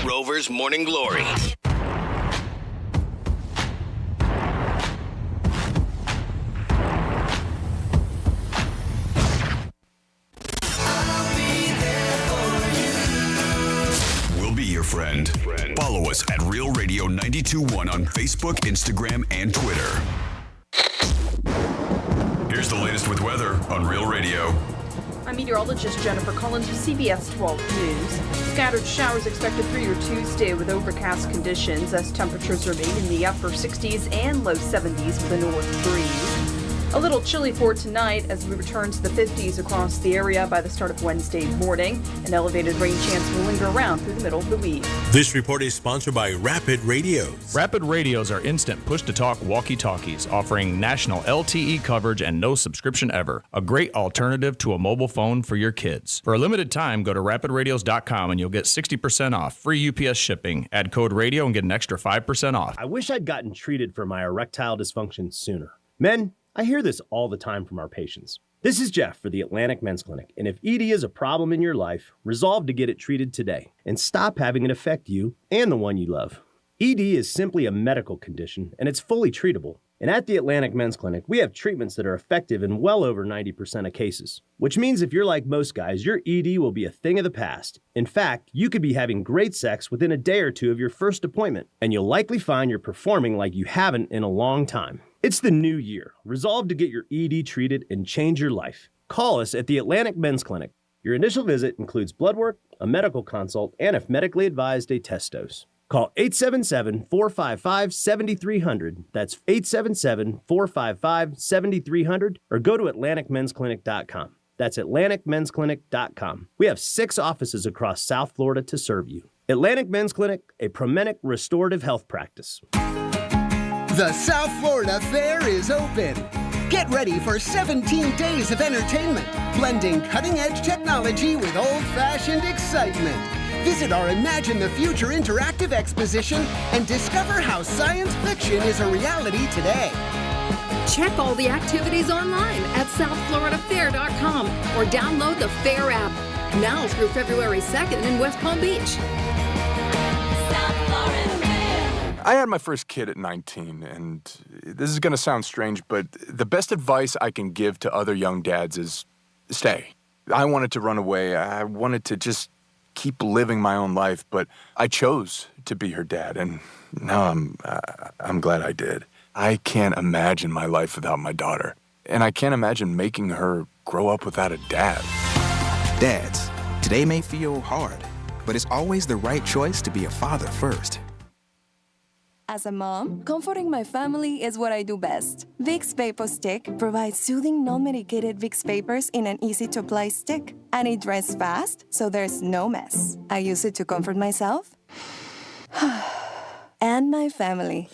Rover's Morning Glory. Your friend. Follow us at Real Radio 92.1 on Facebook, Instagram, and Twitter. Here's the latest with weather on Real Radio. I'm meteorologist Jennifer Collins with CBS 12 News. Scattered showers expected through your Tuesday with overcast conditions as temperatures remain in the upper 60s and low 70s with a north breeze. A little chilly for tonight as we return to the 50s across the area by the start of Wednesday morning. An elevated rain chance will linger around through the middle of the week. This report is sponsored by Rapid Radios. Rapid Radios are instant push-to-talk walkie-talkies offering national LTE coverage and no subscription ever. A great alternative to a mobile phone for your kids. For a limited time, go to rapidradios.com and you'll get 60% off. Free UPS shipping. Add code radio and get an extra 5% off. I wish I'd gotten treated for my erectile dysfunction sooner. Men, I hear this all the time from our patients. This is Jeff for the Atlantic Men's Clinic, and if ED is a problem in your life, resolve to get it treated today and stop having it affect you and the one you love. ED is simply a medical condition, and it's fully treatable. And at the Atlantic Men's Clinic, we have treatments that are effective in well over 90% of cases, which means if you're like most guys, your ED will be a thing of the past. In fact, you could be having great sex within a day or two of your first appointment, and you'll likely find you're performing like you haven't in a long time. It's the new year. Resolve to get your ED treated and change your life. Call us at the Atlantic Men's Clinic. Your initial visit includes blood work, a medical consult, and if medically advised, a test dose. Call 877-455-7300. That's 877-455-7300 or go to AtlanticMen'sClinic.com. That's AtlanticMen'sClinic.com. We have 6 offices across South Florida to serve you. Atlantic Men's Clinic, a Promenic restorative health practice. The South Florida Fair is open. Get ready for 17 days of entertainment, blending cutting-edge technology with old-fashioned excitement. Visit our Imagine the Future interactive exposition and discover how science fiction is a reality today. Check all the activities online at southfloridafair.com or download the Fair app. Now through February 2nd in West Palm Beach. I had my first kid at 19, and this is going to sound strange, but the best advice I can give to other young dads is stay. I wanted to run away. I wanted to just keep living my own life, but I chose to be her dad, and now I'm glad I did. I can't imagine my life without my daughter, and I can't imagine making her grow up without a dad. Dads, today may feel hard, but it's always the right choice to be a father first. As a mom, comforting my family is what I do best. Vicks Vapor Stick provides soothing, non-medicated Vicks vapors in an easy-to-apply stick. And it dries fast, so there's no mess. I use it to comfort myself and my family.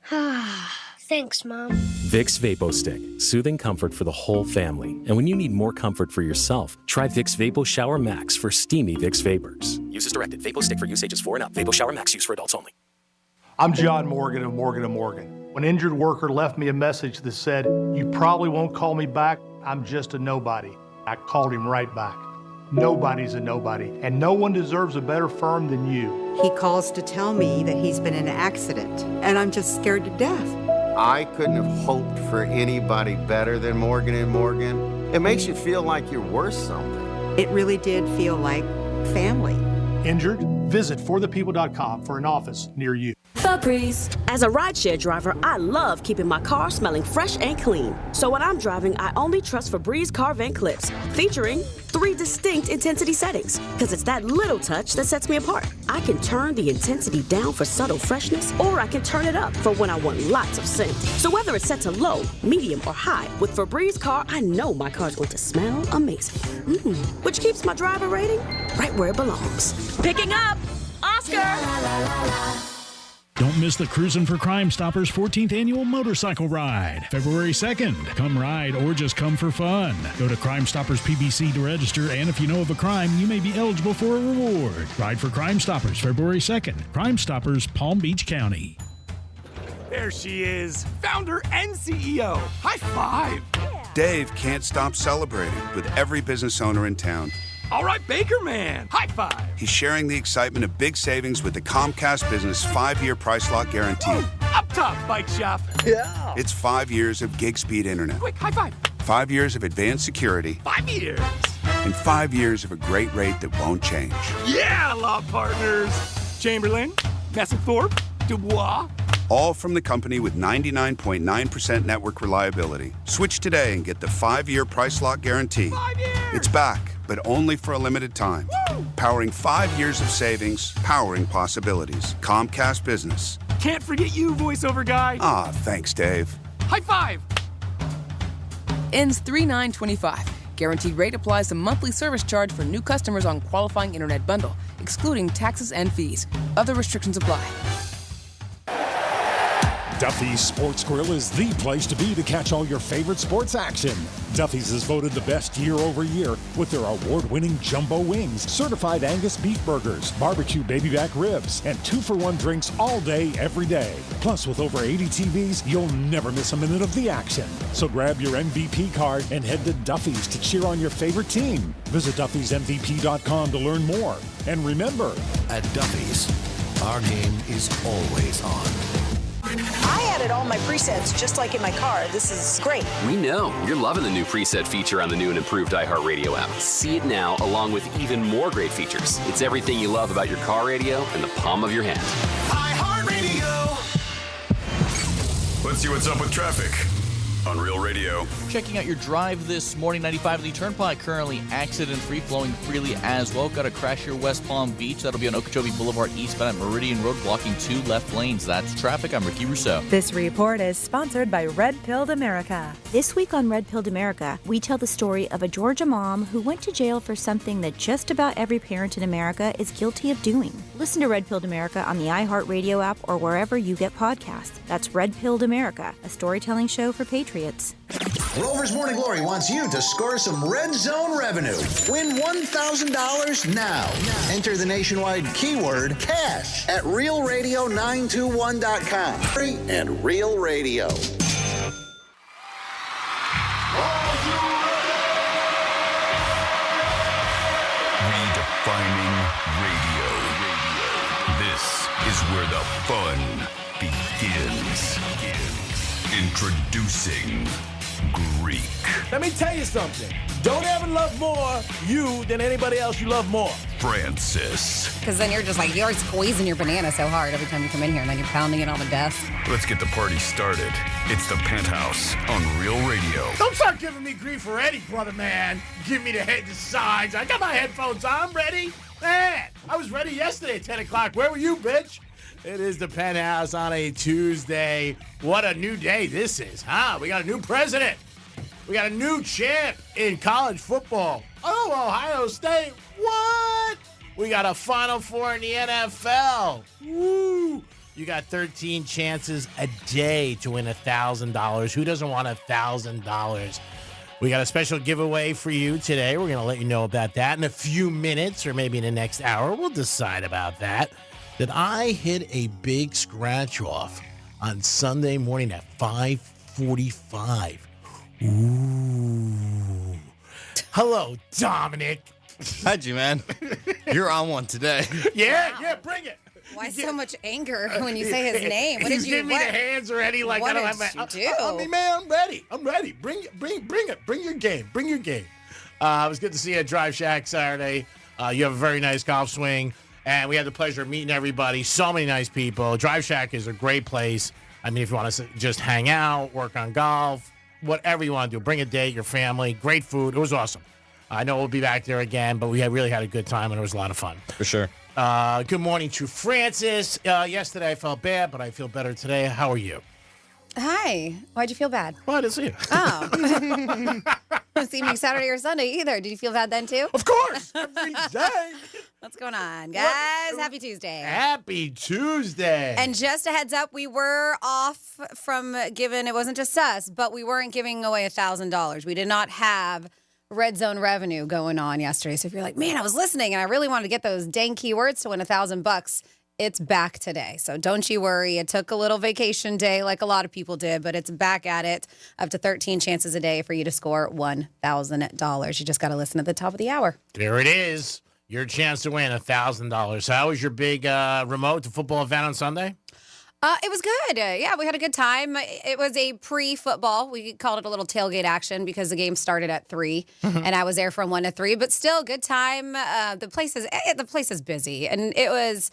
Thanks, Mom. Vicks Vapo Stick, soothing comfort for the whole family. And when you need more comfort for yourself, try Vicks Vapo Shower Max for steamy Vicks vapors. Use as directed. Vapo Stick for use ages 4 and up. Vapo Shower Max use for adults only. I'm John Morgan of Morgan & Morgan. When an injured worker left me a message that said, "You probably won't call me back, I'm just a nobody," I called him right back. Nobody's a nobody, and no one deserves a better firm than you. He calls to tell me that he's been in an accident, and I'm just scared to death. I couldn't have hoped for anybody better than Morgan & Morgan. It makes you feel like you're worth something. It really did feel like family. Injured? Visit forthepeople.com for an office near you. Febreze. As a rideshare driver, I love keeping my car smelling fresh and clean. So when I'm driving, I only trust Febreze car vent clips, featuring 3 distinct intensity settings, because it's that little touch that sets me apart. I can turn the intensity down for subtle freshness, or I can turn it up for when I want lots of scent. So whether it's set to low, medium, or high, with Febreze car, I know my car's going to smell amazing. Which keeps my driver rating right where it belongs. Picking up Oscar! Don't miss the Cruisin' for Crime Stoppers 14th Annual Motorcycle Ride, February 2nd. Come ride or just come for fun. Go to Crime Stoppers PBC to register, and if you know of a crime, you may be eligible for a reward. Ride for Crime Stoppers, February 2nd. Crime Stoppers, Palm Beach County. There she is, founder and CEO. High five. Dave can't stop celebrating with every business owner in town. All right, Baker Man. High five. He's sharing the excitement of big savings with the Comcast Business 5-year price lock guarantee. Up top, Bike Shop. Yeah. It's 5 years of gig speed internet. Quick, high five. 5 years of advanced security. 5 years. And 5 years of a great rate that won't change. Yeah, law partners. Chamberlain, Messingthorpe, Dubois. All from the company with 99.9% network reliability. Switch today and get the 5-year price lock guarantee. 5 years. It's back, but only for a limited time. Woo! Powering 5 years of savings, powering possibilities. Comcast Business. Can't forget you, voiceover guy. Ah, thanks, Dave. High five. Ends 3/9/25. Guaranteed rate applies to monthly service charge for new customers on qualifying internet bundle, excluding taxes and fees. Other restrictions apply. Duffy's Sports Grill is the place to be to catch all your favorite sports action. Duffy's is voted the best year over year with their award-winning jumbo wings, certified Angus beef burgers, barbecue baby back ribs, and 2-for-1 drinks all day, every day. Plus, with over 80 TVs, you'll never miss a minute of the action. So grab your MVP card and head to Duffy's to cheer on your favorite team. Visit Duffy'sMVP.com to learn more. And remember, at Duffy's, our game is always on. I added all my presets just like in my car. This is great. We know you're loving the new preset feature on the new and improved iHeartRadio app. See it now along with even more great features. It's everything you love about your car radio in the palm of your hand. iHeartRadio. Let's see what's up with traffic on Real Radio. Checking out your drive this morning, 95 Lee Turnpike, currently accident-free, flowing freely as well. Got to crash your West Palm Beach. That'll be on Okeechobee Boulevard eastbound at Meridian Road, blocking 2 left lanes. That's traffic. I'm Ricky Rousseau. This report is sponsored by Red Pilled America. This week on Red Pilled America, we tell the story of a Georgia mom who went to jail for something that just about every parent in America is guilty of doing. Listen to Red Pilled America on the iHeartRadio app or wherever you get podcasts. That's Red Pilled America, a storytelling show for patriots. Rover's Morning Glory wants you to score some Red Zone revenue. Win $1,000 now. Enter the nationwide keyword cash at realradio921.com. Free and Real Radio. Redefining radio. This is where the fun begins. Introducing Greek. Let me tell you something. Don't ever love more you than anybody else you love more. Francis. Because then you're just like, you're squeezing your banana so hard every time you come in here, and then you're pounding it on the desk. Let's get the party started. It's the Penthouse on Real Radio. Don't start giving me grief already, brother man. Give me the head to sides. I got my headphones on. I'm ready. Man, I was ready yesterday at 10 o'clock. Where were you, bitch? It is the Penthouse on a Tuesday. What a new day this is, huh? We got a new president. We got a new champ in college football. Oh, Ohio State. What? We got a Final Four in the NFL. Woo. You got 13 chances a day to win $1,000. Who doesn't want $1,000? We got a special giveaway for you today. We're going to let you know about that in a few minutes or maybe in the next hour. We'll decide about that. That I hit a big scratch off on Sunday morning at 5:45. Ooh. Hello, Dominic. How'd you, man? You're on one today. Yeah, bring it. Why so much anger when you say his name? What He's did you giving me the hands already. Like what I don't did have you do? I mean, man, I'm ready. Bring it. Bring your game. It was good to see you at Drive Shack Saturday. You have a very nice golf swing. And we had the pleasure of meeting everybody. So many nice people. Drive Shack is a great place. I mean, if you want to just hang out, work on golf, whatever you want to do, bring a date, your family. Great food. It was awesome. I know we'll be back there again, but we really had a good time, and it was a lot of fun. For sure. Good morning to Francis. Yesterday I felt bad, but I feel better today. How are you? Hi. Why'd you feel bad? Well, I didn't see you. Oh. Didn't see me Saturday or Sunday either. Did you feel bad then, too? Of course. Every day. What's going on, guys? Happy Tuesday. Happy Tuesday. And just a heads up, we were off from giving, it wasn't just us, but we weren't giving away $1,000. We did not have Red Zone revenue going on yesterday. So if you're like, man, I was listening and I really wanted to get those dang keywords to win $1,000, it's back today. So don't you worry. It took a little vacation day like a lot of people did, but it's back at it. Up to 13 chances a day for you to score $1,000. You just got to listen at the top of the hour. There it is. Your chance to win $1,000. So how was your big remote to football event on Sunday? It was good. Yeah, we had a good time. It was a pre-football. We called it a little tailgate action because the game started at 3, and I was there from 1 to 3. But still, good time. The place is busy, and it was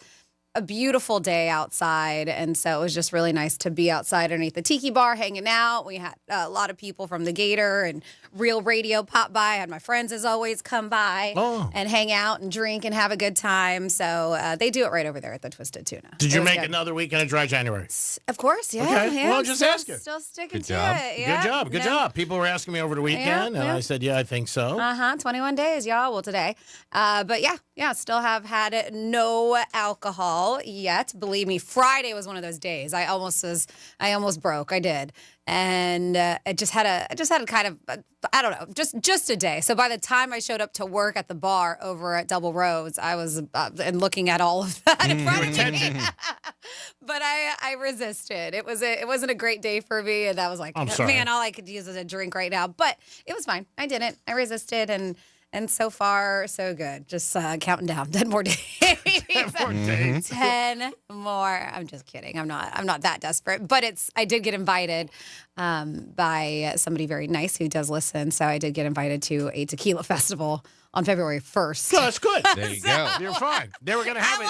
a beautiful day outside, and so it was just really nice to be outside underneath the tiki bar hanging out. We had a lot of people from the Gator and Real Radio pop by. I had my friends, as always, come by and hang out and drink and have a good time. So they do it right over there at the Twisted Tuna. Did you make another weekend of Dry January? Of course, yeah. Okay, yeah. well, just ask it. Still sticking Good to job. it. Yeah. Good job. People were asking me over the weekend, and I said, yeah, I think so. 21 days, y'all. Well, today. But yeah, still have had no alcohol yet. Believe me, Friday was one of those days. I almost broke. I did. And I just had a kind of, I don't know, just a day. So by the time I showed up to work at the bar over at Double Roads, I was and looking at all of that in front of me. But I resisted. It wasn't a great day for me, and I was like, man, all I could use is a drink right now. But it was fine. I didn't. I resisted, and so far, so good. Just counting down 10 more days. 10 more days. 10 more. I'm just kidding. I'm not that desperate. But I did get invited by somebody very nice who does listen. So I did get invited to a tequila festival on February 1st. No, that's good. There you go. You're fine. They were gonna have it.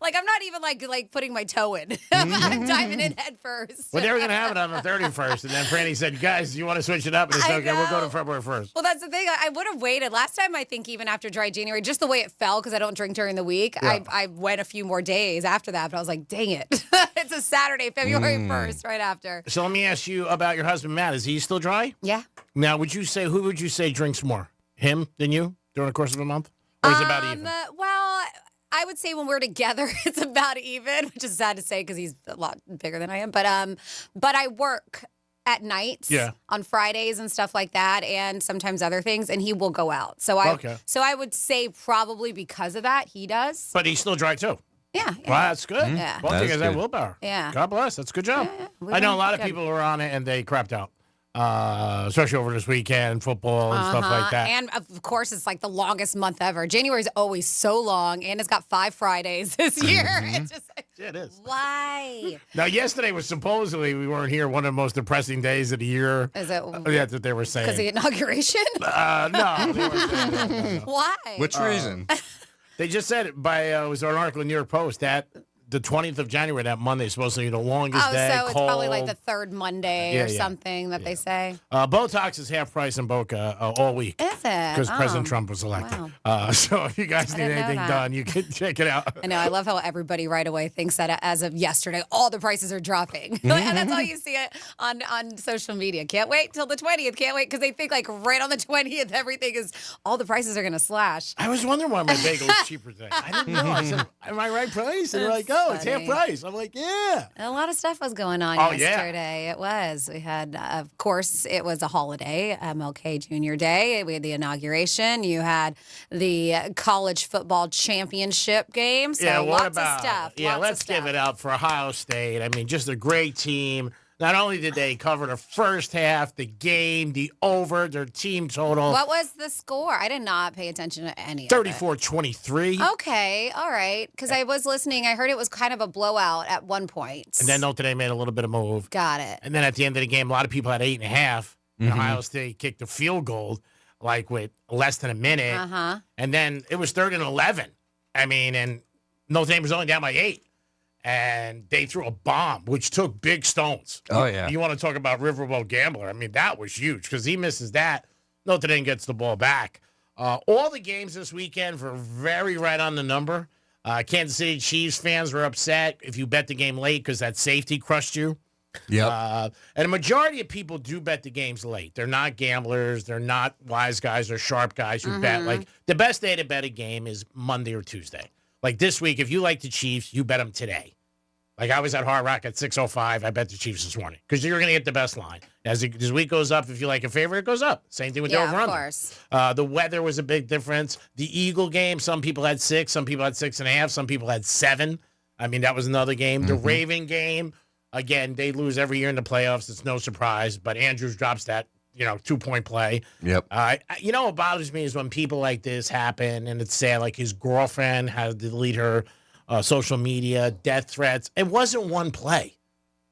I'm not even like putting my toe in. I'm diving in head first. Well, they were gonna have it on the 31st, and then Franny said, "Guys, you want to switch it up?" And it's okay. We'll go to February 1st. Well, that's the thing. I would have waited. Last time, I think even after Dry January, just the way it fell, because I don't drink during the week, I went a few more days after that. But I was like, dang it, it's a Saturday, February 1st, right after. So let me ask you about your husband, Matt. Is he still dry? Yeah. Now, who would you say drinks more, him than you, during the course of a month, or is it about even? Well, I would say when we're together, it's about even, which is sad to say because he's a lot bigger than I am. But I work at nights on Fridays and stuff like that, and sometimes other things, and he will go out. So I would say probably because of that, he does. But he's still dry too. Yeah. Well, that's good. Yeah. Both of you guys have willpower. Yeah. God bless. That's a good job. Yeah. I know a lot of people who are on it and they crapped out. Especially over this weekend, football and stuff like that. And of course, it's like the longest month ever. January is always so long, and it's got 5 Fridays this year. It's just like, yeah, it is. Why? Now, yesterday was supposedly, we weren't here, one of the most depressing days of the year. Is it? That's what they were saying. Because the inauguration? No. They weren't saying that, no. Why? Which reason? They just said it it was an article in the New York Post that the 20th of January, that Monday, is supposed to be the longest day. So it's cold. probably like the third Monday or something that they say. Botox is half price in Boca all week. Is it? Because President Trump was elected. Wow. So if you guys need anything done, you can check it out. I know. I love how everybody right away thinks that as of yesterday, all the prices are dropping. And that's all you see it on social media. Can't wait till the 20th. Can't wait because they think like right on the 20th, all the prices are going to slash. I was wondering why my bagel was cheaper today. I didn't know. I said, am I right price? And they're like, oh, it's half price. I'm like, yeah. A lot of stuff was going on yesterday. Yeah. It was. We had, of course, it was a holiday, MLK Jr. Day. We had the inauguration. You had the college football championship game. So lots of stuff. Yeah, let's give it up for Ohio State. I mean, just a great team. Not only did they cover the first half, the game, the over, their team total. What was the score? I did not pay attention to any of it. 34-23. Okay, all right. Because I was listening. I heard it was kind of a blowout at one point. And then Notre Dame made a little bit of move. Got it. And then at the end of the game, a lot of people had 8.5. And Ohio State kicked a field goal, like with less than a minute. And then it was 3rd and 11. I mean, and Notre Dame was only down by 8. And they threw a bomb, which took big stones. Oh, yeah. You want to talk about Riverboat Gambler. I mean, that was huge because he misses that. Notre Dame gets the ball back. All the games this weekend were very right on the number. Kansas City Chiefs fans were upset if you bet the game late because that safety crushed you. Yep. And a majority of people do bet the games late. They're not gamblers. They're not wise guys. They're sharp guys who bet. Like, the best day to bet a game is Monday or Tuesday. Like this week, if you like the Chiefs, you bet them today. Like I was at Hard Rock at 6:05. I bet the Chiefs this morning because you're going to get the best line. As the week goes up, if you like a favorite, it goes up. Same thing with the over-under. Of course. The weather was a big difference. The Eagle game, some people had 6, some people had 6.5, some people had 7. I mean, that was another game. The Raven game, again, they lose every year in the playoffs. It's no surprise. But Andrews drops that, 2-point play. Yep. What bothers me is when people like this happen, and it's sad, like his girlfriend had to delete her social media, death threats. It wasn't one play.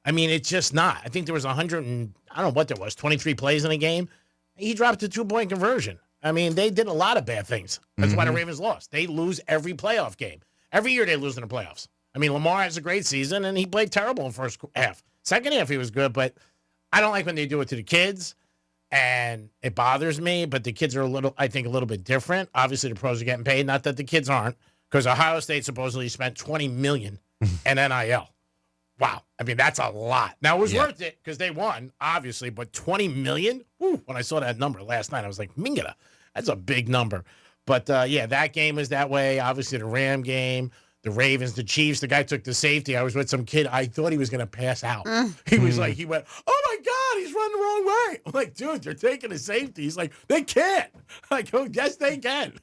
I mean, it's just not. I think there was 100 and, I don't know what there was, 23 plays in a game. He dropped a 2-point conversion. I mean, they did a lot of bad things. That's why the Ravens lost. They lose every playoff game. Every year they lose in the playoffs. I mean, Lamar has a great season, and he played terrible in the first half. Second half, he was good, but I don't like when they do it to the kids, and it bothers me, but the kids are a little bit different. Obviously, the pros are getting paid. Not that the kids aren't, because Ohio State supposedly spent $20 million in NIL. Wow. I mean, that's a lot. Now, it was worth it because they won, obviously, but $20 million? Whew, when I saw that number last night, I was like, Mingada, that's a big number. But, that game was that way. Obviously, the Ram game, the Ravens, the Chiefs, the guy took the safety. I was with some kid. I thought he was going to pass out. He was like, he went, oh, my God, he's running the wrong way. I'm like, dude, they're taking a safety. He's like, they can't. I'm like, oh, yes, they can.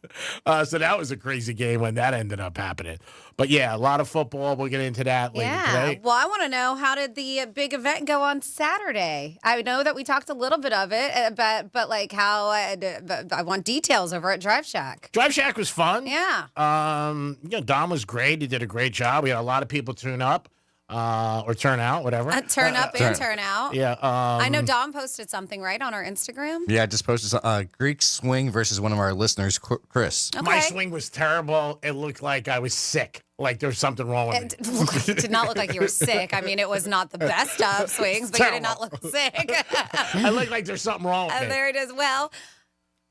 So that was a crazy game when that ended up happening. But, yeah, a lot of football. We'll get into that later today. Well, I want to know, how did the big event go on Saturday? I know that we talked a little bit of it, but like how I want details over at Drive Shack. Drive Shack was fun. Yeah. Dom was great. He did a great job. We had a lot of people tune up or turn out, whatever. Turn up and turn out. Yeah. I know Dom posted something, right, on our Instagram? Yeah, I just posted Greek swing versus one of our listeners, Chris. Okay. My swing was terrible. It looked like I was sick. Like there was something wrong with me. It did not look like you were sick. I mean, it was not the best of swings, but you did not look sick. I look like there's something wrong with me. There it is. Well,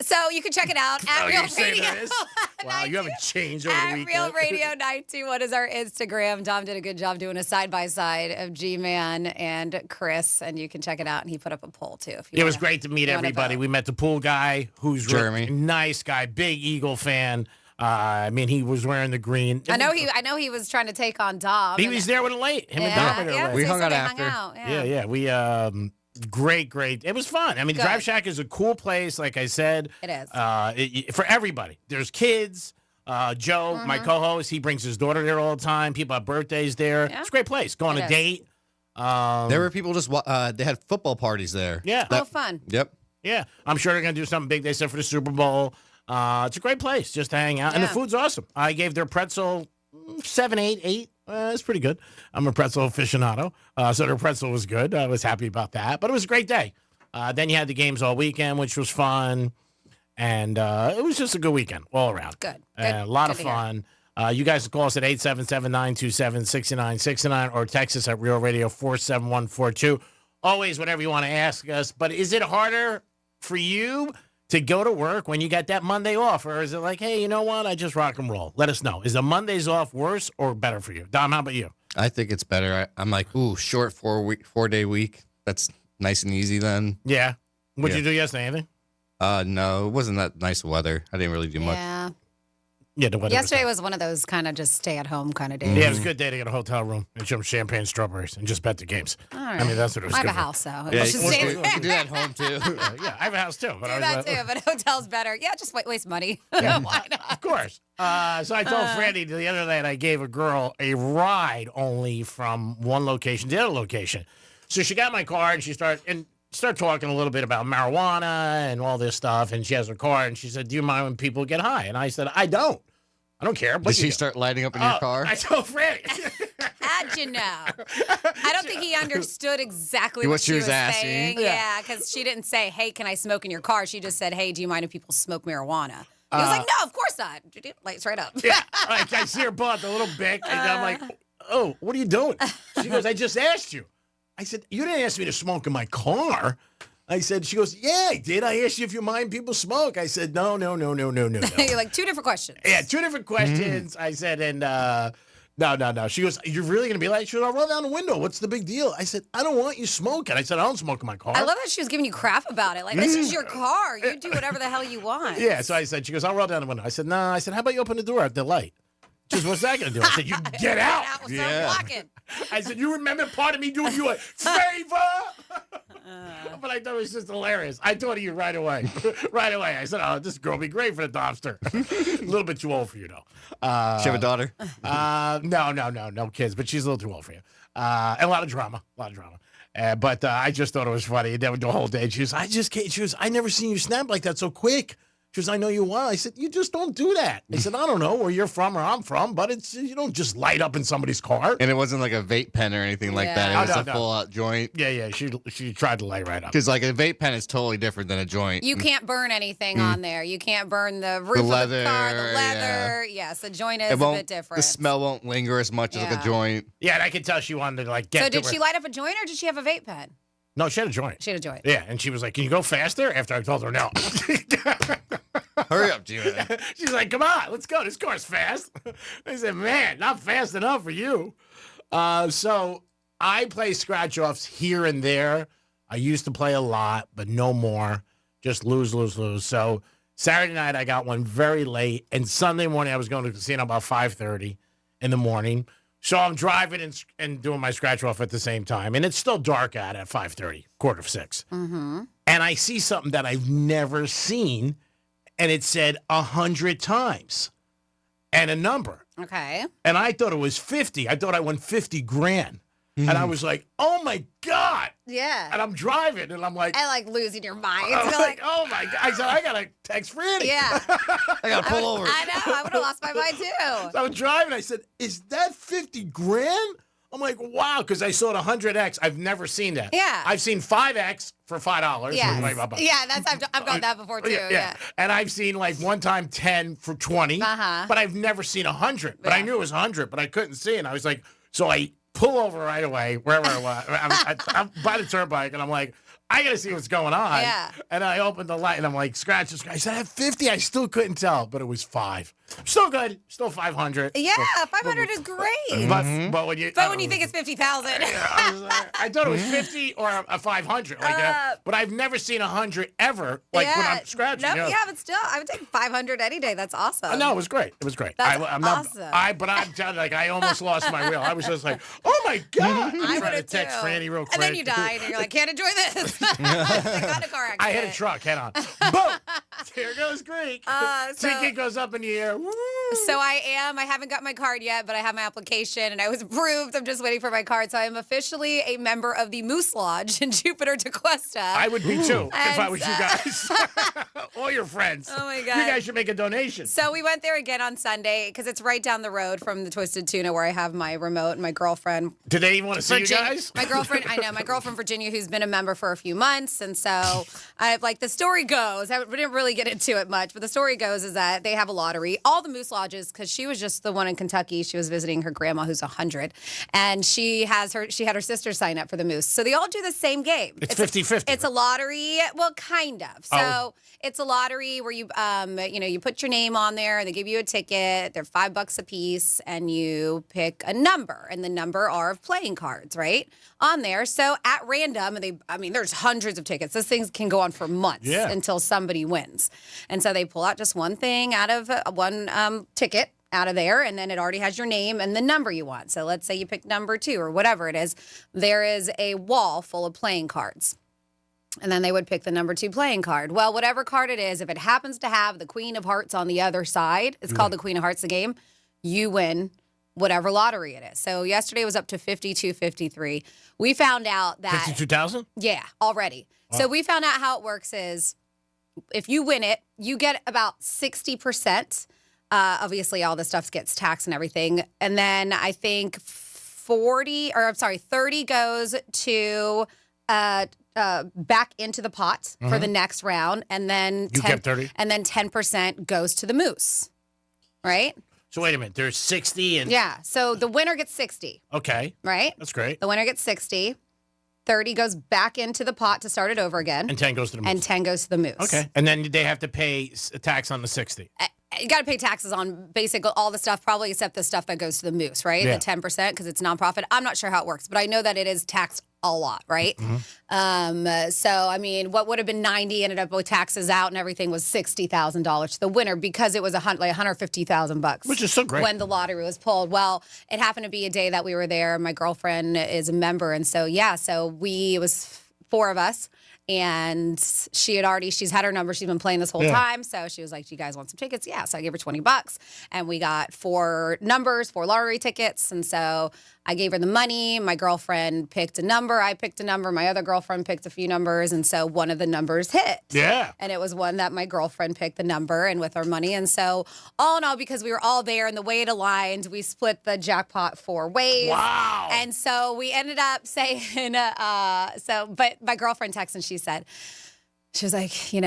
so you can check it out at Real Radio. Wow, you haven't changed over the weekend. Real Radio 921 is our Instagram. Dom did a good job doing a side-by-side of G-Man and Chris, and you can check it out, and he put up a poll, too. It was great to meet everybody. We met the pool guy, who's Jeremy. Nice guy, big Eagle fan. I mean, he was wearing the green. I know he was trying to take on Dom. He was there with a late. Him and Dom were there late. We hung out after. Yeah. We great. It was fun. I mean, Drive Shack is a cool place. Like I said, it is for everybody. There's kids. Joe, my co-host, he brings his daughter there all the time. People have birthdays there. Yeah. It's a great place. Go on a date. There were people just they had football parties there. Yeah. Fun. Yep. Yeah. I'm sure they're gonna do something big. They said for the Super Bowl. It's a great place just to hang out, and the food's awesome. I gave their pretzel 7, 8. It's pretty good. I'm a pretzel aficionado, so their pretzel was good. I was happy about that, but it was a great day. Then you had the games all weekend, which was fun, and it was just a good weekend all around. Good. A lot of fun. You guys can call us at 877-927-6969 or text us at Real Radio 47142. Always whatever you want to ask us, but is it harder for you to go to work when you got that Monday off? Or is it like, hey, you know what? I just rock and roll. Let us know. Is the Mondays off worse or better for you? Dom, how about you? I think it's better. I'm like, ooh, short 4-day week. That's nice and easy then. Yeah. What'd you do yesterday? Anything? No, it wasn't that nice weather. I didn't really do much. Yeah, the weather yesterday was one of those kind of just stay at home kind of days. Yeah, it was a good day to get a hotel room and some champagne strawberries and just bet the games. All right. I mean, that's what it was. I have good a house, though. Yeah, you can do that at home, too. Yeah, I have a house, too. But do that, too, but hotel's better. Yeah, just waste money. Yeah. Why not? Of course. So I told Freddie the other night I gave a girl a ride only from one location to the other location. So she got my car and she started talking a little bit about marijuana and all this stuff. And she has her car and she said, do you mind when people get high? And I said, I don't care. Did she start lighting up in your car? I told Freddie. How'd you know? I don't think he understood exactly what she was asking. Yeah, because she didn't say, hey, can I smoke in your car? She just said, hey, do you mind if people smoke marijuana? He was like, no, of course not. Like, straight up. Yeah, like I see her pull out the little bic, and I'm like, oh, what are you doing? She goes, I just asked you. I said, you didn't ask me to smoke in my car. I said, she goes, yeah, I did. I asked you if you mind people smoke. I said, no. You're like, two different questions. Yeah, two different questions. I said, and no. She goes, you're really going to be like, she goes, I'll roll down the window. What's the big deal? I said, I don't want you smoking. I said, I don't smoke in my car. I love that she was giving you crap about it. Like, this is your car. You do whatever the hell you want. Yeah, so I said, she goes, I'll roll down the window. I said, no. I said, how about you open the door at the light? She goes, what's that going to do? I said, you get out. Start walking. I said, you remember part of me doing you a favor? But I thought it was just hilarious. I thought of you right away. Right away. I said, oh, this girl will be great for the Dobster. A little bit too old for you, though. She have a daughter? No kids, but she's a little too old for you. And a lot of drama. But I just thought it was funny. And then the whole day, she was, I never seen you snap like that so quick. She goes, I know you well. I said, you just don't do that. I said, I don't know where you're from or I'm from, but it's you don't just light up in somebody's car. And it wasn't like a vape pen or anything like that. It was a full-out joint. Yeah. She tried to light right up. Because like a vape pen is totally different than a joint. You can't burn anything on there. You can't burn the roof of the car, the leather. Yes, a joint is a bit different. The smell won't linger as much as like a joint. Yeah, and I could tell she wanted to like get. So did she light up a joint or did she have a vape pen? No, she had a joint. She had a joint. Yeah, and she was like, "Can you go faster?" After I told her no. Hurry up, Gina. She's like, "Come on, let's go. This car's fast." I said, "Man, not fast enough for you." So I play scratch offs here and there. I used to play a lot, but no more. Just lose. So Saturday night I got one very late, and Sunday morning I was going to the casino about 5:30 in the morning. So I'm driving and doing my scratch off at the same time, and it's still dark out at 5:30, 5:45. Mm-hmm. And I see something that I've never seen, and it said 100 times and a number. Okay. And I thought it was 50. I thought I won 50 grand. And I was like, oh, my God. Yeah. And I'm driving, and I'm like. And like losing your mind. I'm like, oh, my God. I said, I got to text Franny. Yeah. I got to pull over. I know. I would have lost my mind, too. So I was driving. I said, is that 50 grand? I'm like, wow, because I saw it 100X. I've never seen that. Yeah. I've seen 5X for $5. Yes. Yeah, I've got that before, too. Yeah. And I've seen like one time 10 for 20. Uh-huh. But I've never seen 100. But I knew it was 100, but I couldn't see it. And I was like, so I pull over right away, wherever I was. I'm by the turnpike, and I'm like, I got to see what's going on. Yeah. And I opened the light, and I'm like, scratch. I said, I have 50. I still couldn't tell, but it was 5. Still good. Still 500. Yeah, 500 is great. But when you think it's 50,000. I thought it was 50 or a 500. But I've never seen 100 ever, when I'm scratching. No, but still, I would take 500 any day. That's awesome. No, it was great. It was great. That's I'm awesome. But I'm telling you, like, I almost lost my will. I was just like, oh, my God. I'm trying to text Franny real quick. And then you died, and you're like, can't enjoy this. I got a car accident. I hit a truck head on. Boom! Here goes Greek. Ticket goes up in the air. Woo! So I haven't got my card yet, but I have my application, and I was approved. I'm just waiting for my card. So I am officially a member of the Moose Lodge in Jupiter de Cuesta. I would be too, if I was you guys. All your friends. Oh, my God. You guys should make a donation. So we went there again on Sunday, because it's right down the road from the Twisted Tuna where I have my remote and my girlfriend. Do they even want to see you guys? My girlfriend, I know, my girlfriend Virginia, who's been a member for a few months. And so the story goes, we didn't really get into it much, but the story goes is that they have a lottery. All the Moose Lodges, because she was just the one in Kentucky. She was visiting her grandma who's 100. And she had her sister sign up for the Moose. So they all do the same game. It's 50-50. It's a lottery. Well, kind of. So it's a lottery where you you put your name on there. They give you a ticket. They're $5 a piece, and you pick a number, and the number are of playing cards, right, on there. So at random, there's hundreds of tickets. This thing can go on for months until somebody wins. And so they pull out just one thing out of one ticket out of there, and then it already has your name and the number you want. So let's say you pick number 2 or whatever it is. There is a wall full of playing cards. And then they would pick the number 2 playing card. Well, whatever card it is, if it happens to have the Queen of Hearts on the other side, it's called the Queen of Hearts, the game, you win whatever lottery it is. So yesterday was up to 52.53. We found out that 52,000? Yeah, already. Wow. So we found out how it works is if you win it, you get about 60%. Obviously, all the stuff gets taxed and everything. And then I think 30 goes to back into the pot for the next round, and then you get 30, and then 10% goes to the Moose, right? So wait a minute, there's 60 and so the winner gets 60. Okay, right? That's great. The winner gets 60. 30 goes back into the pot to start it over again, and 10 goes to the Moose. And 10 goes to the Moose. Okay, and then they have to pay a tax on the 60. You got to pay taxes on basically all the stuff, probably except the stuff that goes to the Moose, right? Yeah. The 10% because it's nonprofit. I'm not sure how it works, but I know that it is taxed a lot, right? So, I mean, what would have been 90 ended up with taxes out and everything was $60,000 to the winner because it was like $150,000, which is so great when the lottery was pulled. Well, it happened to be a day that we were there. My girlfriend is a member, and so it was 4 of us. And she's had her number. She's been playing this whole time. So she was like, do you guys want some tickets? Yeah. So I gave her $20 and we got 4 numbers, 4 lottery tickets. And so I gave her the money. My girlfriend picked a number. I picked a number. My other girlfriend picked a few numbers. And so one of the numbers hit. Yeah. And it was one that my girlfriend picked the number and with our money. And so all in all, because we were all there and the way it aligned, we split the jackpot 4 ways. Wow. And so we ended up saying, but my girlfriend texted and she was like, you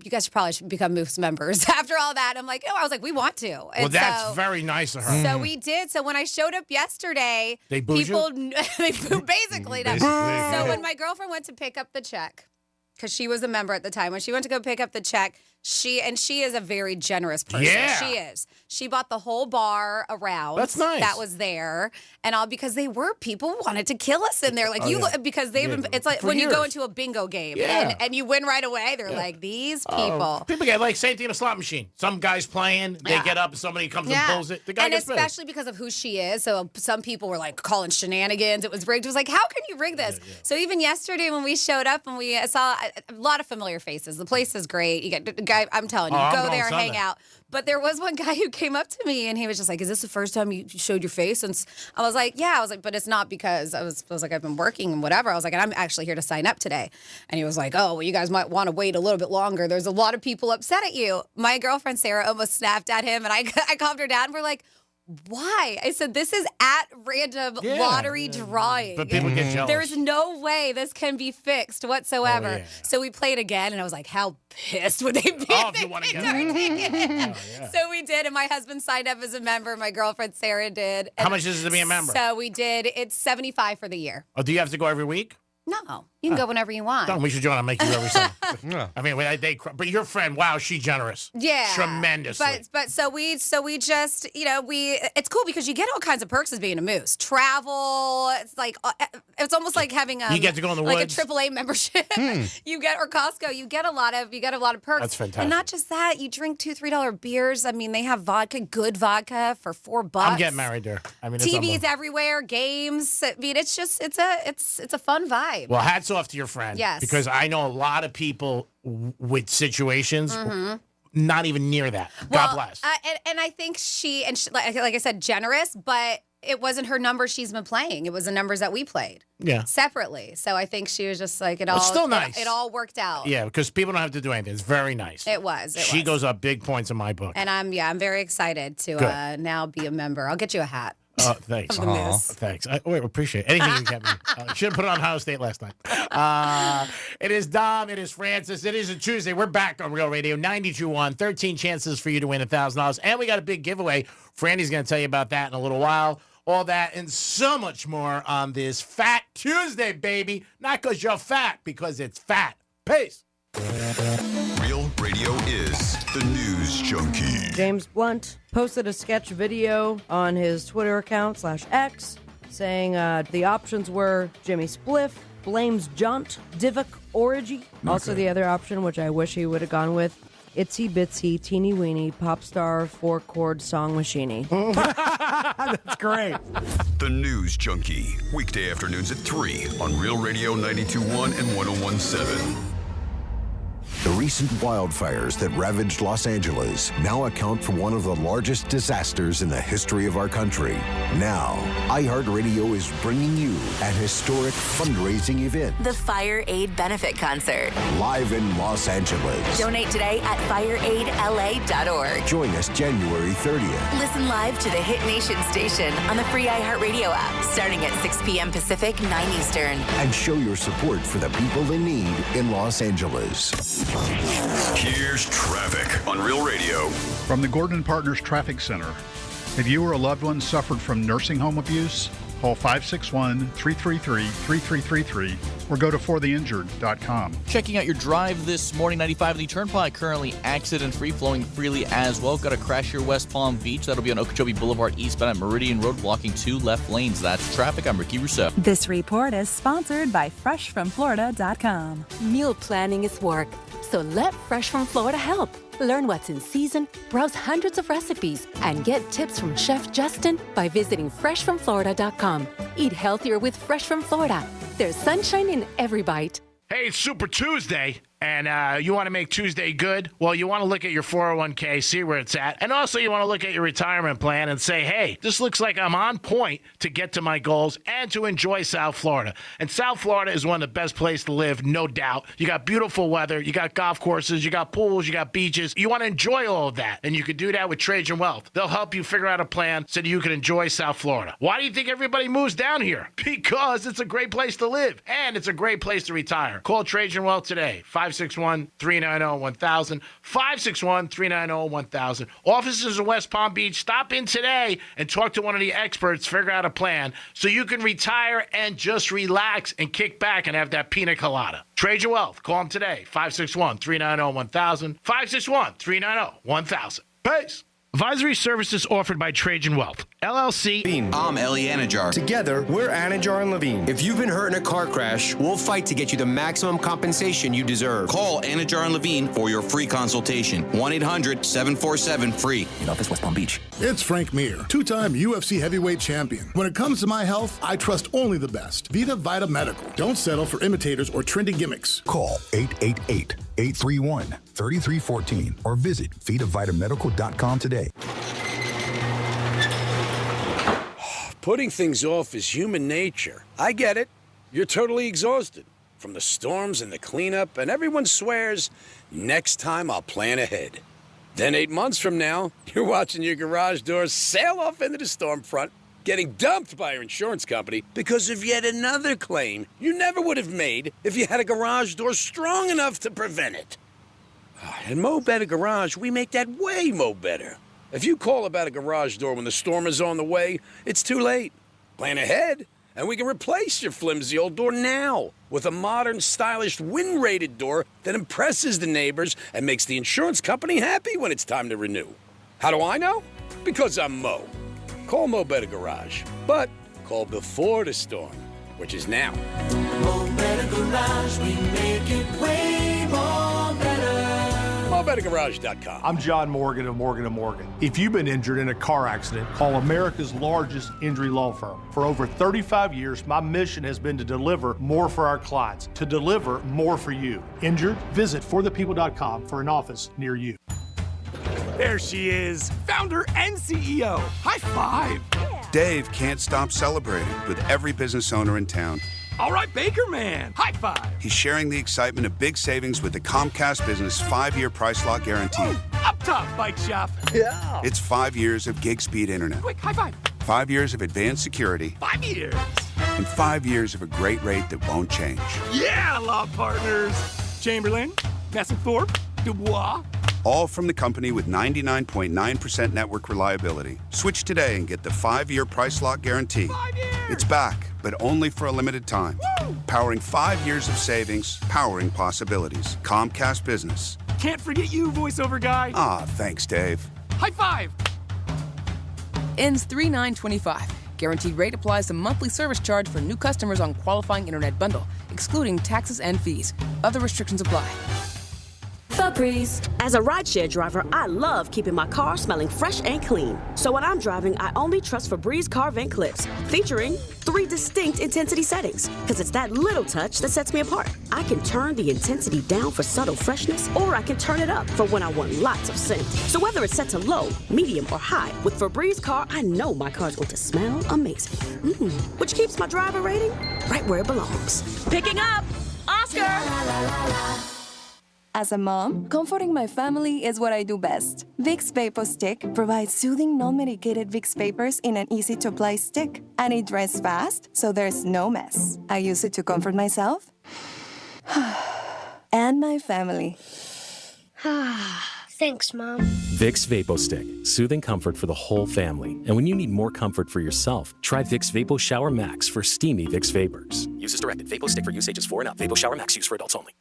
guys should become Moose members after all that. I'm like, I was like, we want to. And well, that's very nice of her. So we did. So when I showed up yesterday, they booed they booed basically. So when my girlfriend went to pick up the check, because she was a member at the time, when she went to go pick up the check, she is a very generous person. Yeah. She is. She bought the whole bar around. That's nice. That was there, and all because people wanted to kill us in there. Like because they've been. It's like when you go into a bingo game and you win right away. They're like, these people. People get same thing in a slot machine. Some guy's playing, they get up, and somebody comes and pulls it. The guy gets especially because of who she is. So some people were like calling shenanigans. It was rigged. It was like, how can you rig this? So even yesterday when we showed up and we saw a lot of familiar faces. The place is great. You get I'm telling you, go there, hang out. But there was one guy who came up to me and he was just like, is this the first time you showed your face? And I was like, yeah. I was like, but it's not because I was like, I've been working and whatever. I was like, and I'm actually here to sign up today. And he was like, oh, well, you guys might want to wait a little bit longer. There's a lot of people upset at you. My girlfriend, Sarah, almost snapped at him. And I calmed her down. We're like, why? I said, this is at random lottery drawing. But people get jealous. There's no way this can be fixed whatsoever. Oh, yeah. So we played again, and I was like, how pissed would they be if you want to get So we did, and my husband signed up as a member. My girlfriend, Sarah, did. How much is it to be a member? So we did. It's $75 for the year. Oh, do you have to go every week? No, you can go whenever you want. Don't we should join. I'll make you every Sunday. I mean, but your friend, wow, she's generous. Yeah, tremendously. But so we just it's cool because you get all kinds of perks as being a Moose. Travel. It's almost like having you get to go in the woods. A AAA membership. You get or Costco. You get a lot of perks. That's fantastic. And not just that, you drink $2-3 beers. I mean, they have good vodka for $4. I'm getting married there. I mean, TVs everywhere, games. I mean, it's a fun vibe. Well, hats off to your friend. Yes. Because I know a lot of people with situations not even near that. God bless. And I think she like I said, generous, but it wasn't her number she's been playing. It was the numbers that we played separately. So I think she was just like, it's still nice. It all worked out. Yeah, because people don't have to do anything. It's very nice. It was. She goes up big points in my book. And I'm very excited to now be a member. I'll get you a hat. Oh, thanks. Thanks. I appreciate it. Anything you can get me. Should have put it on Ohio State last night. It is Dom. It is Francis. It is a Tuesday. We're back on Real Radio 92.1. 13 chances for you to win $1,000. And we got a big giveaway. Franny's going to tell you about that in a little while. All that and so much more on this Fat Tuesday, baby. Not because you're fat, because it's fat. Peace. Real Radio is the News Junkie. James Blunt posted a sketch video on his Twitter account /X saying the options were Jimmy Spliff, blames Junt, Divok Origi. Also the other option, which I wish he would have gone with, Itsy Bitsy Teeny Weeny Pop Star 4-chord Song Machine. That's great. The News Junkie. Weekday afternoons at 3 on Real Radio 92.1 and 101.7. The recent wildfires that ravaged Los Angeles now account for one of the largest disasters in the history of our country. Now, iHeartRadio is bringing you an historic fundraising event. The Fire Aid Benefit Concert. Live in Los Angeles. Donate today at fireaidla.org. Join us January 30th. Listen live to the Hit Nation station on the free iHeartRadio app, starting at 6 p.m. Pacific, 9 Eastern. And show your support for the people in need in Los Angeles. Here's traffic on Real Radio. From the Gordon Partners Traffic Center. Have you or a loved one suffered from nursing home abuse? Call 561-333-3333 or go to fortheinjured.com. Checking out your drive this morning, 95 the Turnpike, currently accident-free, flowing freely as well. Got to crash your West Palm Beach. That'll be on Okeechobee Boulevard eastbound at Meridian Road, blocking 2 left lanes. That's traffic. I'm Ricky Rousseau. This report is sponsored by FreshFromFlorida.com. Meal planning is work, so let Fresh from Florida help. Learn what's in season, browse hundreds of recipes, and get tips from Chef Justin by visiting FreshFromFlorida.com. Eat healthier with Fresh from Florida. There's sunshine in every bite. Hey, it's Super Tuesday, and you want to make Tuesday good? Well, you want to look at your 401k, see where it's at, and also you want to look at your retirement plan and say, hey, this looks like I'm on point to get to my goals and to enjoy South Florida. And South Florida is one of the best places to live, no doubt. You got beautiful weather, you got golf courses, you got pools, you got beaches. You want to enjoy all of that, and you can do that with Trajan Wealth. They'll help you figure out a plan so that you can enjoy South Florida. Why do you think everybody moves down here? Because it's a great place to live, and it's a great place to retire. Call Trajan Wealth today, 561-390-1000, 561-390-1000. Offices in West Palm Beach. Stop in today and talk to one of the experts, figure out a plan so you can retire and just relax and kick back and have that pina colada. Trajan Wealth. Call them today, 561-390-1000, 561-390-1000. Peace. Advisory services offered by Trajan Wealth, LLC. I'm Eli Anajar. Together, we're Anajar and Levine. If you've been hurt in a car crash, we'll fight to get you the maximum compensation you deserve. Call Anajar and Levine for your free consultation. 1-800-747-FREE. In office, West Palm Beach. It's Frank Mir, two-time UFC heavyweight champion. When it comes to my health, I trust only the best. Vita Vita Medical. Don't settle for imitators or trendy gimmicks. Call 888-831-3314 or visit VitaVitaMedical.com today. Putting things off is human nature. I get it. You're totally exhausted from the storms and the cleanup, and everyone swears, next time I'll plan ahead. Then 8 months from now, you're watching your garage doors sail off into the storm front, getting dumped by your insurance company because of yet another claim you never would have made if you had a garage door strong enough to prevent it. At Mo Better Garage, we make that way mo better. If you call about a garage door when the storm is on the way, it's too late. Plan ahead, and we can replace your flimsy old door now with a modern, stylish, wind-rated door that impresses the neighbors and makes the insurance company happy when it's time to renew. How do I know? Because I'm Mo. Call Mo Better Garage, but call before the storm, which is now. Mo Better Garage, we make it way more better. MoBetterGarage.com. I'm John Morgan of Morgan & Morgan. If you've been injured in a car accident, call America's largest injury law firm. For over 35 years, my mission has been to deliver more for our clients, to deliver more for you. Injured? Visit forthepeople.com for an office near you. There she is, founder and CEO. High five. Dave can't stop celebrating with every business owner in town. All right, Baker Man, high five. He's sharing the excitement of big savings with the Comcast Business 5-year price lock guarantee. Up top, bike shop. Yeah. It's 5 years of gig speed internet. Quick, high five. 5 years of advanced security. 5 years. And 5 years of a great rate that won't change. Yeah, law partners. Chamberlain, Messingthorpe, Dubois. All from the company with 99.9% network reliability. Switch today and get the 5-year price lock guarantee. 5 years. It's back, but only for a limited time. Woo! Powering 5 years of savings, powering possibilities. Comcast Business. Can't forget you, voiceover guy. Ah, thanks, Dave. High five. Ends 3/9/25. Guaranteed rate applies to monthly service charge for new customers on qualifying internet bundle, excluding taxes and fees. Other restrictions apply. Febreze. As a rideshare driver, I love keeping my car smelling fresh and clean. So when I'm driving, I only trust Febreze car vent clips, featuring 3 distinct intensity settings. Because it's that little touch that sets me apart. I can turn the intensity down for subtle freshness, or I can turn it up for when I want lots of scent. So whether it's set to low, medium, or high, with Febreze car, I know my car's going to smell amazing. Which keeps my driver rating right where it belongs. Picking up Oscar! As a mom, comforting my family is what I do best. Vicks Vapor Stick provides soothing, non-medicated Vicks vapors in an easy-to-apply stick, and it dries fast, so there's no mess. I use it to comfort myself and my family. Thanks, Mom. Vicks VapoStick, soothing comfort for the whole family. And when you need more comfort for yourself, try Vicks Vapo Shower Max for steamy Vicks vapors. Use as directed. VapoStick for use ages 4 and up. Vapo Shower Max use for adults only.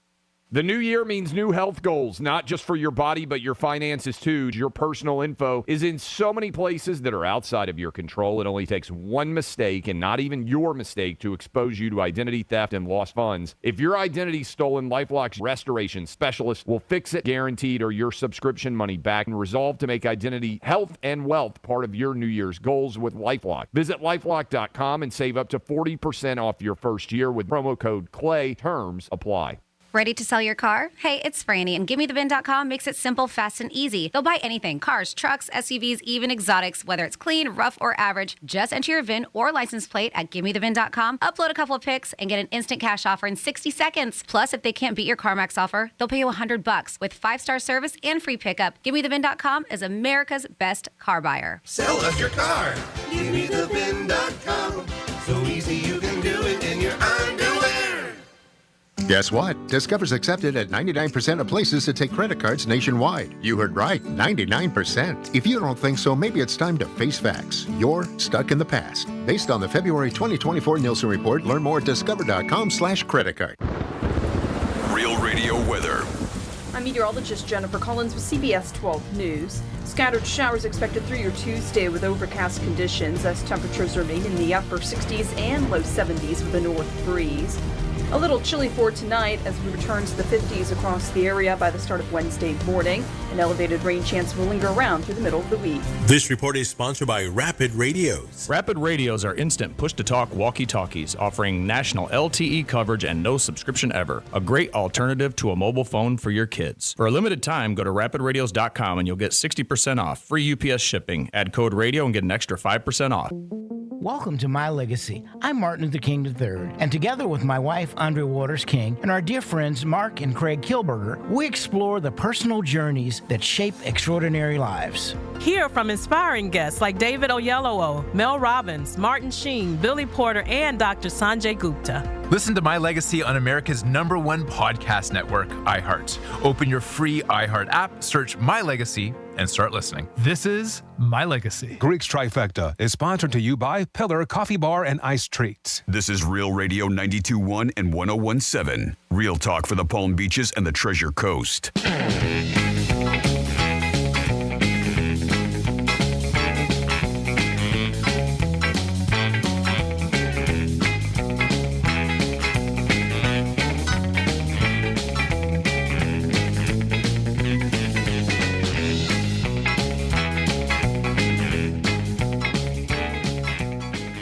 The new year means new health goals, not just for your body, but your finances too. Your personal info is in so many places that are outside of your control. It only takes one mistake, and not even your mistake, to expose you to identity theft and lost funds. If your identity's stolen, LifeLock's restoration specialist will fix it guaranteed, or your subscription money back, and resolve to make identity, health, and wealth part of your New Year's goals with LifeLock. Visit LifeLock.com and save up to 40% off your first year with promo code CLAY. Terms apply. Ready to sell your car? Hey, it's Franny, and GimmeTheVin.com makes it simple, fast, and easy. They'll buy anything, cars, trucks, SUVs, even exotics, whether it's clean, rough, or average. Just enter your VIN or license plate at GimmeTheVin.com, upload a couple of pics, and get an instant cash offer in 60 seconds. Plus, if they can't beat your CarMax offer, they'll pay you $100 with 5-star service and free pickup. GimmeTheVin.com is America's best car buyer. Sell us your car. GimmeTheVin.com. So easy you can do it in your underwear. Guess what? Discover's accepted at 99% of places that take credit cards nationwide. You heard right, 99%. If you don't think so, maybe it's time to face facts. You're stuck in the past. Based on the February 2024 Nielsen report, learn more at discover.com/credit card. Real Radio weather. I'm meteorologist Jennifer Collins with CBS 12 News. Scattered showers expected through your Tuesday with overcast conditions as temperatures remain in the upper 60s and low 70s with a north breeze. A little chilly for tonight as we return to the 50s across the area by the start of Wednesday morning. An elevated rain chance will linger around through the middle of the week. This report is sponsored by Rapid Radios. Rapid Radios are instant push-to-talk walkie-talkies offering national LTE coverage and no subscription ever. A great alternative to a mobile phone for your kids. For a limited time, go to rapidradios.com and you'll get 60% off. Free UPS shipping. Add code radio and get an extra 5% off. Welcome to My Legacy. I'm Martin Luther King III, and together with my wife, Andre Waters King, and our dear friends Mark and Craig Kilberger, we explore the personal journeys that shape extraordinary lives. Hear from inspiring guests like David Oyelowo, Mel Robbins, Martin Sheen, Billy Porter, and Dr. Sanjay Gupta. Listen to My Legacy on America's #1 podcast network, iHeart. Open your free iHeart app, search My Legacy, and start listening. This is My Legacy. Greek's Trifecta is sponsored to you by Pillar Coffee Bar and Ice Treats. This is Real Radio 92.1 and 101.7. Real talk for the Palm Beaches and the Treasure Coast.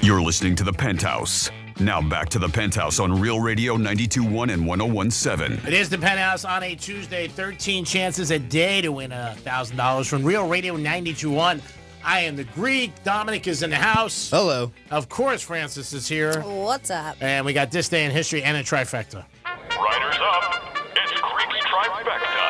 You're listening to The Penthouse. Now back to The Penthouse on Real Radio 92.1 and 101.7. It is The Penthouse on a Tuesday. 13 chances a day to win $1,000 from Real Radio 92.1. I am the Greek. Dominic is in the house. Hello. Of course, Francis is here. What's up? And we got This Day in History and a trifecta. Riders up. It's Greek's Trifecta.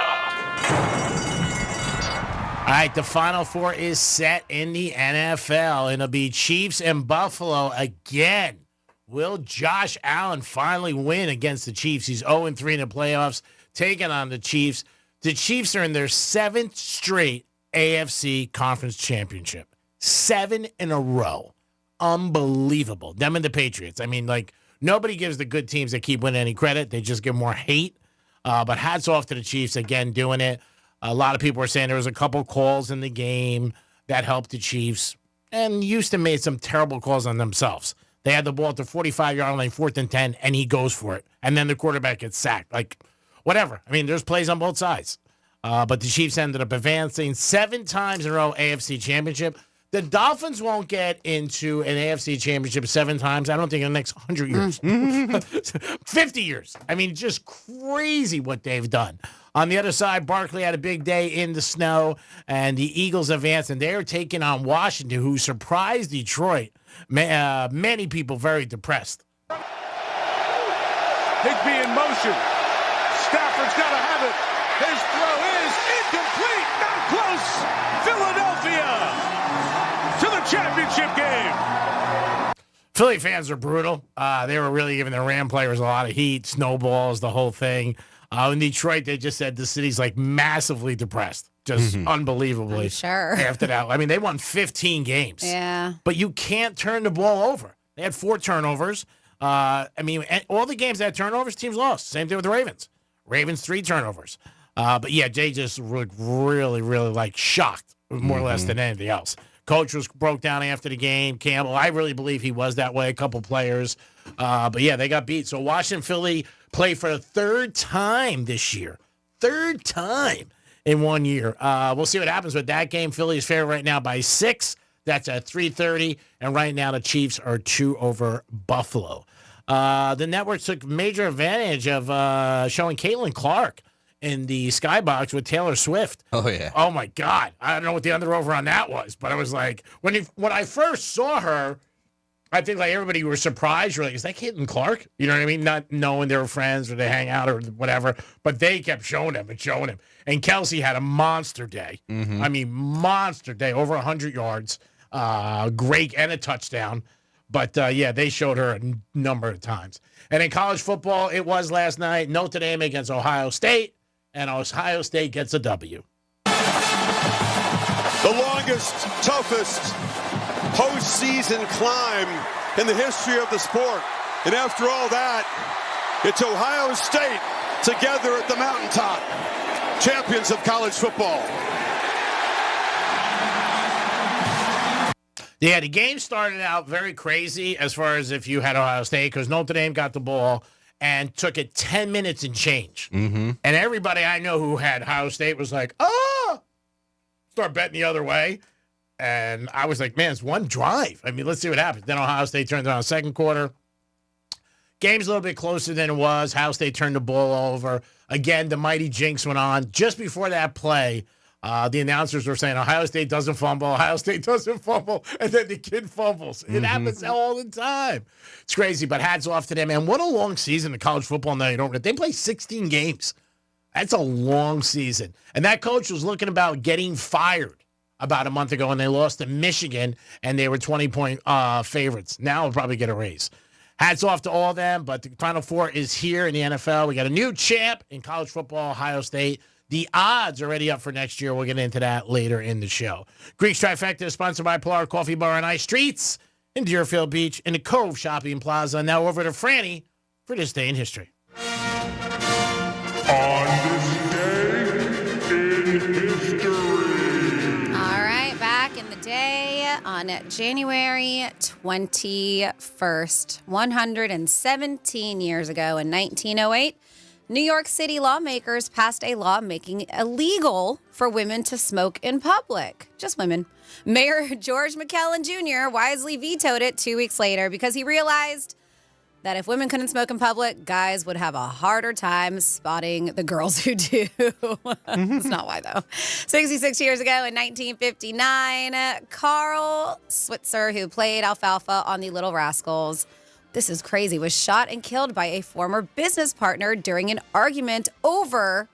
All right, the Final Four is set in the NFL, and it'll be Chiefs and Buffalo again. Will Josh Allen finally win against the Chiefs? He's 0-3 in the playoffs, taking on the Chiefs. The Chiefs are in their 7th straight AFC Conference Championship. 7 in a row. Unbelievable. Them and the Patriots. I mean, like, nobody gives the good teams that keep winning any credit. They just give more hate. But hats off to the Chiefs, again, doing it. A lot of people were saying there was a couple calls in the game that helped the Chiefs. And Houston made some terrible calls on themselves. They had the ball at the 45-yard line, 4th and 10, and he goes for it. And then the quarterback gets sacked. Like, whatever. I mean, there's plays on both sides. But the Chiefs ended up advancing 7 times in a row AFC Championship. The Dolphins won't get into an AFC Championship 7 times, I don't think, in the next 100 years. 50 years. I mean, just crazy what they've done. On the other side, Barkley had a big day in the snow, and the Eagles advanced, and they are taking on Washington, who surprised Detroit. Many people very depressed. Higbee in motion. Stafford's got to have it. His throw is incomplete. Not close. Philadelphia to the championship game. Philly fans are brutal. They were really giving the Ram players a lot of heat, snowballs, the whole thing. In Detroit, they just said the city's like massively depressed. just unbelievably. Sure. After that, I mean, they won 15 games. Yeah. But you can't turn the ball over. They had 4 turnovers. I mean, all the games that had turnovers, teams lost. Same thing with the Ravens. Ravens 3 turnovers. But yeah, Jay just looked really, really like shocked, more or less than anything else. Coach broke down after the game. Campbell, I really believe he was that way. A couple players, but yeah, they got beat. So Washington, Philly play for the 3rd time this year. 3rd time in 1 year. We'll see what happens with that game. Philly is favored right now by 6. That's at 3:30, and right now the Chiefs are 2 over Buffalo. The network took major advantage of showing Caitlin Clark in the skybox with Taylor Swift. Oh, yeah. Oh, my God. I don't know what the under-over on that was, but I was like, when I first saw her, I think like everybody was surprised. You're like, is that Caitlin Clark? You know what I mean? Not knowing they were friends or they hang out or whatever, but they kept showing him. And Kelsey had a monster day. I mean, monster day, over 100 yards. Great, and a touchdown. But, yeah, they showed her a number of times. And in college football, it was last night, Notre Dame against Ohio State, and Ohio State gets a W. The longest, toughest postseason climb in the history of the sport. And after all that, it's Ohio State together at the mountaintop, champions of college football. Yeah, the game started out very crazy as far as if you had Ohio State, because Notre Dame got the ball and took it 10 minutes and change. And everybody I know who had Ohio State was like, start betting the other way. And I was like, man, it's one drive. I mean, let's see what happens. Then Ohio State turned around second quarter. Game's a little bit closer than it was. Ohio State turned the ball over. Again, the mighty jinx went on. Just before that play, the announcers were saying, Ohio State doesn't fumble, Ohio State doesn't fumble, and then the kid fumbles. It happens all the time. It's crazy, but hats off to them. And what a long season of college football now. They play 16 games. That's a long season. And that coach was looking about getting fired about a month ago, and they lost to Michigan, and they were 20-point favorites. Now we'll probably get a raise. Hats off to all of them, but the Final Four is here in the NFL. We got a new champ in college football, Ohio State. The odds are already up for next year. We'll get into that later in the show. Greek's Trifecta is sponsored by Pilar Coffee Bar and Ice Streets in Deerfield Beach in the Cove Shopping Plaza. Now over to Franny for this day in history. On this day in history. All right, back in the day on January 21st, 117 years ago in 1908, New York City lawmakers passed a law making it illegal for women to smoke in public. Just women. Mayor George McKellen Jr. wisely vetoed it 2 weeks later because he realized that if women couldn't smoke in public, guys would have a harder time spotting the girls who do. That's not why, though. 66 years ago in 1959, Carl Switzer, who played Alfalfa on The Little Rascals, this is crazy, was shot and killed by a former business partner during an argument over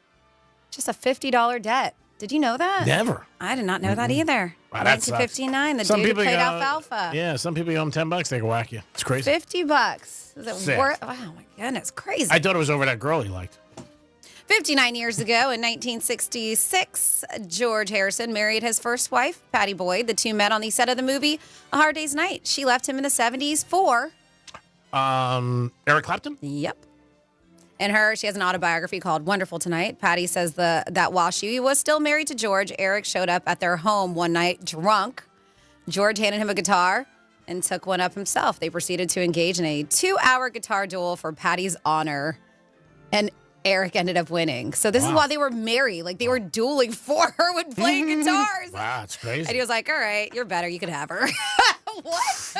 just a $50 debt. Did you know that? Never. I did not know that either. Wow, 1959, the dude who played Alfalfa. Yeah, some people owe him $10, they can whack you. It's crazy. $50. Is it Sick. worth? Oh my goodness, crazy. I thought it was over that girl he liked. 59 years ago in 1966, George Harrison married his first wife, Patty Boyd. The two met on the set of the movie A Hard Day's Night. She left him in the 70s for... Eric Clapton? Yep. And she has an autobiography called Wonderful Tonight. Patty says that while she was still married to George, Eric showed up at their home one night drunk. George handed him a guitar and took one up himself. They proceeded to engage in a 2-hour guitar duel for Patty's honor. And Eric ended up winning. So this is why they were married. Like, they were dueling for her when playing guitars. Wow, it's crazy. And he was like, all right, you're better. You could have her. What?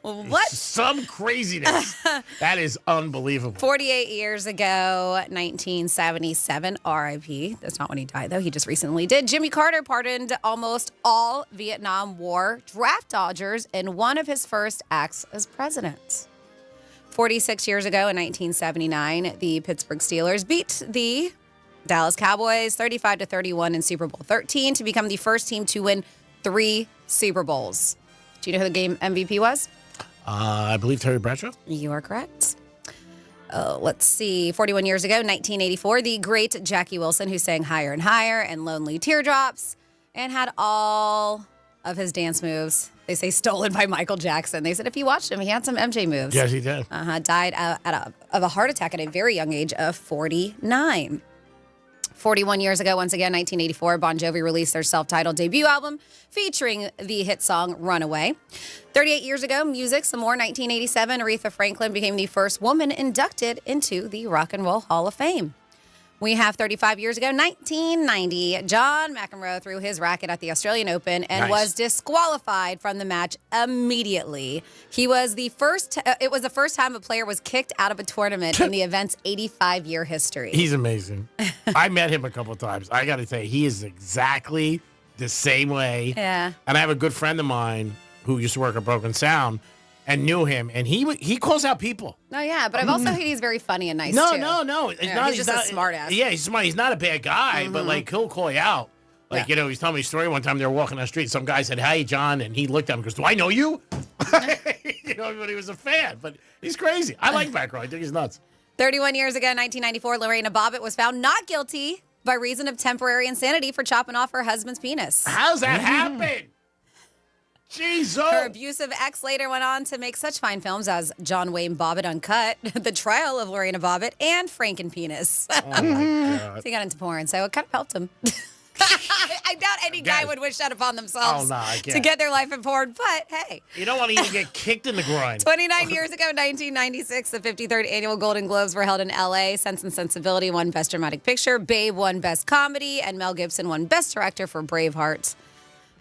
What? Some craziness. That is unbelievable. 48 years ago, 1977, R.I.P. That's not when he died, though. He just recently did. Jimmy Carter pardoned almost all Vietnam War draft dodgers in one of his first acts as president. 46 years ago, in 1979, the Pittsburgh Steelers beat the Dallas Cowboys 35-31 in Super Bowl 13 to become the first team to win 3 Super Bowls. Do you know who the game MVP was? I believe Terry Bradshaw. You are correct. Let's see, 41 years ago, 1984, the great Jackie Wilson, who sang Higher and Higher and Lonely Teardrops and had all of his dance moves, they say, stolen by Michael Jackson. They said if you watched him, he had some MJ moves. Yes, he did. Died of a heart attack at a very young age of 49. 41 years ago, once again, 1984, Bon Jovi released their self-titled debut album featuring the hit song Runaway. 38 years ago, music, some more, 1987, Aretha Franklin became the first woman inducted into the Rock and Roll Hall of Fame. We have 35 years ago, 1990, John McEnroe threw his racket at the Australian Open and was disqualified from the match immediately. He was the first. It was the first time a player was kicked out of a tournament in the event's 85-year history. He's amazing. I met him a couple of times. I got to say, he is exactly the same way. Yeah. And I have a good friend of mine who used to work at Broken Sound and knew him, and he calls out people. Oh, yeah, but I've also heard he's very funny and nice, No, too. no. He's just a smart ass. Yeah, he's smart. He's not a bad guy, but, like, he'll call you out. Like, you know, he's telling me a story one time. They were walking down the street. Some guy said, "Hey, John," and he looked at him and goes, "Do I know you?" You know, but he was a fan. But he's crazy. I like McEnroe. I think he's nuts. 31 years ago, 1994, Lorena Bobbitt was found not guilty by reason of temporary insanity for chopping off her husband's penis. How's that happen? Jesus. Her abusive ex later went on to make such fine films as John Wayne Bobbitt Uncut, The Trial of Lorena Bobbitt, and Frankenpenis. Oh, my God. So he got into porn, so it kind of helped him. I doubt any guy would wish that upon themselves to get their life in porn, but hey. You don't want to even get kicked in the groin. 29 years ago, 1996, the 53rd annual Golden Globes were held in L.A. Sense and Sensibility won Best Dramatic Picture, Babe won Best Comedy, and Mel Gibson won Best Director for Braveheart.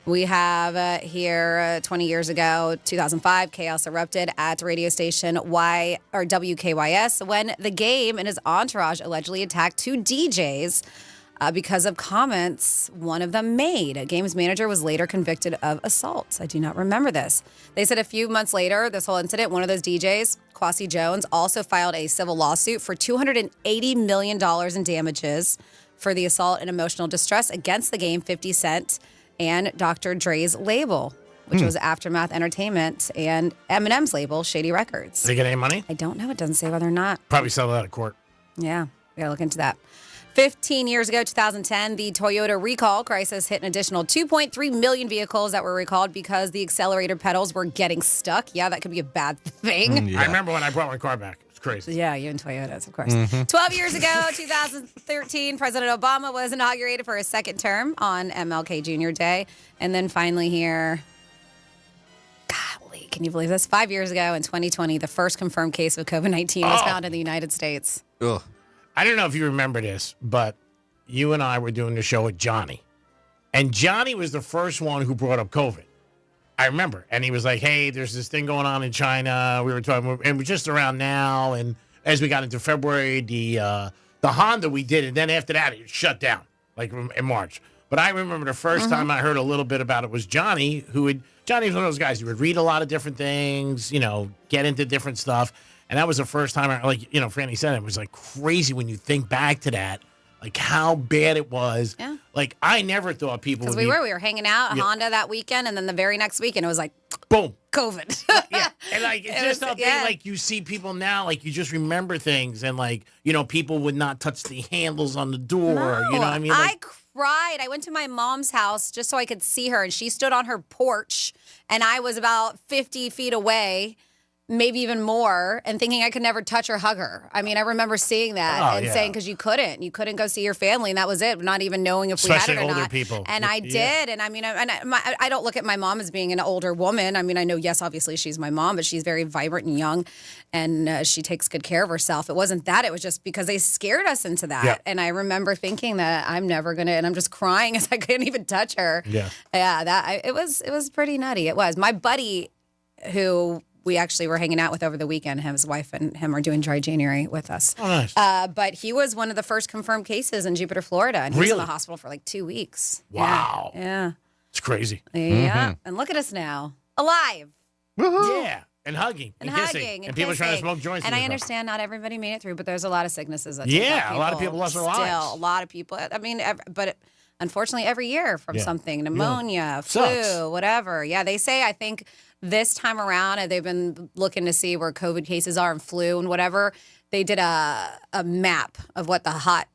We have here 20 years ago, 2005, chaos erupted at radio station WKYS when The Game and his entourage allegedly attacked two DJs because of comments one of them made. A Game's manager was later convicted of assault. I do not remember this. They said a few months later, this whole incident, one of those DJs, Kwasi Jones, also filed a civil lawsuit for $280 million in damages for the assault and emotional distress against The Game, 50 Cent, and Dr. Dre's label, which was Aftermath Entertainment, and Eminem's label, Shady Records. Did they get any money? I don't know. It doesn't say whether or not. Probably settled out of court. Yeah, we gotta look into that. 15 years ago, 2010, the Toyota recall crisis hit an additional 2.3 million vehicles that were recalled because the accelerator pedals were getting stuck. Yeah, that could be a bad thing. I remember when I brought my car back. It's crazy. Yeah, you and Toyotas, of course. 12 years ago, 2013, President Obama was inaugurated for his second term on MLK Jr. Day. And then finally here, golly, can you believe this? 5 years ago in 2020, the first confirmed case of COVID-19 was found in the United States. Ugh. I don't know if you remember this, but you and I were doing the show with Johnny. And Johnny was the first one who brought up COVID. I remember. And he was like, hey, there's this thing going on in China. We were talking, and we're just around now. And as we got into February, the Honda we did, and then after that, it shut down, like in March. But I remember the first time I heard a little bit about it was Johnny, Johnny was one of those guys who would read a lot of different things, you know, get into different stuff. And that was the first time, Franny said it was like crazy when you think back to that, like how bad it was. Yeah. Like I never thought people would we were hanging out at Honda that weekend, and then the very next weekend it was like, boom, COVID. Yeah, and like it's just a thing. Like you see people now, like you just remember things, and like people would not touch the handles on the door. No, you know what I mean? Like, I cried. I went to my mom's house just so I could see her, and she stood on her porch, and I was about 50 feet away. Maybe even more, and thinking I could never touch or hug her. I mean, I remember seeing that saying, because you couldn't go see your family, and that was it, not even knowing if especially we had it or older not. People. And I did, and I mean, I don't look at my mom as being an older woman. I mean, I know, yes, obviously she's my mom, but she's very vibrant and young, and she takes good care of herself. It wasn't that, it was just because they scared us into that. Yeah. And I remember thinking that I'm never gonna, and I'm just crying as I couldn't even touch her. Yeah, it was pretty nutty. It was. My buddy, who we actually were hanging out with over the weekend. His wife and him are doing dry January with us. Oh, nice. But he was one of the first confirmed cases in Jupiter, Florida, and he was in the hospital for like 2 weeks. Wow. Yeah. It's crazy. Yeah. And look at us now. Alive. Woo-hoo. Yeah. And hugging. And kissing. hugging. And people trying to smoke joints. And I understand not everybody made it through, but there's a lot of sicknesses that a lot of people lost their lives. Still, a lot of people. I mean, unfortunately, every year from something, pneumonia, flu, whatever. Yeah, they say, I think this time around, they've been looking to see where COVID cases are and flu and whatever. they did a map of what the hot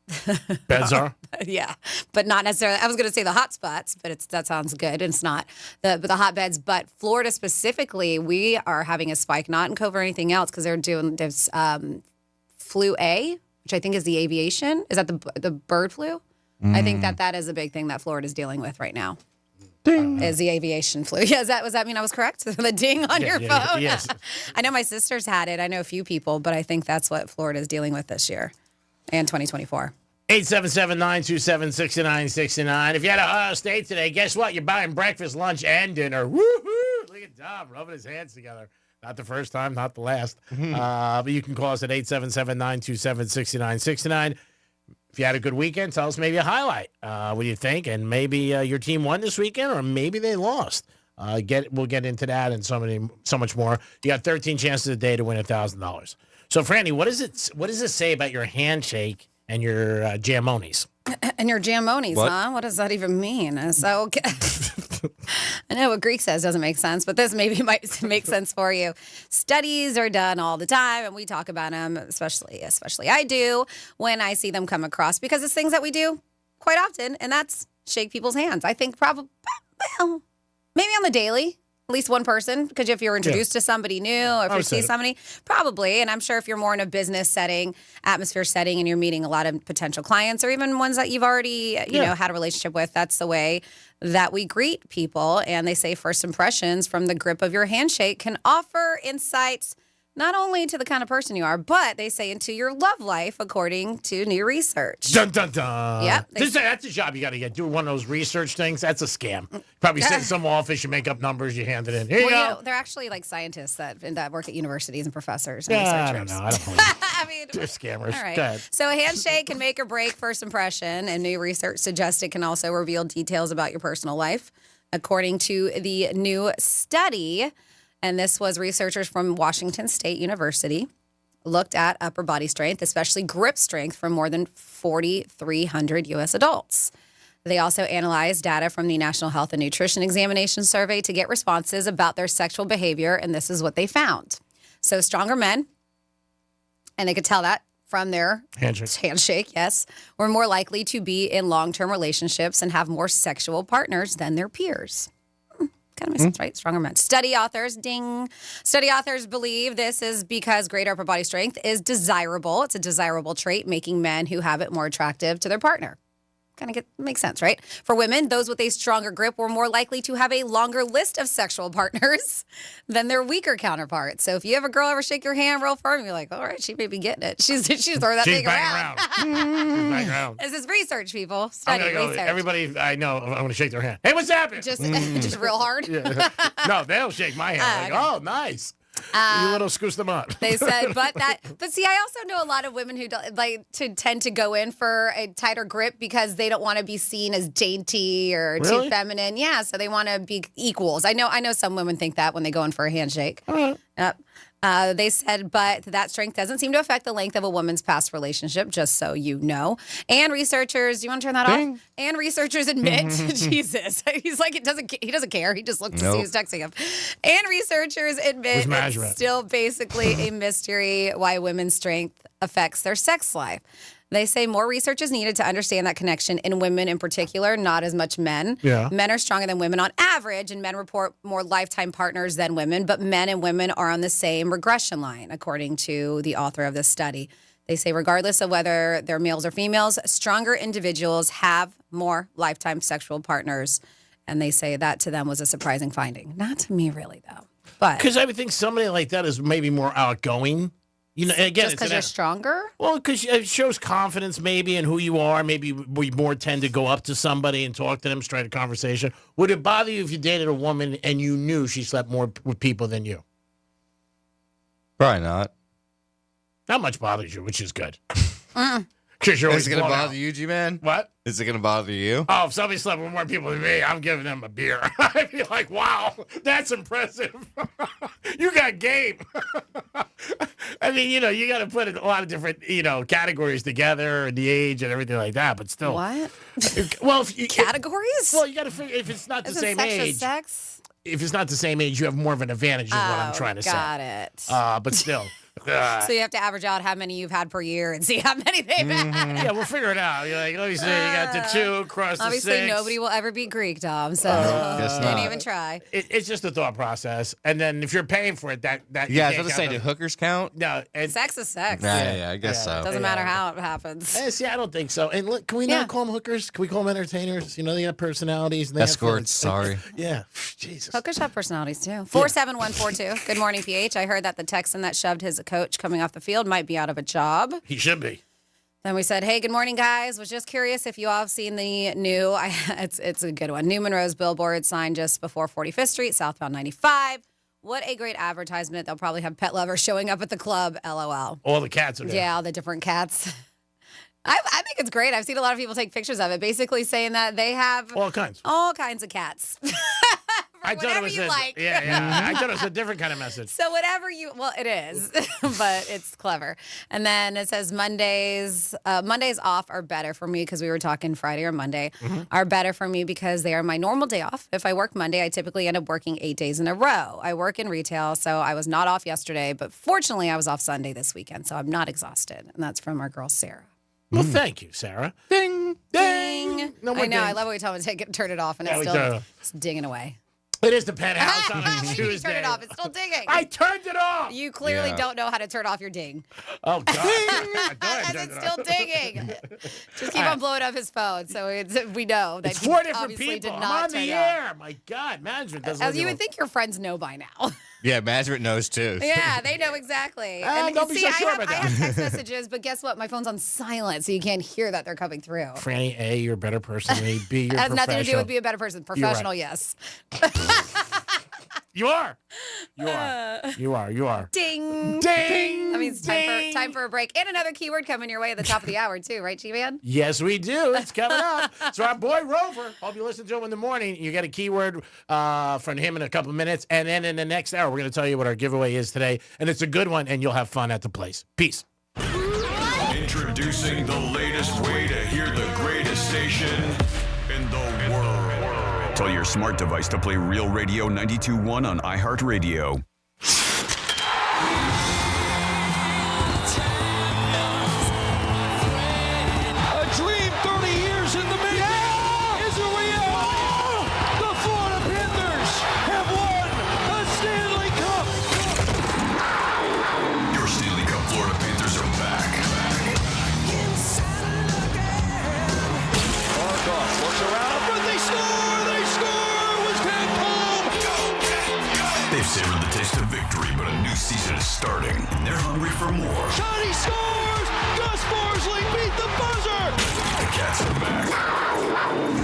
beds are. Yeah, but not necessarily. I was going to say the hot spots, but that sounds good. It's not but the hot beds. But Florida specifically, we are having a spike, not in COVID or anything else, because they're doing this flu A, which I think is the aviation. Is that the bird flu? I think that is a big thing that Florida is dealing with right now. Ding. Is the aviation flu. Yeah, does that mean I was correct? The ding on your phone? Yes. I know my sister's had it. I know a few people, but I think that's what Florida is dealing with this year and 2024. 877-927-6969. If you had Ohio State today, guess what? You're buying breakfast, lunch, and dinner. Woohoo! Look at Dom rubbing his hands together. Not the first time, not the last. But you can call us at 877-927-6969. If you had a good weekend, tell us maybe a highlight. What do you think? And maybe your team won this weekend, or maybe they lost. We'll get into that and so much more. You got 13 chances a day to win $1,000. So, Franny, what does it say about your handshake and your jamonies? And your jamonies, huh? What does that even mean? So, I know what Greek says doesn't make sense, but this maybe might make sense for you. Studies are done all the time, and we talk about them, especially I do when I see them come across, because it's things that we do quite often, and that's shake people's hands. I think probably, maybe on the daily. At least one person, because if you're introduced to somebody new, or if you see somebody, probably. And I'm sure if you're more in a business setting, atmosphere setting, and you're meeting a lot of potential clients, or even ones that you've already, had a relationship with, that's the way that we greet people. And they say first impressions from the grip of your handshake can offer insights not only to the kind of person you are, but they say into your love life, according to new research. Dun, dun, dun. Yep. That's a job you got to get. Do one of those research things. That's a scam. Probably sit in some office, you make up numbers, you hand it in. Here you go. They're actually like scientists that work at universities and professors I and researchers. don't know. I don't believe it. I mean, they're scammers. All right. Go ahead. So a handshake can make or break first impression, and new research suggests it can also reveal details about your personal life, according to the new study. And this was researchers from Washington State University looked at upper body strength, especially grip strength, from more than 4,300 U.S. adults. They also analyzed data from the National Health and Nutrition Examination Survey to get responses about their sexual behavior, and this is what they found. So stronger men, and they could tell that from their handshake, yes, were more likely to be in long-term relationships and have more sexual partners than their peers. Kind of makes sense, right? Stronger men. Study authors believe this is because greater upper body strength is desirable. It's a desirable trait, making men who have it more attractive to their partner. Kind of makes sense, right? For women, those with a stronger grip were more likely to have a longer list of sexual partners than their weaker counterparts. So if you have a girl ever shake your hand real firm, you're like, all right, she may be getting it. She's throwing that thing around. She's banging around. This is research, people. Study research. Everybody I know, I'm going to shake their hand. Hey, what's happening? Just real hard? Yeah. No, they'll shake my hand. Oh, nice. You little scoos them up. They said, but see, I also know a lot of women who tend to go in for a tighter grip because they don't want to be seen as dainty or too feminine. Yeah, so they want to be equals. I know some women think that when they go in for a handshake. Yep. They said, but that strength doesn't seem to affect the length of a woman's past relationship, just so you know. And researchers, you want to turn that off? And researchers admit, Jesus, he's like, he doesn't care. He just looked to see who's texting him. And researchers admit it's still basically a mystery why women's strength affects their sex life. They say more research is needed to understand that connection in women in particular, not as much men. Yeah. Men are stronger than women on average, and men report more lifetime partners than women, but men and women are on the same regression line, according to the author of this study. They say regardless of whether they're males or females, stronger individuals have more lifetime sexual partners, and they say that to them was a surprising finding. Not to me, really, though. But because I would think somebody like that is maybe more outgoing. You know, again, just because you're stronger? Well, because it shows confidence maybe in who you are. Maybe we more tend to go up to somebody and talk to them, straight a conversation. Would it bother you if you dated a woman and you knew she slept more with people than you? Probably not. Not much bothers you, which is good. Because you're always going to bother you, G-Man? What? Is it going to bother you? Oh, if somebody slept with more people than me, I'm giving them a beer. I'd be like, wow, that's impressive. You got game. I mean, you got to put a lot of different, categories together and the age and everything like that, but still. What? Well, categories? Well, you got to figure if it's not the same age. Sex? If it's not the same age, you have more of an advantage is what I'm trying to say. Got it. But still. So you have to average out how many you've had per year and see how many they've had. Yeah, we'll figure it out. You're like, let me see. You got the 2 across the 6. Obviously, nobody will ever beat Greek, Tom. So guess don't not. even try. It's just a thought process. And then if you're paying for it, that Yeah, I was going to say, do hookers count? No. And, Sex is sex. Yeah, I guess so. Doesn't matter how it happens. See, I don't think so. And look, can we not call them hookers? Can we call them entertainers? You know, they have personalities. And they Escorts, have sorry. Yeah. Jesus. Hookers have personalities too. 47142. Good morning, PH. I heard that the Texan that shoved his coach coming off the field might be out of a job. He should be. Then we said, hey, good morning, guys. Was just curious if you all have seen the new, it's a good one, New Monroe's billboard sign just before 45th Street, southbound 95. What a great advertisement. They'll probably have pet lovers showing up at the club, LOL. All the cats are there. Yeah, all the different cats. I think it's great. I've seen a lot of people take pictures of it, basically saying that they have all kinds of cats. I thought it was like. Yeah. I thought it was a different kind of message. So whatever it is, but it's clever. And then it says Mondays off are better for me because we were talking Friday or Monday are better for me because they are my normal day off. If I work Monday, I typically end up working 8 days in a row. I work in retail, so I was not off yesterday, but fortunately I was off Sunday this weekend, so I'm not exhausted. And that's from our girl Sarah. Well, thank you, Sarah. Ding, ding. No more I know. ding. I love when we tell them to turn it off, and Yeah, it's we still turn it it's dinging away. It is the Penthouse on a When you Tuesday. turn it off, it's still dinging. I turned it off. You clearly don't know how to turn off your ding. Oh, God. I thought I And turned it's it off. still dinging. Just keep on blowing up his phone, so we know that It's he 4 different obviously people. did I'm not on turn the it off. air. My God, management doesn't. As you would think your friends know by now. Yeah, management knows too. Yeah, they know exactly. Don't be so sure I about have that. text messages, but guess what? My phone's on silent, so you can't hear that they're coming through. Franny, A, you're a better person than me. B, you're It has nothing to do professional. with be a better person. You're right. Professional, yes. You are. You are. You are. You are. Ding. Ding. That means time for a break. And another keyword coming your way at the top of the hour, too, right, G-Man? Yes, we do. It's coming up. So our boy Rover, hope you listen to him in the morning. You get a keyword from him in a couple of minutes. And then in the next hour, we're going to tell you what our giveaway is today. And it's a good one, and you'll have fun at the place. Peace. Introducing the latest way to hear the greatest station in the world. Tell your smart device to play Real Radio 92.1 on iHeartRadio. A dream 30 years in the making is a reality. The Florida Panthers have won a Stanley Cup. Your Stanley Cup Florida Panthers are back. Works around, but they score! They score! Was tapped home! They've savored the taste of victory, but a new season is starting, and they're hungry for more. Johnny scores! Gus Borsley beat the buzzer! The Cats are back,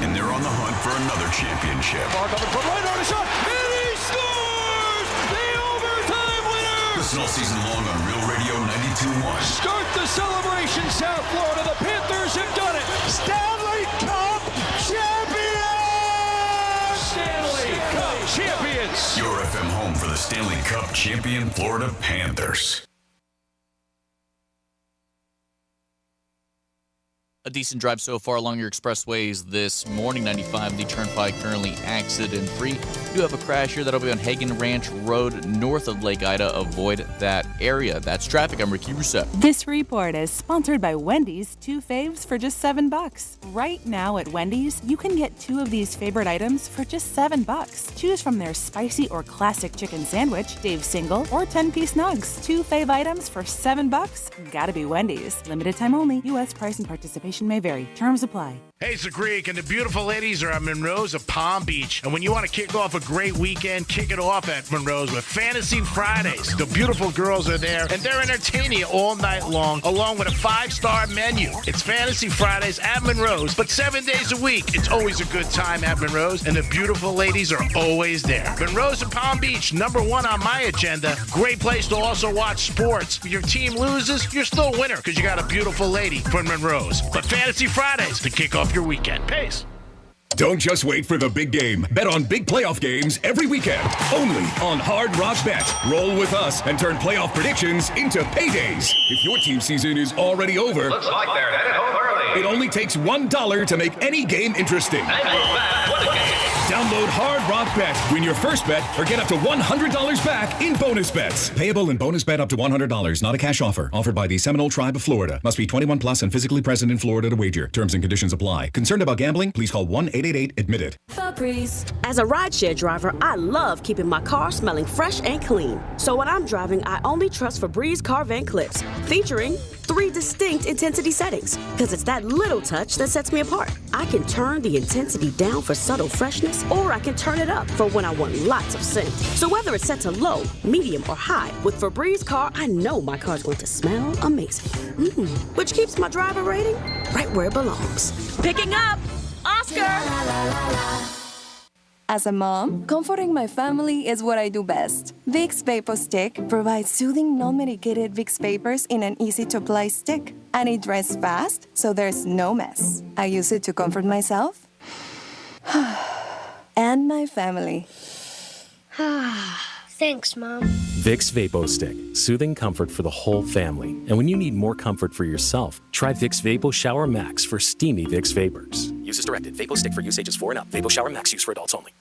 and they're on the hunt for another championship. Mark up and put right on a shot, and he scores! The overtime winner! Listen all season long on Real Radio 92.1. Start the celebration, South Florida. The Panthers have done it. Stanley Cup champions! Stanley Cup champions! Your FM home for the Stanley Cup champion Florida Panthers. A decent drive so far along your expressways this morning. 95, the turnpike currently accident-free. You do have a crash here that'll be on Hagen Ranch Road north of Lake Ida. Avoid that area. That's traffic. I'm Ricky Rousseau. This report is sponsored by Wendy's. 2 faves for just $7. Right now at Wendy's, you can get 2 of these favorite items for just $7. Choose from their spicy or classic chicken sandwich, Dave's single, or 10-piece nugs. 2 fave items for $7? Gotta be Wendy's. Limited time only. U.S. price and participation may vary. Terms apply. Hey, it's the Greek, and the beautiful ladies are at Monroe's of Palm Beach. And when you want to kick off a great weekend, kick it off at Monroe's with Fantasy Fridays. The beautiful girls are there, and they're entertaining you all night long, along with a 5-star menu. It's Fantasy Fridays at Monroe's, but 7 days a week. It's always a good time at Monroe's, and the beautiful ladies are always there. Monroe's of Palm Beach, #1 on my agenda. Great place to also watch sports. If your team loses, you're still a winner because you got a beautiful lady from Monroe's. But Fantasy Fridays to kick off your weekend. Pace. Don't just wait for the big game. Bet on big playoff games every weekend. Only on Hard Rock Bet. Roll with us and turn playoff predictions into paydays. If your team season is already over, Looks like they're headed home early. it only takes $1 to make any game interesting. And we're back. What a game. Download Hard Rock Bet. Win your first bet or get up to $100 back in bonus bets. Payable in bonus bet up to $100. Not a cash offer. Offered by the Seminole Tribe of Florida. Must be 21 plus and physically present in Florida to wager. Terms and conditions apply. Concerned about gambling? Please call 1-888-ADMIT-IT. Febreze. As a rideshare driver, I love keeping my car smelling fresh and clean. So when I'm driving, I only trust Febreze car vent clips, featuring 3 distinct intensity settings, because it's that little touch that sets me apart. I can turn the intensity down for subtle freshness, or I can turn it up for when I want lots of scent. So whether it's set to low, medium, or high, with Febreze car, I know my car's going to smell amazing. Which keeps my driver rating right where it belongs. Picking up Oscar! As a mom, comforting my family is what I do best. Vicks Vapor Stick provides soothing, non-medicated Vicks vapors in an easy-to-apply stick. And it dries fast, so there's no mess. I use it to comfort myself and my family. Thanks, Mom. Vicks Vapo Stick. Soothing comfort for the whole family. And when you need more comfort for yourself, try Vicks Vapo Shower Max for steamy Vicks Vapors. Use as directed. Vapo Stick for use ages 4 and up. Vapo Shower Max use for adults only.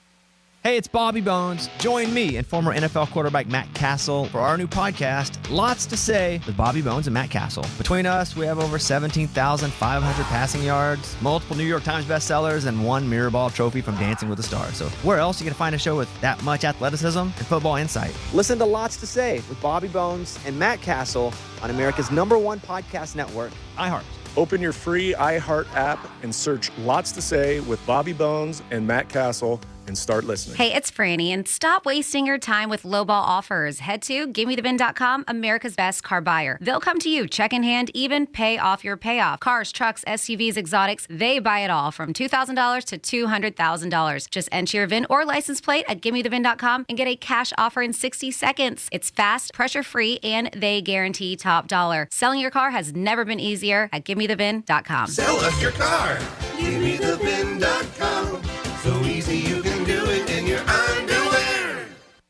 Hey, it's Bobby Bones. Join me and former NFL quarterback Matt Castle for our new podcast, Lots to Say with Bobby Bones and Matt Castle. Between us, we have over 17,500 passing yards, multiple New York Times bestsellers, and 1 Mirrorball trophy from Dancing with the Stars. So where else are you going to find a show with that much athleticism and football insight? Listen to Lots to Say with Bobby Bones and Matt Castle on America's #1 podcast network, iHeart. Open your free iHeart app and search Lots to Say with Bobby Bones and Matt Castle and start listening. Hey, it's Franny, and stop wasting your time with lowball offers. Head to GiveMeTheVin.com, America's best car buyer. They'll come to you, check in hand, even pay off your payoff. Cars, trucks, SUVs, exotics, they buy it all from $2,000 to $200,000. Just enter your VIN or license plate at GiveMeTheVin.com and get a cash offer in 60 seconds. It's fast, pressure-free, and they guarantee top dollar. Selling your car has never been easier at GiveMeTheVin.com. Sell us your car. GiveMeTheVin.com. So easy you can do it in your underwear.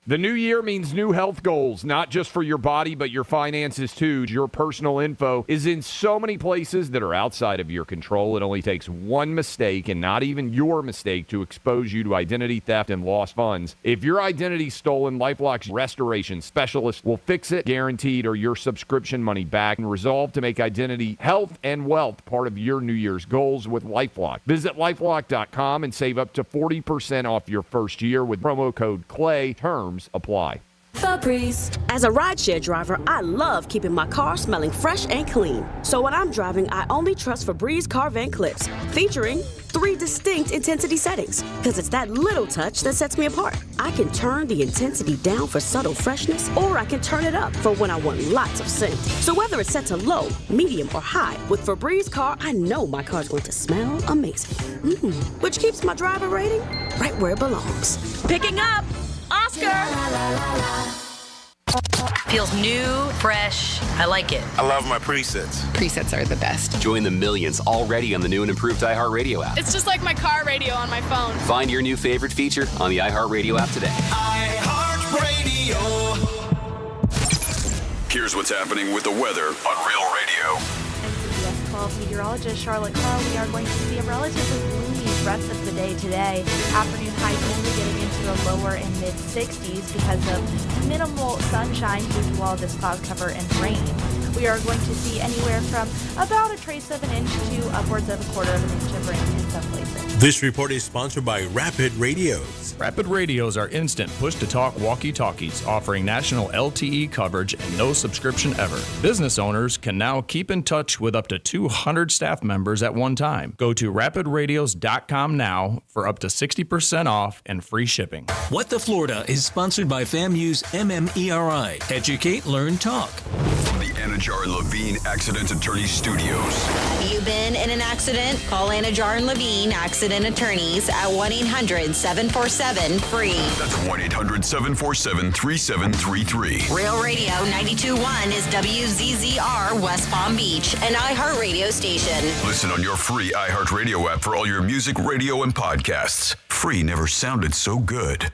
The new year means new health goals, not just for your body, but your finances too. Your personal info is in so many places that are outside of your control. It only takes one mistake, and not even your mistake, to expose you to identity theft and lost funds. If your identity's stolen, LifeLock's restoration specialist will fix it, guaranteed, or your subscription money back, and resolve to make identity, health, and wealth part of your New Year's goals with LifeLock. Visit LifeLock.com and save up to 40% off your first year with promo code CLAY. Terms apply. Febreze. As a rideshare driver, I love keeping my car smelling fresh and clean. So when I'm driving, I only trust Febreze car vent clips, featuring 3 distinct intensity settings, because it's that little touch that sets me apart. I can turn the intensity down for subtle freshness, or I can turn it up for when I want lots of scent. So whether it's set to low, medium, or high, with Febreze car, I know my car's going to smell amazing. Which keeps my driver rating right where it belongs. Picking up Oscar! Feels new, fresh. I like it. I love my presets. Presets are the best. Join the millions already on the new and improved iHeartRadio app. It's just like my car radio on my phone. Find your new favorite feature on the iHeartRadio app today. iHeartRadio. Here's what's happening with the weather on Real Radio. NCBS 12 meteorologist Charlotte Carr, we are going to see a relatively gloomy rest of the day today. Afternoon highs only getting into the lower and mid 60s because of minimal sunshine due to all this cloud cover and rain. We are going to see anywhere from about a trace of an inch to upwards of a quarter of an inch of rain in some places. This report is sponsored by Rapid Radios. Rapid Radios are instant push-to-talk walkie-talkies offering national LTE coverage and no subscription ever. Business owners can now keep in touch with up to 200 staff members at one time. Go to rapidradios.com now for up to 60% off and free shipping. What the Florida is sponsored by FAMU's MMERI. Educate, Learn, Talk. From the Anajar and Levine Accident Attorney Studios. Have you been in an accident? Call Anajar and Levine Accident Attorneys at 1-800-747-FREE. That's 1-800-747-3733. Real Radio 92.1 is WZZR West Palm Beach, an iHeartRadio station. Listen on your free iHeartRadio app for all your music, radio, and podcasts. Free never sounded so good.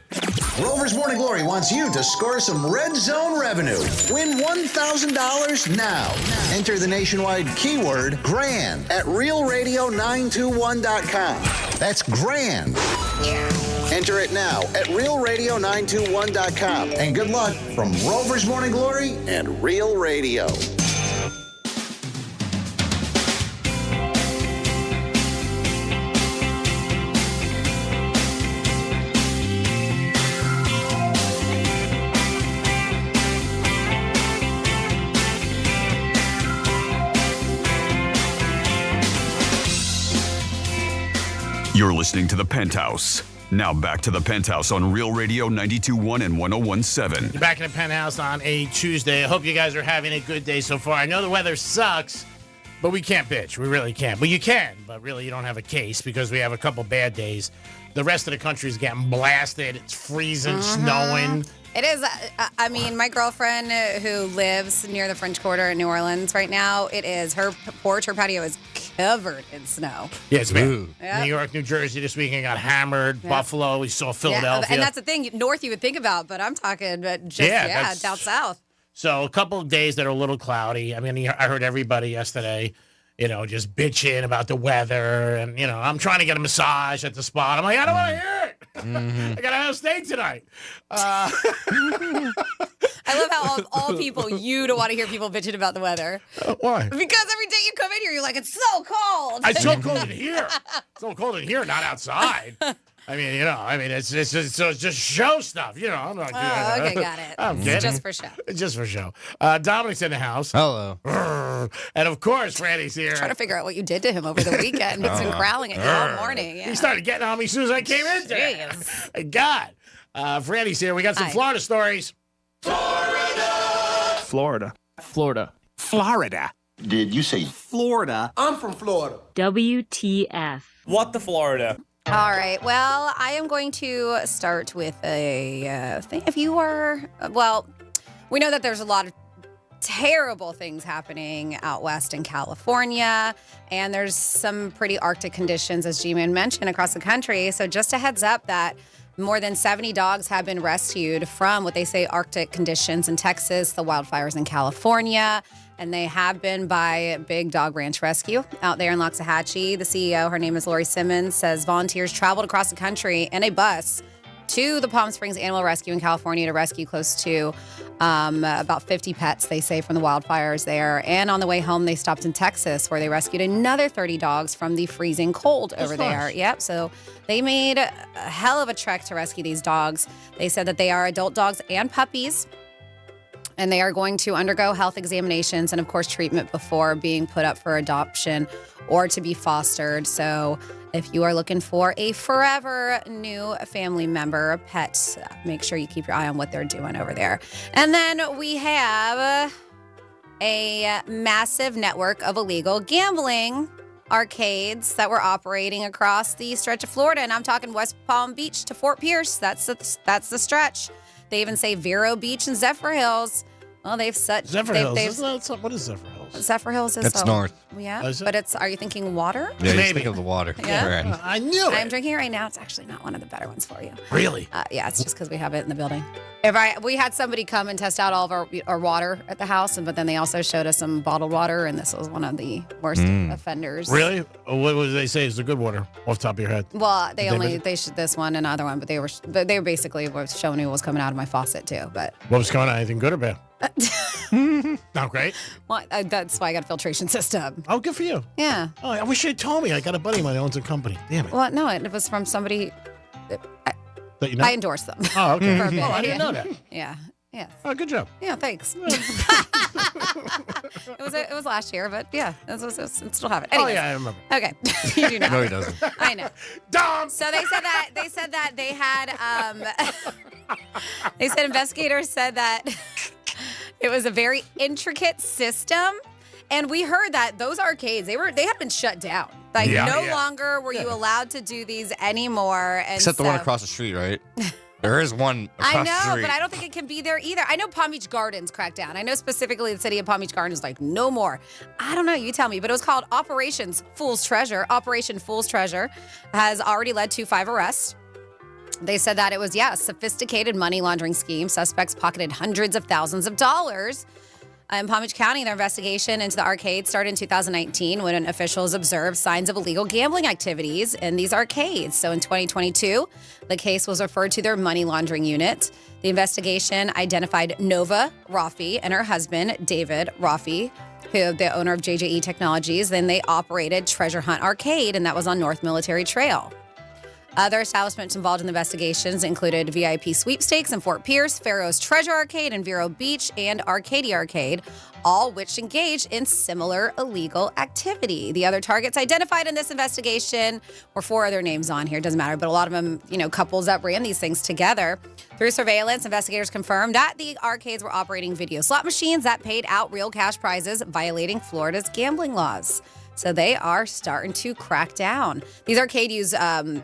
Rover's Morning Glory wants you to score some Red Zone revenue. Win $1,000 now. Enter the nationwide keyword GRAND at realradio921.com. That's GRAND. Enter it now at realradio921.com. And good luck from Rover's Morning Glory and Real Radio. You're listening to The Penthouse. Now back to The Penthouse on Real Radio 92.1 and 101.7. You're back in the Penthouse on a Tuesday. I hope you guys are having a good day so far. I know the weather sucks, but we can't bitch. We really can't. Well, you can, but really you don't have a case because we have a couple bad days. The rest of the country is getting blasted. It's freezing, snowing. It is. I mean, my girlfriend who lives near the French Quarter in New Orleans right now, it is. Her porch, her patio is covered in snow. Yeah, it's bad. Yep. New York, New Jersey this weekend got hammered. Yep. Buffalo, we saw Philadelphia. Yeah, and that's the thing. North you would think about, but I'm talking just, down south. So a couple of days that are a little cloudy. I mean, I heard everybody yesterday, just bitching about the weather. And, I'm trying to get a massage at the spot. I'm like, I don't want to hear it. I got to have steak tonight. I love how of all people, you don't want to hear people bitching about the weather. Why? Because every day you come in here, you're like, it's so cold. It's so cold in here. It's so cold in here, not outside. I mean, it's just show stuff. I'm not. Okay, got it. I'm kidding. Just for show. Just for show. Dominic's in the house. Hello. And of course, Randy's here. Trying to figure out what you did to him over the weekend. He's been growling at you all morning. Yeah. He started getting on me as soon as I came in there. God. Randy's here. We got some Florida stories. Florida. Did you say Florida? I'm from Florida. WTF. What the Florida? All right. Well, I am going to start with a thing. If you are, we know that there's a lot of terrible things happening out west in California, and there's some pretty Arctic conditions, as G-Man mentioned, across the country. So just a heads up that more than 70 dogs have been rescued from what they say Arctic conditions in Texas, the wildfires in California, and they have been by Big Dog Ranch Rescue out there in Loxahatchee. The CEO, her name is Lori Simmons, says volunteers traveled across the country in a bus to the Palm Springs Animal Rescue in California to rescue close to about 50 pets, they say, from the wildfires there. And on the way home, they stopped in Texas, where they rescued another 30 dogs from the freezing cold over there. Nice. Yep. So they made a hell of a trek to rescue these dogs. They said that they are adult dogs and puppies, and they are going to undergo health examinations and, of course, treatment before being put up for adoption or to be fostered. So if you are looking for a forever new family member, a pet, make sure you keep your eye on what they're doing over there. And then we have a massive network of illegal gambling arcades that were operating across the stretch of Florida. And I'm talking West Palm Beach to Fort Pierce. That's the stretch. They even say Vero Beach and Zephyr Hills. Well, they've set Zephyr Hills. What is Zephyr Hills? Zephyr Hills is That's north. Yeah, Oh, is it? but are you thinking water? Yeah, Maybe. just think of the water. Yeah. Right. I knew it. I'm drinking it right now. It's actually not one of the better ones for you. Really? Yeah, it's just because we have it in the building. We had somebody come and test out all of our water at the house, but then they also showed us some bottled water, and this was one of the worst offenders. Really? What did they say is the good water off the top of your head? Well, they showed this one and another one, but they were basically showing me what was coming out of my faucet too. But What was coming out? Anything good or bad? Not great. Well, that's why I got a filtration system. Oh, good for you. Yeah. Oh, I wish you had told me. I got a buddy of mine that owns a company. Damn it. Well, no, it was from somebody. That you know? I endorse them. Oh, okay. For a bit. Oh, I didn't know that. Yeah. Yeah. Oh, good job. Yeah, thanks. It was last year, but yeah, I still have it. Anyways. Oh yeah, I remember. Okay, you do not. No, he doesn't. I know. Dumb. So they said that they had they said investigators said that it was a very intricate system, and we heard that those arcades they had been shut down. Like no longer were you allowed to do these anymore. And Except the one across the street, right? There is one across I the know, street. but I don't think it can be there either. I know Palm Beach Gardens cracked down. I know specifically the city of Palm Beach Gardens is like, no more. I don't know. You tell me. But it was called Operation Fool's Treasure. Operation Fool's Treasure has already led to 5 arrests. They said that it was, a sophisticated money laundering scheme. Suspects pocketed hundreds of thousands of dollars. In Palm Beach County, their investigation into the arcade started in 2019 when officials observed signs of illegal gambling activities in these arcades. So in 2022, the case was referred to their money laundering unit. The investigation identified Nova Rafi and her husband, David Rafi, who the owner of JJE Technologies. Then they operated Treasure Hunt Arcade, and that was on North Military Trail. Other establishments involved in the investigations included VIP Sweepstakes in Fort Pierce, Pharaoh's Treasure Arcade in Vero Beach, and Arcadia Arcade, all which engaged in similar illegal activity. The other targets identified in this investigation were 4 other names on here, doesn't matter, but a lot of them, couples that ran these things together. Through surveillance, investigators confirmed that the arcades were operating video slot machines that paid out real cash prizes, violating Florida's gambling laws. So they are starting to crack down. These arcades use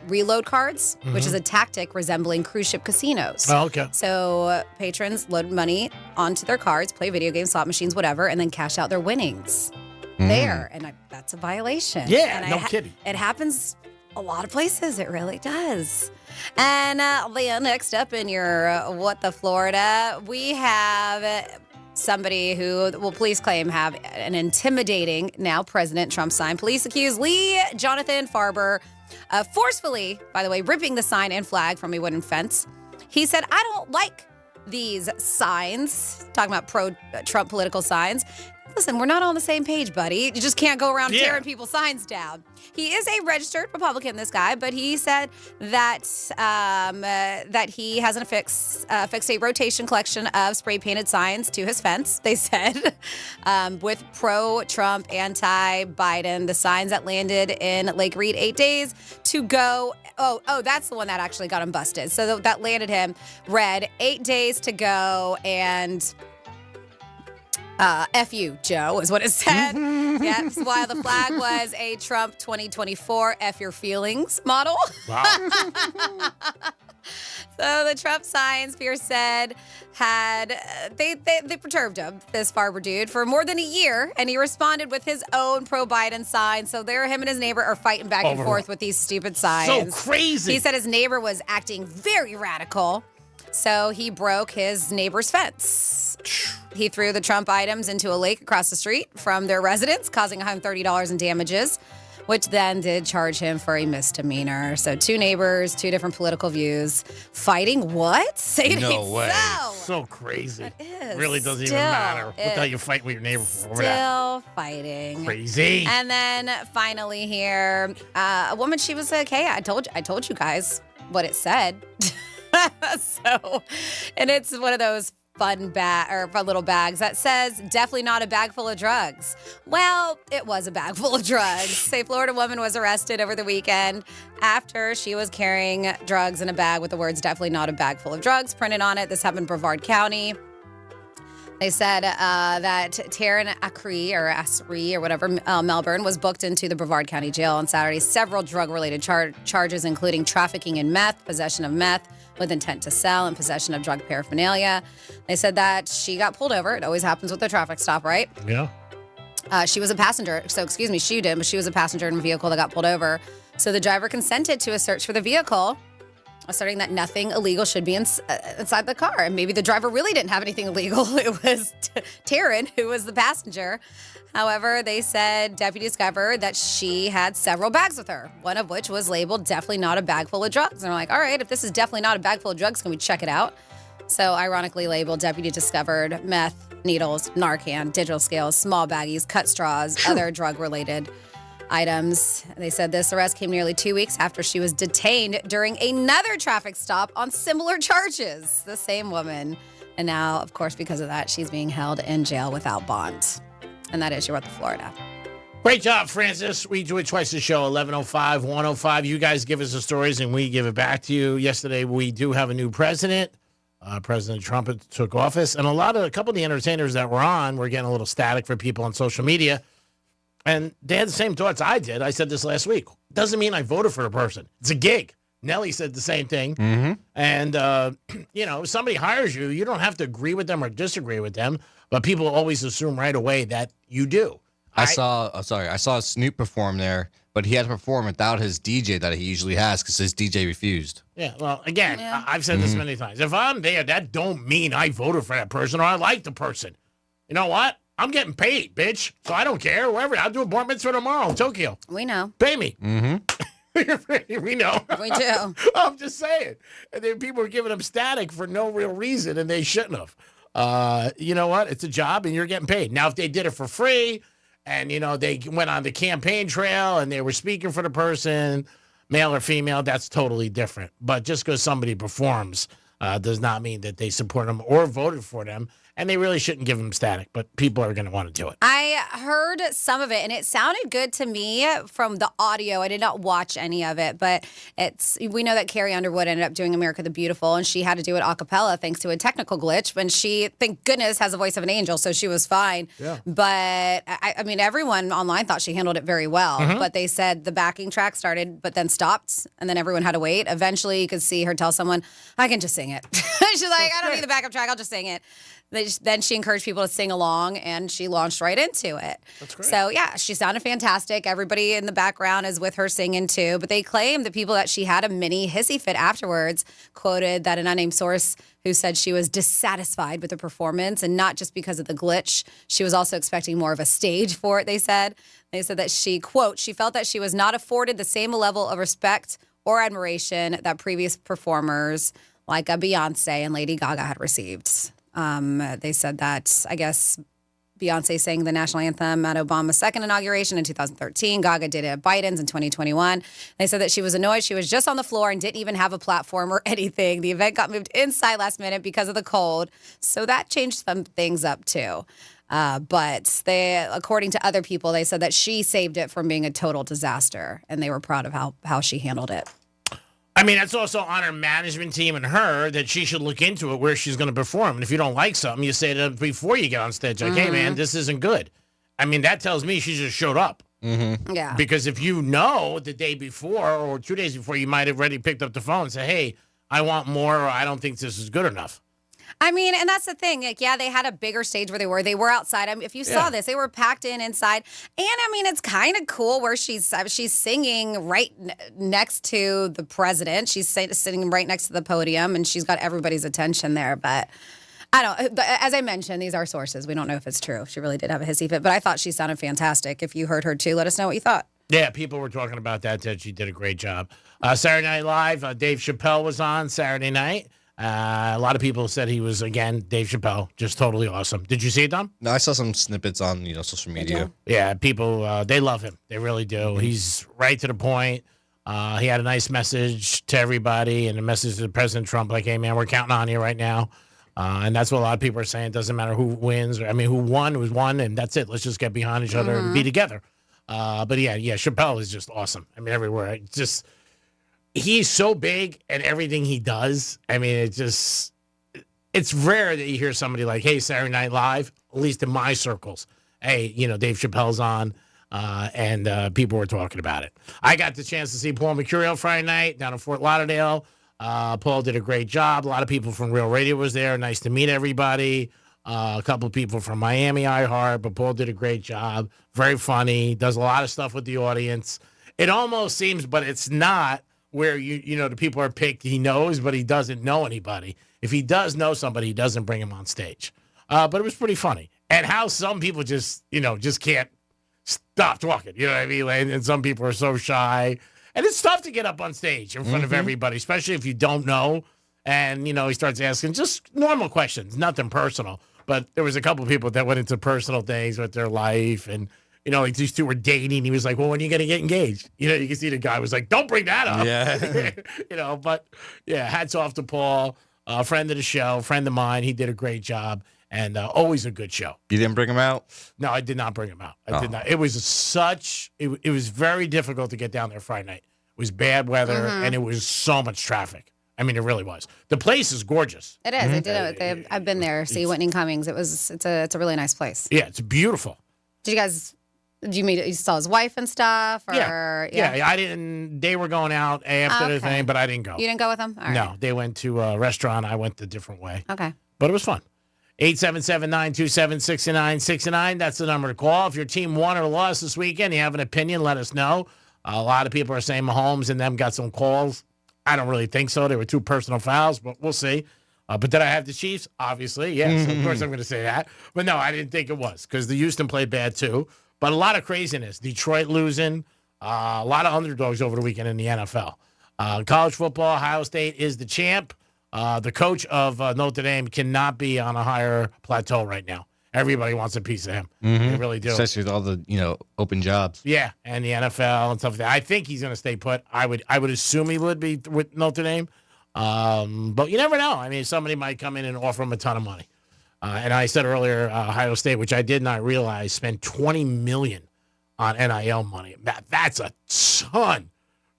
reload cards, which is a tactic resembling cruise ship casinos. Oh, okay. So patrons load money onto their cards, play video games, slot machines, whatever, and then cash out their winnings there. And that's a violation. Yeah, and no kidding. It happens a lot of places. It really does. And Leah, next up in your What the Florida, we have somebody who, police claim have an intimidating now President Trump sign. Police accuse Lee Jonathan Farber of forcefully, by the way, ripping the sign and flag from a wooden fence. He said, "I don't like these signs," talking about pro-Trump political signs. Listen, we're not on the same page, buddy. You just can't go around tearing people's signs down. He is a registered Republican, this guy, but he said that that he has affixed a rotation collection of spray-painted signs to his fence, they said, with pro-Trump, anti-Biden. The signs that landed in Lake Reed 8 days to go. Oh, that's the one that actually got him busted. So that landed him read 8 days to go and... F you, Joe, is what it said. Yes, while the flag was a Trump 2024 F your feelings model. Wow. So the Trump signs, Pierce said, they perturbed him, this Farber dude, for more than a year, and he responded with his own pro-Biden sign. So him and his neighbor are fighting back and forth with these stupid signs. So crazy. He said his neighbor was acting very radical, so he broke his neighbor's fence. He threw the Trump items into a lake across the street from their residence, causing $130 in damages, which then did charge him for a misdemeanor. So 2 neighbors, 2 different political views, fighting what? Say it No way. So crazy. It is. Really doesn't even matter. What the hell you fighting with your neighbor for? Still fighting. Crazy. And then finally here, a woman, she was like, hey, I told you guys what it said. And it's one of those fun little bags that says definitely not a bag full of drugs. Well, it was a bag full of drugs. A Florida woman was arrested over the weekend after she was carrying drugs in a bag with the words definitely not a bag full of drugs printed on it. This happened in Brevard County. They said that Taryn Asri or whatever, Melbourne, was booked into the Brevard County Jail on Saturday. Several drug-related charges, including trafficking in meth, possession of meth with intent to sell, and possession of drug paraphernalia. They said that she got pulled over. It always happens with a traffic stop, right? Yeah. She was a passenger. So, she did, but she was a passenger in a vehicle that got pulled over. So the driver consented to a search for the vehicle, asserting that nothing illegal should be inside the car. And maybe the driver really didn't have anything illegal. It was Taryn who was the passenger. However, they said deputies discovered that she had several bags with her, one of which was labeled definitely not a bag full of drugs. And they're like, all right, if this is definitely not a bag full of drugs, can we check it out? So ironically labeled, deputy discovered meth, needles, Narcan, digital scales, small baggies, cut straws, other drug-related items. They said this arrest came nearly 2 weeks after she was detained during another traffic stop on similar charges. The same woman. And now, of course, because of that, she's being held in jail without bond. And that is your What the Florida. Great job, Francis. We do it twice a show, 11:05, 1:05. You guys give us the stories, and we give it back to you. Yesterday, we do have a new president. President Trump took office. And a couple of the entertainers that were on were getting a little static for people on social media. And they had the same thoughts I did. I said this last week. Doesn't mean I voted for a person. It's a gig. Nelly said the same thing. Mm-hmm. And, if somebody hires you, you don't have to agree with them or disagree with them. But people always assume right away that you do. I saw Snoop perform there, but he had to perform without his DJ that he usually has because his DJ refused. Yeah, well, again, I've said this many times. If I'm there, that don't mean I voted for that person or I like the person. you know what? I'm getting paid, bitch. So I don't care. Whatever. I'll do a bar mitzvah tomorrow in Tokyo. We know. Pay me. Mm-hmm. We know. We do. I'm just saying. And then people were giving them static for no real reason, and they shouldn't have. You know what? It's a job, and you're getting paid. Now, if they did it for free, and, they went on the campaign trail, and they were speaking for the person, male or female, that's totally different. But just because somebody performs does not mean that they support them or voted for them. And they really shouldn't give them static, but people are going to want to do it. I heard some of it, and it sounded good to me from the audio. I did not watch any of it, but we know that Carrie Underwood ended up doing America the Beautiful, and she had to do it a cappella thanks to a technical glitch. When she, thank goodness, has the voice of an angel, so she was fine. Yeah. But, I mean, everyone online thought she handled it very well. Mm-hmm. But they said the backing track started, but then stopped, and then everyone had to wait. Eventually, you could see her tell someone, I can just sing it. She's like, I don't need the backup track, I'll just sing it. Then she encouraged people to sing along, and she launched right into it. That's great. So, yeah, she sounded fantastic. Everybody in the background is with her singing, too. But they claim the people that she had a mini hissy fit afterwards quoted that an unnamed source who said she was dissatisfied with the performance, and not just because of the glitch. She was also expecting more of a stage for it, they said. They said that she, quote, she felt that she was not afforded the same level of respect or admiration that previous performers like a Beyonce and Lady Gaga had received. They said that, I guess, Beyonce sang the national anthem at Obama's second inauguration in 2013. Gaga did it at Biden's in 2021. They said that she was annoyed. She was just on the floor and didn't even have a platform or anything. The event got moved inside last minute because of the cold. So that changed some things up, too. But they, according to other people, they said that she saved it from being a total disaster, and they were proud of how she handled it. I mean, that's also on her management team and her that she should look into it where she's going to perform. And if you don't like something, you say to them before you get on stage, like, hey, man, this isn't good. I mean, that tells me she just showed up. Mm-hmm. Yeah. Because if you know the day before or 2 days before, you might have already picked up the phone and said, hey, I want more, or I don't think this is good enough. I mean, and that's the thing. Like, yeah, they had a bigger stage where they were. They were outside. I mean, if you saw this, they were packed inside. And I mean, it's kind of cool where she's singing right next to the president. She's sitting right next to the podium, and she's got everybody's attention there. But I don't. But as I mentioned, these are sources. We don't know if it's true. She really did have a hissy fit, but I thought she sounded fantastic. If you heard her too, let us know what you thought. Yeah, people were talking about that she did a great job. Saturday Night Live, Dave Chappelle was on Saturday night. A lot of people said he was, again, Dave Chappelle, just totally awesome. Did you see it, Dom? No, I saw some snippets on social media. Yeah, people, they love him. They really do. Mm-hmm. He's right to the point. He had a nice message to everybody and a message to President Trump, like, hey, man, we're counting on you right now. And that's what a lot of people are saying. It doesn't matter who wins. Who won was won, and that's it. Let's just get behind each other and be together. But, yeah, Chappelle is just awesome. I mean, everywhere. He's so big and everything he does. I mean, it's rare that you hear somebody like, hey, Saturday Night Live, at least in my circles. Hey, Dave Chappelle's on, and people were talking about it. I got the chance to see Paul Mercurio Friday night down in Fort Lauderdale. Paul did a great job. A lot of people from Real Radio was there. Nice to meet everybody. A couple of people from Miami, iHeart, but Paul did a great job. Very funny. Does a lot of stuff with the audience. It almost seems, but it's not, where the people are picked, he knows, but he doesn't know anybody. If he does know somebody, he doesn't bring him on stage. But it was pretty funny. And how some people just can't stop talking. You know what I mean? And some people are so shy. And it's tough to get up on stage in front of everybody, especially if you don't know. And, he starts asking just normal questions, nothing personal. But there was a couple of people that went into personal things with their life, and like these two were dating. He was like, well, when are you going to get engaged? You can see the guy was like, don't bring that up. Yeah. But yeah, hats off to Paul, a friend of the show, friend of mine. He did a great job, and always a good show. You didn't bring him out? No, I did not bring him out. I did not. It was it was very difficult to get down there Friday night. It was bad weather, and it was so much traffic. I mean, it really was. The place is gorgeous. It is. I did it. I've been there. See Whitney Cummings. It's a really nice place. Yeah, it's beautiful. Did you guys? Did you meet? You saw his wife and stuff? Or, yeah. I didn't. They were going out after the thing, but I didn't go. You didn't go with them? All right. No, they went to a restaurant. I went the different way. Okay. But it was fun. 877-927-6969. That's the number to call. If your team won or lost this weekend, you have an opinion, let us know. A lot of people are saying Mahomes and them got some calls. I don't really think so. They were two personal fouls, but we'll see. But did I have the Chiefs? Obviously, yes. Of course I'm going to say that. But no, I didn't think it was because the Houston played bad too. But a lot of craziness. Detroit losing. A lot of underdogs over the weekend in the NFL. College football, Ohio State is the champ. The coach of Notre Dame cannot be on a higher plateau right now. Everybody wants a piece of him. They really do. Especially with all the open jobs. Yeah, and the NFL and stuff like that. I think he's going to stay put. I would assume he would be with Notre Dame. But you never know. I mean, somebody might come in and offer him a ton of money. And I said earlier, Ohio State, which I did not realize, spent $20 million on NIL money. That's a ton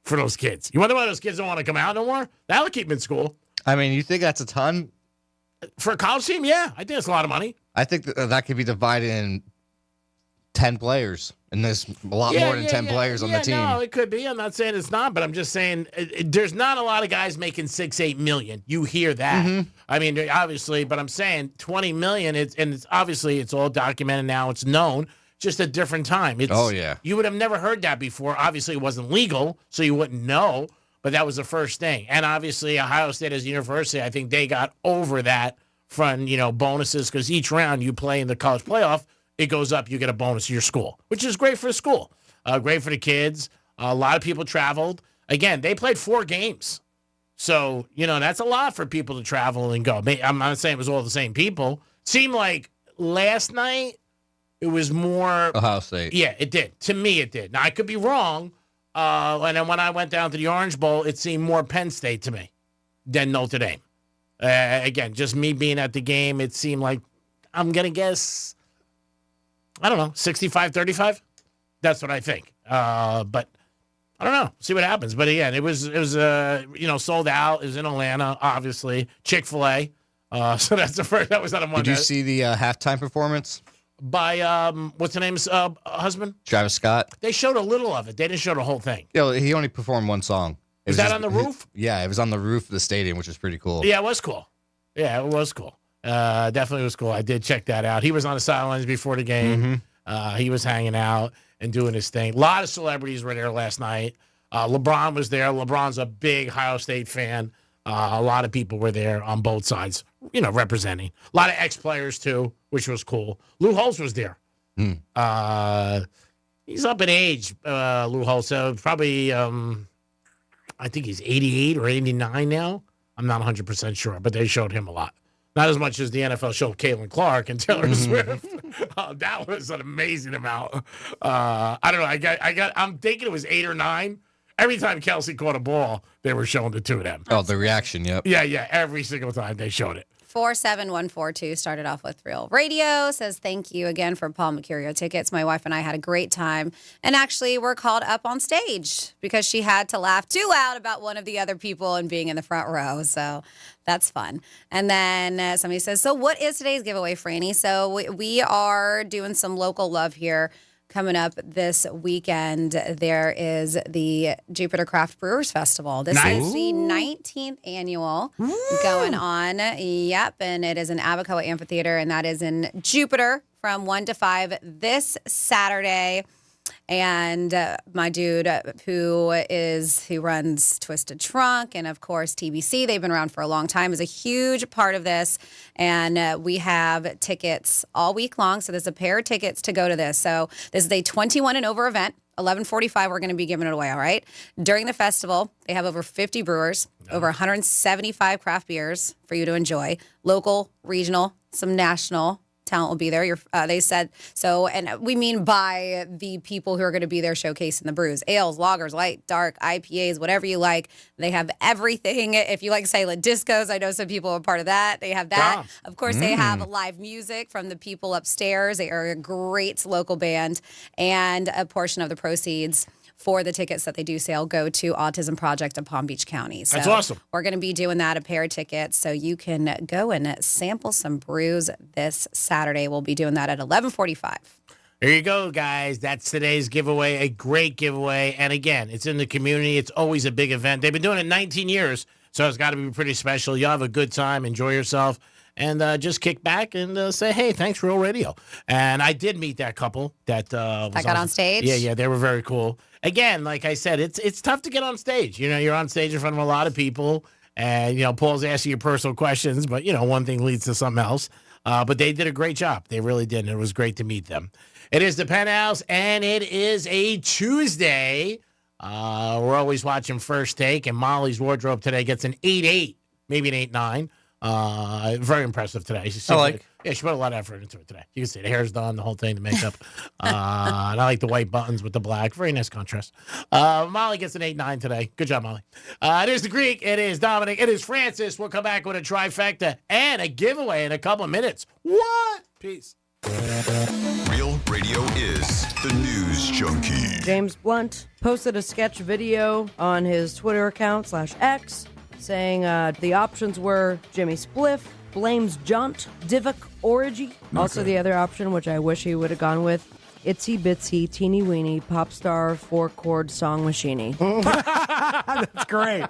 for those kids. You wonder why those kids don't want to come out no more? That'll keep them in school. I mean, you think that's a ton? For a college team, yeah. I think it's a lot of money. I think that could be divided in 10 players. And there's a lot more than 10 players on the team. No, it could be. I'm not saying it's not, but I'm just saying there's not a lot of guys making $6-8 million. You hear that. I mean, obviously, but I'm saying $20 million, it's obviously it's all documented now. It's known. Just a different time. You would have never heard that before. Obviously, it wasn't legal, so you wouldn't know. But that was the first thing. And obviously, Ohio State as a university, I think they got over that from, bonuses because each round you play in the college playoff, it goes up, you get a bonus to your school, which is great for the school. Great for the kids. A lot of people traveled. Again, they played 4 games. So, that's a lot for people to travel and go. I'm not saying it was all the same people. Seemed like last night it was more Ohio State. Yeah, it did. To me, it did. Now, I could be wrong. And then when I went down to the Orange Bowl, it seemed more Penn State to me than Notre Dame. Again, just me being at the game, it seemed like, I'm going to guess, I don't know, 65-35? That's what I think. But I don't know. See what happens. But again, it was sold out. It was in Atlanta, obviously. Chick-fil-A. So that's the first. That was on a Monday. Did you see the halftime performance? By, what's the name's husband? Travis Scott. They showed a little of it. They didn't show the whole thing. Yeah, he only performed one song. Is that on the roof? Yeah, it was on the roof of the stadium, which was pretty cool. Yeah, it was cool. Definitely was cool. I did check that out. He was on the sidelines before the game. He was hanging out and doing his thing. A lot of celebrities were there last night. LeBron was there. LeBron's a big Ohio State fan. A lot of people were there on both sides, representing. A lot of ex-players, too, which was cool. Lou Holtz was there. He's up in age, Lou Holtz. So probably, I think he's 88 or 89 now. I'm not 100% sure, but they showed him a lot. Not as much as the NFL showed Caitlin Clark and Taylor Swift. That was an amazing amount. I don't know. I'm thinking it was 8 or 9. Every time Kelsey caught a ball, they were showing the two of them. Oh, the reaction, yep. Yeah. Every single time they showed it. 47142 started off with Real Radio. Says, thank you again for Paul Mercurio tickets. My wife and I had a great time. And actually, we're called up on stage because she had to laugh too loud about one of the other people and being in the front row. So that's fun. And then somebody says, so what is today's giveaway, Franny? So we are doing some local love here. Coming up this weekend, there is the Jupiter Craft Brewers Festival. This is the 19th annual going on. Yep, and it is in Abacoa Amphitheater, and that is in Jupiter from 1 to 5 this Saturday. And my dude who runs Twisted Trunk and, of course, TBC, they've been around for a long time, is a huge part of this. And we have tickets all week long. So there's a pair of tickets to go to this. So this is a 21 and over event. 11:45, we're going to be giving it away, all right? During the festival, they have over 50 brewers, over 175 craft beers for you to enjoy. Local, regional, some national talent will be there. They said so, and we mean by the people who are going to be there showcasing the brews: ales, lagers, light, dark, IPAs, whatever you like. They have everything. If you like silent discos, I know some people are part of that. They have that. Of course, they have live music from the people upstairs. They are a great local band, and a portion of the proceeds for the tickets that they do sell go to Autism Project of Palm Beach County. So that's awesome. We're going to be doing that, a pair of tickets, so you can go and sample some brews this Saturday. We'll be doing that at 11:45. There you go, guys. That's today's giveaway, a great giveaway. And again, it's in the community. It's always a big event. They've been doing it 19 years, so it's got to be pretty special. You'll have a good time, enjoy yourself, and just kick back and say, hey, thanks, Real Radio. And I did meet that couple that got on stage? Yeah, they were very cool. Again, like I said, it's tough to get on stage. You're on stage in front of a lot of people, And, Paul's asking you personal questions, but, one thing leads to something else. But they did a great job. They really did. And it was great to meet them. It is the Penthouse, and it is a Tuesday. We're always watching First Take, and Molly's wardrobe today gets an 8.8, maybe an 8.9. Very impressive today. She put a lot of effort into it today. You can see the hair's done, the whole thing, the makeup. And I like the white buttons with the black. Very nice contrast. Molly gets an 8.9 today. Good job, Molly. It is the Greek. It is Dominic. It is Francis. We'll come back with a trifecta and a giveaway in a couple of minutes. What? Peace. Real Radio is the News Junkie. James Blunt posted a sketch video on his Twitter account /X saying the options were Jimmy Spliff, blames Junt, Divok Origi. Also the other option, which I wish he would have gone with, Itsy Bitsy Teeny Weeny Pop Star 4-chord Song Machine. That's great.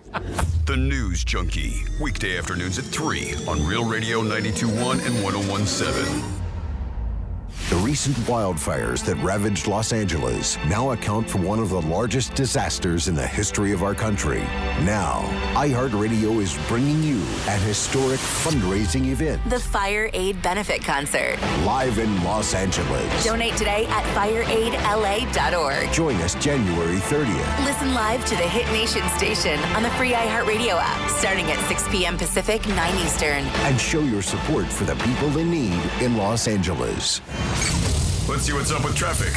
The News Junkie. Weekday afternoons at 3 on Real Radio 92.1 and 101.7. The recent wildfires that ravaged Los Angeles now account for one of the largest disasters in the history of our country. Now, iHeartRadio is bringing you an historic fundraising event. The Fire Aid Benefit Concert. Live in Los Angeles. Donate today at fireaidla.org. Join us January 30th. Listen live to the Hit Nation station on the free iHeartRadio app, starting at 6 p.m. Pacific, 9 Eastern. And show your support for the people in need in Los Angeles. Let's see what's up with traffic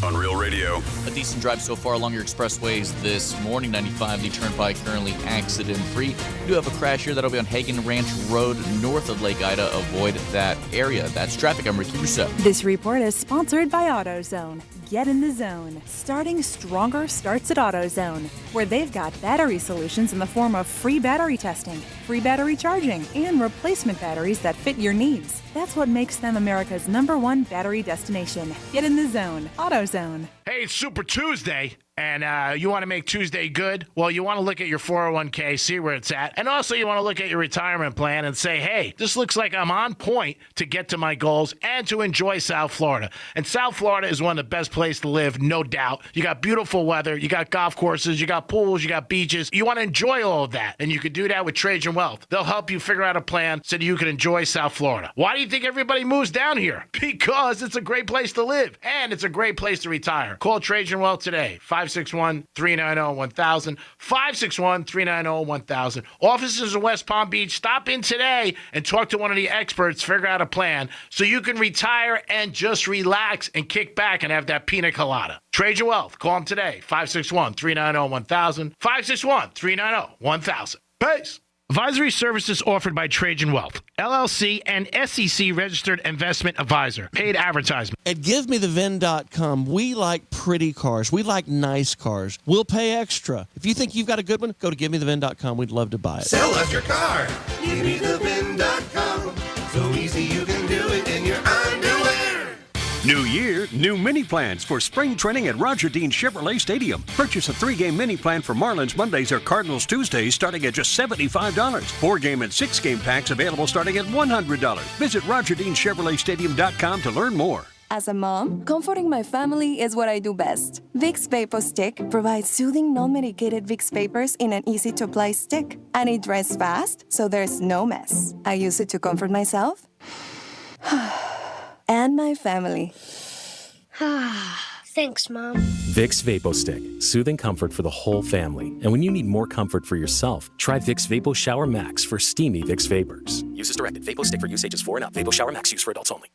on Real Radio. A decent drive so far along your expressways this morning. 95, the Turnpike currently accident-free. We do have a crash here that'll be on Hagen Ranch Road north of Lake Ida. Avoid that area. That's traffic. I'm Ricky Russo. This report is sponsored by AutoZone. Get in the zone. Starting stronger starts at AutoZone, where they've got battery solutions in the form of free battery testing, free battery charging, and replacement batteries that fit your needs. That's what makes them America's #1 battery destination. Get in the zone. AutoZone. Hey, it's Super Tuesday, and you want to make Tuesday good? Well, you want to look at your 401k, see where it's at, and also you want to look at your retirement plan and say, hey, this looks like I'm on point to get to my goals and to enjoy South Florida. And South Florida is one of the best places to live, no doubt. You got beautiful weather, you got golf courses, you got pools, you got beaches. You want to enjoy all of that, and you can do that with Trajan Wealth. They'll help you figure out a plan so that you can enjoy South Florida. Why do you think everybody moves down here? Because it's a great place to live, and it's a great place to retire. Call Trajan Wealth today, 561-390-1000, 561-390-1000. Offices in West Palm Beach. Stop in today and talk to one of the experts, figure out a plan so you can retire and just relax and kick back and have that pina colada. Trajan Wealth. Call them today, 561-390-1000, 561-390-1000. Peace. Advisory services offered by Trajan Wealth, LLC, and SEC registered investment advisor. Paid advertisement. At GiveMeTheVin.com, we like pretty cars. We like nice cars. We'll pay extra. If you think you've got a good one, go to GiveMeTheVin.com. We'd love to buy it. Sell us your car. GiveMeTheVin.com. So easy you can do it in your underwear. New year, new mini plans for spring training at Roger Dean Chevrolet Stadium. Purchase a 3-game mini plan for Marlins Mondays or Cardinals Tuesdays starting at just $75. 4-game and 6-game packs available starting at $100. Visit RogerDeanChevroletStadium.com to learn more. As a mom, comforting my family is what I do best. Vicks Vapor Stick provides soothing, non-medicated Vicks Vapors in an easy-to-apply stick. And it dries fast, so there's no mess. I use it to comfort myself and my family. Thanks, Mom. Vicks VapoStick, soothing comfort for the whole family. And when you need more comfort for yourself, try Vicks Vapo Shower Max for steamy Vicks Vapors. Use as directed. VapoStick for use ages 4 and up. Vapo Shower Max use for adults only.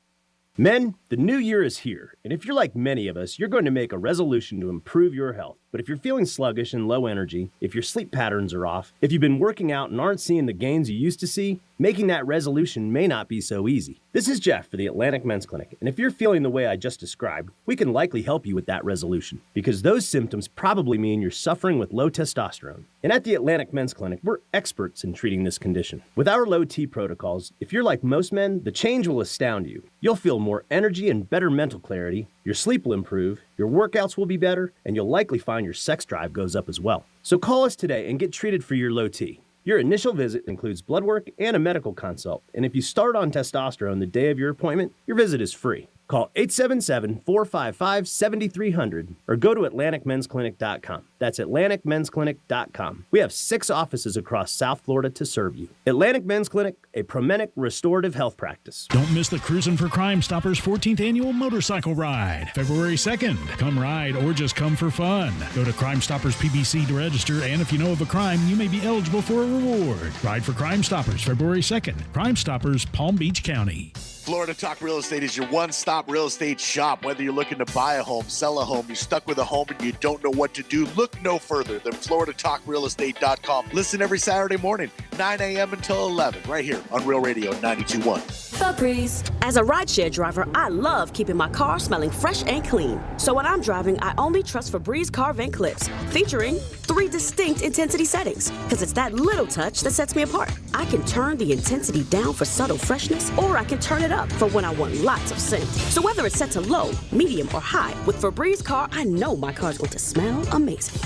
Men, the new year is here, and if you're like many of us, you're going to make a resolution to improve your health. But if you're feeling sluggish and low energy, if your sleep patterns are off, if you've been working out and aren't seeing the gains you used to see, making that resolution may not be so easy. This is Jeff for the Atlantic Men's Clinic, and if you're feeling the way I just described, we can likely help you with that resolution, because those symptoms probably mean you're suffering with low testosterone. And at the Atlantic Men's Clinic, we're experts in treating this condition. With our low T protocols, if you're like most men, the change will astound you. You'll feel more energy and better mental clarity, your sleep will improve, your workouts will be better, and you'll likely find your sex drive goes up as well. So call us today and get treated for your low T. Your initial visit includes blood work and a medical consult, and if you start on testosterone the day of your appointment, your visit is free. Call 877-455-7300 or go to AtlanticMen'sClinic.com. That's AtlanticMen'sClinic.com. We have 6 offices across South Florida to serve you. Atlantic Men's Clinic, a Promenic restorative health practice. Don't miss the Cruisin' for Crime Stoppers 14th Annual Motorcycle Ride, February 2nd. Come ride or just come for fun. Go to Crime Stoppers PBC to register, and if you know of a crime, you may be eligible for a reward. Ride for Crime Stoppers, February 2nd. Crime Stoppers, Palm Beach County. Florida Talk Real Estate is your one-stop real estate shop. Whether you're looking to buy a home, sell a home, you're stuck with a home and you don't know what to do, look no further than FloridaTalkRealEstate.com. Listen every Saturday morning, 9 a.m. until 11, right here on Real Radio 92.1. Febreze. As a rideshare driver, I love keeping my car smelling fresh and clean. So when I'm driving, I only trust Febreze car vent clips, featuring 3 distinct intensity settings, because it's that little touch that sets me apart. I can turn the intensity down for subtle freshness, or I can turn it up for when I want lots of scent. So whether it's set to low, medium, or high, with Febreze car, I know my car's going to smell amazing.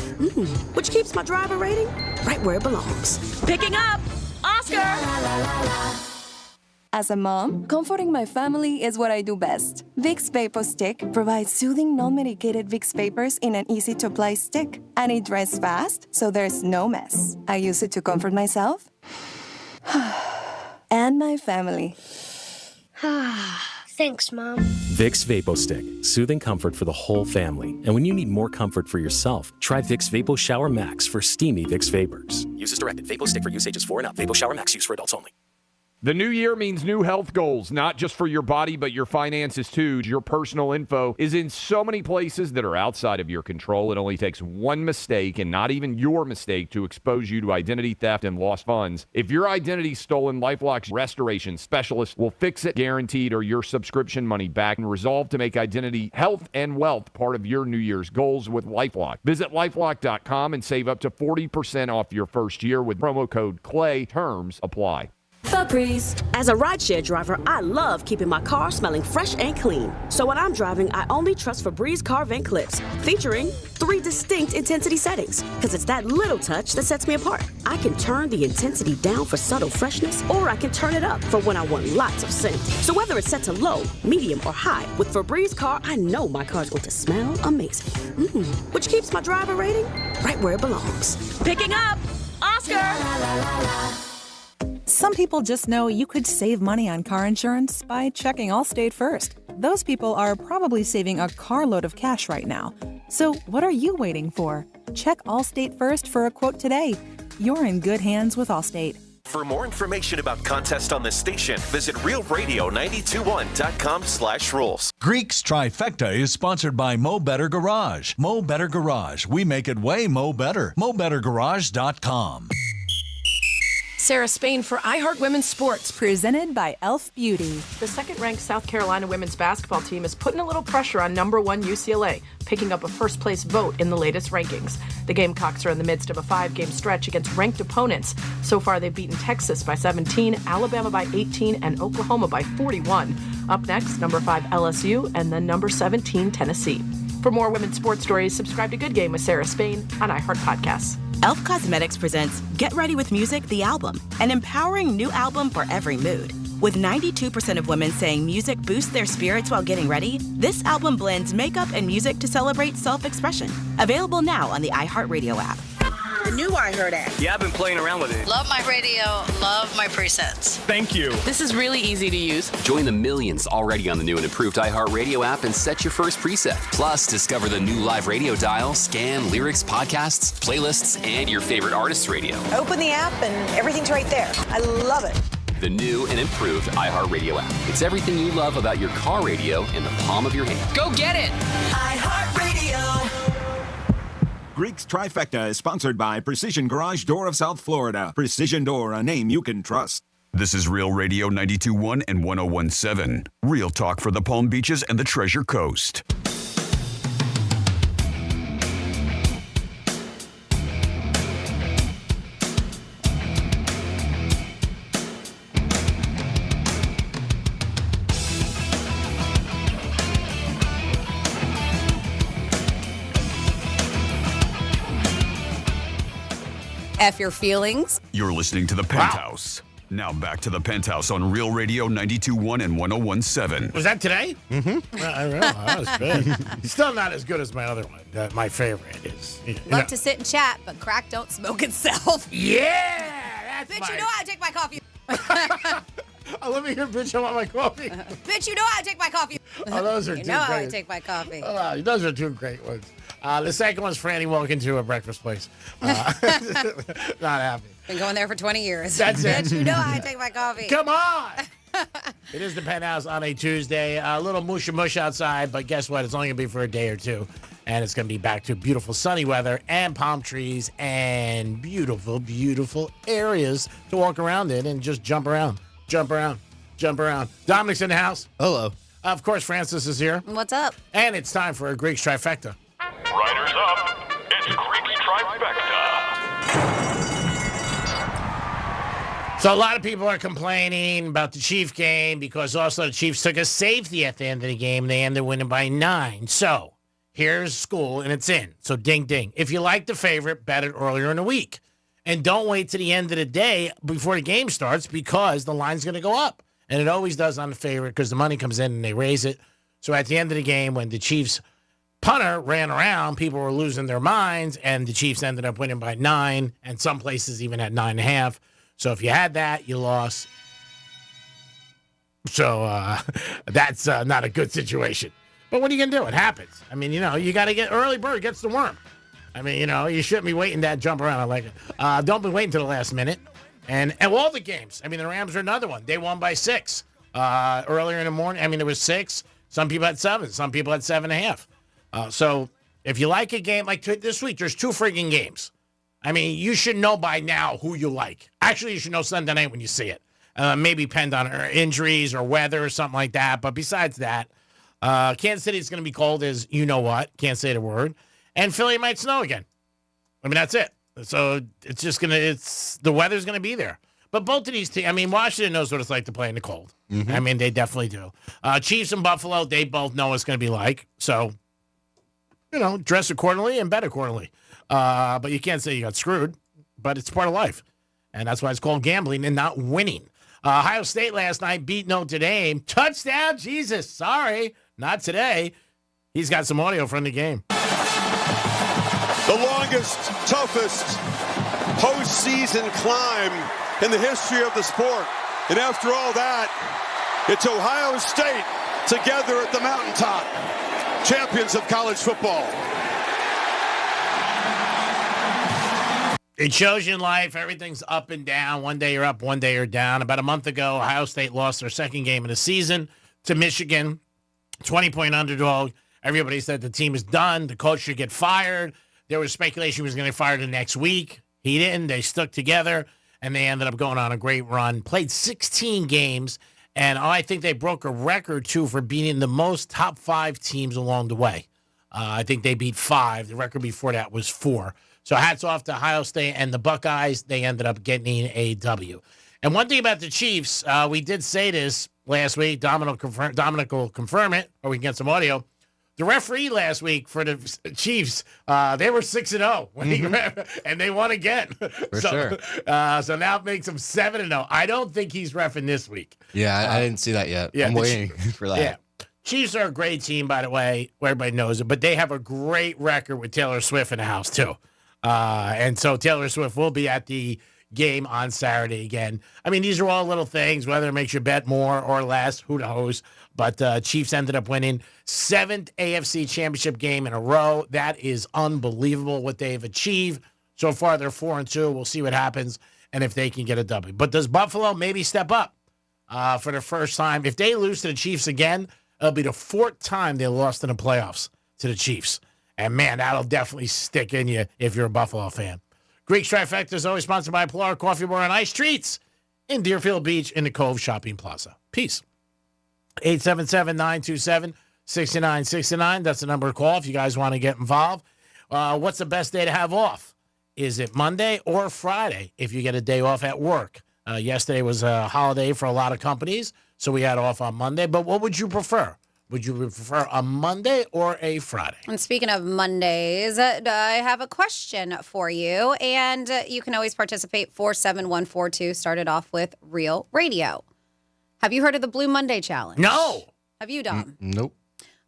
Which keeps my driver rating right where it belongs. Picking up Oscar! As a mom, comforting my family is what I do best. Vicks Vapor Stick provides soothing, non-medicated Vicks vapors in an easy-to-apply stick. And it dries fast, so there's no mess. I use it to comfort myself and my family. Thanks, Mom. Vicks VapoStick, soothing comfort for the whole family. And when you need more comfort for yourself, try Vicks Vapo Shower Max for steamy Vicks vapors. Use as directed. VapoStick for use ages 4 and up. Vapo Shower Max use for adults only. The new year means new health goals, not just for your body, but your finances too. Your personal info is in so many places that are outside of your control. It only takes one mistake, and not even your mistake, to expose you to identity theft and lost funds. If your identity's stolen, LifeLock's restoration specialist will fix it guaranteed, or your subscription money back, and resolve to make identity, health, and wealth part of your New Year's goals with LifeLock. Visit LifeLock.com and save up to 40% off your first year with promo code CLAY. Terms apply. Febreze. As a rideshare driver, I love keeping my car smelling fresh and clean. So when I'm driving, I only trust Febreze car vent clips, featuring 3 distinct intensity settings, because it's that little touch that sets me apart. I can turn the intensity down for subtle freshness, or I can turn it up for when I want lots of scent. So whether it's set to low, medium, or high, with Febreze car, I know my car's going to smell amazing. Which keeps my driver rating right where it belongs. Picking up Oscar! Some people just know you could save money on car insurance by checking Allstate first. Those people are probably saving a carload of cash right now. So what are you waiting for? Check Allstate first for a quote today. You're in good hands with Allstate. For more information about contests on this station, visit realradio921.com/rules. Greek's Trifecta is sponsored by Mo Better Garage. Mo Better Garage. We make it way Mo Better. MoBetterGarage.com. Sarah Spain for iHeart Women's Sports. Presented by Elf Beauty. The second-ranked South Carolina women's basketball team is putting a little pressure on number 1 UCLA, picking up a first-place vote in the latest rankings. The Gamecocks are in the midst of a 5-game stretch against ranked opponents. So far, they've beaten Texas by 17, Alabama by 18, and Oklahoma by 41. Up next, number 5 LSU, and then number 17 Tennessee. For more women's sports stories, subscribe to Good Game with Sarah Spain on iHeart Podcasts. Elf Cosmetics presents Get Ready with Music, the album, an empowering new album for every mood. With 92% of women saying music boosts their spirits while getting ready, this album blends makeup and music to celebrate self-expression. Available now on the iHeartRadio app. The new iHeart app. Yeah, I've been playing around with it. Love my radio, love my presets. Thank you. This is really easy to use. Join the millions already on the new and improved iHeartRadio app and set your first preset. Plus, discover the new live radio dial, scan, lyrics, podcasts, playlists, and your favorite artists' radio. Open the app and everything's right there. I love it. The new and improved iHeartRadio app. It's everything you love about your car radio in the palm of your hand. Go get it! iHeartRadio. Greek's Trifecta is sponsored by Precision Garage Door of South Florida. Precision Door, a name you can trust. This is Real Radio 92.1 and 101.7. Real talk for the Palm Beaches and the Treasure Coast. F your feelings. You're listening to the Penthouse. Now back to the Penthouse on Real Radio 92.1 and 101.7. Was that today? Mm-hmm. I don't know. That was good. Still not as good as my other one. My favorite is. Love to sit and chat, but crack don't smoke itself. Yeah, that's Bitch, you know how I take my coffee. Oh, let me hear, bitch, I want my coffee. Bitch, you know how I take my coffee. Oh, those are you two know how I great. take my coffee. Oh, those are two great ones. The second one's Franny walking to a breakfast place. Not happy. Been going there for 20 years. That's it. Bitch, you know how I take my coffee. Come on. It is the Penthouse on a Tuesday. A little mush outside, but guess what? It's only going to be for a day or two. And it's going to be back to beautiful sunny weather and palm trees and beautiful, beautiful areas to walk around in and just jump around. Jump around. Jump around. Dominic's in the house. Hello. Of course, Francis is here. What's up? And it's time for a Greek's Trifecta. Riders up. It's Greek's Trifecta. So a lot of people are complaining about the Chief game because also the Chiefs took a safety at the end of the game. They ended winning by 9. So here's school, and it's in. So ding, ding. If you like the favorite, bet it earlier in the week. And don't wait to the end of the day before the game starts because the line's going to go up. And it always does on the favorite because the money comes in and they raise it. So at the end of the game, when the Chiefs punter ran around, people were losing their minds, and the Chiefs ended up winning by 9, and some places even at 9.5. So if you had that, you lost. So that's not a good situation. But what are you going to do? It happens. I mean, you got to get early bird gets the worm. I mean, you shouldn't be waiting that jump around. I like it. Don't be waiting to the last minute. And all the games. I mean, the Rams are another one. They won by 6 earlier in the morning. I mean, there was 6. Some people had 7. Some people had 7.5. So if you like a game like this week, there's 2 friggin' games. I mean, you should know by now who you like. Actually, you should know Sunday night when you see it. Maybe depend on injuries or weather or something like that. But besides that, Kansas City is going to be cold as you know what. Can't say the word. And Philly might snow again. I mean, that's it. So it's just the weather's going to be there. But both of these teams, I mean, Washington knows what it's like to play in the cold. Mm-hmm. I mean, they definitely do. Chiefs and Buffalo, they both know what it's going to be like. So, dress accordingly and bet accordingly. But you can't say you got screwed. But it's part of life. And that's why it's called gambling and not winning. Ohio State last night beat Notre Dame. Touchdown, Jesus. Sorry, not today. He's got some audio from the game. The longest, toughest postseason climb in the history of the sport. And after all that, it's Ohio State together at the mountaintop. Champions of college football. It shows you in life, everything's up and down. One day you're up, one day you're down. About a month ago, Ohio State lost their second game of the season to Michigan, 20-point underdog. Everybody said the team is done. The coach should get fired. There was speculation he was going to get fired the next week. He didn't. They stuck together, and they ended up going on a great run. Played 16 games, and I think they broke a record, too, for beating the most top 5 teams along the way. I think they beat 5. The record before that was 4. So hats off to Ohio State and the Buckeyes. They ended up getting a W. And one thing about the Chiefs, we did say this last week. Dominic will confirm it, or we can get some audio. The referee last week for the Chiefs, they were 6-0, and they won again. For sure. So now it makes them 7-0. I don't think he's reffing this week. Yeah, I didn't see that yet. Yeah, I'm waiting for that. Yeah. Chiefs are a great team, by the way. Everybody knows it. But they have a great record with Taylor Swift in the house, too. And so Taylor Swift will be at the game on Saturday again. I mean, these are all little things, whether it makes you bet more or less, who knows. But Chiefs ended up winning 7th AFC championship game in a row. That is unbelievable what they've achieved. So far, they're 4-2. We'll see what happens and if they can get a W. But does Buffalo maybe step up for the first time? If they lose to the Chiefs again, it'll be the 4th time they lost in the playoffs to the Chiefs. And, man, that'll definitely stick in you if you're a Buffalo fan. Greek's Trifecta is always sponsored by Pilar Coffee Bar and Ice Treats in Deerfield Beach in the Cove Shopping Plaza. Peace. 877-927-6969. That's the number to call if you guys want to get involved. What's the best day to have off? Is it Monday or Friday if you get a day off at work? Yesterday was a holiday for a lot of companies, so we had off on Monday. But what would you prefer? Would you prefer a Monday or a Friday? And speaking of Mondays, I have a question for you, and you can always participate. 47142 started off with Real Radio. Have you heard of the Blue Monday Challenge? No. Have you, Dom? Nope.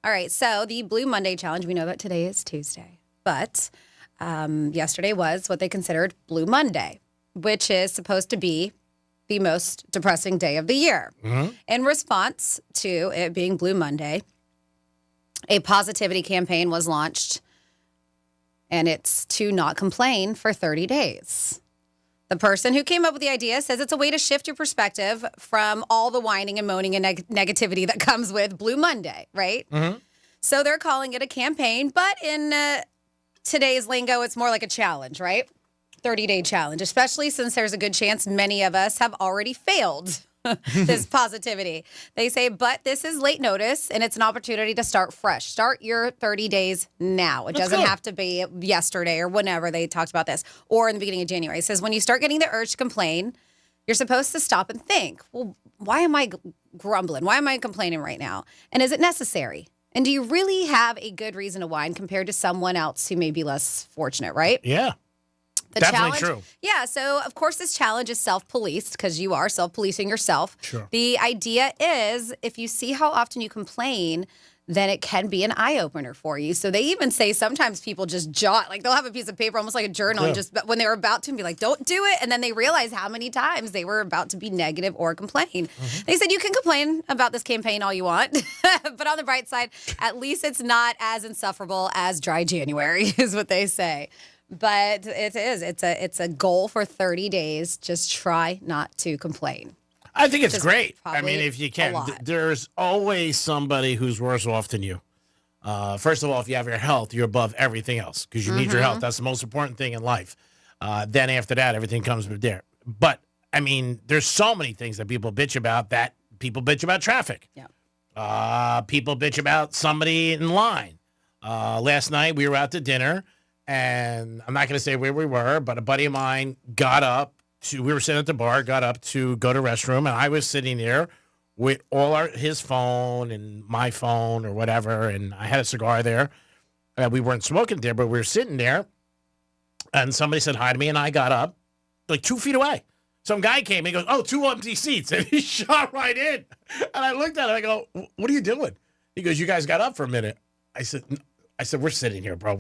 All right, so the Blue Monday Challenge, we know that today is Tuesday, but yesterday was what they considered Blue Monday, which is supposed to be the most depressing day of the year. Mm-hmm. In response to it being Blue Monday, a positivity campaign was launched, and it's to not complain for 30 days. The person who came up with the idea says it's a way to shift your perspective from all the whining and moaning and negativity that comes with Blue Monday, right? Mm-hmm. So they're calling it a campaign, but in today's lingo, it's more like a challenge, right? 30-day challenge, especially since there's a good chance many of us have already failed this positivity. They say, but this is late notice, and it's an opportunity to start fresh. Start your 30 days now. It doesn't have to be yesterday or whenever they talked about this, or in the beginning of January. It says when you start getting the urge to complain, you're supposed to stop and think, well, why am I grumbling? Why am I complaining right now? And is it necessary? And do you really have a good reason to whine compared to someone else who may be less fortunate, right? Yeah. The Definitely challenge, true. Yeah, so of course this challenge is self-policed because you are self-policing yourself. Sure. The idea is if you see how often you complain, then it can be an eye-opener for you. So they even say sometimes people just jot, like they'll have a piece of paper, almost like a journal, and just when they were about to be like, don't do it. And then they realize how many times they were about to be negative or complain. They said you can complain about this campaign all you want, but on the bright side, at least it's not as insufferable as dry January is what they say. But it is. It's a goal for 30 days. Just try not to complain. I think it's Which is great. I probably mean, if you a can, lot. there's always somebody who's worse off than you. First of all, if you have your health, you're above everything else because you need your health. That's the most important thing in life. Then after that, everything comes from there. But, I mean, there's so many things that people bitch about that people bitch about traffic. Yeah. People bitch about somebody in line. Last night, we were out to dinner, and I'm not going to say where we were, but a buddy of mine got up. We were sitting at the bar, got up to go to the restroom, and I was sitting there with his phone and my phone or whatever, and I had a cigar there. We weren't smoking there, but we were sitting there, and somebody said hi to me, and I got up like 2 feet away. Some guy came, he goes, oh, 2 empty seats, and he shot right in. And I looked at him, I go, what are you doing? He goes, you guys got up for a minute. I said, we're sitting here, bro.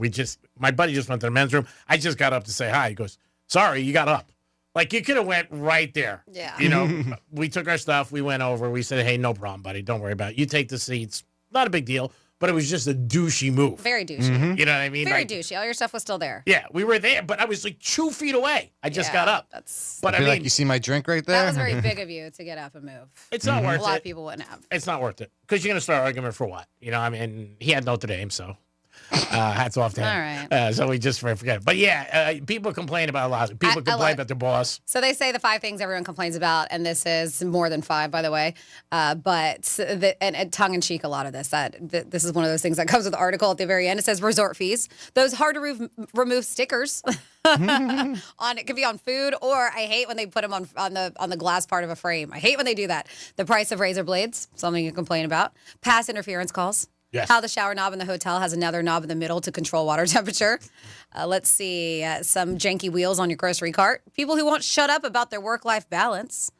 My buddy just went to the men's room. I just got up to say hi. He goes, sorry, you got up. Like, you could have went right there. Yeah. You know, we took our stuff. We went over. We said, hey, no problem, buddy. Don't worry about it. You take the seats. Not a big deal, but it was just a douchey move. Very douchey. You know what I mean? Very Like, douchey. All your stuff was still there. yeah, we were there, but I was like 2 feet away. I just got up. But I Be mean, like, you see my drink right there? That was very big of you to get up and move. it's not worth A lot it. of people wouldn't have. It's not worth it because you're going to start arguing for what? You know, I mean, he had Notre Dame, so hats off to him. All right. So we just forget it. But yeah, people complain about a lot. People complain about their boss. So they say the 5 things everyone complains about, and this is more than 5, by the way. And tongue-in-cheek, a lot of this. This is one of those things that comes with the article at the very end. It says resort fees. Those hard to remove stickers on it could be on food, or I hate when they put them on the glass part of a frame. I hate when they do that. The price of razor blades, something you complain about. Pass interference calls. Yes. How the shower knob in the hotel has another knob in the middle to control water temperature. Let's see, some janky wheels on your grocery cart. People who won't shut up about their work-life balance.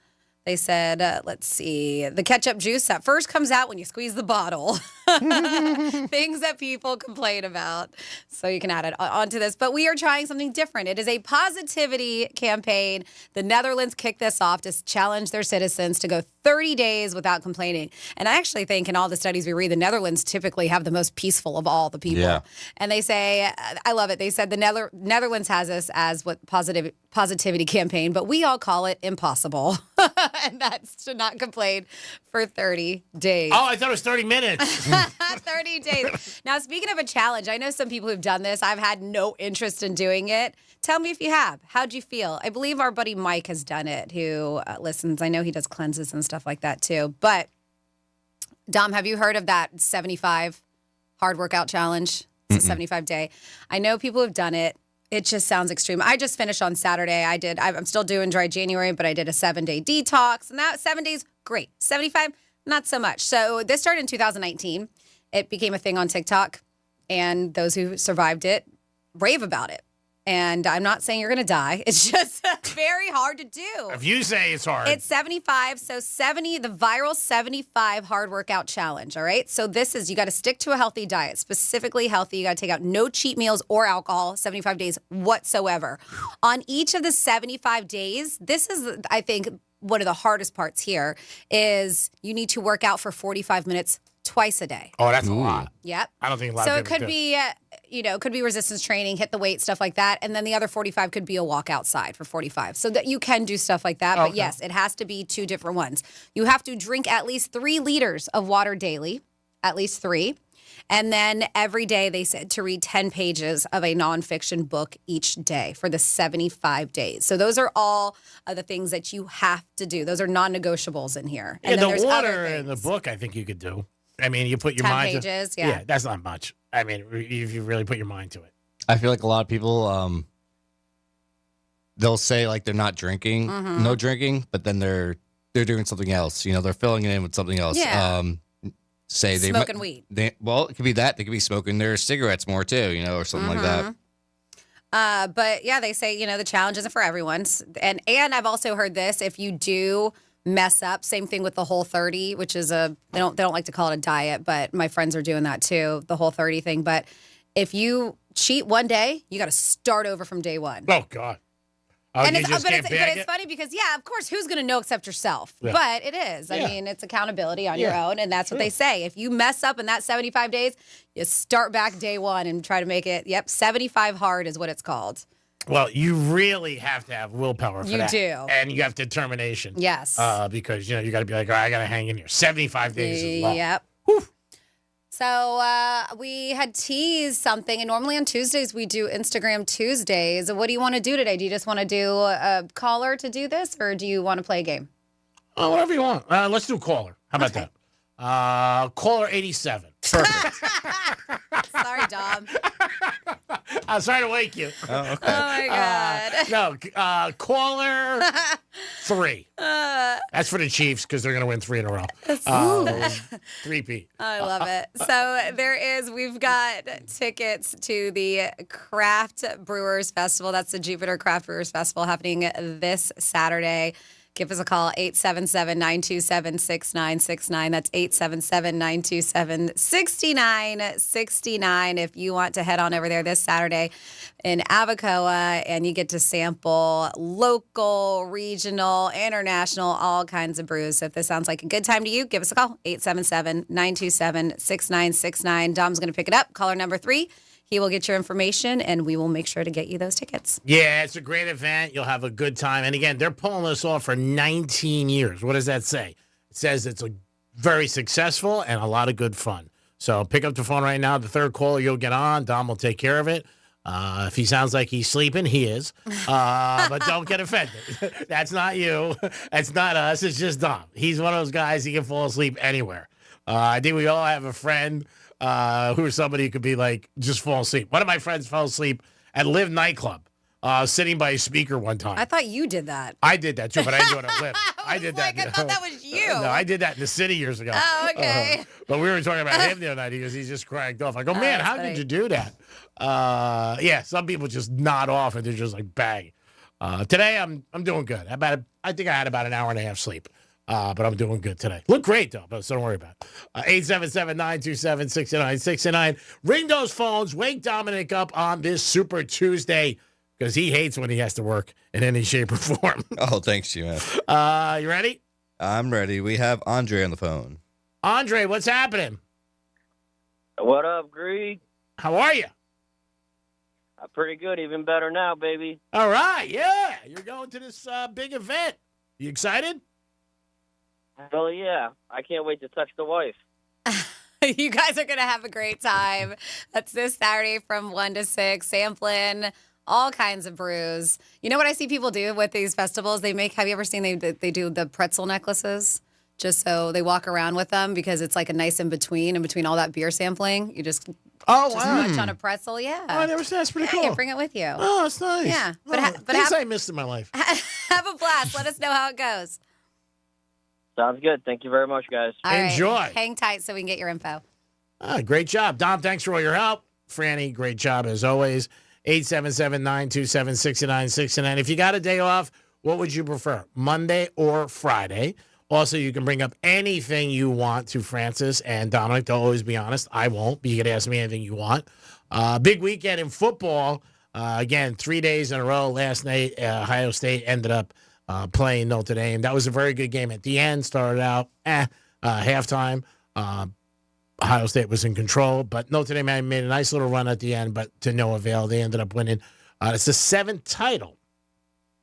They said, let's see, the ketchup juice that first comes out when you squeeze the bottle. Things that people complain about. So you can add it onto this. But we are trying something different. It is a positivity campaign. The Netherlands kicked this off to challenge their citizens to go 30 days without complaining. And I actually think in all the studies we read, the Netherlands typically have the most peaceful of all the people. Yeah. And they say, I love it. They said the Netherlands has this as what positivity campaign, but we all call it impossible. And that's to not complain for 30 days. Oh, I thought it was 30 minutes. 30 days. Now, speaking of a challenge, I know some people who've done this. I've had no interest in doing it. Tell me if you have. How'd you feel? I believe our buddy Mike has done it, who listens. I know he does cleanses and stuff like that, too. But, Dom, have you heard of that 75 hard workout challenge? It's a 75-day. I know people have done it. It just sounds extreme. I just finished on Saturday. I'm still doing dry January, but I did a 7-day detox. And that 7 days, great. 75, not so much. So this started in 2019. It became a thing on TikTok, and those who survived it rave about it. And I'm not saying you're going to die. It's just very hard to do. If you say it's hard. It's 75. So 70, the viral 75 hard workout challenge. All right. So this is, you got to stick to a healthy diet, specifically healthy. You got to take out no cheat meals or alcohol, 75 days whatsoever. On each of the 75 days, this is, I think, one of the hardest parts here is you need to work out for 45 minutes twice a day. Oh, that's a lot. Yep. I don't think a lot so of it people could do. be, it could be resistance training, hit the weight, stuff like that. And then the other 45 could be a walk outside for 45. So that you can do stuff like that. But Okay. yes, it has to be two different ones. You have to drink at least 3 liters of water daily, at least 3. And then every day they said to read 10 pages of a nonfiction book each day for the 75 days. So those are all of the things that you have to do. Those are non-negotiables in here. Yeah, And then the there's other water in the book, I think you could do. I mean, you put your 10 mind pages, to yeah. that's not much. I mean, if you really put your mind to it. I feel like a lot of people, they'll say like they're not drinking, Mhm. no drinking, but then they're doing something else. You know, they're filling it in with something else. Yeah. Say they Smoking weed. Well, it could be that. They could be smoking their cigarettes more too, you know, or something like that. But yeah, they say, the challenge isn't for everyone. And I've also heard this, if you do mess up, same thing with the Whole30, which is they don't like to call it a diet, but my friends are doing that too, the Whole30 thing. But if you cheat one day, you got to start over from day one. Oh, God. Oh, And you it's, just but can't it's, but bag it's it? funny because, yeah, of course, who's going to know except yourself? Yeah. But it is. I Yeah. mean, it's accountability on your Yeah. own, and that's what Sure. they say. If you mess up in that 75 days, you start back day one and try to make it, 75 hard is what it's called. Well, you really have to have willpower for You that. do. And you have determination. Yes. Because, you got to be like, all right, I got to hang in here. 75 days is long. Yep. So we had teased something, and normally on Tuesdays we do Instagram Tuesdays. What do you want to do today? Do you just want to do a caller to do this, or do you want to play a game? Oh, whatever you want. Let's do caller. How about that? Caller 87. Perfect. Sorry, Dom. I'm sorry to wake you. Oh, okay. Oh, my God. Caller 3. That's for the Chiefs because they're going to win 3 in a row. 3-P. I love it. So we've got tickets to the Craft Brewers Festival. That's the Jupiter Craft Brewers Festival happening this Saturday. Give us a call, 877-927-6969. That's 877-927-6969 if you want to head on over there this Saturday in Abacoa, and you get to sample local, regional, international, all kinds of brews. So if this sounds like a good time to you, give us a call, 877-927-6969. Dom's going to pick it up. Caller number 3. He will get your information, and we will make sure to get you those tickets. Yeah, it's a great event. You'll have a good time. And again, they're pulling this off for 19 years. What does that say? It says it's very successful and a lot of good fun. So pick up the phone right now. The third caller you'll get on, Dom will take care of it. If he sounds like he's sleeping, he is. But don't get offended. That's not you. That's not us. It's just Dom. He's one of those guys, he can fall asleep anywhere. I think we all have a friend who's somebody who could be like, just fall asleep. One of my friends fell asleep at Live nightclub, sitting by a speaker one time. I thought you did that. I did that too, but I didn't do it at Live. I did that. I thought that was you. No, I did that in the city years ago. Oh, okay. But we were talking about him the other night because he's just cracked off. I go, man, that's how funny. did you do that? Yeah, some people just nod off and they're just like bang. Today I'm doing good. I think I had about an hour and a half sleep. But I'm doing good today. Look great, though, so don't worry about it. 877-927-6969. Ring those phones. Wake Dominic up on this Super Tuesday because he hates when he has to work in any shape or form. Oh, thanks, you man. You ready? I'm ready. We have Andre on the phone. Andre, what's happening? What up, Greg? How are you? Pretty good. Even better now, baby. All right, yeah. You're going to this big event. You excited? Hell yeah. I can't wait to touch the wife. You guys are going to have a great time. That's this Saturday from 1 to 6, sampling all kinds of brews. You know what I see people do with these festivals? Have you ever seen they do the pretzel necklaces? Just so they walk around with them because it's like a nice in between all that beer sampling. You just munch on a pretzel. Yeah. Oh, I never seen that. That's pretty cool. Yeah, bring it with you. Oh, that's nice. Yeah. Things I missed in my life. Have a blast. Let us know how it goes. Sounds good. Thank you very much, guys. All right, Enjoy. hang tight so we can get your info. Great job. Dom, thanks for all your help. Franny, great job as always. 877-927-6969. If you got a day off, what would you prefer, Monday or Friday? Also, you can bring up anything you want to Francis and Dominic. They'll always be honest. I won't, but you can ask me anything you want. Big weekend in football. Again, 3 days in a row. Last night, Ohio State ended up playing Notre Dame. That was a very good game at the end. Started out halftime. Ohio State was in control, but Notre Dame made a nice little run at the end, but to no avail. They ended up winning. It's the 7th title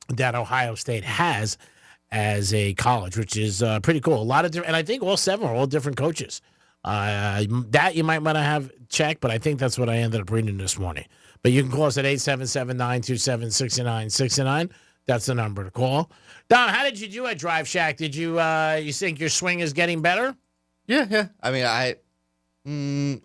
that Ohio State has as a college, which is pretty cool. A lot of different, and I think all 7 are all different coaches. That you might want to have checked, but I think that's what I ended up reading this morning. But you can call us at 877-927-6969. That's the number to call. Don, how did you do at Drive Shack? Did you you think your swing is getting better? Yeah. I mean, I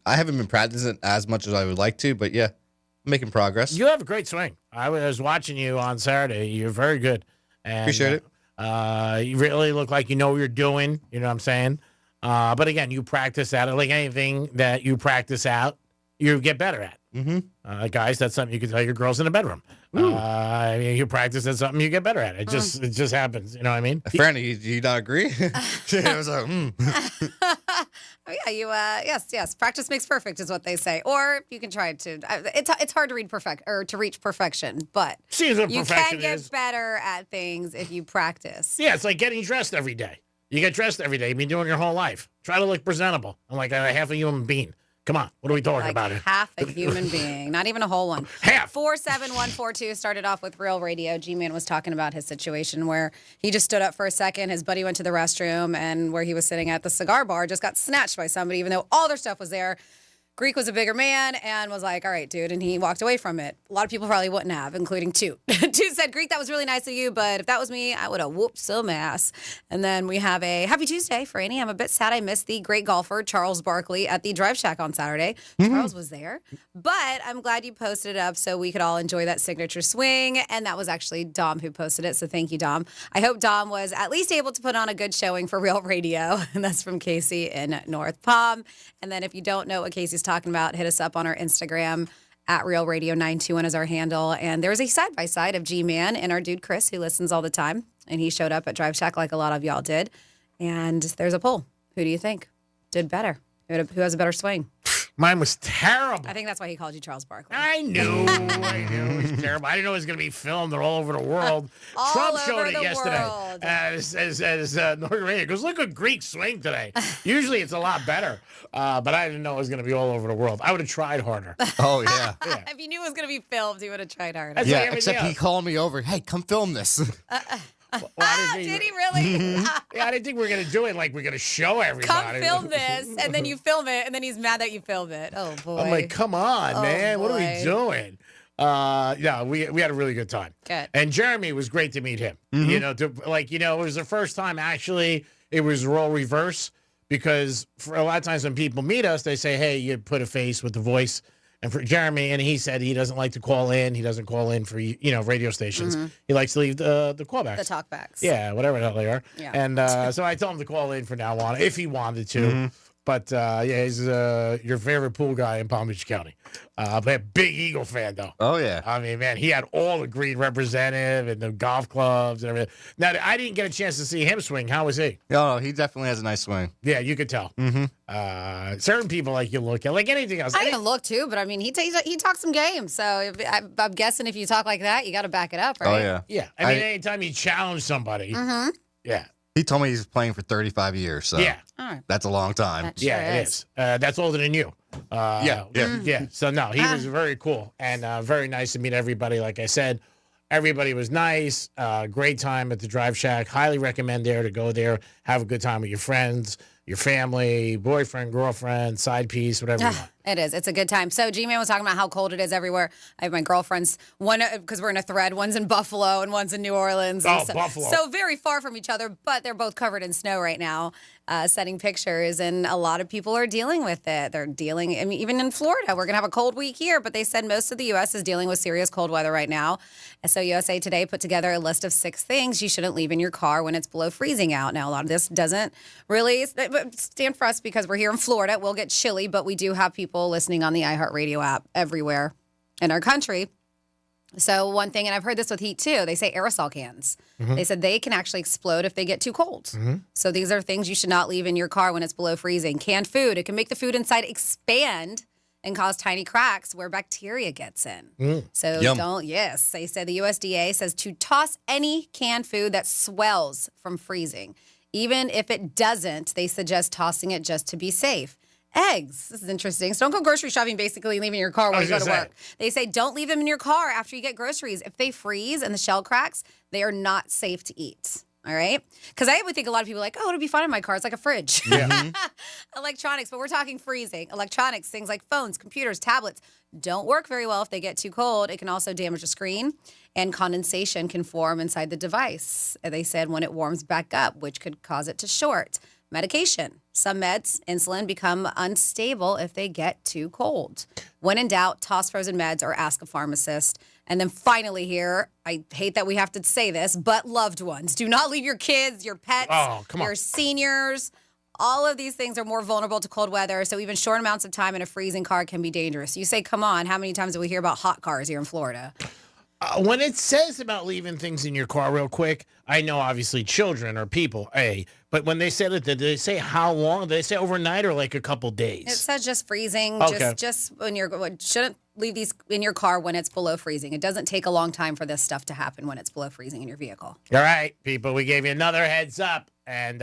haven't been practicing as much as I would like to, but yeah, I'm making progress. You have a great swing. I was watching you on Saturday. You're very good. And, Appreciate it. You really look like you know what you're doing. You know what I'm saying? But again, you practice at it. Like anything that you practice out, you get better at. Mm-hmm. Guys, that's something you can tell your girls in the bedroom. I mean, you practice at something, you get better at it. It just happens. You know what I mean? Franny, do you not agree? I was like, Oh, yeah, yes. Practice makes perfect is what they say. Or you can try to. It's hard to reach perfection, but Seems what you perfection can get is. better at things if you practice. Yeah, it's like getting dressed every day. You get dressed every day. You've been doing it your whole life. Try to look presentable. I'm like a half a human being. Come on, what are we talking about here? Half a human being, not even a whole one. Half. 47142 started off with Real Radio. G-Man was talking about his situation where he just stood up for a second. His buddy went to the restroom, and where he was sitting at the cigar bar just got snatched by somebody, even though all their stuff was there. Greek was a bigger man and was like, all right, dude. And he walked away from it. A lot of people probably wouldn't have, including Toot. Toot said, Greek, that was really nice of you, but if that was me, I would have whooped some ass. And then we have a happy Tuesday for Annie. I'm a bit sad I missed the great golfer, Charles Barkley, at the Drive Shack on Saturday. Charles was there. But I'm glad you posted it up so we could all enjoy that signature swing. And that was actually Dom who posted it. So thank you, Dom. I hope Dom was at least able to put on a good showing for Real Radio. And that's from Casey in North Palm. And then if you don't know what Casey's talking about, hit us up on our Instagram at Real Radio 921 is our handle. And there's a side-by-side of G-Man and our dude Chris, who listens all the time. And he showed up at Drive Shack like a lot of y'all did. And there's a poll. Who do you think did better? Who has a better swing? Mine was terrible. I think that's why he called you Charles Barkley. I knew it was terrible. I didn't know it was going to be filmed all over the world. All Trump over showed it the yesterday. world. As North Korea goes, look at Greek swing today. Usually it's a lot better, but I didn't know it was going to be all over the world. I would have tried harder. oh, yeah. If he knew it was going to be filmed, he would have tried harder. That's Yeah, like everything except he else. called me over. Hey, come film this. Did he really? Yeah, I didn't think we were going to do it like we're going to show everybody. Come film this, and then you film it, and then he's mad that you filmed it. Oh, boy. I'm like, come on, Oh, man. What are we boy. doing? Yeah, we had a really good time. Good. And Jeremy, was great to meet him. You know, it was the first time actually it was role reverse, because for a lot of times when people meet us, they say, hey, you put a face with the voice. And for Jeremy, and he said he doesn't like to call in. He doesn't call in for, radio stations. He likes to leave the callbacks. The talkbacks. Yeah, whatever the hell they are. Yeah. And so I told him to call in from now on if he wanted to. But he's your favorite pool guy in Palm Beach County. But big Eagle fan, though. Oh, yeah. I mean, man, he had all the green representative and the golf clubs and everything. Now, I didn't get a chance to see him swing. How was he? No, he definitely has a nice swing. Yeah, you could tell. Certain people like you look at, like anything else. I even look too, but I mean, he talks some games. So I'm guessing if you talk like that, you got to back it up, right? Oh, yeah. Yeah. I mean, anytime you challenge somebody. Yeah. He told me he's playing for 35 years, so Yeah. All right. that's a long time. That sure Yeah, it is. That's older than you. Yeah. So, no, he was very cool and very nice to meet everybody. Like I said, everybody was nice. Great time at the Drive Shack. Highly recommend to go there, have a good time with your friends, your family, boyfriend, girlfriend, side piece, whatever you want. It is. It's a good time. So G-Man was talking about how cold it is everywhere. I have my girlfriends, one, because we're in a thread, one's in Buffalo and one's in New Orleans. Oh, so, Buffalo. So very far from each other, but they're both covered in snow right now. sending pictures, and a lot of people are dealing with it. They're dealing, I mean, even in Florida, we're going to have a cold week here, but they said most of the U.S. is dealing with serious cold weather right now. And so USA Today put together a list of 6 things you shouldn't leave in your car when it's below freezing out. Now, a lot of this doesn't really stand for us because we're here in Florida. It will get chilly, but we do have people listening on the iHeartRadio app everywhere in our country. So one thing, and I've heard this with heat too, they say aerosol cans. Mhm. They said they can actually explode if they get too cold. Mhm. So these are things you should not leave in your car when it's below freezing. Canned food, it can make the food inside expand and cause tiny cracks where bacteria gets in. So they said the USDA says to toss any canned food that swells from freezing. Even if it doesn't, they suggest tossing it just to be safe. Eggs. This is interesting. So don't go grocery shopping basically leaving your car when you go to work. They say don't leave them in your car after you get groceries. If they freeze and the shell cracks, they are not safe to eat. All right? Because I would think a lot of people are like, oh, it'll be fine in my car. It's like a fridge. Yeah. Electronics, but we're talking freezing. Electronics, things like phones, computers, tablets, don't work very well if they get too cold. It can also damage the screen, and condensation can form inside the device. They said when it warms back up, which could cause it to short. Medication. Some meds, insulin, become unstable if they get too cold. When in doubt, toss frozen meds or ask a pharmacist. And then finally here, I hate that we have to say this, but loved ones. Do not leave your kids, your pets, your seniors. All of these things are more vulnerable to cold weather, so even short amounts of time in a freezing car can be dangerous. You say, come on, how many times do we hear about hot cars here in Florida? When it says about leaving things in your car real quick, I know obviously children or people, but when they said it, did they say how long? Did they say overnight or like a couple days? It says just freezing. Okay. Just when shouldn't leave these in your car when it's below freezing. It doesn't take a long time for this stuff to happen when it's below freezing in your vehicle. All right, people, we gave you another heads up, and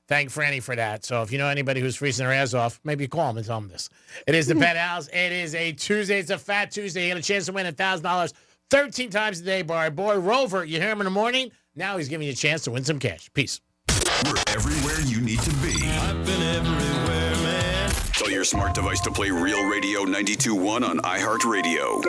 thank Franny for that. So if you know anybody who's freezing their ass off, maybe call them and tell them this. It is the Penthouse. It is a Tuesday. It's a Fat Tuesday. You get a chance to win $1,000 13 times a day by our boy Rover. You hear him in the morning. Now he's giving you a chance to win some cash. Peace. We're everywhere you need to be. I've been everywhere, man. Tell your smart device to play Real Radio 92.1 on iHeartRadio.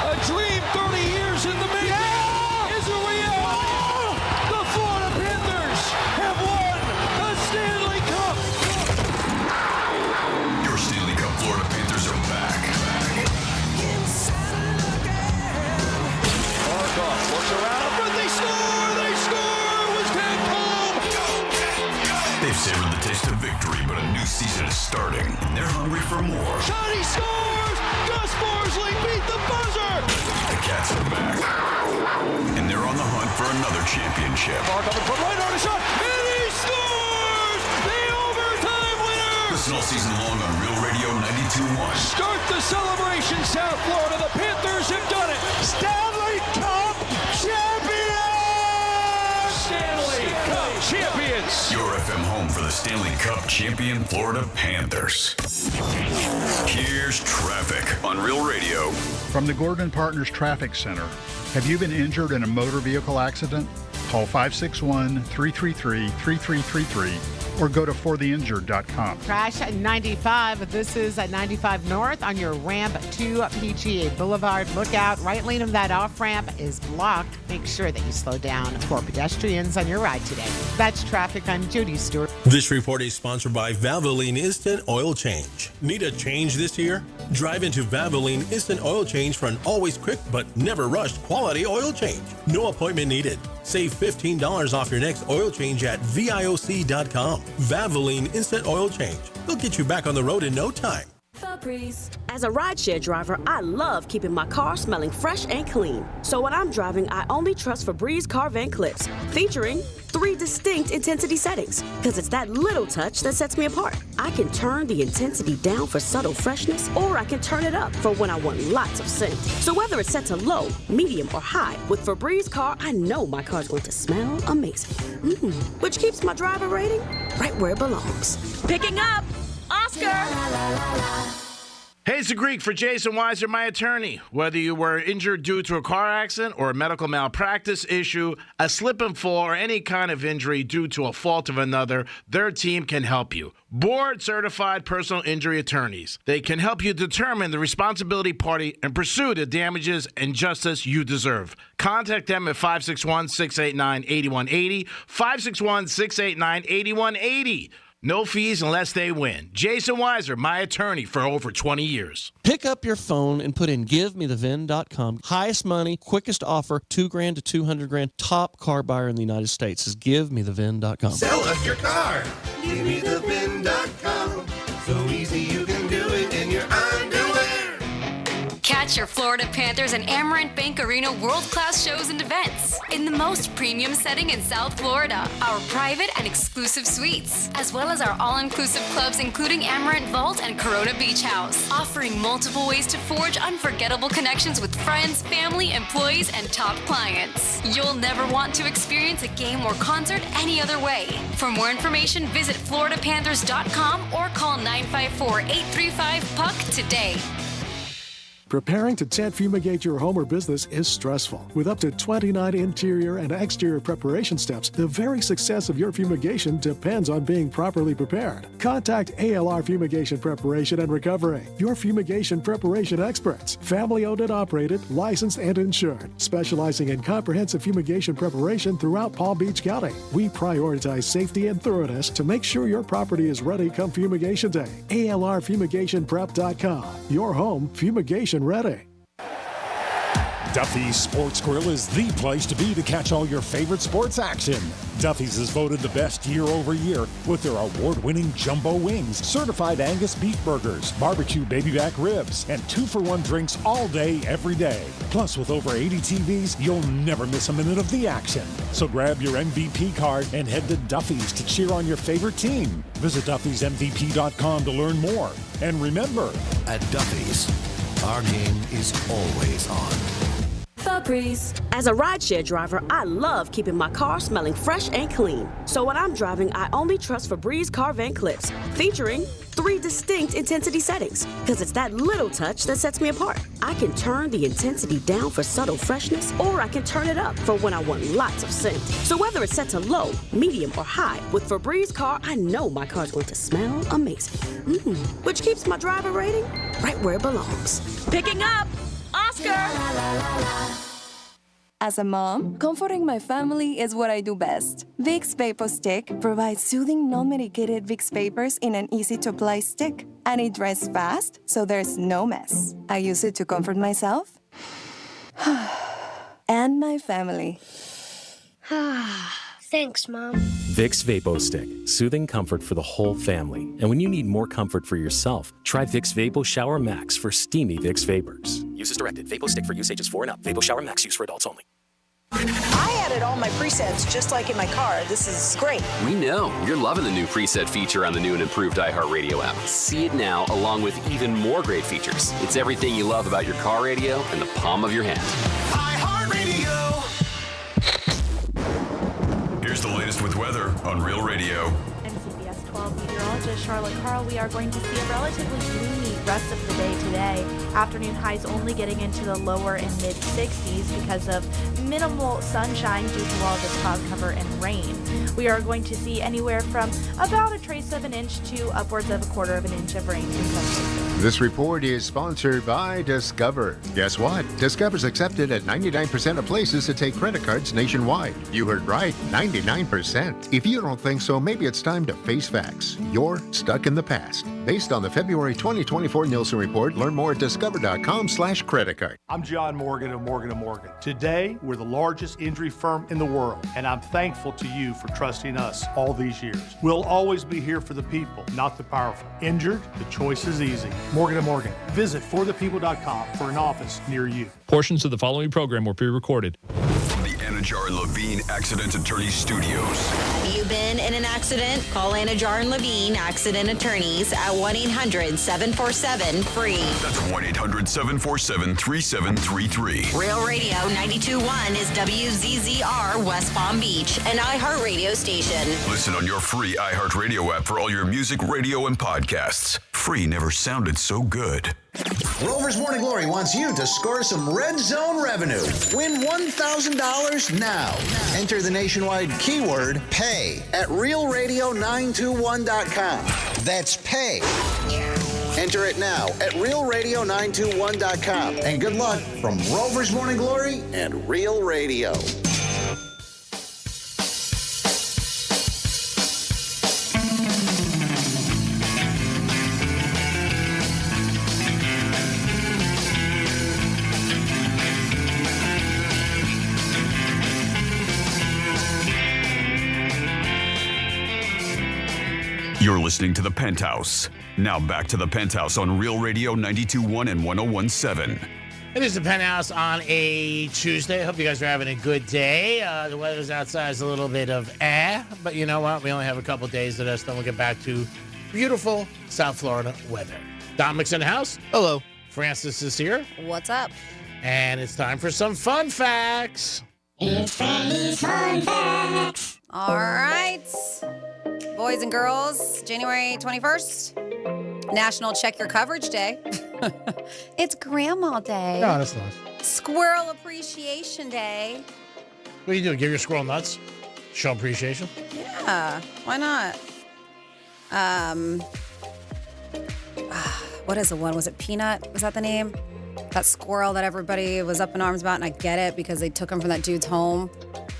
A dream 30 years in the making is a reality. The Florida Panthers have won the Stanley Cup. Your Stanley Cup Florida Panthers are back. Barkov looks around, but they score! They score! Was tagged home! They've savored the taste of victory, but a new season is starting, and they're hungry for more. Shot, he scores! Gus Borsley beat the buzzer! The Cats are back, and they're on the hunt for another championship. Barkov in front, right on a shot, and he scores! The overtime winner! Listen all season long on Real Radio 92.1. Start the celebration, South Florida. The Panthers have done it. Stanley Cup champions! Stanley Cup champions! Your FM home for the Stanley Cup champion Florida Panthers. Here's traffic on Real Radio. From the Gordon Partners Traffic Center. Have you been injured in a motor vehicle accident? Call 561-333-3333 or go to fortheinjured.com. Crash at 95. This is at 95 North on your ramp to PGA Boulevard. Look out. Right lane of that off ramp is blocked. Make sure that you slow down for pedestrians on your ride today. That's traffic. I'm Judy Stewart. This report is sponsored by Valvoline Instant Oil Change. Need a change this year? Drive into Valvoline Instant Oil Change for an always quick but never rushed quality oil change. No appointment needed. Save $15 off your next oil change at VIOC.com. Valvoline Instant Oil Change. They'll get you back on the road in no time. As a rideshare driver, I love keeping my car smelling fresh and clean. So when I'm driving, I only trust Febreze car vent clips, featuring 3 distinct intensity settings. Because it's that little touch that sets me apart. I can turn the intensity down for subtle freshness, or I can turn it up for when I want lots of scent. So whether it's set to low, medium, or high, with Febreze car, I know my car's going to smell amazing. Which keeps my driver rating right where it belongs. Picking up Oscar! Hey, it's the Greek for Jason Weiser, my attorney. Whether you were injured due to a car accident or a medical malpractice issue, a slip and fall, or any kind of injury due to a fault of another, their team can help you. Board-certified personal injury attorneys. They can help you determine the responsibility party and pursue the damages and justice you deserve. Contact them at 561-689-8180, 561-689-8180. No fees unless they win. Jason Weiser, my attorney for over 20 years. Pick up your phone and put in GiveMeTheVin.com. Highest money, quickest offer, $2,000 to $200,000. Top car buyer in the United States is GiveMeTheVin.com. Sell us your car. GiveMeTheVin.com. So easy you can do it in your underwear. Catch your Florida Panthers and Amarant Bank Arena world-class shows and events in the most premium setting in South Florida. Our private and exclusive suites, as well as our all-inclusive clubs including Amarant Vault and Corona Beach House, offering multiple ways to forge unforgettable connections with friends, family, employees, and top clients. You'll never want to experience a game or concert any other way. For more information, visit FloridaPanthers.com or call 954-835-PUCK today. Preparing to tent fumigate your home or business is stressful. With up to 29 interior and exterior preparation steps, the very success of your fumigation depends on being properly prepared. Contact ALR Fumigation Preparation and Recovery, your fumigation preparation experts. Family owned and operated, licensed and insured, specializing in comprehensive fumigation preparation throughout Palm Beach County. We prioritize safety and thoroughness to make sure your property is ready come fumigation day. ALRFumigationPrep.com, your home fumigation ready. Duffy's Sports Grill is the place to be to catch all your favorite sports action. Duffy's is voted the best year over year with their award-winning jumbo wings, certified Angus beef burgers, barbecue baby back ribs, and 2-for-1 drinks all day, every day. Plus, with over 80 TVs, you'll never miss a minute of the action. So grab your MVP card and head to Duffy's to cheer on your favorite team. Visit Duffy'sMVP.com to learn more. And remember, at Duffy's, our game is always on. Febreze. As a rideshare driver, I love keeping my car smelling fresh and clean. So when I'm driving, I only trust Febreze car vent clips, featuring 3 distinct intensity settings, because it's that little touch that sets me apart. I can turn the intensity down for subtle freshness, or I can turn it up for when I want lots of scent. So whether it's set to low, medium, or high, with Febreze car, I know my car's going to smell amazing. Which keeps my driver rating right where it belongs. Picking up Oscar! As a mom, comforting my family is what I do best. Vicks Vapor Stick provides soothing, non-medicated Vicks vapors in an easy-to-apply stick. And it dries fast, so there's no mess. I use it to comfort myself and my family. Thanks, Mom. Vicks Vapo Stick, soothing comfort for the whole family. And when you need more comfort for yourself, try Vicks Vapo Shower Max for steamy Vicks Vapors. Use as directed. Vapo Stick for use ages 4 and up. Vapo Shower Max use for adults only. I added all my presets just like in my car. This is great. We know you're loving the new preset feature on the new and improved iHeartRadio app. See it now along with even more great features. It's everything you love about your car radio in the palm of your hand. iHeartRadio. Here's the latest with weather on Real Radio. CBS 12 meteorologist Charlotte Carl. We are going to see a relatively gloomy rest of the day today. Afternoon highs only getting into the lower and mid 60s because of minimal sunshine due to all the cloud cover and rain. We are going to see anywhere from about a trace of an inch to upwards of a quarter of an inch of rain in some places. This report is sponsored by Discover. Guess what? Discover's accepted at 99% of places to take credit cards nationwide. You heard right, 99%. If you don't think so, maybe it's time to face facts. You're stuck in the past. Based on the February 2024 Nielsen report, learn more at discover.com/credit card. I'm John Morgan of Morgan & Morgan. Today, we're the largest injury firm in the world, and I'm thankful to you for trusting us all these years. We'll always be here for the people, not the powerful. Injured? The choice is easy. Morgan & Morgan. Visit forthepeople.com for an office near you. Portions of the following program were pre-recorded. From the Anajar and Levine Accident Attorney Studios. You been in an accident? Call Anajar and Levine Accident Attorneys at 1-800-747-FREE. That's 1-800-747-3733. Real Radio 92.1 is WZZR West Palm Beach, an iHeartRadio station. Listen on your free iHeartRadio app for all your music, radio, and podcasts. free never sounded so good. Rover's Morning Glory wants you to score some Red Zone revenue. Win $1,000 now. Enter the nationwide keyword PAY at realradio921.com. That's PAY. Enter it now at realradio921.com. And good luck from Rover's Morning Glory and Real Radio. You're listening to The Penthouse. Now back to The Penthouse on Real Radio 92.1 and 101.7. It is The Penthouse on a Tuesday. Hope you guys are having a good day. The weather's outside is a little bit of but you know what? We only have a couple days of this, then we'll get back to beautiful South Florida weather. Dominic's in the house. Hello. Francis is here. What's up? And it's time for some fun facts. It's Freddy's Fun Facts. All right. Boys and girls, January 21st, National Check Your Coverage Day. It's Grandma Day. No, that's nice. Squirrel Appreciation Day. What do you do? Give your squirrel nuts? Show appreciation? Yeah, why not? What is the one? Was it Peanut? Was that the name? That squirrel that everybody was up in arms about, and I get it because they took him from that dude's home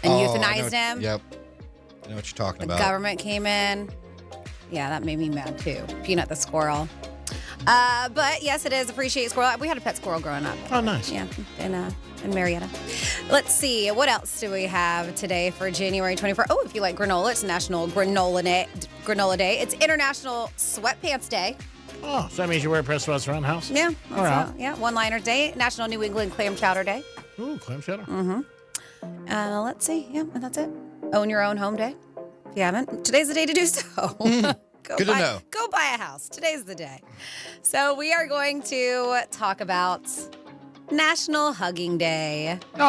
and euthanized him. Yep. I know what you're talking about. The government came in. Yeah, that made me mad too. Peanut the squirrel. But yes, it is Appreciate Squirrel. We had a pet squirrel growing up. Oh, nice. Yeah, in Marietta. Let's see. What else do we have today for January 24th? Oh, if you like granola, it's National Granola Day. It's International Sweatpants Day. Oh, so that means you wear press sweats around the house? Yeah. All right. Yeah, One-Liner Day. National New England Clam Chowder Day. Ooh, clam chowder. Mm-hmm. Let's see. Yeah, and that's it. Own your own home day. If you haven't, today's the day to do so. Good to know. Go buy a house. Today's the day. So we are going to talk about National Hugging Day. Aww.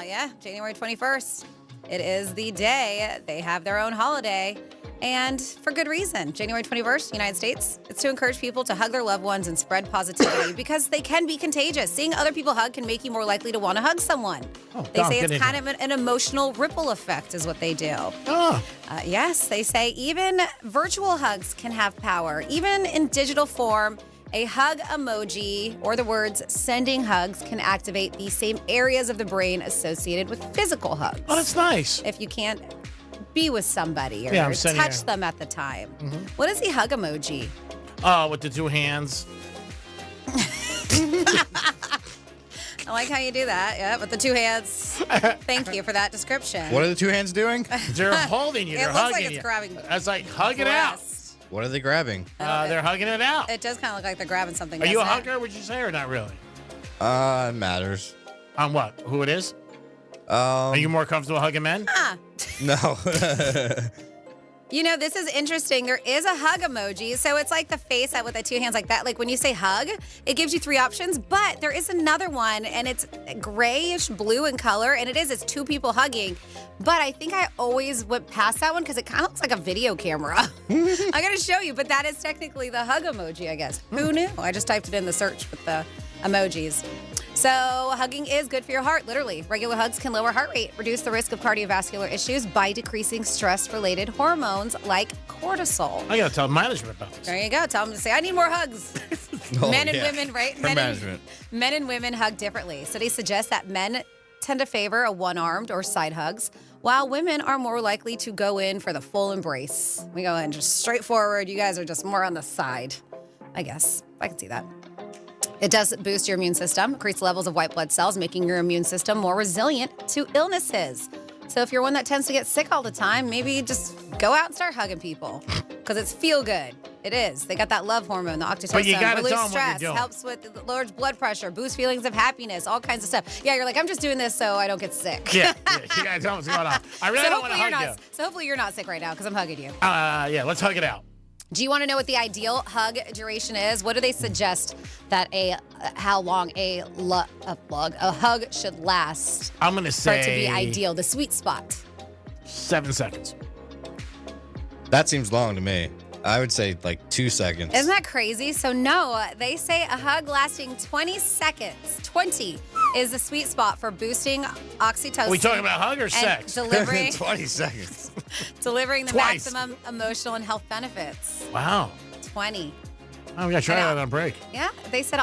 Yeah, January 21st. It is the day. They have their own holiday. And for good reason. January 21st, United States, it's to encourage people to hug their loved ones and spread positivity because they can be contagious. Seeing other people hug can make you more likely to want to hug someone. They say it's kind of an emotional ripple effect is what they do. Yes, they say even virtual hugs can have power. Even in digital form, a hug emoji or the words sending hugs can activate the same areas of the brain associated with physical hugs. Oh, that's nice. If you can't be with somebody or touch them at the time. Mm-hmm. What is the hug emoji? Oh, with the two hands. I like how you do that. Yeah, with the two hands. Thank you for that description. What are the two hands doing? They're holding you. They're looks hugging like it's you. grabbing. That's like hug it out. What are they grabbing? They're hugging it out. It does kind of look like they're grabbing something. Are you a doesn't it? hugger, would you say, or not really? It matters. On what? Who it is? Are you more comfortable hugging men? No. You know, this is interesting. There is a hug emoji. So it's like the face with the two hands like that. Like when you say hug, it gives you three options. But there is another one, and it's grayish blue in color. And it's two people hugging. But I think I always went past that one because it kind of looks like a video camera. I got to show you. But that is technically the hug emoji, I guess. Who knew? I just typed it in the search with the emojis. So hugging is good for your heart, literally. Regular hugs can lower heart rate, reduce the risk of cardiovascular issues by decreasing stress-related hormones like cortisol. I got to tell management about this. There you go. Tell them to say, I need more hugs. Men and women, right? Men and women hug differently. Studies suggest that men tend to favor a one-armed or side hugs, while women are more likely to go in for the full embrace. We go in just straight forward. You guys are just more on the side, I guess. I can see that. It does boost your immune system, increase levels of white blood cells, making your immune system more resilient to illnesses. So if you're one that tends to get sick all the time, maybe just go out and start hugging people because it's feel good. It is. They got that love hormone, the oxytocin, but you gotta reduce tell them stress, what you're doing. helps with lowers blood pressure, boosts feelings of happiness, all kinds of stuff. Yeah, you're like, I'm just doing this so I don't get sick. Yeah, you gotta tell them what's going on. I really don't want to hug you. So hopefully you're not sick right now because I'm hugging you. Yeah, let's hug it out. Do you want to know what the ideal hug duration is? What do they suggest that how long a hug should last? I'm gonna say for it to be ideal, the sweet spot. 7 seconds. That seems long to me. I would say like 2 seconds. Isn't that crazy? So no, they say a hug lasting 20 seconds. 20 is the sweet spot for boosting oxytocin. Are we talking about hug or and sex? Delivering 20 seconds. delivering the Twice. maximum emotional and health benefits. Wow. 20. Oh, we got to try that on break. Yeah, they said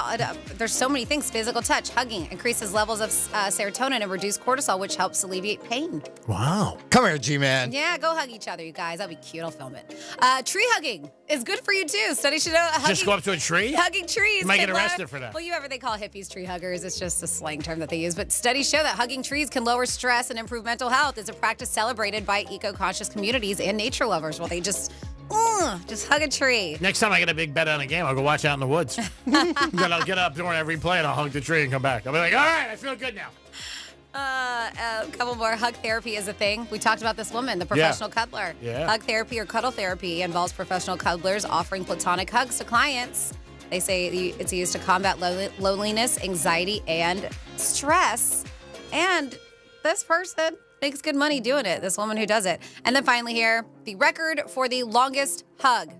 there's so many things. Physical touch, hugging, increases levels of serotonin and reduce cortisol, which helps alleviate pain. Wow. Come here, G-Man. Yeah, go hug each other, you guys. That'd be cute. I'll film it. Tree hugging is good for you, too. Studies show hugging. Just go up to a tree? Hugging trees. You might can get arrested lower- for that. Well, they call hippies tree huggers. It's just a slang term that they use. But studies show that hugging trees can lower stress and improve mental health. It's a practice celebrated by eco-conscious communities and nature lovers. Well, they just hug a tree. Next time I get a big bet on a game, I'll go watch out in the woods. Then I'll get up during every play and I'll hug the tree and come back. I'll be like, all right, I feel good now. A couple more. Hug therapy is a thing. We talked about this woman, the professional cuddler. Yeah. Hug therapy or cuddle therapy involves professional cuddlers offering platonic hugs to clients. They say it's used to combat loneliness, anxiety, and stress. And this person makes good money doing it, this woman who does it. And then finally here, the record for the longest hug.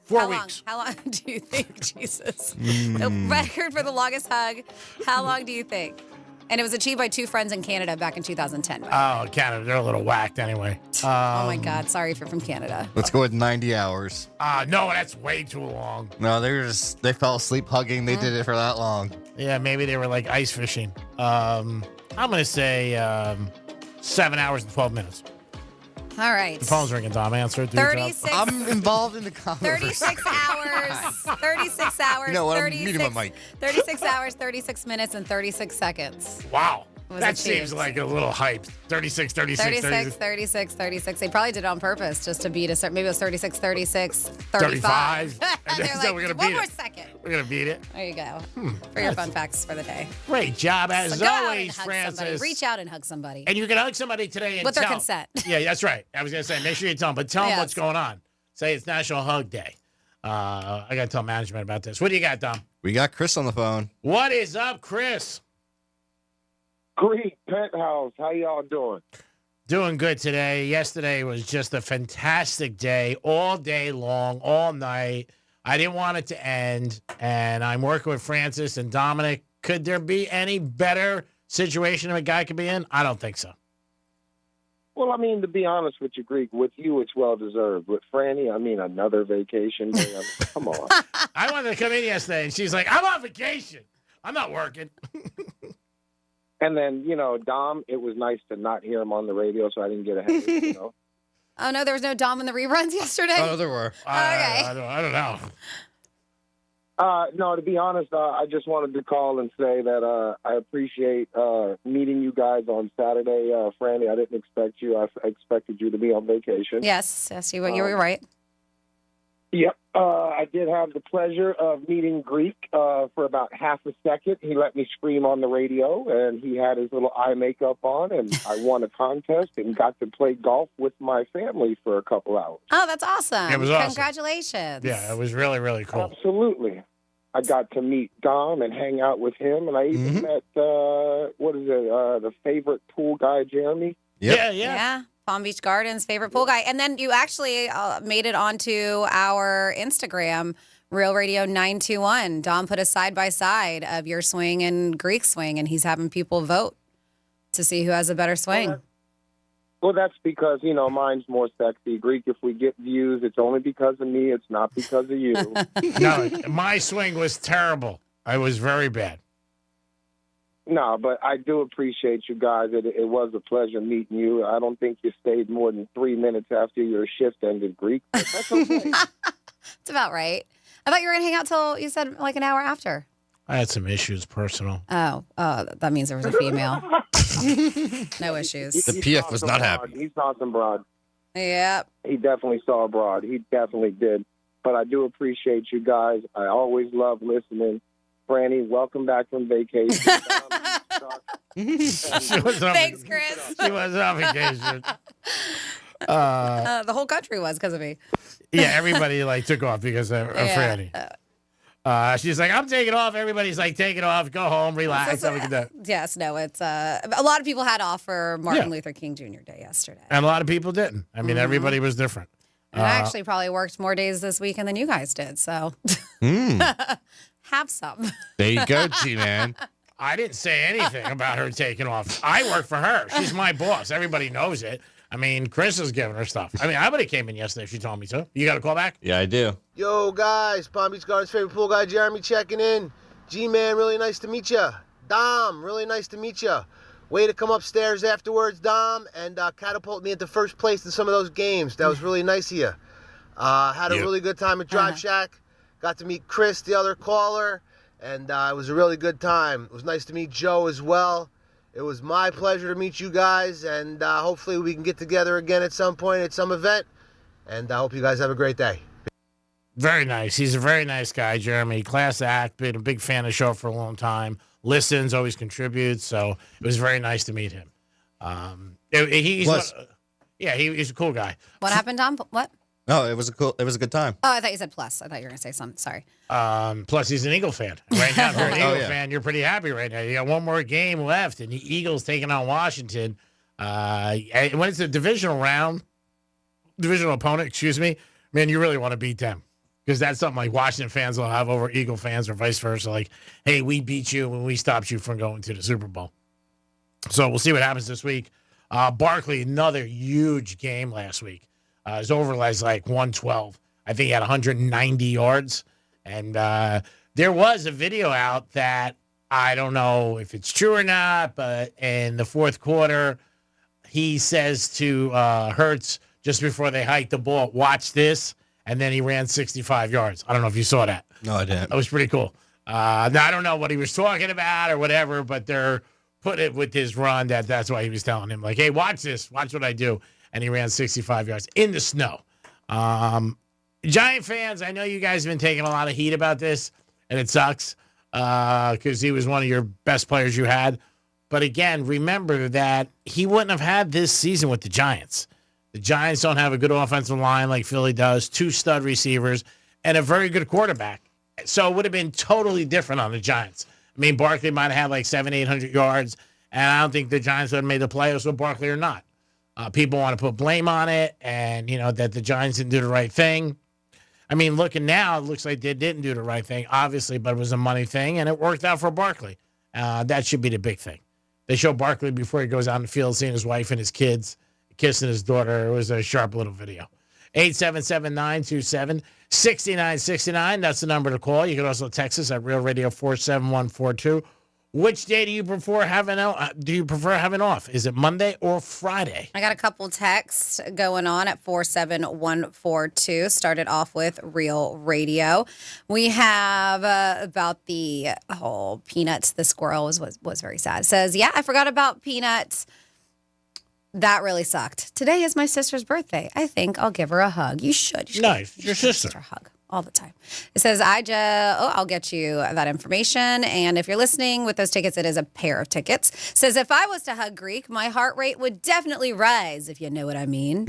4 weeks. How long do you think, Jesus? The record for the longest hug, how long do you think? And it was achieved by two friends in Canada back in 2010. Oh, Canada, they're a little whacked anyway. Oh my God, sorry if you're from Canada. Let's go with 90 hours. No, that's way too long. No, they fell asleep hugging. They did it for that long. Yeah, maybe they were like ice fishing. I'm going to say 7 hours and 12 minutes. All right. The phone's ringing, Tom. Answer it. 36. I'm involved in the conversation. 36 hours. 36 hours. You know what? I'm 36, muting my mic. 36 hours, 36 minutes, and 36 seconds. Wow. Was That achieved. seems like a little hype. 36. 36. They probably did it on purpose just to beat a certain, maybe it was 36, 35. 35. And they're So like, we're gonna one beat more it. second. We're going to beat it. There you go. For your fun facts for the day. Great job, as So go out always, and hug Francis. somebody. Reach out and hug somebody. And you can hug somebody today and With their tell consent. Yeah, that's right. I was going to say, make sure you tell them, but tell them Yes. what's going on. Say it's National Hug Day. I got to tell management about this. What do you got, Dom? We got Chris on the phone. What is up, Chris? Great, Penthouse. How y'all doing? Doing good today. Yesterday was just a fantastic day, all day long, all night. I didn't want it to end, and I'm working with Francis and Dominic. Could there be any better situation a guy could be in? I don't think so. Well, I mean, to be honest with you, Greek, with you, it's well-deserved. With Franny, I mean, another vacation day. I mean, come on. I wanted to come in yesterday, and she's like, I'm on vacation. I'm not working. And then, Dom, it was nice to not hear him on the radio, so I didn't get a headache, Oh, no, there was no Dom in the reruns yesterday? Oh, there were. Okay. I don't know. No, to be honest, I just wanted to call and say that I appreciate meeting you guys on Saturday. Franny, I didn't expect you. I expected you to be on vacation. Yes, you were right. Yep. I did have the pleasure of meeting Greek for about half a second. He let me scream on the radio, and he had his little eye makeup on, and I won a contest and got to play golf with my family for a couple hours. Oh, that's awesome. It was awesome. Congratulations. Yeah, it was really, really cool. Absolutely. I got to meet Dom and hang out with him, and I even met, the favorite pool guy, Jeremy. Yep. Yeah. Palm Beach Gardens, favorite pool guy. And then you actually made it onto our Instagram, Real Radio 921. Dom put a side-by-side of your swing and Greek swing, and he's having people vote to see who has a better swing. Well, that's because, mine's more sexy. Greek, if we get views, it's only because of me. It's not because of you. No, my swing was terrible. I was very bad. No, but I do appreciate you guys. It was a pleasure meeting you. I don't think you stayed more than 3 minutes after your shift ended, Greek. But that's okay. It's about right. I thought you were going to hang out till you said like an hour after. I had some issues personal. Oh, that means there was a female. No issues. The PF was not happy. He saw some broad. Yep. He definitely saw a broad. He definitely did. But I do appreciate you guys. I always love listening. Franny, welcome back from vacation. Thanks, Chris. She was on vacation. The whole country was because of me. Yeah, everybody took off because of Franny. She's like, I'm taking off. Everybody's like, take it off. Go home, relax. Have a good day. Yes, no, it's a lot of people had off for Martin Luther King Jr. Day yesterday. And a lot of people didn't. I mean, everybody was different. And I actually probably worked more days this weekend than you guys did, so have some. There you go, G-Man. I didn't say anything about her taking off. I work for her. She's my boss. Everybody knows it. I mean, Chris is giving her stuff. I mean, I would have came in yesterday if she told me to. You got a call back? Yeah, I do. Yo, guys. Palm Beach Gardens' favorite pool guy, Jeremy, checking in. G-Man, really nice to meet you. Dom, really nice to meet you. Way to come upstairs afterwards, Dom, and catapult me into first place in some of those games. That was really nice of you. Had a really good time at Drive Shack. Got to meet Chris, the other caller, and it was a really good time. It was nice to meet Joe as well. It was my pleasure to meet you guys, and hopefully we can get together again at some point at some event. And I hope you guys have a great day. Very nice. He's a very nice guy, Jeremy. Class act. Been a big fan of the show for a long time. Listens, always contributes. So it was very nice to meet him. He's a cool guy. What happened, Dom? What? No, it was a good time. Oh, I thought you said plus. I thought you were going to say something. Sorry. Plus, he's an Eagle fan. Right now, if you're an Eagle yeah. fan, you're pretty happy right now. You got one more game left, and the Eagles taking on Washington. When it's a divisional opponent, excuse me, man, you really want to beat them. Because that's something like Washington fans will have over Eagle fans or vice versa. Like, hey, we beat you when we stopped you from going to the Super Bowl. So we'll see what happens this week. Barkley, another huge game last week. His overlay is like 112. I think he had 190 yards. And there was a video out that I don't know if it's true or not, but in the fourth quarter, he says to Hurts just before they hiked the ball, watch this. And then he ran 65 yards. I don't know if you saw that. No, I didn't. That was pretty cool. Now, I don't know what he was talking about or whatever, but they're putting it with his run that's why he was telling him, like, hey, watch this. Watch what I do. And he ran 65 yards in the snow. Giant fans, I know you guys have been taking a lot of heat about this, and it sucks because he was one of your best players you had. But again, remember that he wouldn't have had this season with the Giants. The Giants don't have a good offensive line like Philly does, 2 stud receivers, and a very good quarterback. So it would have been totally different on the Giants. I mean, Barkley might have had like 700-800 yards, and I don't think the Giants would have made the playoffs with Barkley or not. People want to put blame on it and, that the Giants didn't do the right thing. I mean, looking now, it looks like they didn't do the right thing, obviously, but it was a money thing, and it worked out for Barkley. That should be the big thing. They show Barkley before he goes out in the field, seeing his wife and his kids, kissing his daughter. It was a sharp little video. 877-927-6969. That's the number to call. You can also text us at Real Radio 47142. Which day do you prefer having off? Is it Monday or Friday? I got a couple texts going on at 47142. Started off with Real Radio. We have about the whole Peanuts. The squirrel was very sad. It says, yeah, I forgot about Peanuts. That really sucked. Today is my sister's birthday. I think I'll give her a hug. You should. Nice. Your sister. A hug all the time. It says, I'll get you that information. And if you're listening with those tickets, it is a pair of tickets. Says, if I was to hug Greek, my heart rate would definitely rise, if you know what I mean.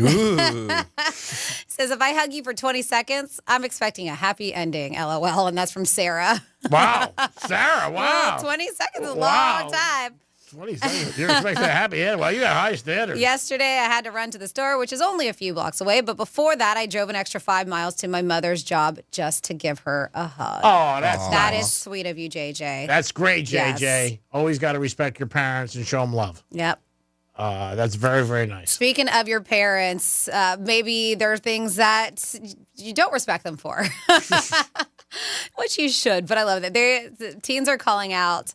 Says, if I hug you for 20 seconds, I'm expecting a happy ending, LOL. And that's from Sarah. Wow. Sarah, wow. 20 seconds is a long time. 20 seconds. You're expecting a happy end. Well, you got high standards. Yesterday, I had to run to the store, which is only a few blocks away. But before that, I drove an extra 5 miles to my mother's job just to give her a hug. Oh, that's That nice. is sweet of you, JJ. That's great, JJ. Yes. Always got to respect your parents and show them love. Yep. That's very, very nice. Speaking of your parents, maybe there are things that you don't respect them for, which you should. But I love that. The teens are calling out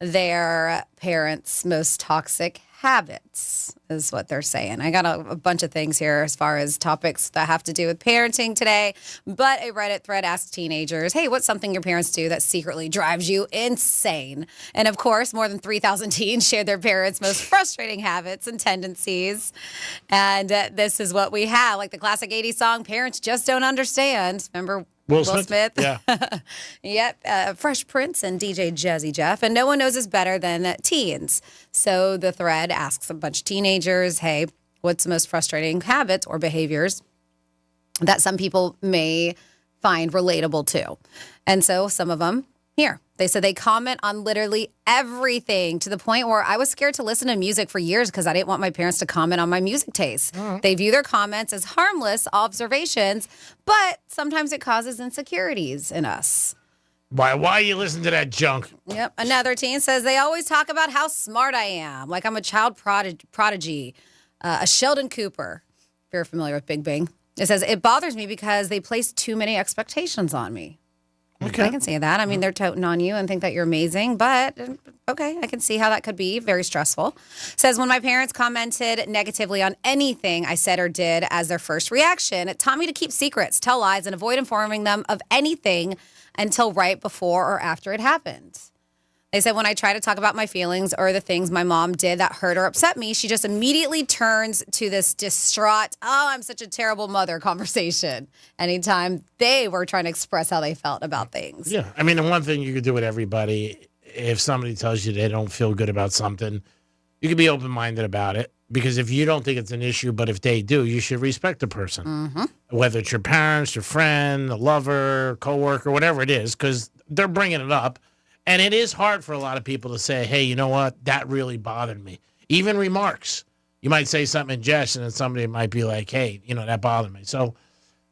their parents' most toxic habits, is what they're saying. I got a bunch of things here as far as topics that have to do with parenting today, but a Reddit thread asked teenagers, hey, what's something your parents do that secretly drives you insane? And of course, more than 3,000 teens shared their parents' most frustrating habits and tendencies. And this is what we have, like the classic 80s song, Parents Just Don't Understand. Remember Will Smith? Yeah. Yep. Fresh Prince and DJ Jazzy Jeff. And no one knows us better than teens. So the thread asks a bunch of teenagers, hey, what's the most frustrating habits or behaviors that some people may find relatable to? And so some of them Here, they said they comment on literally everything to the point where I was scared to listen to music for years because I didn't want my parents to comment on my music taste. They view their comments as harmless observations, but sometimes it causes insecurities in us. Why you listen to that junk? Yep. Another teen says they always talk about how smart I am, like I'm a child prodigy, a Sheldon Cooper, if you're familiar with Big Bang. It says, it bothers me because they place too many expectations on me. Okay. I can see that. I mean, they're toting on you and think that you're amazing, but okay, I can see how that could be very stressful. Says, when my parents commented negatively on anything I said or did as their first reaction, it taught me to keep secrets, tell lies, and avoid informing them of anything until right before or after it happened. They said, when I try to talk about my feelings or the things my mom did that hurt or upset me, she just immediately turns to this distraught, oh, I'm such a terrible mother conversation anytime they were trying to express how they felt about things. Yeah. I mean, the one thing you could do with everybody, if somebody tells you they don't feel good about something, you can be open-minded about it. Because if you don't think it's an issue, but if they do, you should respect the person. Mm-hmm. Whether it's your parents, your friend, a lover, coworker, whatever it is, because they're bringing it up. And it is hard for a lot of people to say, hey, you know what? That really bothered me. Even remarks. You might say something in jest, and then somebody might be like, hey, that bothered me. So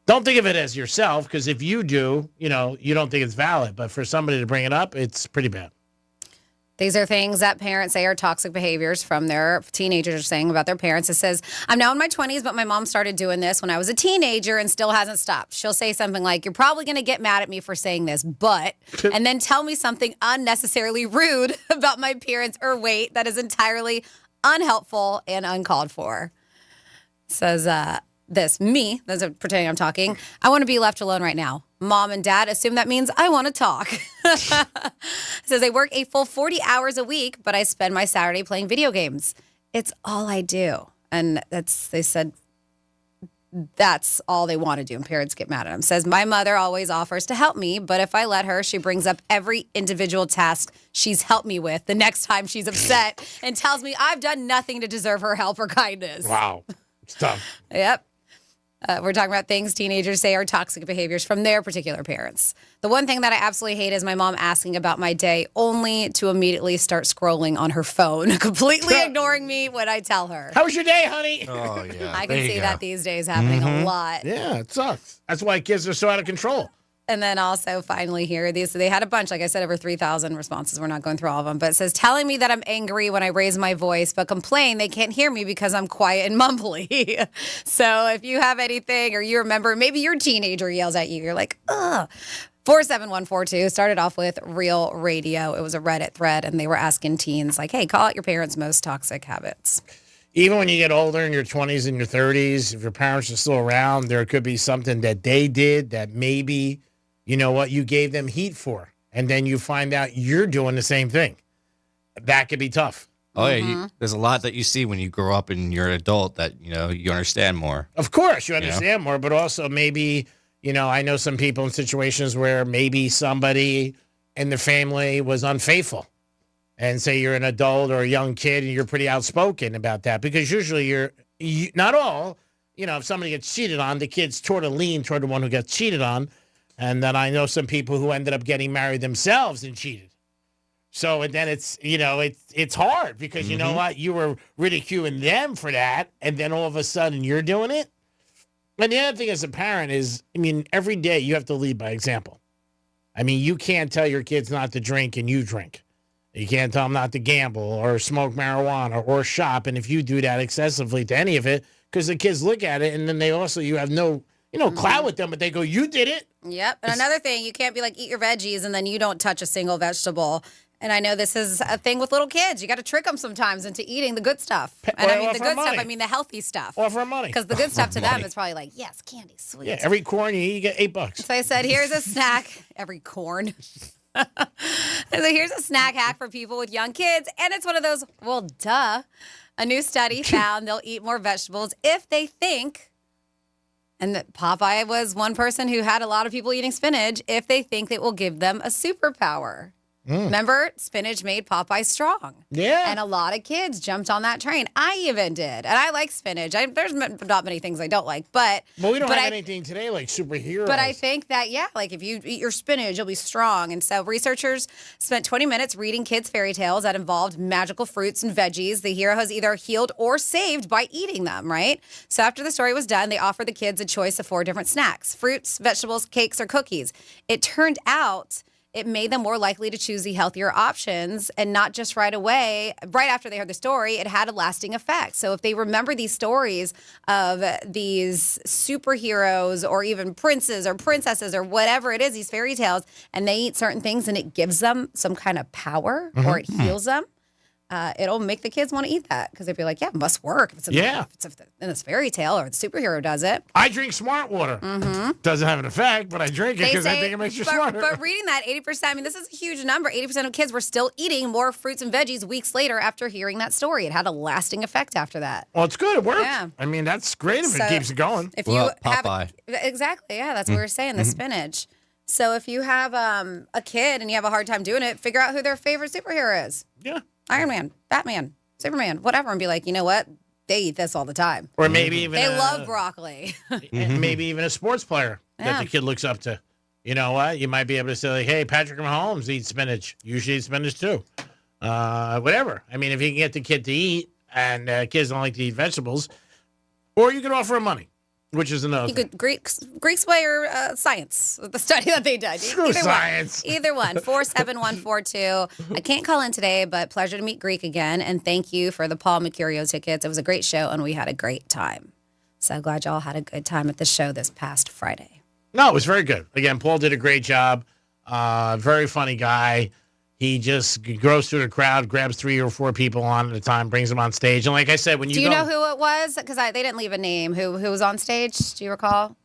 don't think of it as yourself, because if you do, you don't think it's valid. But for somebody to bring it up, it's pretty bad. These are things that parents say are toxic behaviors from their teenagers saying about their parents. It says, I'm now in my 20s, but my mom started doing this when I was a teenager and still hasn't stopped. She'll say something like, you're probably going to get mad at me for saying this, but, and then tell me something unnecessarily rude about my appearance or weight that is entirely unhelpful and uncalled for. Says, that's pretending I'm talking. I want to be left alone right now. Mom and dad assume that means I want to talk. Says I work a full 40 hours a week, but I spend my Saturday playing video games. It's all I do. And they said that's all they want to do. And parents get mad at them. Says my mother always offers to help me, but if I let her, she brings up every individual task she's helped me with the next time she's upset and tells me I've done nothing to deserve her help or kindness. Wow. It's tough. Yep. We're talking about things teenagers say are toxic behaviors from their particular parents. The one thing that I absolutely hate is my mom asking about my day only to immediately start scrolling on her phone, completely ignoring me when I tell her. How was your day, honey? Oh, yeah. I can see that these days happening a lot. Yeah, it sucks. That's why kids are so out of control. And then also finally here, they had a bunch, like I said, over 3,000 responses. We're not going through all of them. But it says, telling me that I'm angry when I raise my voice, but complain they can't hear me because I'm quiet and mumbly. So if you have anything or you remember, maybe your teenager yells at you, you're like, ugh. 47142 started off with Real Radio. It was a Reddit thread, and they were asking teens, like, hey, call out your parents' most toxic habits. Even when you get older in your 20s and your 30s, if your parents are still around, there could be something that they did that maybe, you gave them heat for. And then you find out you're doing the same thing. That could be tough. Oh, yeah. There's a lot that you see when you grow up and you're an adult that, you understand more. Of course, you understand more, but also maybe, I know some people in situations where maybe somebody in the family was unfaithful. And say you're an adult or a young kid and you're pretty outspoken about that, because usually you not all, if somebody gets cheated on, the kids toward the one who gets cheated on. And then I know some people who ended up getting married themselves and cheated. So and then it's hard because you know what? You were ridiculing them for that. And then all of a sudden you're doing it. And the other thing as a parent is, every day you have to lead by example. You can't tell your kids not to drink and you drink. You can't tell them not to gamble or smoke marijuana or shop. And if you do that excessively to any of it, because the kids look at it and then you have no, clout with them, but they go, you did it. Yep. And another thing, you can't be like, eat your veggies and then you don't touch a single vegetable. And I know this is a thing with little kids. You got to trick them sometimes into eating the good stuff. And the good stuff, the healthy stuff. Offer money. Because the good stuff to them is probably like, yes, candy, sweet. Yeah, every corn you eat, you get $8. So I said, here's a snack. Every corn. So here's a snack hack for people with young kids. And it's one of those, well, duh. A new study found they'll eat more vegetables if they think, and that Popeye was one person who had a lot of people eating spinach, if they think it will give them a superpower. Remember, spinach made Popeye strong. Yeah. And a lot of kids jumped on that train. I even did. And I like spinach. There's not many things I don't like, but... Well, we don't have anything today like superheroes. But I think that, like if you eat your spinach, you'll be strong. And so researchers spent 20 minutes reading kids' fairy tales that involved magical fruits and veggies. The hero has either healed or saved by eating them, right? So after the story was done, they offered the kids a choice of 4 different snacks: fruits, vegetables, cakes, or cookies. It turned out it made them more likely to choose the healthier options, and not just right away. Right after they heard the story, it had a lasting effect. So if they remember these stories of these superheroes or even princes or princesses or whatever it is, these fairy tales, and they eat certain things and it gives them some kind of power or it heals them, it'll make the kids want to eat that because they'll be like, yeah, it must work. If it's in this fairy tale or the superhero does it. I drink smart water. Doesn't have an effect, but I drink it because I think it makes you smarter. But reading that, 80%, I mean, this is a huge number. 80% of kids were still eating more fruits and veggies weeks later after hearing that story. It had a lasting effect after that. Well, it's good. It works. Yeah. I mean, that's great if it keeps it going. If you have exactly, yeah, that's what we were saying, the spinach. So if you have a kid and you have a hard time doing it, figure out who their favorite superhero is. Yeah. Iron Man, Batman, Superman, whatever, and be like, you know what? They eat this all the time. Or maybe even they love broccoli. And maybe even a sports player that the kid looks up to. You know what? You might be able to say, like, hey, Patrick Mahomes eats spinach. You should eat spinach too. Whatever. I mean, if you can get the kid to eat, and kids don't like to eat vegetables, or you could offer him money, which is another thing. Greeks way or science, the study that they did. Screw science. Either one. 47142. I can't call in today, but pleasure to meet Greek again. And thank you for the Paul Mercurio tickets. It was a great show, and we had a great time. So glad y'all had a good time at the show this past Friday. No, it was very good. Again, Paul did a great job. Very funny guy. He just goes through the crowd, grabs 3 or 4 people on at a time, brings them on stage. And like I said, when you do you know who it was? Because they didn't leave a name. Who was on stage? Do you recall?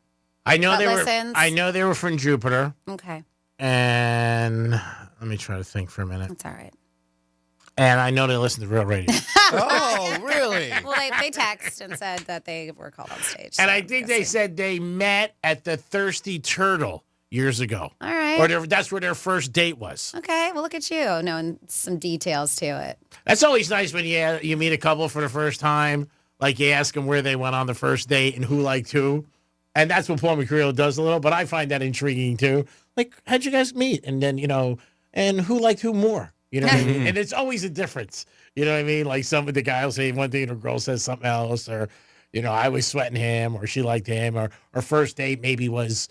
I know they were from Jupiter. Okay. And let me try to think for a minute. That's all right. And I know they listen to Real Radio. Oh, really? Well, they texted and said that they were called on stage. And I think they said they met at the Thirsty Turtle years ago. All right. Or that's where their first date was. Okay, well, look at you knowing some details to it. That's always nice when you meet a couple for the first time. Like, you ask them where they went on the first date and who liked who. And that's what Paul Mercurio does a little, but I find that intriguing, too. Like, how'd you guys meet? And then, and who liked who more? You know what I mean? And it's always a difference. You know what I mean? Like, some of the guy will say one thing and the girl says something else. Or, I was sweating him, or she liked him. Or our first date maybe was...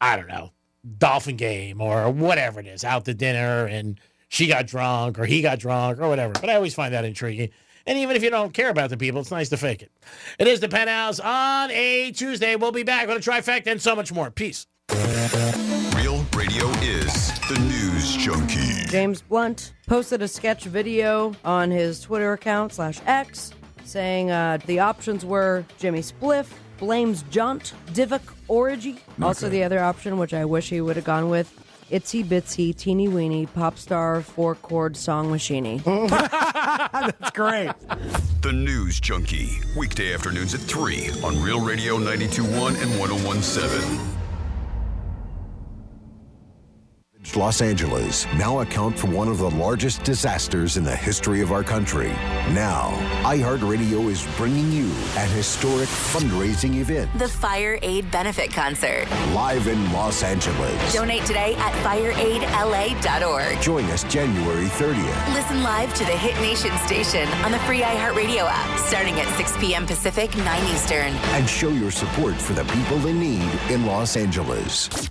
I don't know, Dolphin game or whatever it is, out to dinner and she got drunk or he got drunk or whatever. But I always find that intriguing. And even if you don't care about the people, it's nice to fake it. It is the Penthouse on a Tuesday. We'll be back with a trifecta and so much more. Peace. Real Radio is the news junkie. James Blunt posted a sketch video on his Twitter account /X saying the options were Jimmy Spliff, blames Jaunt, Divok Origi. Also the other option, which I wish he would have gone with, Itsy Bitsy Teeny Weeny Pop Star 4-chord Song Machine. That's great. The News Junkie, weekday afternoons at 3 on Real Radio 92.1 and 101.7. Los Angeles now account for one of the largest disasters in the history of our country. Now, iHeartRadio is bringing you an historic fundraising event. The Fire Aid Benefit Concert. Live in Los Angeles. Donate today at fireaidla.org. Join us January 30th. Listen live to the Hit Nation station on the free iHeartRadio app, starting at 6 p.m. Pacific, 9 Eastern. And show your support for the people in need in Los Angeles.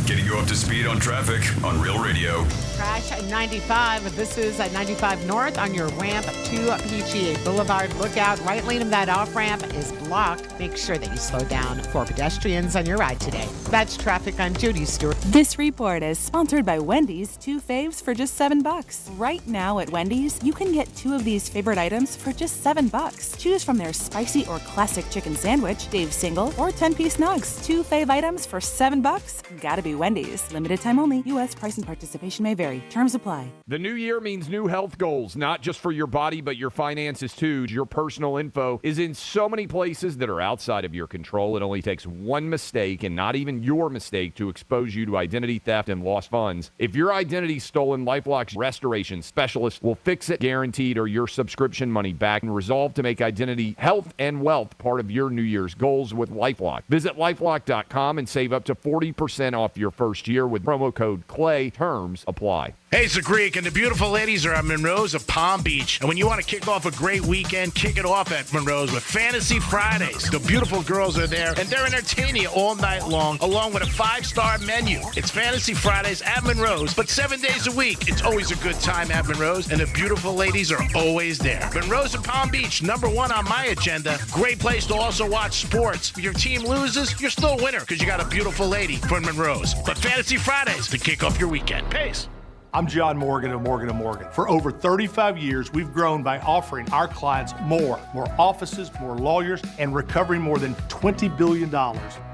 Getting you up to speed on traffic on Real Radio. Crash at 95. This is at 95 North on your ramp to PGA Boulevard. Look out. Right lane of that off-ramp is blocked. Make sure that you slow down for pedestrians on your ride today. That's traffic on Judy Stewart. This report is sponsored by Wendy's. 2 faves for just $7. Right now at Wendy's, you can get 2 of these favorite items for just $7. Choose from their spicy or classic chicken sandwich, Dave's single, or 10-piece nugs. 2 fave items for $7. Gotta be Wendy's. Limited time only. U.S. price and participation may vary. necessary. Terms apply. The new year means new health goals, not just for your body, but your finances too. Your personal info is in so many places that are outside of your control. It only takes one mistake, and not even your mistake, to expose you to identity theft and lost funds. If your identity's stolen, LifeLock's restoration specialist will fix it guaranteed, or your subscription money back, and resolve to make identity, health, and wealth part of your New Year's goals with LifeLock. Visit LifeLock.com and save up to 40% off your first year with promo code CLAY. Terms apply. Hey, it's the Greek, and the beautiful ladies are at Monroe's of Palm Beach. And when you want to kick off a great weekend, kick it off at Monroe's with Fantasy Fridays. The beautiful girls are there, and they're entertaining you all night long, along with a 5-star menu. It's Fantasy Fridays at Monroe's, but 7 days a week. It's always a good time at Monroe's, and the beautiful ladies are always there. Monroe's of Palm Beach, #1 on my agenda. Great place to also watch sports. If your team loses, you're still a winner because you got a beautiful lady from Monroe's. But Fantasy Fridays to kick off your weekend. Pace. I'm John Morgan of Morgan & Morgan. For over 35 years, we've grown by offering our clients more offices, more lawyers, and recovering more than $20 billion.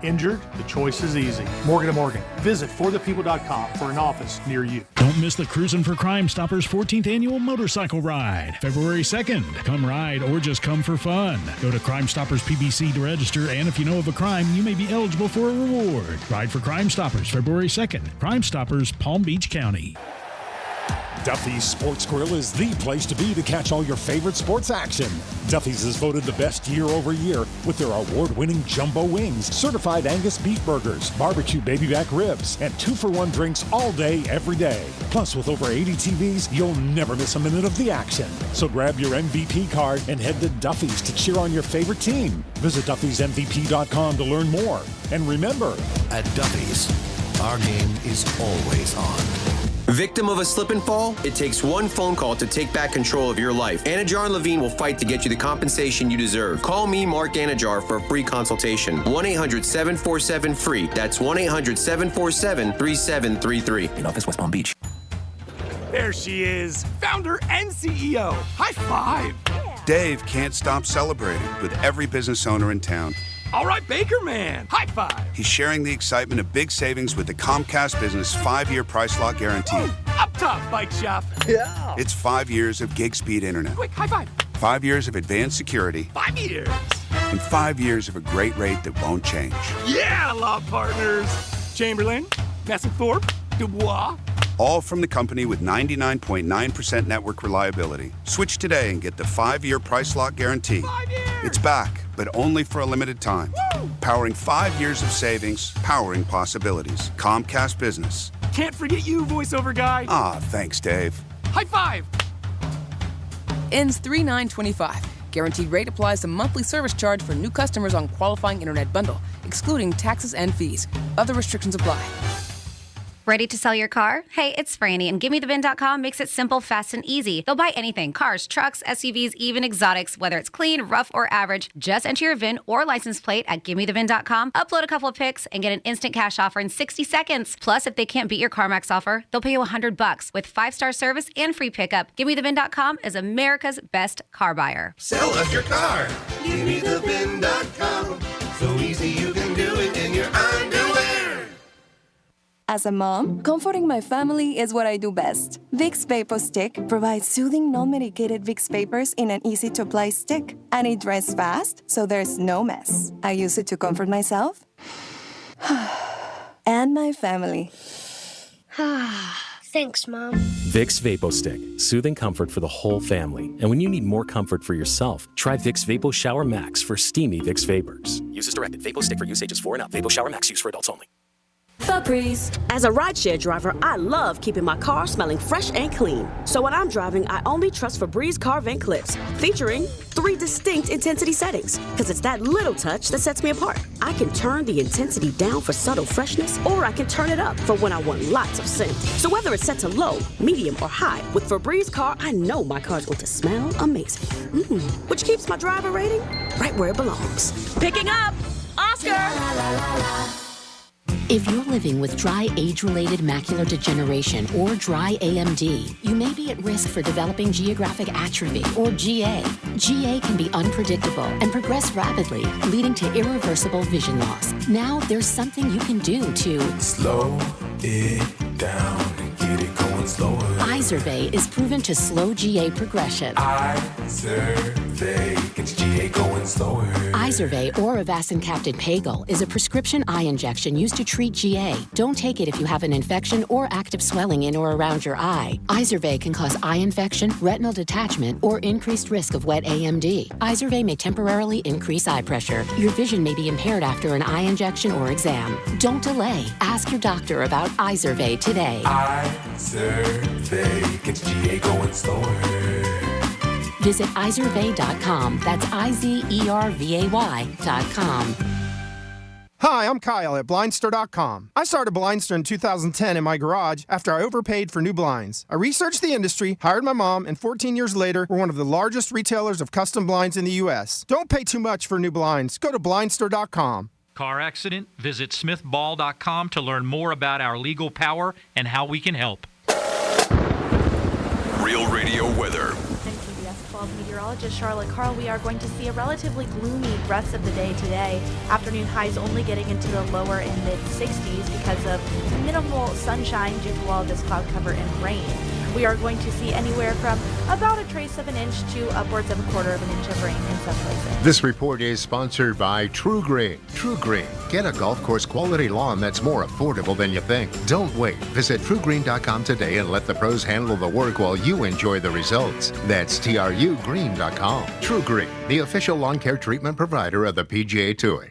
Injured? The choice is easy. Morgan & Morgan. Visit forthepeople.com for an office near you. Don't miss the Cruisin' for Crime Stoppers 14th Annual Motorcycle Ride, February 2nd. Come ride or just come for fun. Go to Crime Stoppers PBC to register, and if you know of a crime, you may be eligible for a reward. Ride for Crime Stoppers, February 2nd. Crime Stoppers, Palm Beach County. Duffy's Sports Grill is the place to be to catch all your favorite sports action. Duffy's is voted the best year over year with their award-winning jumbo wings, certified Angus beef burgers, barbecue baby back ribs, and 2-for-1 drinks all day, every day. Plus, with over 80 TVs, you'll never miss a minute of the action. So grab your MVP card and head to Duffy's to cheer on your favorite team. Visit Duffy'sMVP.com to learn more. And remember, at Duffy's, our game is always on. Victim of a slip and fall? It takes one phone call to take back control of your life. Anajar and Levine will fight to get you the compensation you deserve. Call me, Mark Anajar, for a free consultation. 1-800-747-FREE. That's 1-800-747-3733. In office, West Palm Beach. There she is, founder and CEO. High five. Yeah. Dave can't stop celebrating with every business owner in town. All right, Baker Man, high five. He's sharing the excitement of big savings with the Comcast Business 5-year price lock guarantee. Ooh, up top, bike shop. Yeah. It's 5 years of gig speed internet. Quick, high five. 5 years of advanced security. 5 years. And 5 years of a great rate that won't change. Yeah, law partners. Chamberlain, Messingthorpe, Dubois. All from the company with 99.9% network reliability. Switch today and get the 5-year price lock guarantee. 5 years. It's back, but only for a limited time. Woo! Powering 5 years of savings, powering possibilities. Comcast Business. Can't forget you, voiceover guy. Ah, thanks, Dave. High five. Ends 3/9/25. Guaranteed rate applies to monthly service charge for new customers on qualifying internet bundle, excluding taxes and fees. Other restrictions apply. Ready to sell your car? Hey, it's Franny, and GiveMeTheVin.com makes it simple, fast, and easy. They'll buy anything, cars, trucks, SUVs, even exotics, whether it's clean, rough, or average. Just enter your VIN or license plate at GiveMeTheVin.com, upload a couple of pics, and get an instant cash offer in 60 seconds. Plus, if they can't beat your CarMax offer, they'll pay you $100 with 5-star service and free pickup. GiveMeTheVin.com is America's best car buyer. Sell us your car. GiveMeTheVin.com. So easy you can do it in your underwear. As a mom, comforting my family is what I do best. Vicks Vapor Stick provides soothing, non-medicated Vicks vapors in an easy-to-apply stick. And it dries fast, so there's no mess. I use it to comfort myself and my family. Thanks, Mom. Vicks Vapo Stick. Soothing comfort for the whole family. And when you need more comfort for yourself, try Vicks Vapo Shower Max for steamy Vicks Vapors. Use as directed. Vapo Stick for use ages 4 and up. Vapo Shower Max use for adults only. Febreze. As a rideshare driver, I love keeping my car smelling fresh and clean. So when I'm driving, I only trust Febreze car vent clips, featuring 3 distinct intensity settings. Because it's that little touch that sets me apart. I can turn the intensity down for subtle freshness, or I can turn it up for when I want lots of scent. So whether it's set to low, medium, or high, with Febreze car, I know my car's going to smell amazing. Which keeps my driver rating right where it belongs. Picking up Oscar! If you're living with dry age-related macular degeneration or dry AMD, you may be at risk for developing geographic atrophy or GA. GA can be unpredictable and progress rapidly, leading to irreversible vision loss. Now there's something you can do to slow it down. get it going slower. Izervay is proven to slow GA progression. Izervay gets GA going slower. Izervay or avacincaptad Pagel is a prescription eye injection used to treat GA. Don't take it if you have an infection or active swelling in or around your eye. Izervay can cause eye infection, retinal detachment, or increased risk of wet AMD. Izervay may temporarily increase eye pressure. Your vision may be impaired after an eye injection or exam. Don't delay. Ask your doctor about Izervay today. Izervay gets GA going slower. Visit Izervay.com. That's IZERVAY.com. Hi, I'm Kyle at Blindster.com. I started Blindster in 2010 in my garage after I overpaid for new blinds. I researched the industry, hired my mom, and 14 years later, we're one of the largest retailers of custom blinds in the U.S. Don't pay too much for new blinds. Go to Blindster.com. Car accident? Visit smithball.com to learn more about our legal power and how we can help. Real Radio weather. CBS 12 meteorologist Charlotte Carl. We are going to see a relatively gloomy rest of the day today. Afternoon highs only getting into the lower and mid 60s because of minimal sunshine due to all of this cloud cover and rain. We are going to see anywhere from about a trace of an inch to upwards of a quarter of an inch of rain in some places. This report is sponsored by True Green. True Green. Get a golf course quality lawn that's more affordable than you think. Don't wait. Visit TrueGreen.com today and let the pros handle the work while you enjoy the results. That's TrueGreen.com. True Green, the official lawn care treatment provider of the PGA Tour.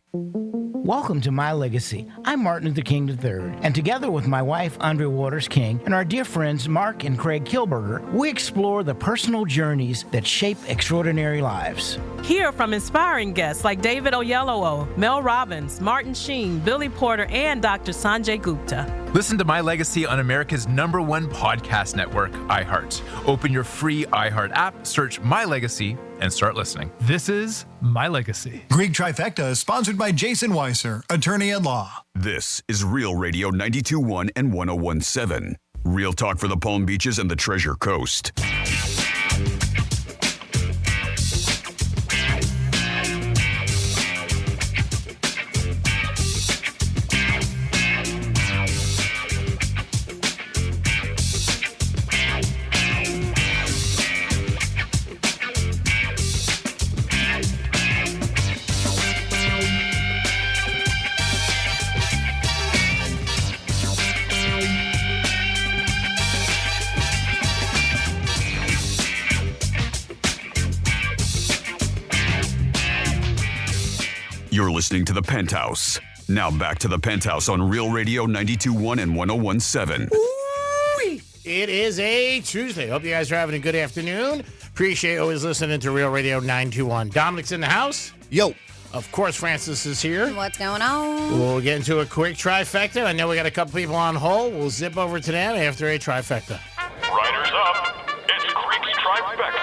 Welcome to My Legacy. I'm Martin Luther King III, and together with my wife, Andrea Waters King, and our dear friends Mark and Craig Kilberger, we explore the personal journeys that shape extraordinary lives. Hear from inspiring guests like David Oyelowo, Mel Robbins, Martin Sheen, Billy Porter, and Dr. Sanjay Gupta. Listen to My Legacy on America's #1 podcast network, iHeart. Open your free iHeart app, search My Legacy, and start listening. This is My Legacy. Greek Trifecta is sponsored by Jason Weiser, attorney at law. This is Real Radio 92.1 and 101.7. Real talk for the Palm Beaches and the Treasure Coast. You're listening to The Penthouse. Now back to The Penthouse on Real Radio 92.1 and 101.7. It is a Tuesday. Hope you guys are having a good afternoon. Appreciate always listening to Real Radio 921. Dominic's in the house. Yo. Of course, Francis is here. What's going on? We'll get into a quick trifecta. I know we got a couple people on hold. We'll zip over to them after a trifecta. Riders up. It's Creek's Trifecta.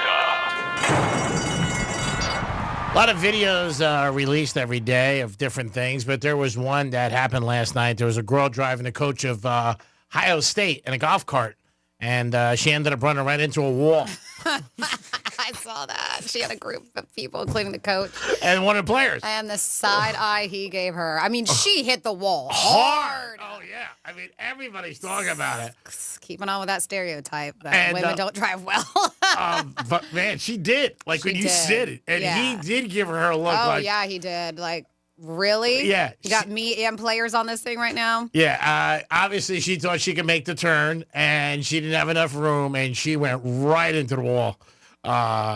A lot of videos are released every day of different things, but there was one that happened last night. There was a girl driving the coach of Ohio State in a golf cart, and she ended up running right into a wall. I saw that. She had a group of people, including the coach. And one of the players. And the side eye he gave her. I mean, she hit the wall hard. Oh, yeah. I mean, everybody's talking about it. Keeping on with that stereotype that women don't drive well. But, man, she did. Like, when you said it. And he did give her a look. Oh, like, yeah, he did. Like, really? Yeah. You got me and players on this thing right now? Yeah. Obviously, she thought she could make the turn, and she didn't have enough room, and she went right into the wall,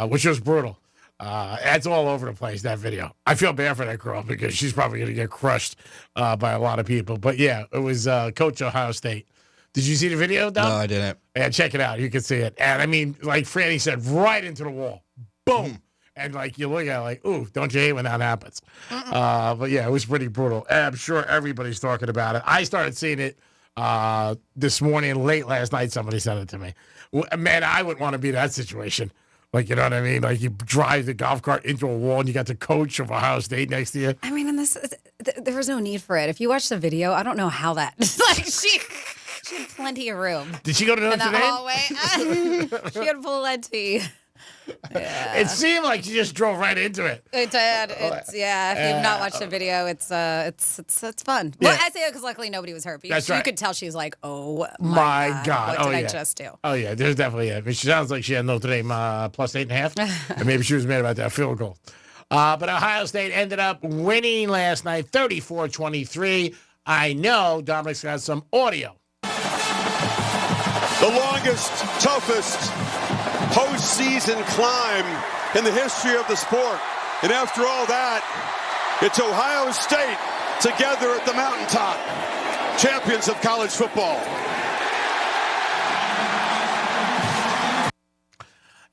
which was brutal. That's all over the place, that video. I feel bad for that girl because she's probably going to get crushed by a lot of people. But, yeah, it was Coach Ohio State. Did you see the video, Dom? No, I didn't. Yeah, check it out. You can see it. And, I mean, like Franny said, right into the wall. Boom. And, like, you look at it like, ooh, don't you hate when that happens? But, yeah, it was pretty brutal. And I'm sure everybody's talking about it. I started seeing it this morning, late last night. Somebody sent it to me. Man, I wouldn't want to be in that situation. Like, you know what I mean? Like, you drive the golf cart into a wall and you got the coach of Ohio State next to you. I mean, and there was no need for it. If you watch the video, I don't know how that. Like, she had plenty of room. Did she go to Notre Dame? Hallway. She had plenty. It seemed like she just drove right into it. It did. If you've not watched the video, it's fun. Yeah. Well, I say it because luckily nobody was hurt. That's You right. could tell she was like, "Oh My God. what did I just do?" Oh, yeah, there's definitely it. I mean, she sounds like she had Notre Dame plus 8.5. And maybe she was mad about that field goal. But Ohio State ended up winning last night, 34-23. I know Dominic's got some audio. The longest, toughest postseason climb in the history of the sport. And after all that, it's Ohio State together at the mountaintop, champions of college football.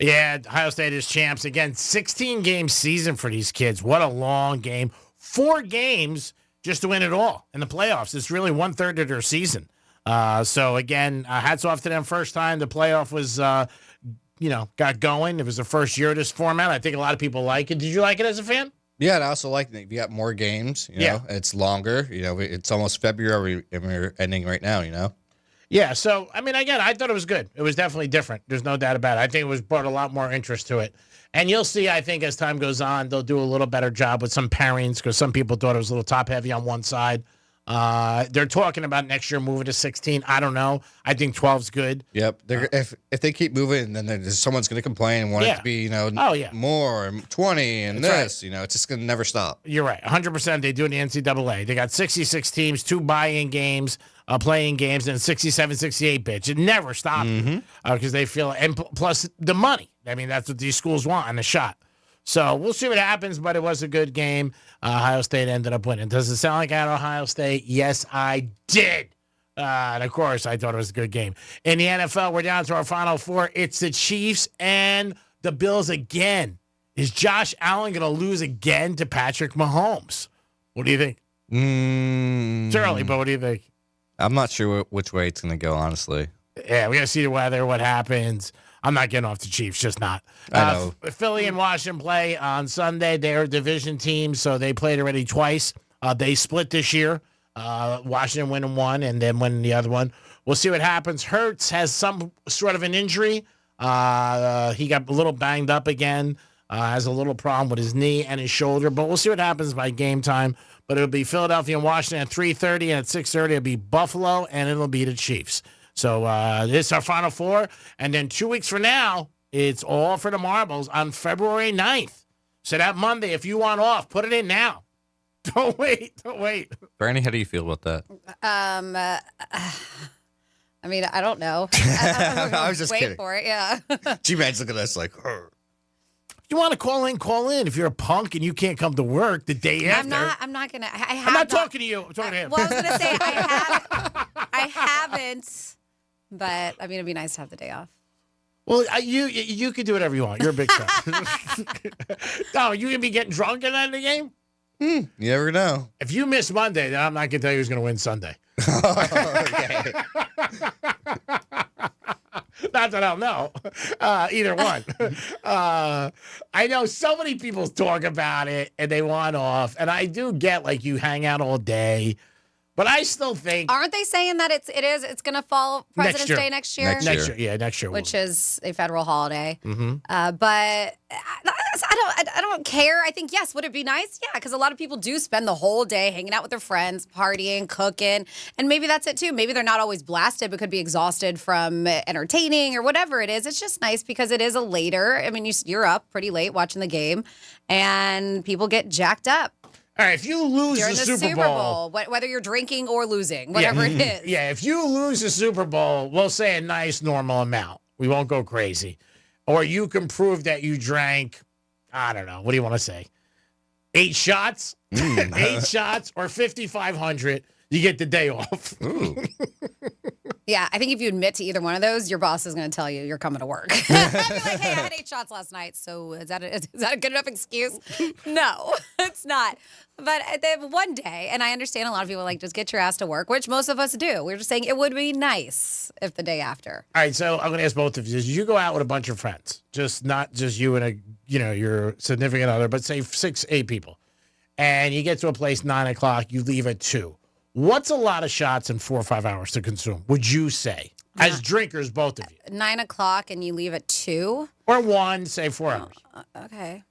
Yeah, Ohio State is champs. Again, 16-game season for these kids. What a long game. 4 games just to win it all in the playoffs. It's really 1/3 of their season. So, again, hats off to them. First time the playoff was, got going. It was the first year of this format. I think a lot of people like it. Did you like it as a fan? Yeah, and I also like that you got more games. You know, it's longer. You know, it's almost February and we're ending right now, you know? Yeah, so, I mean, again, I thought it was good. It was definitely different. There's no doubt about it. I think it brought a lot more interest to it. And you'll see, I think, as time goes on, they'll do a little better job with some pairings because some people thought it was a little top-heavy on one side. They're talking about next year moving to 16. I don't know. I think 12's good. Yep. If they keep moving, then someone's going to complain and want it to be, more and 20 and That's this. You know, it's just going to never stop. You're right. 100% they do in the NCAA. They got 66 teams, 2 buy-in games, playing games, and 67, 68 bitch. It never stops because they feel, and plus the money. I mean, that's what these schools want and a shot. So we'll see what happens, but it was a good game. Ohio State ended up winning. Does it sound like I had Ohio State? Yes, I did. And, of course, I thought it was a good game. In the NFL, we're down to our Final Four. It's the Chiefs and the Bills again. Is Josh Allen going to lose again to Patrick Mahomes? What do you think? It's early, but what do you think? I'm not sure which way it's going to go, honestly. Yeah, we got to see the weather, what happens. I'm not getting off the Chiefs, just not. I know. Philly and Washington play on Sunday. They're a division team, so they played already twice. They split this year. Washington winning one and then winning the other one. We'll see what happens. Hurts has some sort of an injury. He got a little banged up again. Has a little problem with his knee and his shoulder. But we'll see what happens by game time. But it'll be Philadelphia and Washington at 3:30, and at 6:30 it'll be Buffalo, and it'll be the Chiefs. So this is our Final Four. And then 2 weeks from now, it's all for the marbles on February 9th. So that Monday, if you want off, put it in now. Don't wait. Bernie, how do you feel about that? I mean, I don't know. I was just wait kidding. for it, yeah. G-Man's looking at us like, You want to call in. If you're a punk and you can't come to work the day after. I'm not going to. I'm not talking to you. I'm talking to him. Well, I was going to say I haven't. But, I mean, it'd be nice to have the day off. Well, you can do whatever you want. You're a big fan. No, you can be getting drunk at the end of the game? You never know. If you miss Monday, then I'm not going to tell you who's going to win Sunday. Okay. Not that I'll know. Either one. I know so many people talk about it, and they want off. And I do get, like, you hang out all day. But I still think... Aren't they saying that it's going to fall President's Day next year? Next year, yeah, next year. Which is a federal holiday. Mm-hmm. But I don't care. I think, yes, would it be nice? Yeah, because a lot of people do spend the whole day hanging out with their friends, partying, cooking. And maybe that's it, too. Maybe they're not always blasted, but could be exhausted from entertaining or whatever it is. It's just nice because it is a later... I mean, you're up pretty late watching the game, and people get jacked up. All right, if you lose during the the Super Bowl, whether you're drinking or losing, whatever it is. Yeah, if you lose the Super Bowl, we'll say a nice normal amount. We won't go crazy. Or you can prove that you drank, I don't know, what do you want to say? 8 shots? 8 shots or 5,500, you get the day off. Yeah, I think if you admit to either one of those, your boss is going to tell you you're coming to work. I'd be like, hey, I had 8 shots last night, so is that a good enough excuse? No, it's not. But then one day, and I understand a lot of people are like, just get your ass to work, which most of us do. We're just saying it would be nice if the day after. All right, so I'm going to ask both of you. You go out with a bunch of friends, not just you and your significant other, but say 6, 8 people, and you get to a place 9 o'clock, you leave at 2. What's a lot of shots in 4 or 5 hours to consume, would you say? As drinkers, both of you. 9 o'clock and you leave at 2? Or 1, say 4 hours. Okay.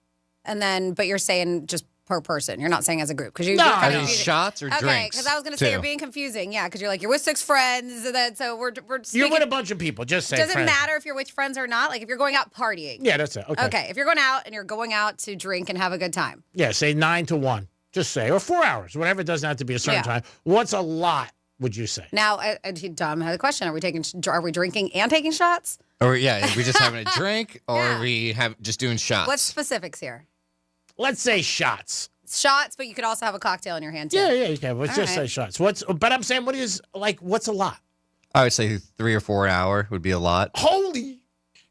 And then, but you're saying just per person. You're not saying as a group. Because No. Are these shots or drinks? Okay, because I was going to say you're being confusing. Yeah, because you're like, you're with 6 friends. And then, so we're speaking. You're with a bunch of people. Just say Does it friends. matter if you're with friends or not? Like if you're going out partying. Yeah, that's it. Okay. Okay, if you're going out and you're going out to drink and have a good time. Yeah, say 9 to 1. Just say. Or 4 hours. Whatever. It doesn't have to be a certain time. What's a lot, would you say? Now, Dom had a question. Are we drinking and taking shots? Or are we just having a drink, or are we just doing shots? What's specifics here? Let's say shots. Shots, but you could also have a cocktail in your hand too. Yeah, you can. Let's All just say right. shots. But I'm saying, what's a lot? I would say 3 or 4 an hour would be a lot. Holy,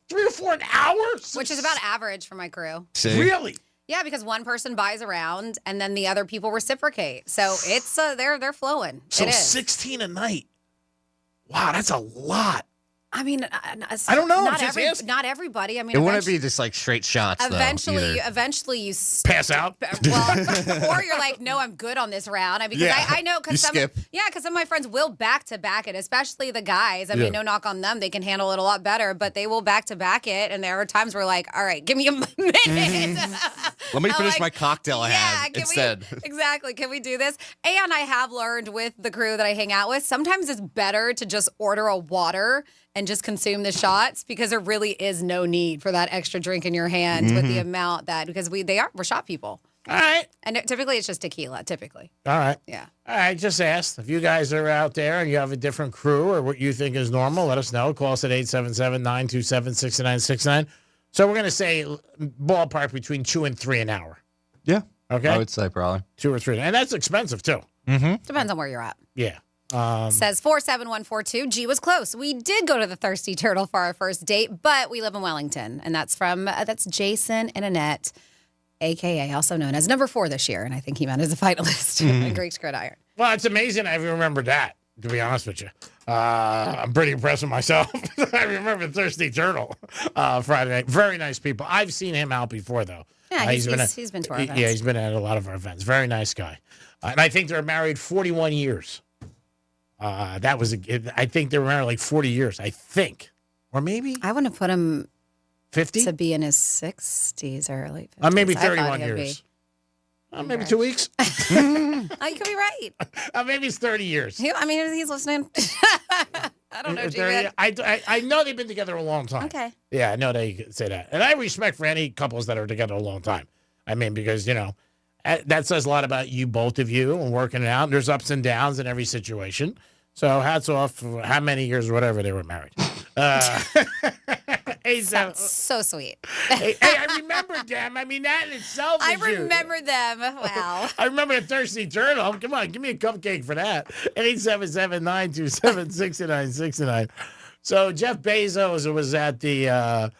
3 or 4 an hour? Which is about average for my crew. See? Really? Yeah, because one person buys a round and then the other people reciprocate. So it's they're flowing. So it is. 16 a night. Wow, that's a lot. I mean, I don't know. Not everybody. I mean, It wouldn't be just like straight shots, though, either. Eventually you pass out. Well, or you're like, no, I'm good on this round. Because Yeah. I know because You skip. because some of my friends will back to back it, especially the guys. I mean, no knock on them; they can handle it a lot better. But they will back to back it, and there are times where like, all right, give me a minute. Let me finish my cocktail I have instead. Exactly. Can we do this? And I have learned with the crew that I hang out with, sometimes it's better to just order a water and just consume the shots because there really is no need for that extra drink in your hand with the amount because we're shot people. All right. And typically it's just tequila, typically. All right. Yeah. All right, just asked. If you guys are out there and you have a different crew or what you think is normal, let us know. Call us at 877-927-6969. So we're going to say ballpark between 2 and 3 an hour. Yeah. Okay. I would say probably 2 or 3. And that's expensive, too. Depends on where you're at. Yeah. Says 47142. G was close. We did go to the Thirsty Turtle for our first date, but we live in Wellington. And that's that's Jason and Annette, a.k.a. also known as number 4 this year. And I think he meant as a finalist in Greek Gridiron. Well, it's amazing I even remember that, to be honest with you. I'm pretty impressed with myself. I remember Thirsty Turtle Friday night. Very nice people. I've seen him out before, though. Yeah, he's been to our events. Yeah, he's been at a lot of our events. Very nice guy. And I think they're married 41 years. I think they were married like 40 years, I think. Or maybe. I wouldn't have put him 50 to be in his 60s or late 50s. Maybe I thought 31 he'd years. be- Maybe 2 weeks. Oh, you could be right. Maybe it's 30 years. He's listening. I don't know, 30 G. I know they've been together a long time. Okay. Yeah, I know they could say that. And I respect for any couples that are together a long time. I mean, because, that says a lot about you, both of you, and working it out. There's ups and downs in every situation. So hats off for how many years or whatever they were married. Sounds so sweet. hey, I remember them. I mean, that in itself is I huge. remember them. Wow. I remember the Thirsty Turtle. Come on, give me a cupcake for that. 877-927-6969. So Jeff Bezos was at the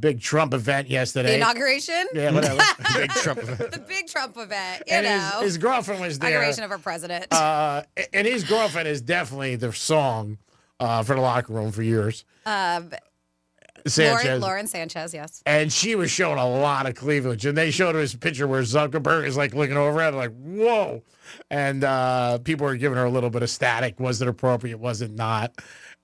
big Trump event yesterday. The inauguration? Yeah, whatever. Big Trump event. The big Trump event. And his girlfriend was there. Inauguration of our president. And his girlfriend is definitely the song for the locker room for years. Sanchez. Lauren Sanchez, yes. And she was showing a lot of cleavage. And they showed her his picture where Zuckerberg is like looking over at her like, whoa. And people were giving her a little bit of static. Was it appropriate? Was it not?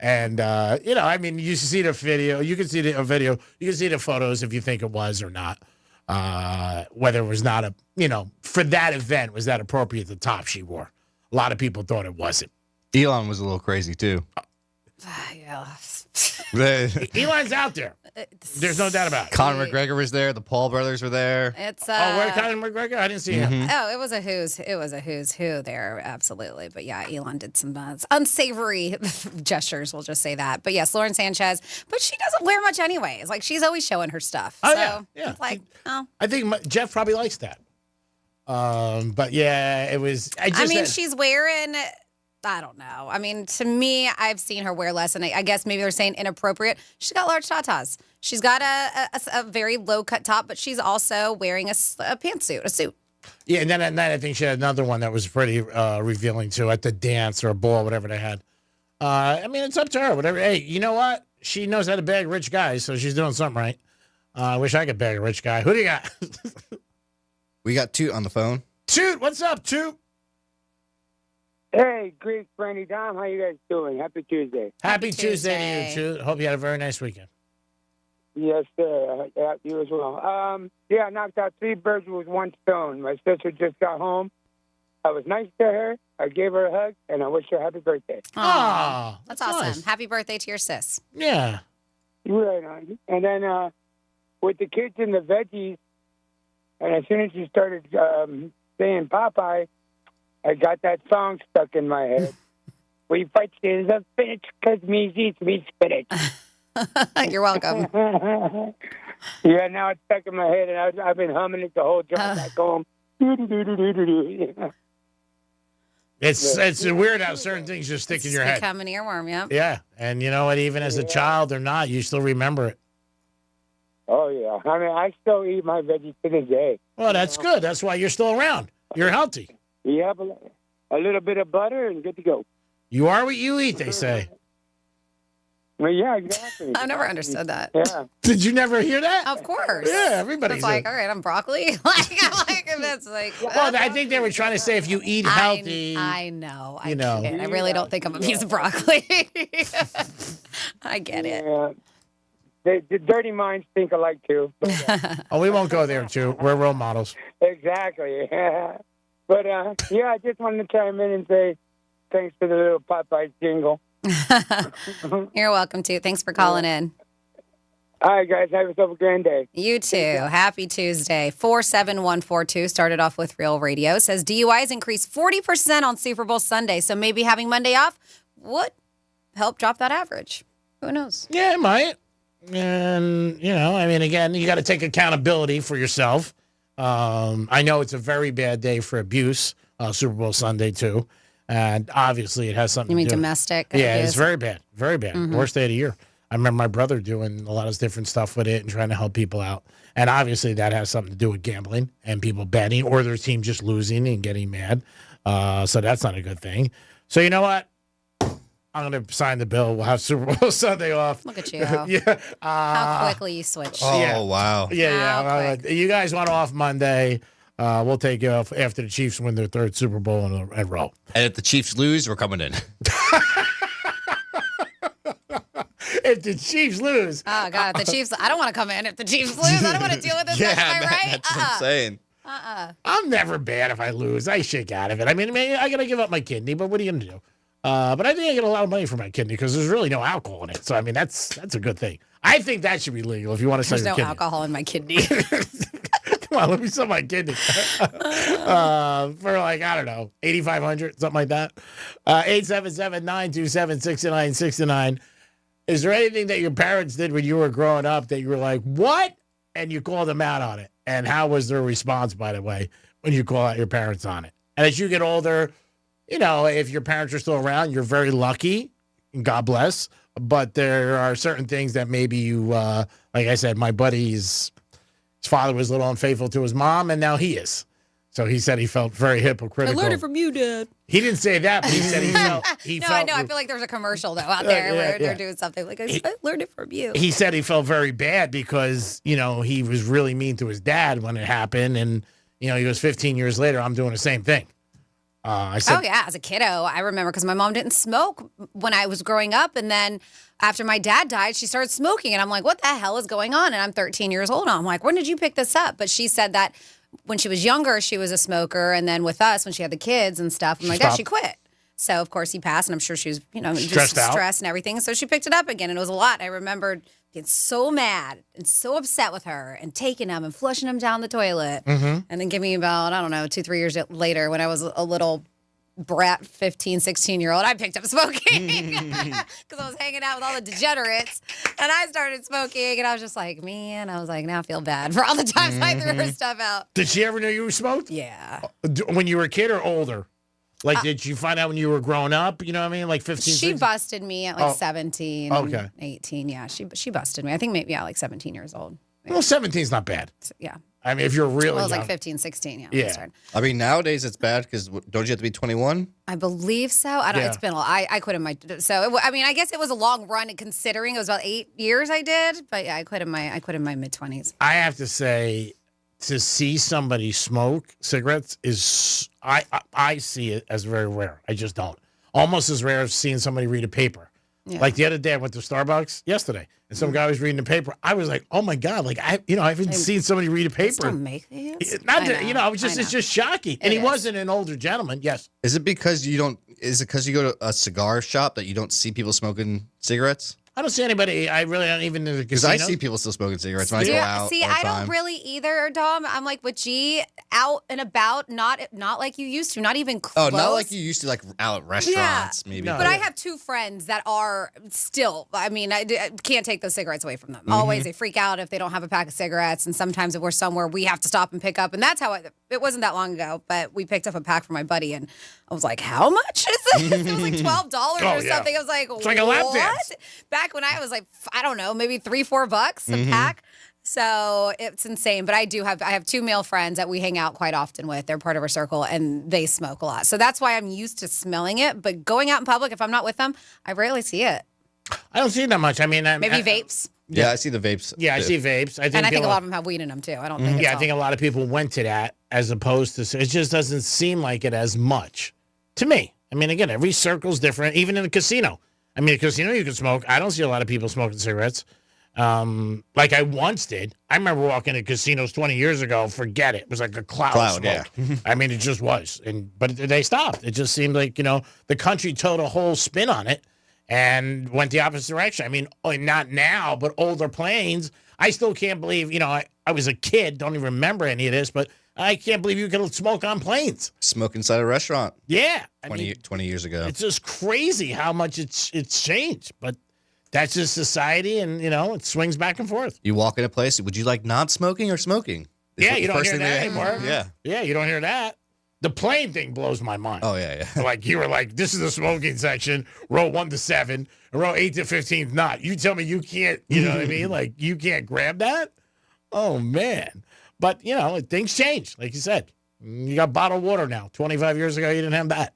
And, I mean, you see the video. You can see the video. You can see the photos if you think it was or not. Whether it was not for that event, was that appropriate, the top she wore? A lot of people thought it wasn't. Elon was a little crazy, too. Yeah. Elon's out there. There's no doubt about it. Conor McGregor was there. The Paul brothers were there. It's where Conor McGregor? I didn't see him. Oh, it was a who's who there, absolutely. But yeah, Elon did some unsavory gestures. We'll just say that. But yes, Lauren Sanchez. But she doesn't wear much anyways. Like she's always showing her stuff. Oh, so yeah. It's like, I think Jeff probably likes that. But yeah, it was. She's wearing. I don't know. I mean, to me, I've seen her wear less, and I guess maybe they're saying inappropriate. She's got large tatas. She's got a very low-cut top, but she's also wearing a pantsuit, a suit. Yeah, and then at night, I think she had another one that was pretty revealing, too, at the dance or a ball, whatever they had. I mean, it's up to her, whatever. Hey, you know what? She knows how to bag rich guys, so she's doing something right. I wish I could bag a rich guy. Who do you got? We got Toot on the phone. Toot, what's up, Toot? Hey, Greek, Brandy, Dom, how you guys doing? Happy Tuesday. Happy Tuesday to you, too. Hope you had a very nice weekend. Yes, sir. Yeah, you as well. I knocked out 3 birds with 1 stone. My sister just got home. I was nice to her. I gave her a hug, and I wish her a happy birthday. Oh, That's awesome. Happy birthday to your sis. Yeah. Right on. And then with the kids and the veggies, and as soon as you started saying Popeye, I got that song stuck in my head. We fight is a spinach because me eats me spinach. You're welcome. Yeah, now it's stuck in my head, and I've been humming it the whole drive back home. It's weird how certain things just stick in your head. Become an earworm, yeah. Yeah, and you know what? Even as a child or not, you still remember it. Oh, yeah. I mean, I still eat my veggies to this day. Well, that's good. That's why you're still around. You're healthy. You have a little bit of butter and good to go. You are what you eat, they say. Well, yeah, exactly. I've never understood that. Yeah. Did you never hear that? Of course. Yeah, everybody's It's like, all right, I'm broccoli. That's like. Well, I think they were trying to say if you eat healthy. I know. You know. Get it. I really don't think I'm a piece of broccoli. I get it. Yeah. The dirty minds think alike, too. But, Oh, we won't go there, too. We're role models. Exactly. Yeah. But, I just wanted to chime in and say thanks for the little Popeye jingle. You're welcome to. Thanks for calling in. All right, guys. Have yourself a grand day. You too. Happy Tuesday. 47142 started off with Real Radio. Says DUIs increased 40% on Super Bowl Sunday. So maybe having Monday off would help drop that average. Who knows? Yeah, it might. And, I mean, again, you got to take accountability for yourself. I know it's a very bad day for abuse, Super Bowl Sunday, too. And obviously it has something You mean to do. domestic Yeah, abuse? it's very bad. Very bad. Mhm. Worst day of the year. I remember my brother doing a lot of different stuff with it and trying to help people out. And obviously that has something to do with gambling and people betting or their team just losing and getting mad. So that's not a good thing. So you know what? I'm going to sign the bill. We'll have Super Bowl Sunday off. Look at you. Yeah. How quickly you switched. Oh, wow. Yeah. You guys want off Monday. We'll take you off after the Chiefs win their 3rd Super Bowl in a row. And if the Chiefs lose, we're coming in. If the Chiefs lose. Oh, God. If the Chiefs, I don't want to come in. If the Chiefs lose, I don't want to deal with this. Am I right? That's what I'm saying. I'm never bad if I lose. I shake out of it. I mean, I got to give up my kidney, but what are you going to do? But I think I get a lot of money for my kidney because there's really no alcohol in it. So, I mean, that's a good thing. I think that should be legal if you want to sell There's your no kidney. alcohol in my kidney. Come on, let me sell my kidney. For like, I don't know, $8,500, something like that. 877-927-6969. Is there anything that your parents did when you were growing up that you were like, what? And you called them out on it? And how was their response, by the way, when you call out your parents on it? And as you get older, if your parents are still around, you're very lucky, and God bless. But there are certain things that maybe you, like I said, my buddy's his father was a little unfaithful to his mom, and now he is. So he said he felt very hypocritical. I learned it from you, Dad. He didn't say that, but he said he felt. I know. I feel like there's a commercial, though, out there where they're doing something like, I learned it from you. He said he felt very bad because, he was really mean to his dad when it happened. And, he was 15 years later, I'm doing the same thing. I said, as a kiddo, I remember because my mom didn't smoke when I was growing up. And then after my dad died, she started smoking. And I'm like, what the hell is going on? And I'm 13 years old. And I'm like, when did you pick this up? But she said that when she was younger, she was a smoker. And then with us, when she had the kids and stuff, I'm like, yeah, she quit. So, of course, he passed. And I'm sure she was, just stressed and everything. So she picked it up again. And it was a lot. I remembered being so mad and so upset with her and taking him and flushing him down the toilet. Mm-hmm. And then give me about, 2-3 years later when I was a little brat 15, 16-year-old, I picked up smoking because I was hanging out with all the degenerates and I started smoking and I was just like, man, I was like, now I feel bad for all the times I threw her stuff out. Did she ever know you smoked? Yeah. When you were a kid or older? Like, did you find out when you were growing up? You know what I mean? Like 15, She 16? busted me at 17, Okay. 18. Yeah, she busted me. I think maybe, like 17 years old. Well, 17's not bad. Yeah. I mean, if you're really Well, I was young. like 15, 16. Yeah. Yeah. I mean, nowadays it's bad because don't you have to be 21? I believe so. I don't. Yeah. It's been a lot. I quit in my. So I mean, I guess it was a long run considering it was about 8 years I did. But yeah, I quit in my mid-20s. I have to say, to see somebody smoke cigarettes is I see it as very rare. I just don't. Almost as rare as seeing somebody read a paper. Yeah. Like the other day, I went to Starbucks yesterday, and some guy was reading the paper. I was like, "Oh my god!" Like I haven't seen somebody read a paper. Still make these? It's just shocking. And he wasn't an older gentleman. Yes. Is it because you don't? Is it because you go to a cigar shop that you don't see people smoking cigarettes? I don't see anybody. I really don't even in the Because casino. I see people still smoking cigarettes when I go out. See, all the I time. don't really either, Dom. I'm like with G, out and about, not like you used to, not even close. Oh, not like you used to, like out at restaurants, maybe. But I have two friends that are still, I can't take those cigarettes away from them. Mhm. Always, they freak out if they don't have a pack of cigarettes. And sometimes if we're somewhere, we have to stop and pick up. And that's how it wasn't that long ago, but we picked up a pack for my buddy. And I was like, how much is this? It was like $12 or something. I was like, it's like a lap dance. Back when I was like, I don't know, maybe $3-4 a pack. So it's insane. But I have two male friends that we hang out quite often with. They're part of our circle and they smoke a lot. So that's why I'm used to smelling it. But going out in public, if I'm not with them, I rarely see it. I don't see it that much. I mean, Maybe vapes. Yeah, I see the vapes. Yeah, I see vapes. I think a lot of them have weed in them too. I don't think. I think a lot of people went to that as opposed to. It just doesn't seem like it as much to me. I mean, again, every circle's different. Even in a casino. I mean, a casino you can smoke. I don't see a lot of people smoking cigarettes. Like I once did. I remember walking to casinos 20 years ago. Forget it. It was like a cloud of smoke. Yeah. I mean, it just was. But they stopped. It just seemed like, the country took a whole spin on it and went the opposite direction. I mean, not now, but older planes. I still can't believe, I was a kid. Don't even remember any of this, but I can't believe you can smoke on planes. Smoke inside a restaurant. Yeah. 20 years ago. It's just crazy how much it's changed. But that's just society, and, it swings back and forth. You walk in a place, would you like not smoking or smoking? Yeah, you don't hear that anymore. Yeah. Yeah, you don't hear that. The plane thing blows my mind. Oh, yeah. Like, you were like, this is the smoking section, row 1 to 7, and row 8 to 15 not. You tell me you can't, you know what I mean? Like, you can't grab that? Oh, man. But, things change, like you said. You got bottled water now. 25 years ago, you didn't have that.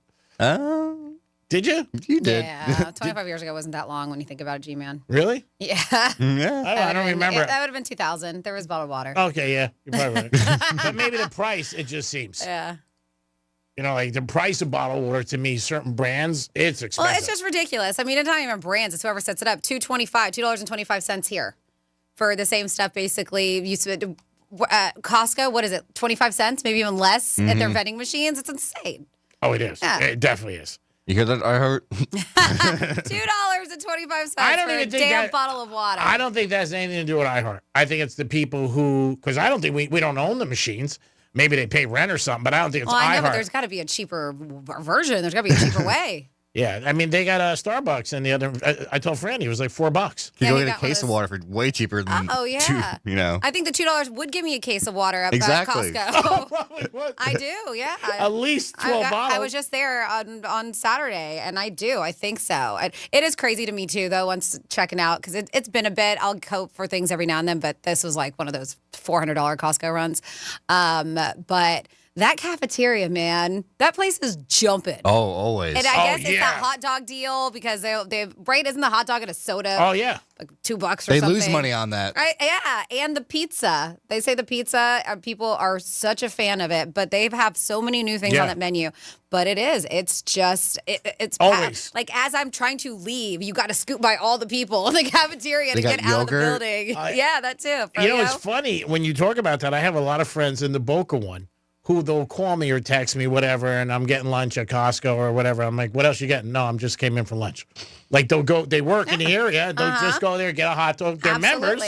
Did you? You did. Yeah, 25 years ago wasn't that long when you think about it, G-Man. Really? Yeah. I don't remember. That would have been 2000. There was bottled water. Okay, yeah. You're probably right. But maybe the price, it just seems. Yeah. Like the price of bottled water to me, certain brands, it's expensive. Well, it's just ridiculous. I mean, it's not even brands. It's whoever sets it up. $2.25 here for the same stuff, basically. Costco, what is it, 25 cents, maybe even less at their vending machines? It's insane. Oh, it is. Yeah. It definitely is. You hear that? I heard. $2.25 for a damn bottle of water. I don't think that's anything to do with iHeart. I think it's the people who, because I don't think we don't own the machines. Maybe they pay rent or something, but I don't think it's I know, iHeart. but there's got to be a cheaper version. There's got to be a cheaper way. Yeah, I mean, they got a Starbucks, and the other, I told Franny, it was like $4. You go get a case of water for way cheaper than yeah. I think the $2 would give me a case of water at exactly. Costco. I do, yeah. At least 12 bottles. I was just there on Saturday, and I do. I think so. It is crazy to me, too, though, once checking out, because it's been a bit. I'll cope for things every now and then, but this was like one of those $400 Costco runs. But that cafeteria, man, that place is jumping. Oh, always. And I guess it's that hot dog deal because they right, isn't the hot dog and a soda? Oh, yeah. Like $2 or they something. lose money on that. Right? Yeah. And the pizza. They say the pizza, people are such a fan of it, but they have so many new things on that menu. But it's just, it's always. Like as I'm trying to leave, you got to scoot by all the people in the cafeteria to get out of the building. Yeah, that too. It's funny when you talk about that. I have a lot of friends in the Boca one who they'll call me or text me, whatever, and I'm getting lunch at Costco or whatever. I'm like, what else you getting? No, I'm just came in for lunch. Like they work in the area. They'll just go there, get a hot dog. They're members.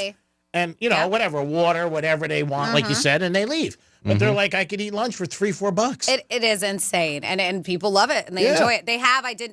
And, whatever, water, whatever they want, like you said, and they leave. But they're like, I could eat lunch for $3-4. It is insane. And people love it and they enjoy it.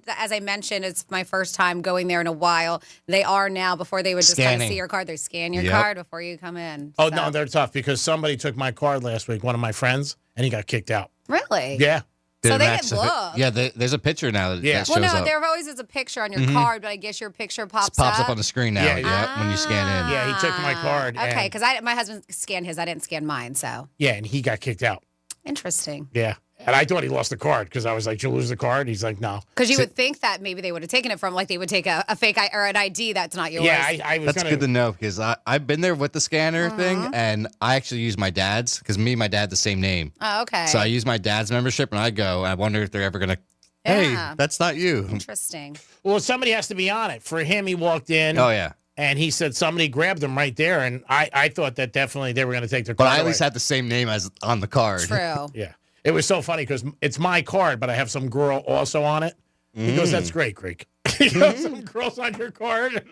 As I mentioned, it's my first time going there in a while. They are now, before they would just kind of see your card, they scan your card before you come in. Oh, no, they're tough because somebody took my card last week, one of my friends, and he got kicked out. Really? Yeah. So they get blocked. Yeah, there's a picture now that shows up. Well, no, there always is a picture on your card, but I guess your picture pops up on the screen now. Yeah, when you scan in. Yeah, he took my card. Okay, because my husband scanned his. I didn't scan mine, so. Yeah, and he got kicked out. Interesting. Yeah. And I thought he lost the card because I was like, "Did you lose the card?" He's like, "No." Because you would think that maybe they would have taken it from, like they would take a fake or an ID that's not yours. Yeah, I was. That's good to know because I've been there with the scanner thing, and I actually use my dad's because me and my dad had the same name. Oh, okay. So I use my dad's membership, and I go. And I wonder if they're ever gonna. Hey, that's not you. Interesting. Well, somebody has to be on it. For him, he walked in. Oh yeah. And he said somebody grabbed him right there, and I thought that definitely they were going to take their But card I at away. least had the same name as on the card. True. Yeah. It was so funny because it's my card, but I have some girl also on it. He goes, "That's great, Greek." You have some girls on your card?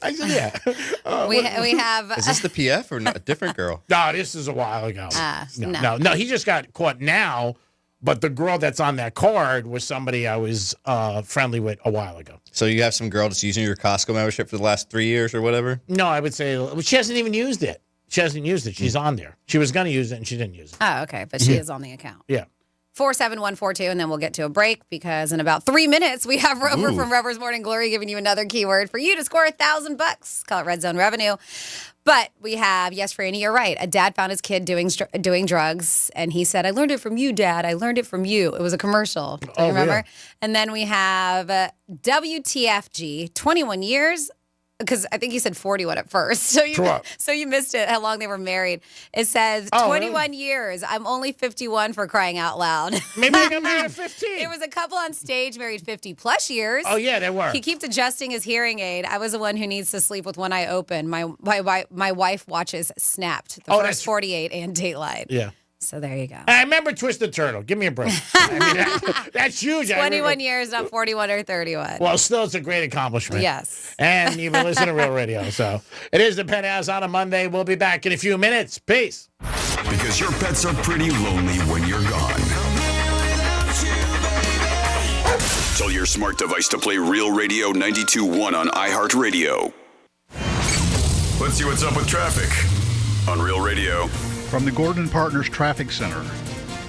I said, "Yeah." We have. Is this the PF or a different girl? No, this is a while ago. No. No. He just got caught now. But the girl that's on that card was somebody I was friendly with a while ago. So you have some girl that's using your Costco membership for the last 3 years or whatever? No, I would say she hasn't even used it. She hasn't used it. She's on there. She was going to use it, and she didn't use it. Oh, okay. But she is on the account. Yeah. 47142, and then we'll get to a break because in about 3 minutes, we have Rover from Rover's Morning Glory giving you another keyword for you to score $1,000. Call it Red Zone Revenue. But we have, yes, Franny, you're right. A dad found his kid doing drugs, and he said, "I learned it from you, Dad. I learned it from you." It was a commercial. Do you remember? Yeah. And then we have WTFG, 21 years. Because I think you said 41 at first. So you missed it, how long they were married. It says 21 years. I'm only 51 for crying out loud. Maybe they got married at 15. There was a couple on stage married 50 plus years. Oh, yeah, they were. He keeps adjusting his hearing aid. I was the one who needs to sleep with one eye open. My wife watches Snapped, the first 48 and Dateline. Yeah. So there you go. I remember Twisted Turtle. Give me a break. I mean, that's huge. 21 years, not 41 or 31. Well, still, it's a great accomplishment. Yes. And you've been listening to Real Radio. So it is the Penthouse on a Monday. We'll be back in a few minutes. Peace. Because your pets are pretty lonely when you're gone. Tell your smart device to play Real Radio 92.1 on iHeartRadio. Let's see what's up with traffic on Real Radio. From the Gordon Partners Traffic Center.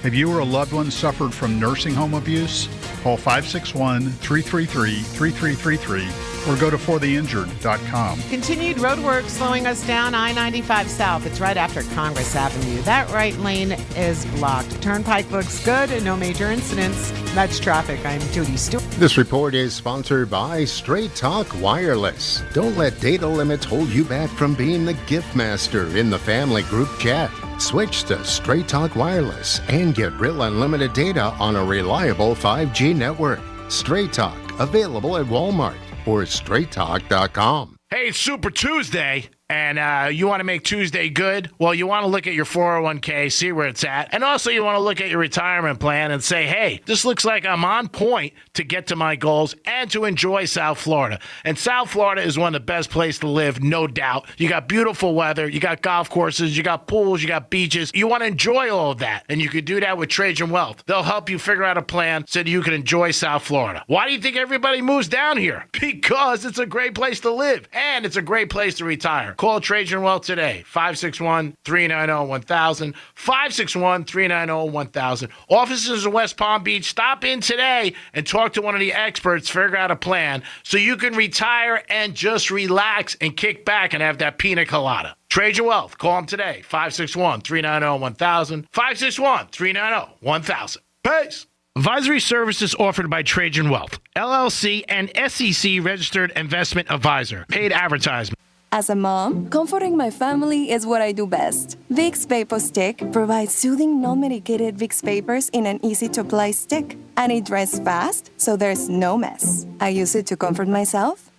Have you or a loved one suffered from nursing home abuse? Call 561-333-3333 or go to fortheinjured.com. Continued road work slowing us down I-95 South. It's right after Congress Avenue. That right lane is blocked. Turnpike looks good and no major incidents. That's traffic. I'm Judy Stewart. This report is sponsored by Straight Talk Wireless. Don't let data limits hold you back from being the gift master in the family group chat. Switch to Straight Talk Wireless and get real unlimited data on a reliable 5G network. Straight Talk, available at Walmart or straighttalk.com. Hey, it's Super Tuesday, and you want to make Tuesday good? Well, you want to look at your 401k, see where it's at, and also you want to look at your retirement plan and say, hey, this looks like I'm on point to get to my goals and to enjoy South Florida. And South Florida is one of the best places to live, no doubt. You got beautiful weather, you got golf courses, you got pools, you got beaches. You want to enjoy all of that, and you can do that with Trajan Wealth. They'll help you figure out a plan so that you can enjoy South Florida. Why do you think everybody moves down here? Because it's a great place to live, and it's a great place to retire. Call Trajan Wealth today, 561-390-1000, 561-390-1000. Offices in West Palm Beach. Stop in today and talk to one of the experts, figure out a plan so you can retire and just relax and kick back and have that pina colada. Trajan Wealth, call them today, 561-390-1000, 561-390-1000. Peace. Advisory services offered by Trajan Wealth, LLC and SEC registered investment advisor. Paid advertisement. As a mom, comforting my family is what I do best. Vicks Vapor Stick provides soothing, non-medicated Vicks vapors in an easy-to-apply stick. And it dries fast, so there's no mess. I use it to comfort myself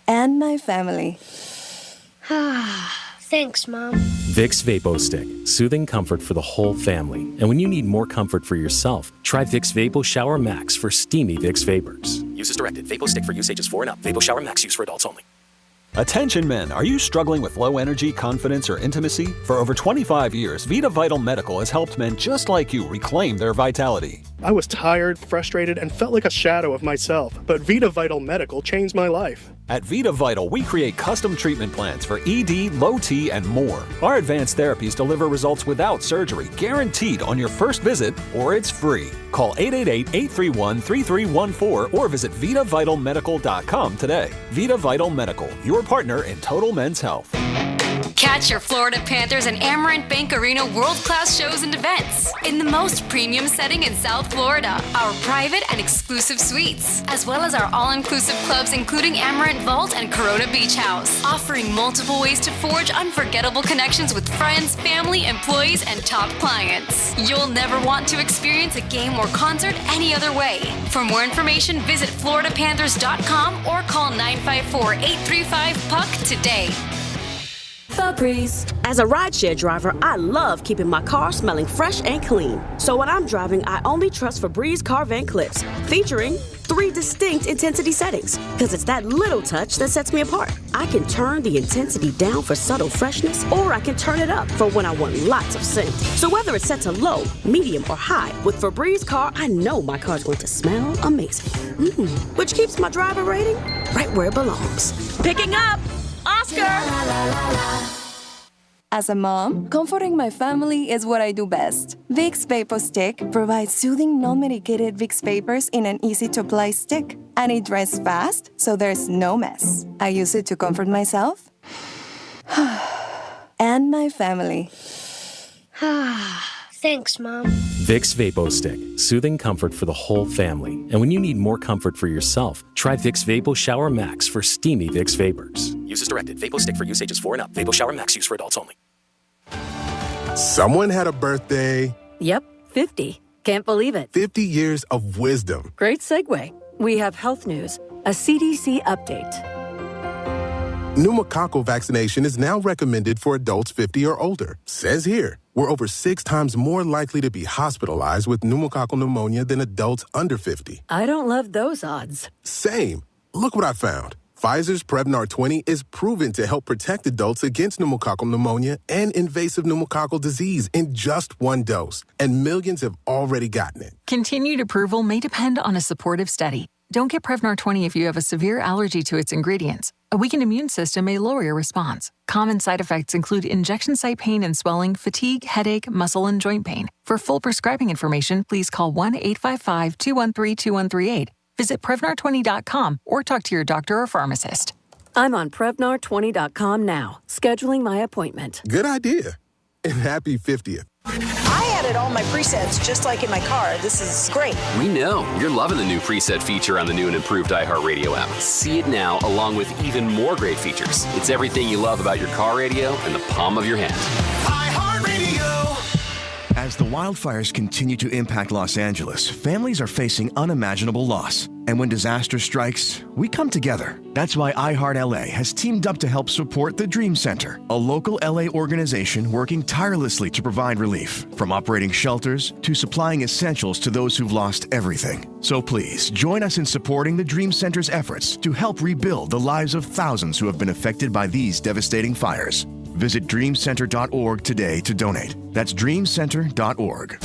and my family. Thanks, Mom. Vicks Vapo Stick, soothing comfort for the whole family. And when you need more comfort for yourself, try Vicks Vapo Shower Max for steamy Vicks vapors. Use as directed. Vapo Stick for use ages 4 and up. Vapo Shower Max use for adults only. Attention men, are you struggling with low energy, confidence, or intimacy? For over 25 years, Vita Vital Medical has helped men just like you reclaim their vitality. I was tired, frustrated, and felt like a shadow of myself, but Vita Vital Medical changed my life. At Vita Vital, we create custom treatment plans for ED, low T, and more. Our advanced therapies deliver results without surgery, guaranteed on your first visit, or it's free. Call 888-831-3314 or visit VitaVitalMedical.com today. Vita Vital Medical, your partner in total men's health. Catch your Florida Panthers and Amarant Bank Arena world-class shows and events in the most premium setting in South Florida. Our private and exclusive suites, as well as our all-inclusive clubs including Amarant Vault and Corona Beach House, offering multiple ways to forge unforgettable connections with friends, family, employees, and top clients. You'll never want to experience a game or concert any other way. For more information, visit FloridaPanthers.com or call 954-835-PUCK today. Febreze. As a rideshare driver, I love keeping my car smelling fresh and clean. So when I'm driving, I only trust Febreze car vent clips, featuring 3 distinct intensity settings, because it's that little touch that sets me apart. I can turn the intensity down for subtle freshness, or I can turn it up for when I want lots of scent. So whether it's set to low, medium, or high, with Febreze car, I know my car's going to smell amazing. Which keeps my driver rating right where it belongs. Picking up Oscar! As a mom, comforting my family is what I do best. Vicks Vapor Stick provides soothing, non-medicated Vicks vapors in an easy-to-apply stick. And it dries fast, so there's no mess. I use it to comfort myself and my family. Thanks, Mom. Vicks Vapo Stick, soothing comfort for the whole family. And when you need more comfort for yourself, try Vicks Vapo Shower Max for steamy Vicks vapors. Use as directed. Vapo Stick for use ages 4 and up. Vapo Shower Max use for adults only. Someone had a birthday. Yep, 50. Can't believe it. 50 years of wisdom. Great segue. We have health news, a CDC update. Pneumococcal vaccination is now recommended for adults 50 or older. Says here, we're over 6 times more likely to be hospitalized with pneumococcal pneumonia than adults under 50. I don't love those odds. Same. Look what I found. Pfizer's Prevnar 20 is proven to help protect adults against pneumococcal pneumonia and invasive pneumococcal disease in just 1 dose. And millions have already gotten it. Continued approval may depend on a supportive study. Don't get Prevnar 20 if you have a severe allergy to its ingredients. A weakened immune system may lower your response. Common side effects include injection site pain and swelling, fatigue, headache, muscle, and joint pain. For full prescribing information, please call 1-855-213-2138. Visit Prevnar20.com or talk to your doctor or pharmacist. I'm on Prevnar20.com now, scheduling my appointment. Good idea. And happy 50th. I added all my presets just like in my car. This is great. We know you're loving the new preset feature on the new and improved iHeartRadio app. See it now, along with even more great features. It's everything you love about your car radio in the palm of your hand. As the wildfires continue to impact Los Angeles, families are facing unimaginable loss. And when disaster strikes, we come together. That's why iHeartLA has teamed up to help support the Dream Center, a local LA organization working tirelessly to provide relief, from operating shelters to supplying essentials to those who've lost everything. So please, join us in supporting the Dream Center's efforts to help rebuild the lives of thousands who have been affected by these devastating fires. Visit dreamcenter.org today to donate. That's dreamcenter.org.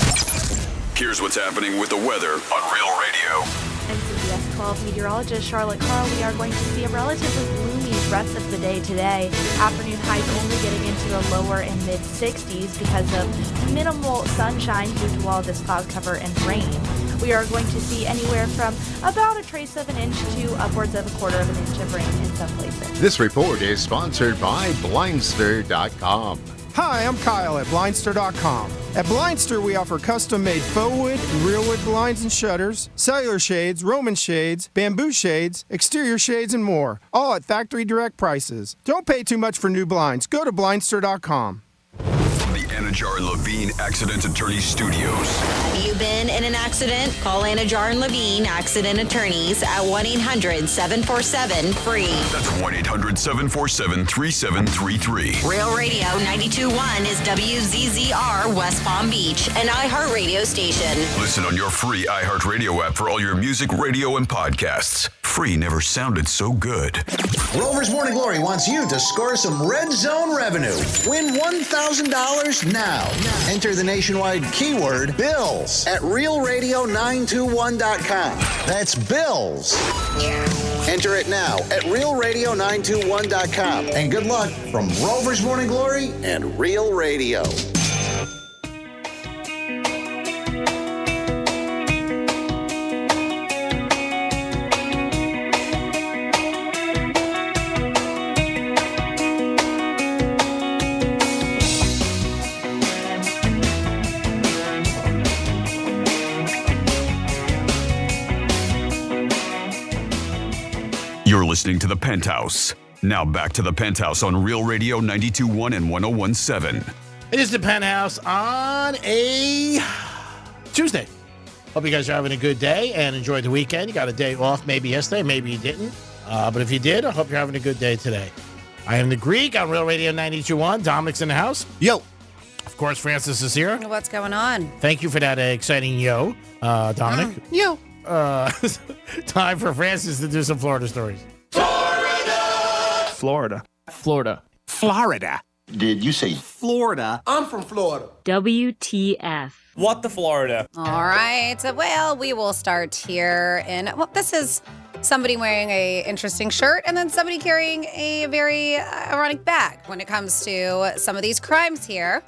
Here's what's happening with the weather on Real Radio. And CBS 12 meteorologist Charlotte Carl, we are going to see a relatively gloomy rest of the day today. Afternoon highs only getting into the lower and mid-60s because of minimal sunshine due to all this cloud cover and rain. We are going to see anywhere from about a trace of an inch to upwards of a quarter of an inch of rain in some places. This report is sponsored by Blindster.com. Hi, I'm Kyle at Blindster.com. At Blindster, we offer custom-made faux wood and real wood blinds and shutters, cellular shades, Roman shades, bamboo shades, exterior shades, and more, all at factory direct prices. Don't pay too much for new blinds. Go to Blindster.com. From the Anajar and Levine Accident Attorney Studios. Have you been in an accident? Call Anajar and Levine Accident Attorneys at 1-800-747-FREE. That's 1-800-747-3733. Real Radio 92.1 is WZZR West Palm Beach, an iHeartRadio station. Listen on your free iHeartRadio app for all your music, radio, and podcasts. Free never sounded so good. Rover's Morning Glory wants you to score some Red Zone revenue. Win $1,000 now. Enter the nationwide keyword BILLS at realradio921.com. That's BILLS. Enter it now at realradio921.com. And good luck from Rover's Morning Glory and Real Radio. You're listening to The Penthouse. Now back to The Penthouse on Real Radio 92.1 and 101.7. It is The Penthouse on a Tuesday. Hope you guys are having a good day and enjoyed the weekend. You got a day off maybe yesterday, maybe you didn't. But if you did, I hope you're having a good day today. I am the Greek on Real Radio 92.1. Dominic's in the house. Yo. Of course, Francis is here. What's going on? Thank you for that exciting yo, Dominic. Yo. Time for Francis to do some Florida stories. Florida. Florida. Did you say Florida? I'm from Florida. WTF. What the Florida? All right. Well, we will start here. This is somebody wearing a interesting shirt and then somebody carrying a very ironic bag when it comes to some of these crimes here.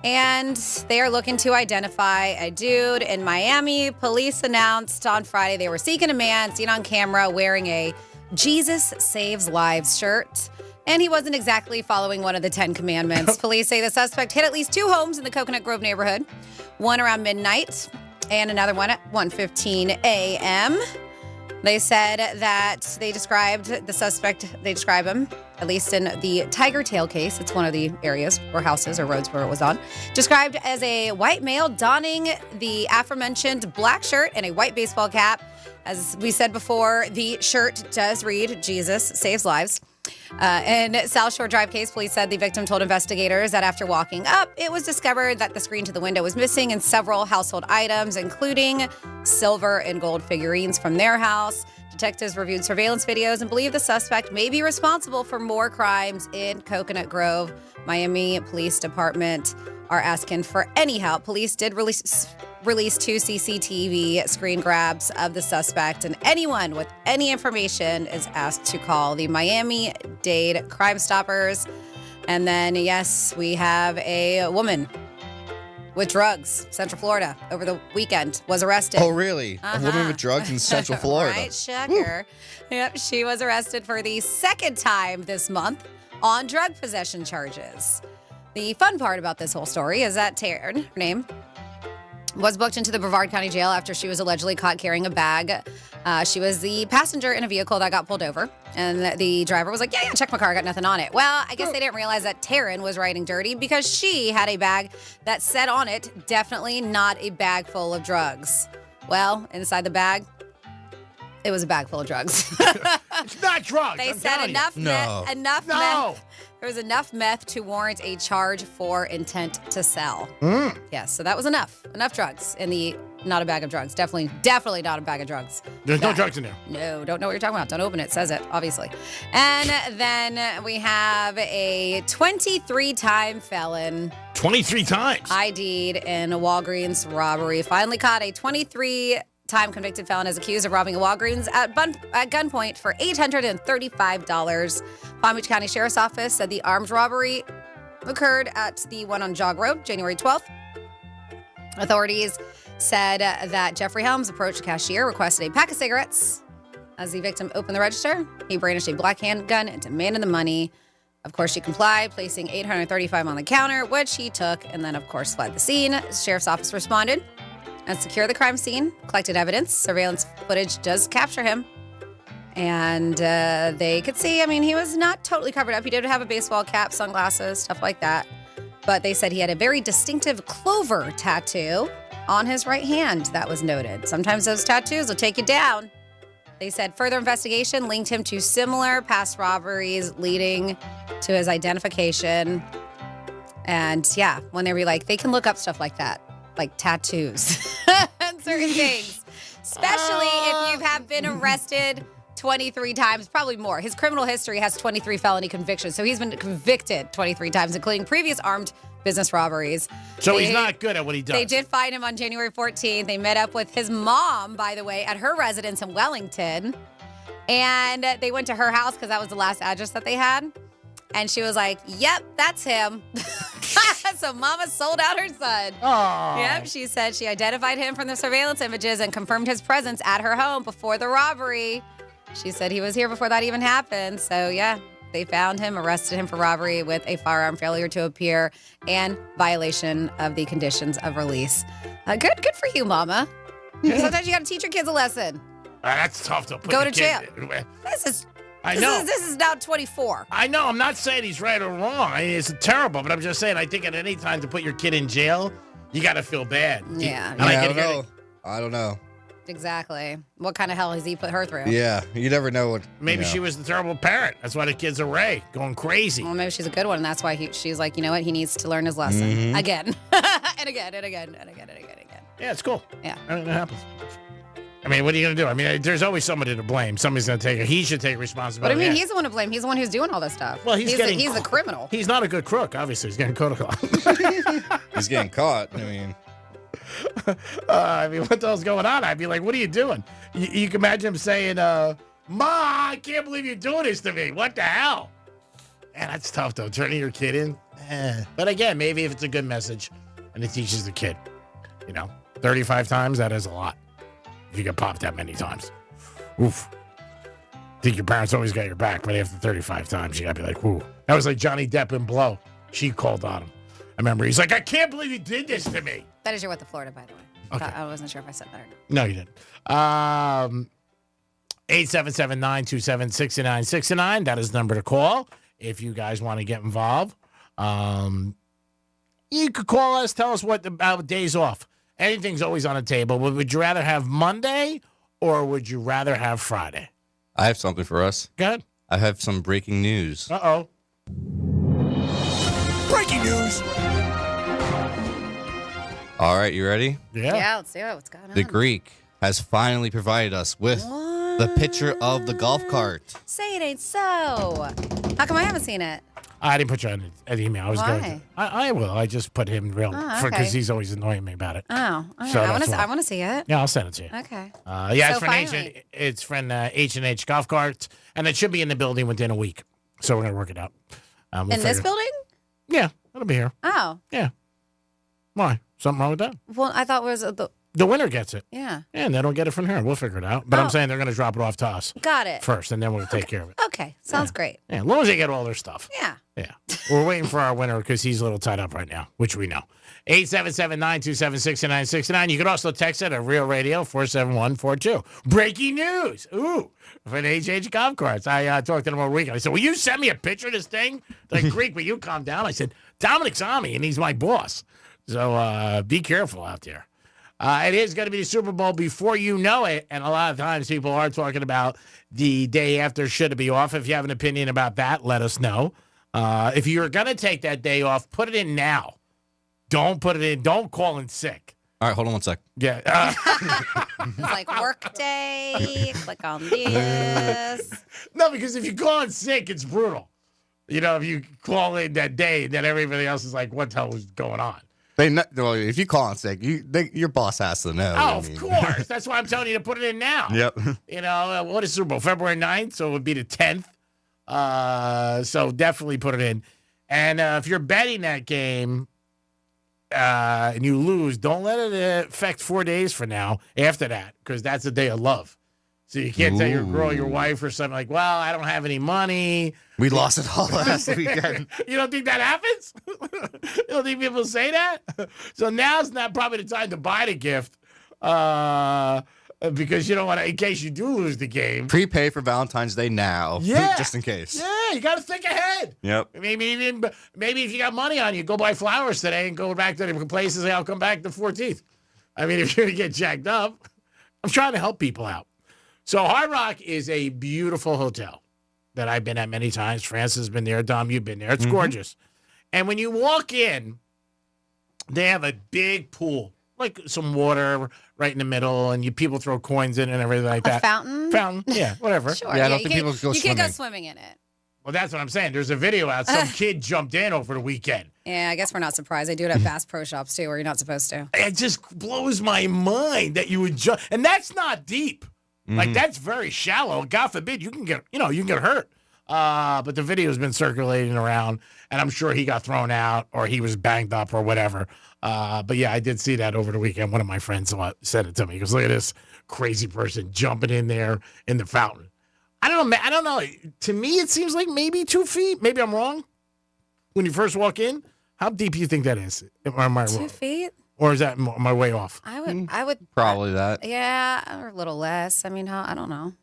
And they are looking to identify a dude in Miami. Police announced on Friday they were seeking a man seen on camera wearing a Jesus Saves Lives shirt. And he wasn't exactly following one of the 10 commandments. Police say the suspect hit at least 2 homes in the Coconut Grove neighborhood, one around midnight and another one at 1:15 a.m. They said that they describe him, at least in the Tiger Tail case, it's one of the areas or houses or roads where it was on, described as a white male donning the aforementioned black shirt and a white baseball cap. As we said before, the shirt does read, Jesus Saves Lives. In South Shore Drive case, police said the victim told investigators that after walking up, it was discovered that the screen to the window was missing and several household items, including silver and gold figurines from their house. Detectives reviewed surveillance videos and believe the suspect may be responsible for more crimes in Coconut Grove. Miami Police Department are asking for any help. Police did release 2 CCTV screen grabs of the suspect, and anyone with any information is asked to call the Miami-Dade Crime Stoppers. And then, yes, we have a woman with drugs, Central Florida, over the weekend, was arrested. Oh, really? A woman with drugs in Central Florida. Right, shocker. Yep, she was arrested for the second time this month on drug possession charges. The fun part about this whole story is that Taryn, her name, was booked into the Brevard County Jail after she was allegedly caught carrying a bag. She was the passenger in a vehicle that got pulled over, and the driver was like, yeah, check my car, I got nothing on it. Well, I guess they didn't realize that Taryn was riding dirty because she had a bag that said on it, definitely not a bag full of drugs. Well, inside the bag, it was a bag full of drugs. It's not drugs. They said enough meth. There was enough meth to warrant a charge for intent to sell. Yes, so that was enough. Enough drugs in the not a bag of drugs. Definitely not a bag of drugs. There's no drugs in there. No, don't know what you're talking about. Don't open it. It says it, obviously. And then we have a 23-time felon. 23 times? ID'd in a Walgreens robbery. Finally caught. A 23-time convicted felon is accused of robbing a Walgreens at gunpoint for $835. Palm Beach County Sheriff's Office said the armed robbery occurred at the one on Jog Road, January 12th. Authorities said that Jeffrey Helms approached a cashier, requested a pack of cigarettes. As the victim opened the register, he brandished a black handgun and demanded the money. Of course, she complied, placing $835 on the counter, which he took, and then, of course, fled the scene. The Sheriff's Office responded and secured the crime scene, collected evidence. Surveillance footage does capture him. And they could see, he was not totally covered up. He did have a baseball cap, sunglasses, stuff like that. But they said he had a very distinctive clover tattoo on his right hand that was noted. Sometimes those tattoos will take you down. They said further investigation linked him to similar past robberies, leading to his identification. And yeah, when they were like, they can look up stuff like that, like tattoos and certain things, especially if you have been arrested 23 times, probably more. His criminal history has 23 felony convictions, so he's been convicted 23 times, including previous armed business robberies. So he's not good at what he does. They did find him on January 14th. They met up with his mom, by the way, at her residence in Wellington. And they went to her house because that was the last address that they had. And she was like, yep, that's him. So mama sold out her son. Aww. Yep, she said she identified him from the surveillance images and confirmed his presence at her home before the robbery. She said he was here before that even happened. So yeah, they found him, arrested him for robbery with a firearm, failure to appear, and violation of the conditions of release. Good for you, Mama. Sometimes you got to teach your kids a lesson. That's tough to put Go the to jail. kid in. This is I know. This is now 24. I know. I'm not saying he's right or wrong. I mean, it's terrible, but I'm just saying I think at any time to put your kid in jail, you got to feel bad. Yeah. And I don't know. I don't know. Exactly. What kind of hell has he put her through? Yeah, you never know what. Maybe she was the terrible parent. That's why the kid's array going crazy. Well, maybe she's a good one, and that's why she's like, you know what? He needs to learn his lesson Mhm. again, and again, and again, and again, and again, and again. Yeah, it's cool. Yeah. I mean, it happens. I mean, what are you going to do? I mean, there's always somebody to blame. Somebody's going to take it. He should take But I responsibility. mean, he's the one to blame. He's the one who's doing all this stuff. Well, he's the criminal. He's not a good crook, obviously. He's getting caught. He's getting caught. I mean, what the hell's going on? I'd be like, what are you doing? You can imagine him saying, Ma, I can't believe you're doing this to me. What the hell? Man, that's tough, though, turning your kid in. But again, maybe if it's a good message and it teaches the kid, 35 times, that is a lot. If you get popped that many times. Oof. I think your parents always got your back, but after 35 times, you got to be like, whoo. That was like Johnny Depp in Blow. She called on him. I remember he's like, I can't believe you did this to me. That is your What the Florida, by the way. Okay. I wasn't sure if I said that or not. No, you didn't. 877-927-6969. That is the number to call if you guys want to get involved. You could call us, tell us what about days off. Anything's always on the table. Would you rather have Monday or would you rather have Friday? I have something for us. Go ahead. I have some breaking news. Uh-oh. Breaking news. All right, you ready? Yeah, let's see what's going on. The Greek has finally provided us with the picture of the golf cart. Say it ain't so. How come I haven't seen it? I didn't put you on an email. I was Why? going to. I will. I just put him real Oh, because okay. he's always annoying me about it. Oh, all right. So I that's why. want to see it. Yeah, I'll send it to you. Okay. Yeah, So it's from H&H Golf Carts, and it should be in the building within a week. So we're going to work it out. We'll In this figure- building? Yeah, it'll be here. Oh. Yeah. Why? Something wrong with that? Well, I thought it was the. The winner gets it. Yeah. And they don't get it from here. We'll figure it out. But Oh. I'm saying they're going to drop it off to us Got it. first, and then we'll take care of it. Okay. Sounds great. Yeah, as long as they get all their stuff. Yeah. Yeah. We're waiting for our winner because he's a little tied up right now, which we know. 877-927-6969. You can also text it at Real Radio 47142. Breaking news. Ooh. For the HH Golf Carts. I talked to them over the weekend. I said, will you send me a picture of this thing? They're like, Greek, will you calm down? I said, Dominic's on me, and he's my boss. So be careful out there. It is going to be the Super Bowl before you know it, and a lot of times people are talking about the day after should it be off. If you have an opinion about that, let us know. If you're going to take that day off, put it in now. Don't put it in. Don't call in sick. All right, hold on one sec. Yeah. It's like work day. Click on this. No, because if you call in sick, it's brutal. If you call in that day, then everybody else is like, what the hell is going on? Well, if you call in sick, your boss has to know. Oh, of course. That's why I'm telling you to put it in now. Yep. What is Super Bowl? February 9th, so it would be the 10th. So definitely put it in. And if you're betting that game and you lose, don't let it affect 4 days from now after that, because that's a day of love. So you can't tell your girl, your wife, or something like, well, I don't have any money. We lost it all last weekend. You don't think that happens? You don't think people say that? So now's not probably the time to buy the gift because you don't want to, in case you do lose the game. Prepay for Valentine's Day now. Yeah. Just in case. Yeah, you got to think ahead. Yep. Maybe if you got money on you, go buy flowers today and go back to the place and say, I'll come back the 14th. I mean, if you're going to get jacked up, I'm trying to help people out. So Hard Rock is a beautiful hotel that I've been at many times. Francis has been there. Dom, you've been there. It's gorgeous. And when you walk in, they have a big pool, like some water right in the middle, and people throw coins in and everything like that. Fountain? Fountain, yeah, whatever. Sure. Yeah, I don't think people go You swimming. can't go swimming in it. Well, that's what I'm saying. There's a video out. Some kid jumped in over the weekend. Yeah, I guess we're not surprised. They do it at Bass Pro Shops, too, where you're not supposed to. It just blows my mind that you would jump. And that's not deep. Like, that's very shallow. God forbid, you can get hurt. But the video has been circulating around, and I'm sure he got thrown out or he was banged up or whatever. But yeah, I did see that over the weekend. One of my friends said it to me. He goes, look at this crazy person jumping in there in the fountain. I don't know. To me, it seems like maybe 2 feet. Maybe I'm wrong. When you first walk in, how deep do you think that is? Am I 2 feet? Or is that my way off? I would Probably that. Yeah, or a little less. I mean, I don't know.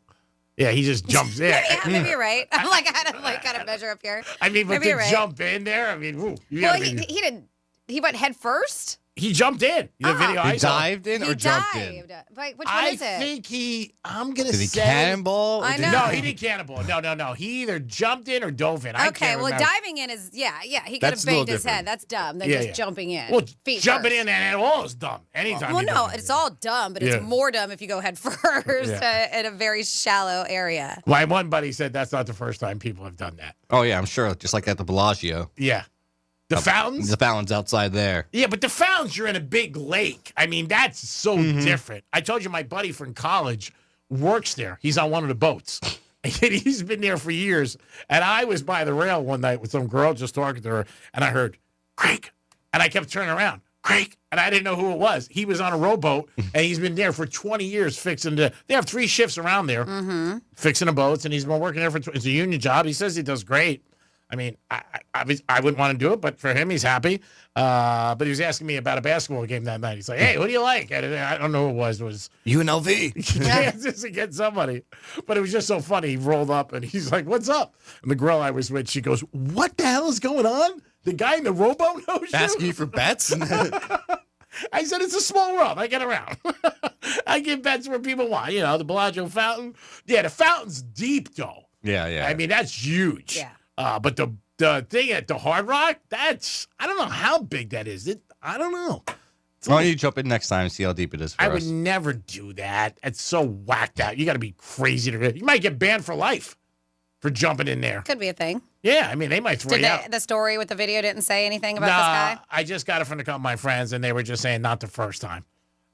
Yeah, he just jumps in. Yeah, maybe you're right. I'm like, I don't like kind of measure up here. I mean, but maybe to you're right. jump in there, I mean, woo, you Well, gotta be- he didn't. He went head first. He jumped in. The video I He saw. dived in or He jumped dived. in? Like, which one is it? I think I'm going to Did he say. cannonball? I know. No, he didn't cannonball. No. He either jumped in or dove in. I Okay, can't well, remember. diving in is, yeah. He could That's have a little banged his different. head. That's dumb. Than Yeah, just yeah. jumping in. Well, feet jumping first. in and all is dumb. Anytime. Well, you no, do it. it's all dumb, but Yeah. it's more dumb if you go head first Yeah. in a very shallow area. My one buddy said that's not the first time people have done that. Oh, yeah, I'm sure. Just like at the Bellagio. Yeah. The fountains? The fountains outside there. Yeah, but the fountains, you're in a big lake. I mean, that's so different. I told you my buddy from college works there. He's on one of the boats. And he's been there for years. And I was by the rail one night with some girl just talking to her, and I heard, Craig. And I kept turning around, Craig. And I didn't know who it was. He was on a rowboat, and he's been there for 20 years fixing they have 3 shifts around there, fixing the boats, and he's been working there it's a union job. He says he does great. I mean, I wouldn't want to do it, but for him, he's happy. But he was asking me about a basketball game that night. He's like, hey, who do you like? I don't know who it was. It was UNLV. yeah, just against somebody. But it was just so funny. He rolled up, and he's like, what's up? And the girl I was with, she goes, what the hell is going on? The guy in the rowboat knows you? Asking you for bets? I said, it's a small world. I get around. I give bets where people want. You know, the Bellagio fountain. Yeah, the fountain's deep, though. Yeah. I mean, that's huge. Yeah. But the thing at the Hard Rock, I don't know how big that is. I don't know. Why don't you jump in next time and see how deep it is for I us? would never do that. It's so whacked out. You got to be crazy to. You might get banned for life for jumping in there. Could be a thing. Yeah, I mean, they might throw you out. The story with the video didn't say anything about this guy? I just got it from a couple of my friends, and they were just saying not the first time.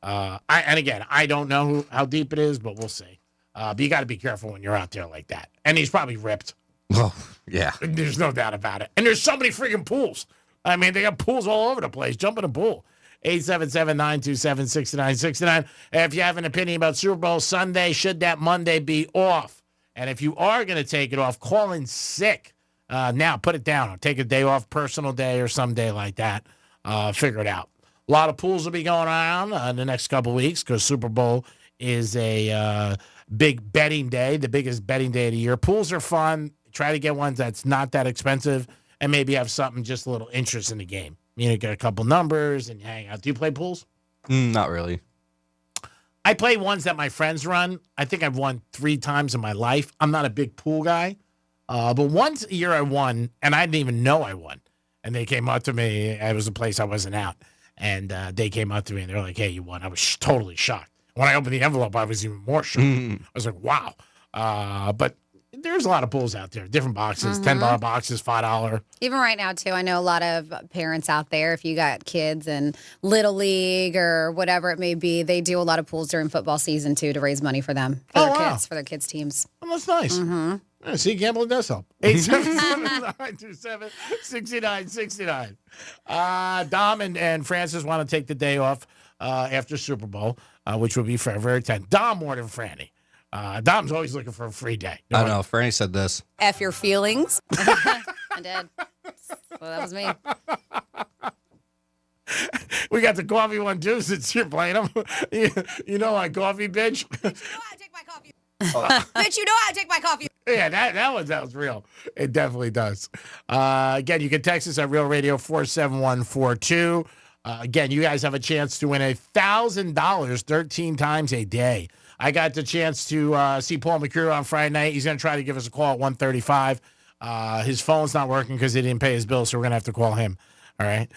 And again, I don't know how deep it is, but we'll see. But you got to be careful when you're out there like that. And he's probably ripped. Oh, yeah. There's no doubt about it. And there's so many freaking pools. I mean, they got pools all over the place. Jump in a pool. 877-927-6969. If you have an opinion about Super Bowl Sunday, should that Monday be off? And if you are going to take it off, call in sick. Now, put it down. Take a day off, personal day or some day like that. Figure it out. A lot of pools will be going around in the next couple weeks because Super Bowl is a big betting day, the biggest betting day of the year. Pools are fun. Try to get ones that's not that expensive and maybe have something, just a little interest in the game. You know, get a couple numbers and hang out. Do you play pools? Not really. I play ones that my friends run. I think I've won 3 times in my life. I'm not a big pool guy. But once a year I won, and I didn't even know I won. And they came up to me. It was a place I wasn't at. And they came up to me, and they're like, hey, you won. I was totally shocked. When I opened the envelope, I was even more shocked. I was like, wow. But there's a lot of pools out there, different boxes, $10 boxes, $5. Even right now, too, I know a lot of parents out there, if you got kids in Little League or whatever it may be, they do a lot of pools during football season, too, to raise money for them, for their kids, for their kids' teams. Oh, that's nice. Yeah, see, gambling does help. 877-927-6969. Dom and Francis want to take the day off after Super Bowl, which will be February 10th. Dom more than Franny. Dom's always looking for a free day. I know. Franny said this. F your feelings. I did. Well, that was me. We got the coffee one, too, since you're playing them. You know my coffee, bitch? Bitch, you know how I take my coffee. Yeah, that was real. It definitely does. Again, you can text us at Real Radio 47142. Again, you guys have a chance to win $1,000 13 times a day. I got the chance to see Paul McCure on Friday night. He's going to try to give us a call at 1:35. His phone's not working because he didn't pay his bill, so we're going to have to call him. All right.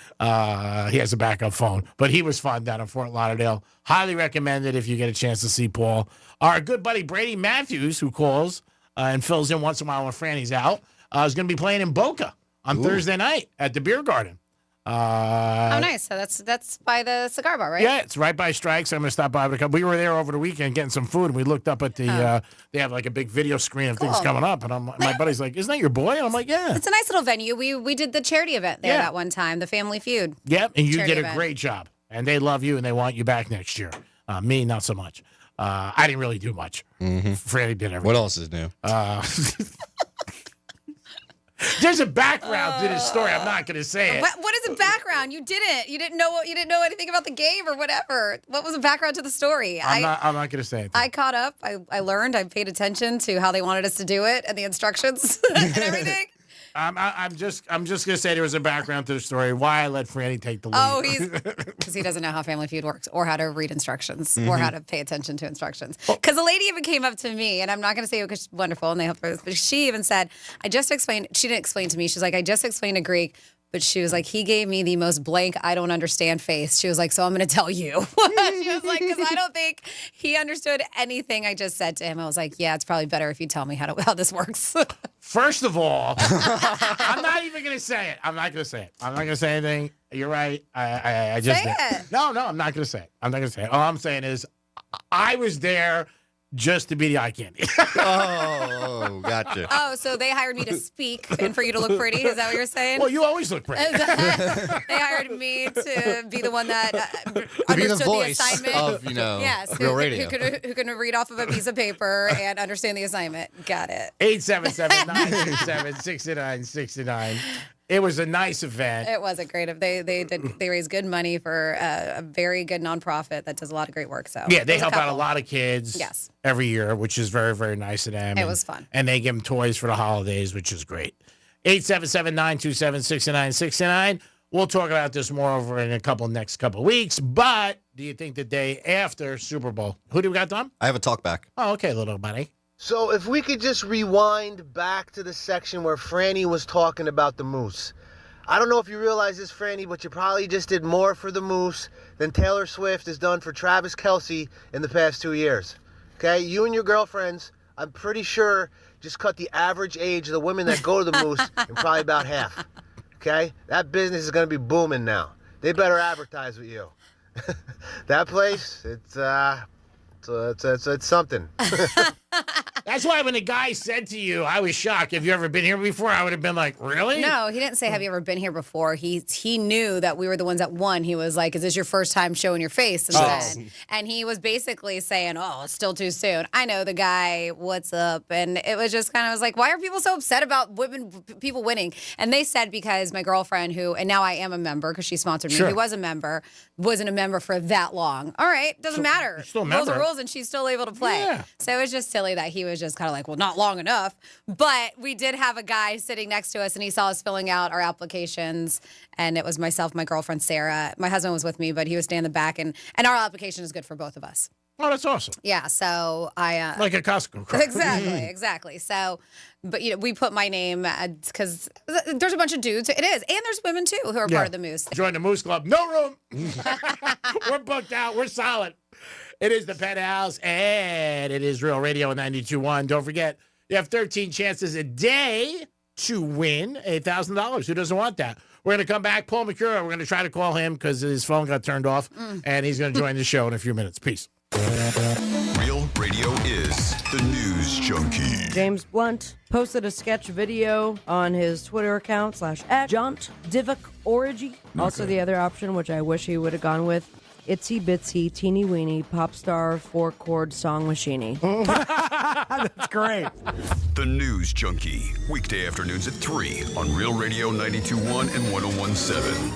He has a backup phone. But he was fun down in Fort Lauderdale. Highly recommended if you get a chance to see Paul. Our good buddy Brady Matthews, who calls and fills in once in a while when Franny's out, is going to be playing in Boca on Thursday night at the Beer Garden. Oh, nice. So that's by the cigar bar, right? Yeah, it's right by Strikes. I'm going to stop by with a couple. We were there over the weekend getting some food, and we looked up at the, they have like a big video screen of things coming up. And my buddy's like, isn't that your boy? And I'm like, yeah. It's a nice little venue. We did the charity event there that one time, the Family Feud. Yep, and you charity did a event. great job. And they love you, and they want you back next year. Me, not so much. I didn't really do much. Franny did everything. What else is new? There's a background to this story. I'm not going to say it. What is the background? You didn't know anything about the game or whatever. What was the background to the story? I'm not going to say it. I caught up. I learned. I paid attention to how they wanted us to do it and the instructions and everything. I'm just going to say there was a background to the story. Why I let Franny take the lead. Oh, because he doesn't know how Family Feud works or how to read instructions or how to pay attention to instructions. Because the lady even came up to me, and I'm not going to say it because she's wonderful and they helped her, but she even said, she didn't explain to me. She's like, I just explained to Greek. But she was like, he gave me the most blank, I don't understand face. She was like, so I'm going to tell you. She was like, because I don't think he understood anything I just said to him. I was like, yeah, it's probably better if you tell me how this works. First of all, I'm not even going to say it. I'm not going to say it. I'm not going to say anything. You're right. I just say it. No, I'm not going to say it. I'm not going to say it. All I'm saying is I was there just to be the eye candy. Oh, gotcha. Oh, so they hired me to speak and for you to look pretty? Is that what you're saying? Well, you always look pretty. They hired me to be the one that to be the voice of, yes, Real Radio. Who can read off of a piece of paper and understand the assignment. Got it. 877-967-6969. It was a nice event. It was a great event. They raised good money for a very good nonprofit that does a lot of great work. So yeah, they help out a lot of kids every year, which is very, very nice of them. It was fun. And they give them toys for the holidays, which is great. 877-927-6969. We'll talk about this more over in next couple weeks. But do you think the day after Super Bowl, who do we got, Tom? I have a talk back. Oh, okay, little buddy. So if we could just rewind back to the section where Franny was talking about the moose. I don't know if you realize this, Franny, but you probably just did more for the moose than Taylor Swift has done for Travis Kelce in the past 2 years. Okay? You and your girlfriends, I'm pretty sure, just cut the average age of the women that go to the moose in probably about half. Okay? That business is going to be booming now. They better advertise with you. That place, it's something. That's why when the guy said to you, I was shocked. Have you ever been here before? I would have been like, really? No, he didn't say, have you ever been here before? He knew that we were the ones that won. He was like, is this your first time showing your face? And he was basically saying, oh, it's still too soon. I know the guy, what's up? And it was just kind of like, why are people so upset about people winning? And they said because my girlfriend and now I am a member because she sponsored me, who was a member, wasn't a member for that long. All right, doesn't matter. Rules are rules, and she's still able to play. Yeah. So it was just silly that he was just kind of like, well, not long enough. But we did have a guy sitting next to us, and he saw us filling out our applications, and it was myself, my girlfriend, Sarah. My husband was with me, but he was standing in the back, and our application is good for both of us. Oh, that's awesome. Yeah, so I... like a Costco card. Exactly. So, but we put my name because there's a bunch of dudes. It is. And there's women, too, who are part of the Moose. Join the Moose Club. No room. We're booked out. We're solid. It is the Penthouse, and it is Real Radio 92.1. Don't forget, you have 13 chances a day to win $8,000. Who doesn't want that? We're going to come back. Paul McCura, we're going to try to call him because his phone got turned off, and he's going to join the show in a few minutes. Peace. Real Radio is the News Junkie. James Blunt posted a sketch video on his Twitter account /@ Jaunt Divok Origi. Also the other option, which I wish he would have gone with, Itsy Bitsy Teeny Weeny Pop Star 4-chord Song Machine. That's great. The News Junkie, weekday afternoons at 3 on Real Radio 92.1 and 101.7.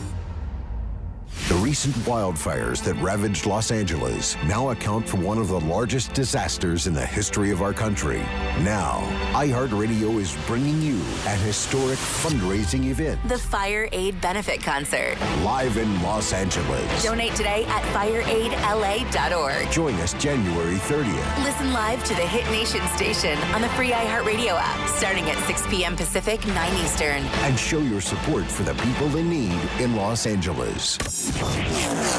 The recent wildfires that ravaged Los Angeles now account for one of the largest disasters in the history of our country. Now, iHeartRadio is bringing you an historic fundraising event. The Fire Aid Benefit Concert. Live in Los Angeles. Donate today at fireaidla.org. Join us January 30th. Listen live to the Hit Nation station on the free iHeartRadio app, starting at 6 p.m. Pacific, 9 Eastern. And show your support for the people in need in Los Angeles.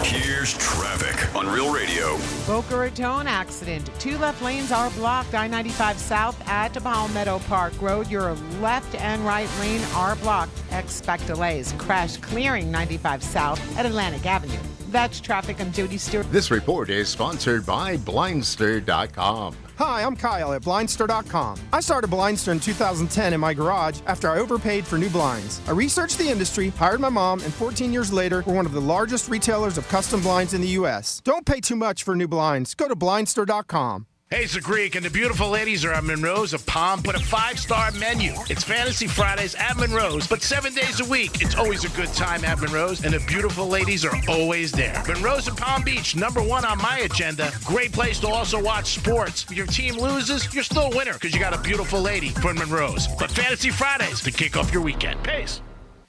Here's traffic on Real Radio. Boca Raton accident. 2 left lanes are blocked. I-95 south at Palmetto Park Road. Your left and right lane are blocked. Expect delays. Crash clearing 95 south at Atlantic Avenue. That's traffic. I'm Jody Stewart. This report is sponsored by Blindster.com. Hi, I'm Kyle at Blindster.com. I started Blindster in 2010 in my garage after I overpaid for new blinds. I researched the industry, hired my mom, and 14 years later, we're one of the largest retailers of custom blinds in the U.S. Don't pay too much for new blinds. Go to Blindster.com. Hey, it's the Greek, and the beautiful ladies are at Monroe's of Palm put a 5-star menu. It's Fantasy Fridays at Monroe's, but 7 days a week. It's always a good time at Monroe's, and the beautiful ladies are always there. Monroe's of Palm Beach, #1 on my agenda. Great place to also watch sports. If your team loses, you're still a winner because you got a beautiful lady from Monroe's. But Fantasy Fridays to kick off your weekend. Peace.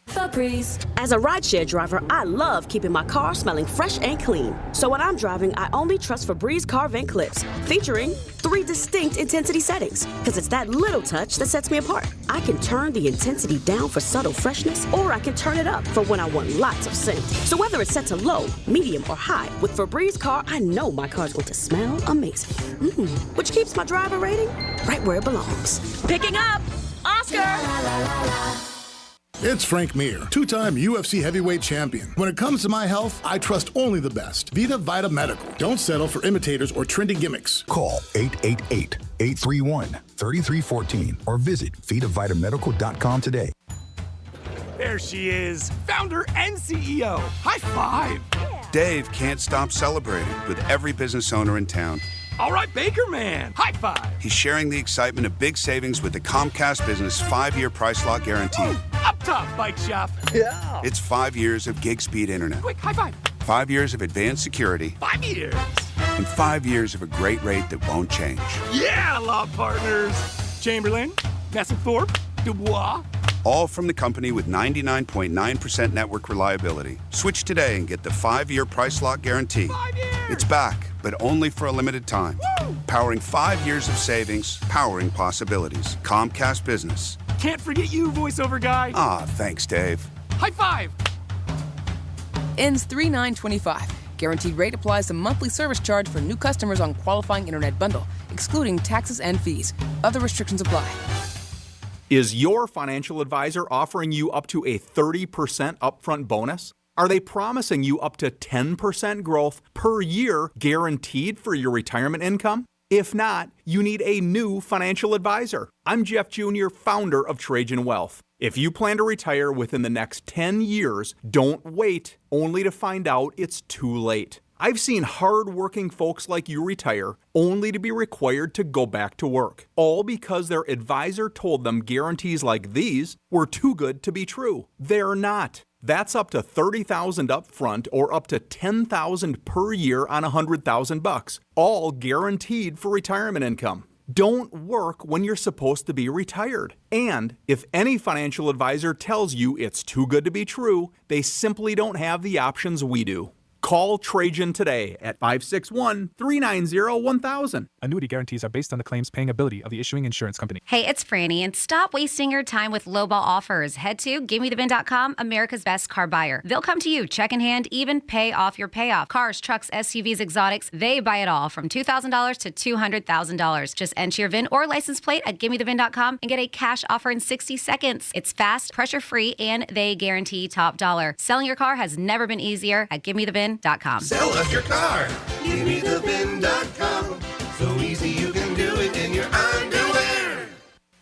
Febreze. As a rideshare driver, I love keeping my car smelling fresh and clean. So when I'm driving, I only trust Febreze car vent clips, featuring 3 distinct intensity settings, because it's that little touch that sets me apart. I can turn the intensity down for subtle freshness, or I can turn it up for when I want lots of scent. So whether it's set to low, medium, or high, with Febreze car, I know my car's going to smell amazing. Which keeps my driver rating right where it belongs. Picking up Oscar! It's Frank Mir, 2-time UFC heavyweight champion. When it comes to my health, I trust only the best. Vita Vita Medical. Don't settle for imitators or trendy gimmicks. Call 888-831-3314 or visit VitaVitaMedical.com today. There she is, founder and CEO. High five. Dave can't stop celebrating with every business owner in town. All right, Baker Man, high five. He's sharing the excitement of big savings with the Comcast Business 5-year price lock guarantee. Ooh, up top, bike shop. Yeah. It's 5 years of gig speed internet. Quick, high five. 5 years of advanced security. 5 years. And 5 years of a great rate that won't change. Yeah, law partners. Chamberlain, Messethorpe, Dubois. All from the company with 99.9% network reliability. Switch today and get the 5-year price lock guarantee. 5 years. It's back, but only for a limited time. Woo! Powering 5 years of savings, powering possibilities. Comcast Business. Can't forget you, voiceover guy. Ah, thanks, Dave. High five. Ends 3/9/25. Guaranteed rate applies to monthly service charge for new customers on qualifying internet bundle, excluding taxes and fees. Other restrictions apply. Is your financial advisor offering you up to a 30% upfront bonus? Are they promising you up to 10% growth per year guaranteed for your retirement income? If not, you need a new financial advisor. I'm Jeff Jr., founder of Trajan Wealth. If you plan to retire within the next 10 years, don't wait only to find out it's too late. I've seen hard-working folks like you retire only to be required to go back to work, all because their advisor told them guarantees like these were too good to be true. They're not. That's up to $30,000 up front or up to $10,000 per year on $100,000, all guaranteed for retirement income. Don't work when you're supposed to be retired. And if any financial advisor tells you it's too good to be true, they simply don't have the options we do. Call Trajan today at 561-390-1000. Annuity guarantees are based on the claims paying ability of the issuing insurance company. Hey, it's Franny, and stop wasting your time with lowball offers. Head to GiveMeTheVin.com, America's best car buyer. They'll come to you, check in hand, even pay off your payoff. Cars, trucks, SUVs, exotics, they buy it all from $2,000 to $200,000. Just enter your VIN or license plate at GiveMeTheVin.com and get a cash offer in 60 seconds. It's fast, pressure-free, and they guarantee top dollar. Selling your car has never been easier at GiveMeTheVin.com. Sell us your car. GiveMeTheVin.com. So easy you can do it in your underwear.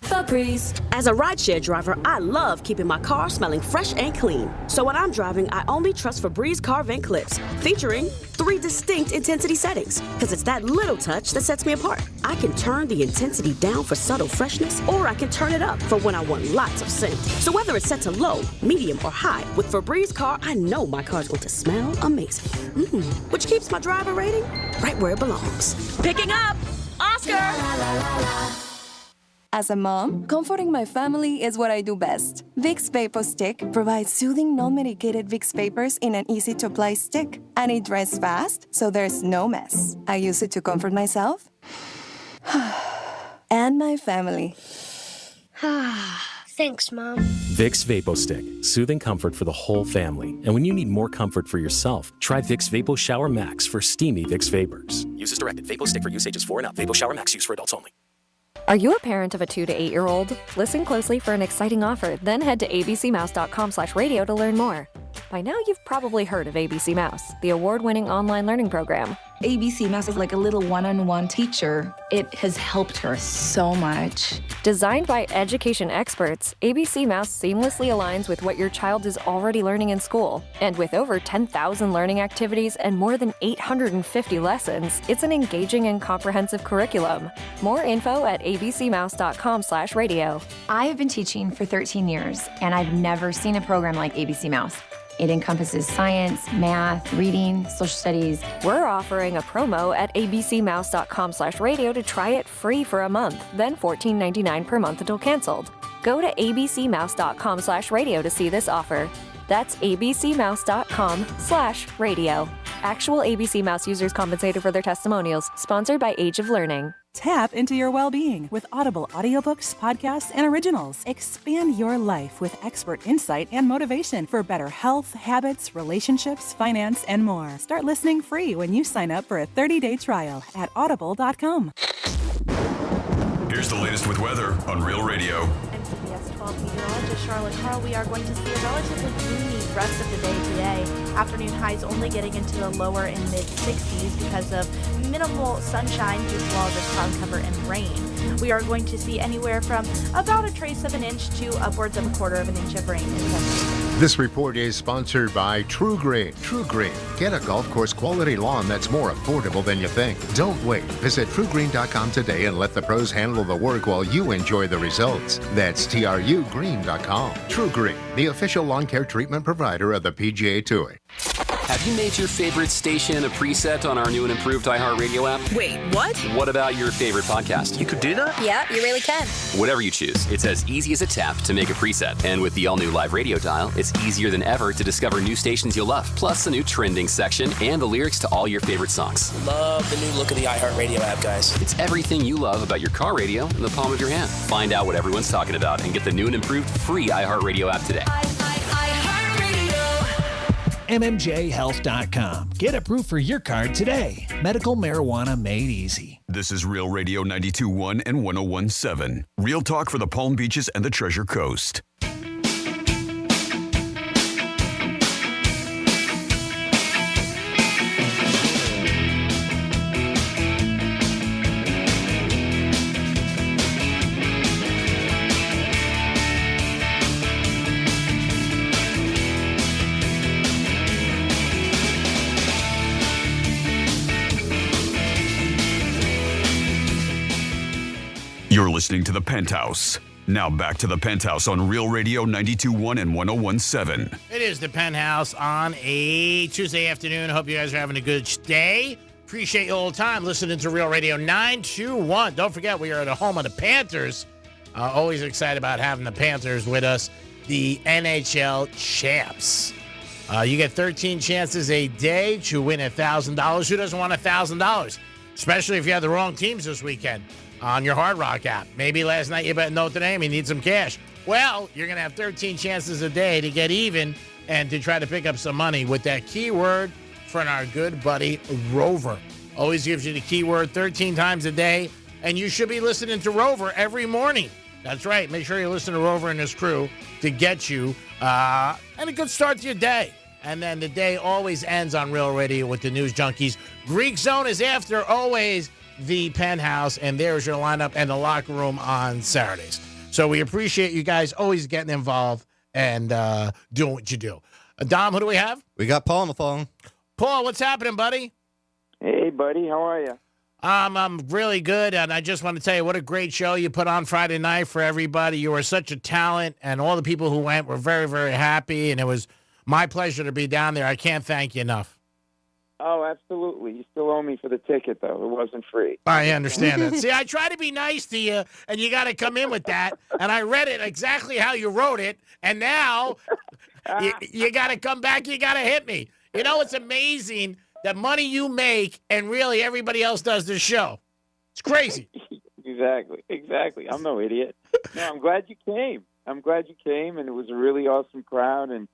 Febreze. As a rideshare driver, I love keeping my car smelling fresh and clean. So when I'm driving, I only trust Febreze car vent clips, featuring 3 distinct intensity settings, because it's that little touch that sets me apart. I can turn the intensity down for subtle freshness, or I can turn it up for when I want lots of scent. So whether it's set to low, medium, or high, with Febreze car, I know my car's going to smell amazing. Which keeps my driver rating right where it belongs. Picking up Oscar! As a mom, comforting my family is what I do best. Vicks Vapor Stick provides soothing, non-medicated Vicks Vapors in an easy-to-apply stick. And it dries fast, so there's no mess. I use it to comfort myself and my family. Thanks, Mom. Vicks Vapor Stick, soothing comfort for the whole family. And when you need more comfort for yourself, try Vicks Vapor Shower Max for steamy Vicks Vapors. Use as directed. Vapor Stick for use ages 4 and up. Vapor Shower Max use for adults only. Are you a parent of a 2 to 8-year-old? Listen closely for an exciting offer, then head to abcmouse.com/radio to learn more. By now, you've probably heard of ABC Mouse, the award-winning online learning program. ABC Mouse is like a little one-on-one teacher. It has helped her so much. Designed by education experts, ABC Mouse seamlessly aligns with what your child is already learning in school. And with over 10,000 learning activities and more than 850 lessons, it's an engaging and comprehensive curriculum. More info at abcmouse.com/radio. I have been teaching for 13 years, and I've never seen a program like ABC Mouse. It encompasses science, math, reading, social studies. We're offering a promo at abcmouse.com/radio to try it free for a month, then $14.99 per month until canceled. Go to abcmouse.com/radio to see this offer. That's abcmouse.com/radio. Actual ABC Mouse users compensated for their testimonials. Sponsored by Age of Learning. Tap into your well-being with Audible audiobooks, podcasts, and originals. Expand your life with expert insight and motivation for better health, habits, relationships, finance, and more. Start listening free when you sign up for a 30-day trial at audible.com. Here's the latest with weather on Real Radio. CBS 12 meteorologist Charlotte Carl. We are going to see a relatively gloomy rest of the day today. Afternoon highs only getting into the lower and mid-60s because of minimal sunshine due to all the cloud cover and rain. We are going to see anywhere from about a trace of an inch to upwards of a quarter of an inch of rain in Central. This report is sponsored by True Green. True Green. Get a golf course quality lawn that's more affordable than you think. Don't wait. Visit TrueGreen.com today and let the pros handle the work while you enjoy the results. That's TrueGreen.com. True Green, the official lawn care treatment provider of the PGA Tour. Have you made your favorite station a preset on our new and improved iHeartRadio app? Wait, what? What about your favorite podcast? You could do that? Yeah, you really can. Whatever you choose, it's as easy as a tap to make a preset. And with the all-new live radio dial, it's easier than ever to discover new stations you'll love. Plus a new trending section and the lyrics to all your favorite songs. Love the new look of the iHeartRadio app, guys. It's everything you love about your car radio in the palm of your hand. Find out what everyone's talking about and get the new and improved free iHeartRadio app today. MMJHealth.com. Get approved for your card today. Medical marijuana made easy. This is Real Radio 92.1 and 101.7. Real talk for the Palm Beaches and the Treasure Coast. You're listening to The Penthouse. Now back to The Penthouse on Real Radio 92.1 and 101.7. It is The Penthouse on a Tuesday afternoon. Hope you guys are having a good day. Appreciate you all the time listening to Real Radio 921. Don't forget, we are at the home of the Panthers. Always excited about having the Panthers with us, the NHL champs. You get 13 chances a day to win $1,000. Who doesn't want $1,000? Especially if you have the wrong teams this weekend. On your Hard Rock app. Maybe last night you bet Notre Dame, you need some cash. Well, you're going to have 13 chances a day to get even and to try to pick up some money with that keyword from our good buddy Rover. Always gives you the keyword 13 times a day, and you should be listening to Rover every morning. That's right. Make sure you listen to Rover and his crew to get you and a good start to your day. And then the day always ends on Real Radio with the News Junkies. Greek Zone is after always the Penthouse, and there's your lineup and the locker room on Saturdays. So we appreciate you guys always getting involved and doing what you do. Dom, who do we have? We got Paul on the phone. Paul, what's happening, buddy? Hey, buddy. How are you? I'm really good, and I just want to tell you what a great show you put on Friday night for everybody. You were such a talent, and all the people who went were very, very happy, and it was my pleasure to be down there. I can't thank you enough. Oh, absolutely. You still owe me for the ticket, though. It wasn't free. I understand that. See, I try to be nice to you, and you got to come in with that. And I read it exactly how you wrote it, and now you got to come back. You got to hit me. You know, it's amazing the money you make, and really everybody else does this show. It's crazy. Exactly. I'm no idiot. No, I'm glad you came. And it was a really awesome crowd, and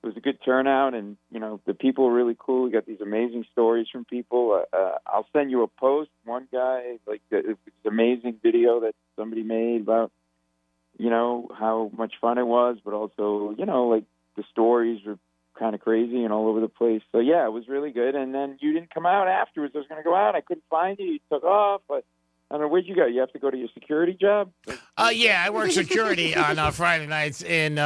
it was a good turnout, and, you know, the people were really cool. We got these amazing stories from people. I'll send you a post. One guy, it's an amazing video that somebody made about, you know, how much fun it was, but also, you know, like the stories were kind of crazy and all over the place. So, yeah, it was really good. And then you didn't come out afterwards. I was going to go out. I couldn't find you. You took off. But I don't know, where'd you go? You have to go to your security job? Yeah, I work security on Friday nights in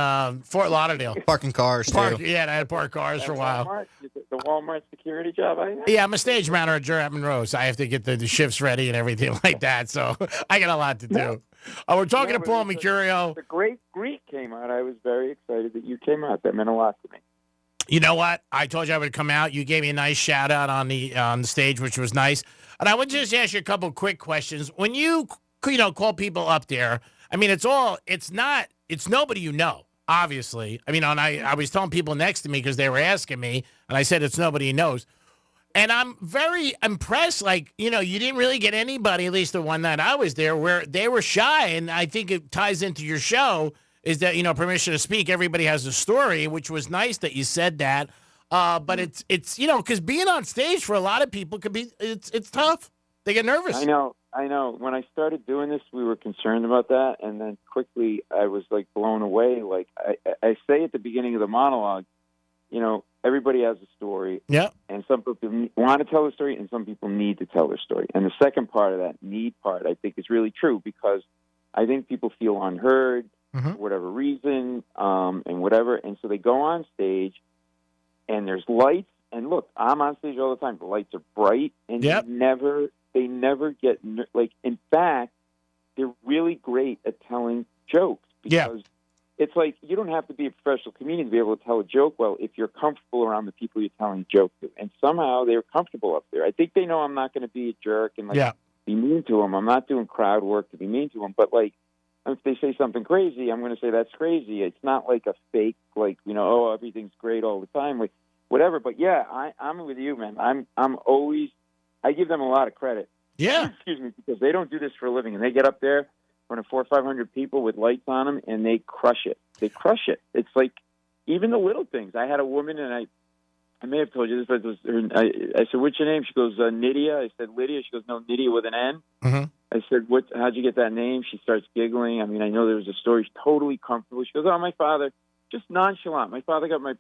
Fort Lauderdale. Parking cars, too. Yeah, I had to park cars for a while. Walmart? The Walmart security job? Yeah, I'm a stage manager at Monroe, so I have to get the shifts ready and everything like that. So I got a lot to do. We're talking to Paul Mercurio. The Great Greek came out. I was very excited that you came out. That meant a lot to me. You know what? I told you I would come out. You gave me a nice shout out on the stage, which was nice. And I would just ask you a couple quick questions. When you call people up there, I mean, it's nobody you know, obviously. I mean, I was telling people next to me because they were asking me, and I said it's nobody he knows. And I'm very impressed. Like, you didn't really get anybody, at least the one night I was there, where they were shy. And I think it ties into your show is that, permission to speak. Everybody has a story, which was nice that you said that. But it's because being on stage for a lot of people it's tough. They get nervous. I know. When I started doing this, we were concerned about that, and then quickly I was like blown away. Like I say at the beginning of the monologue, everybody has a story. Yeah. And some people want to tell a story, and some people need to tell their story. And the second part of that need part, I think, is really true because I think people feel unheard for whatever reason, and whatever, and so they go on stage. And there's lights, and look, I'm on stage all the time. The lights are bright, and they never get in fact, they're really great at telling jokes because it's like you don't have to be a professional comedian to be able to tell a joke well if you're comfortable around the people you're telling a joke to, and somehow they're comfortable up there. I think they know I'm not going to be a jerk and be mean to them. I'm not doing crowd work to be mean to them, but if they say something crazy, I'm going to say that's crazy. It's not like a fake, everything's great all the time, whatever. But yeah, I'm with you, man. I give them a lot of credit. Yeah. Excuse me, because they don't do this for a living, and they get up there in front of 400 or 500 people with lights on them, and they crush it. They crush it. It's like even the little things. I had a woman, and I may have told you this, but I said, "What's your name?" She goes, "Nydia." I said, "Lydia." She goes, "No, Nydia with an N." Mm-hmm. I said, how'd you get that name? She starts giggling. I mean, I know there was a story. She's totally comfortable. She goes, "Oh, my father, just nonchalant. My father got my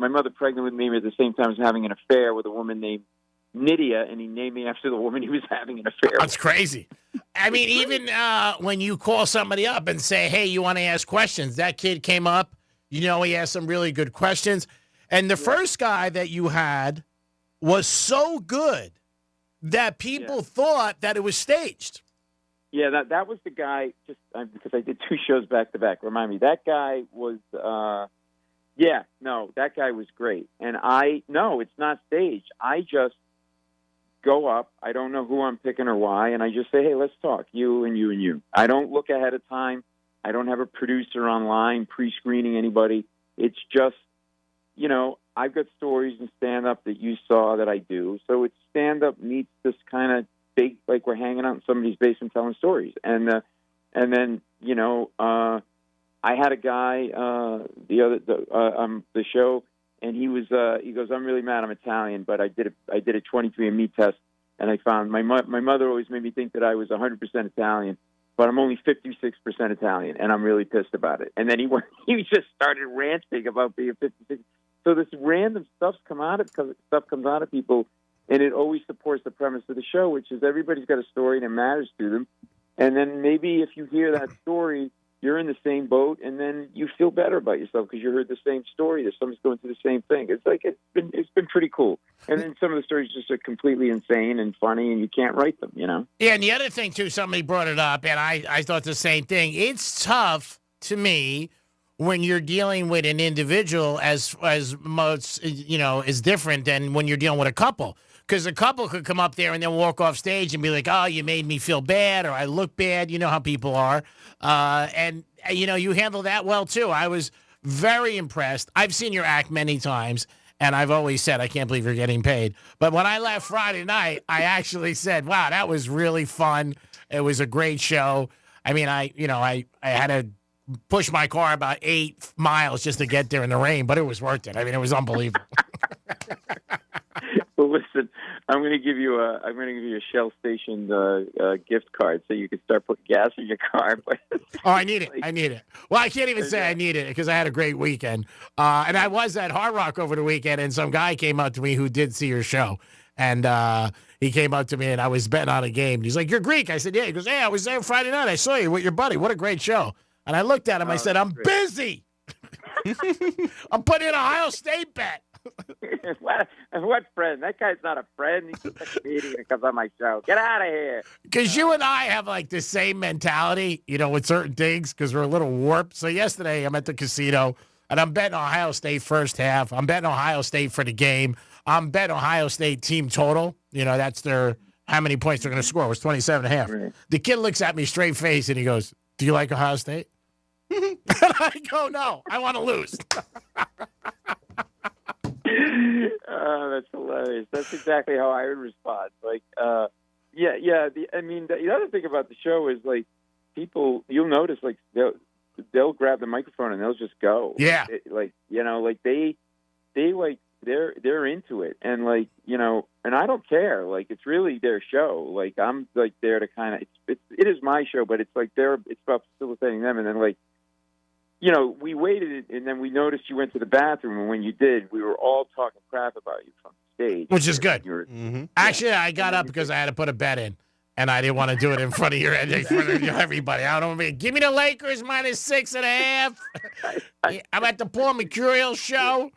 mother pregnant with me at the same time as having an affair with a woman named Nydia, and he named me after the woman he was having an affair with." That's crazy. I mean, even when you call somebody up and say, "Hey, you want to ask questions?" That kid came up. He asked some really good questions. And the first guy that you had was so good that people thought that it was staged. Yeah, that was the guy, because I did 2 shows back-to-back. Remind me, that guy was, that guy was great. And it's not staged. I just go up. I don't know who I'm picking or why, and I just say, "Hey, let's talk, you and you and you." I don't look ahead of time. I don't have a producer online pre-screening anybody. It's just, I've got stories in stand-up that you saw that I do. So it's stand-up meets this kind of big, like we're hanging out in somebody's basement telling stories. And then, I had a guy the show, and he goes, "I'm really mad I'm Italian, but I did a 23andMe test, and I found my mother always made me think that I was 100% Italian, but I'm only 56% Italian, and I'm really pissed about it." And then he just started ranting about being 56. So this random stuff comes out of people, and it always supports the premise of the show, which is everybody's got a story and it matters to them. And then maybe if you hear that story, you're in the same boat, and then you feel better about yourself because you heard the same story. That somebody's going through the same thing. It's like it's been pretty cool. And then some of the stories just are completely insane and funny, and you can't write them. Yeah, and the other thing too, somebody brought it up, and I thought the same thing. It's tough to me when you're dealing with an individual as most is different than when you're dealing with a couple. Because a couple could come up there and then walk off stage and be like, "Oh, you made me feel bad," or "I look bad." You know how people are. And you handle that well, too. I was very impressed. I've seen your act many times, and I've always said, I can't believe you're getting paid. But when I left Friday night, I actually said, wow, that was really fun. It was a great show. I mean, I had to push my car about 8 miles just to get there in the rain, but it was worth it. I mean, it was unbelievable. Well, Well, listen, I'm going to give you a Shell station gift card so you can start putting gas in your car. Oh, I need it. Well, I can't even say I need it because I had a great weekend. And I was at Hard Rock over the weekend, and some guy came up to me who did see your show. And he came up to me, and I was betting on a game. He's like, "You're Greek." I said, "Yeah." He goes, "Hey, I was there Friday night. I saw you with your buddy. What a great show." And I looked at him. I said, "I'm busy. I'm putting in an Ohio State bet." What friend? That guy's not a friend. He's just a comedian that comes on my show. Get out of here. Because you and I have like the same mentality, with certain things because we're a little warped. So yesterday I'm at the casino, and I'm betting Ohio State first half. I'm betting Ohio State for the game. I'm betting Ohio State team total. That's how many points they're going to score. It was 27.5. Right. The kid looks at me straight face, and he goes, "Do you like Ohio State?" And I go, "No, I want to lose." Oh, that's hilarious. That's exactly how I would respond. Like, the other thing about the show is like people. You'll notice like they'll grab the microphone and they'll just go. Yeah. They're into it, and and I don't care. Like, it's really their show. Like, I'm like there to kind of. It is my show, but it's like it's about facilitating them, and then we waited, and then we noticed you went to the bathroom, and when you did, we were all talking crap about you from stage. Which is good. Actually, I got up because I had to put a bet in, and I didn't want to do it in front of everybody. I don't mean, give me the Lakers -6.5. I'm at the Paul Mercurial show.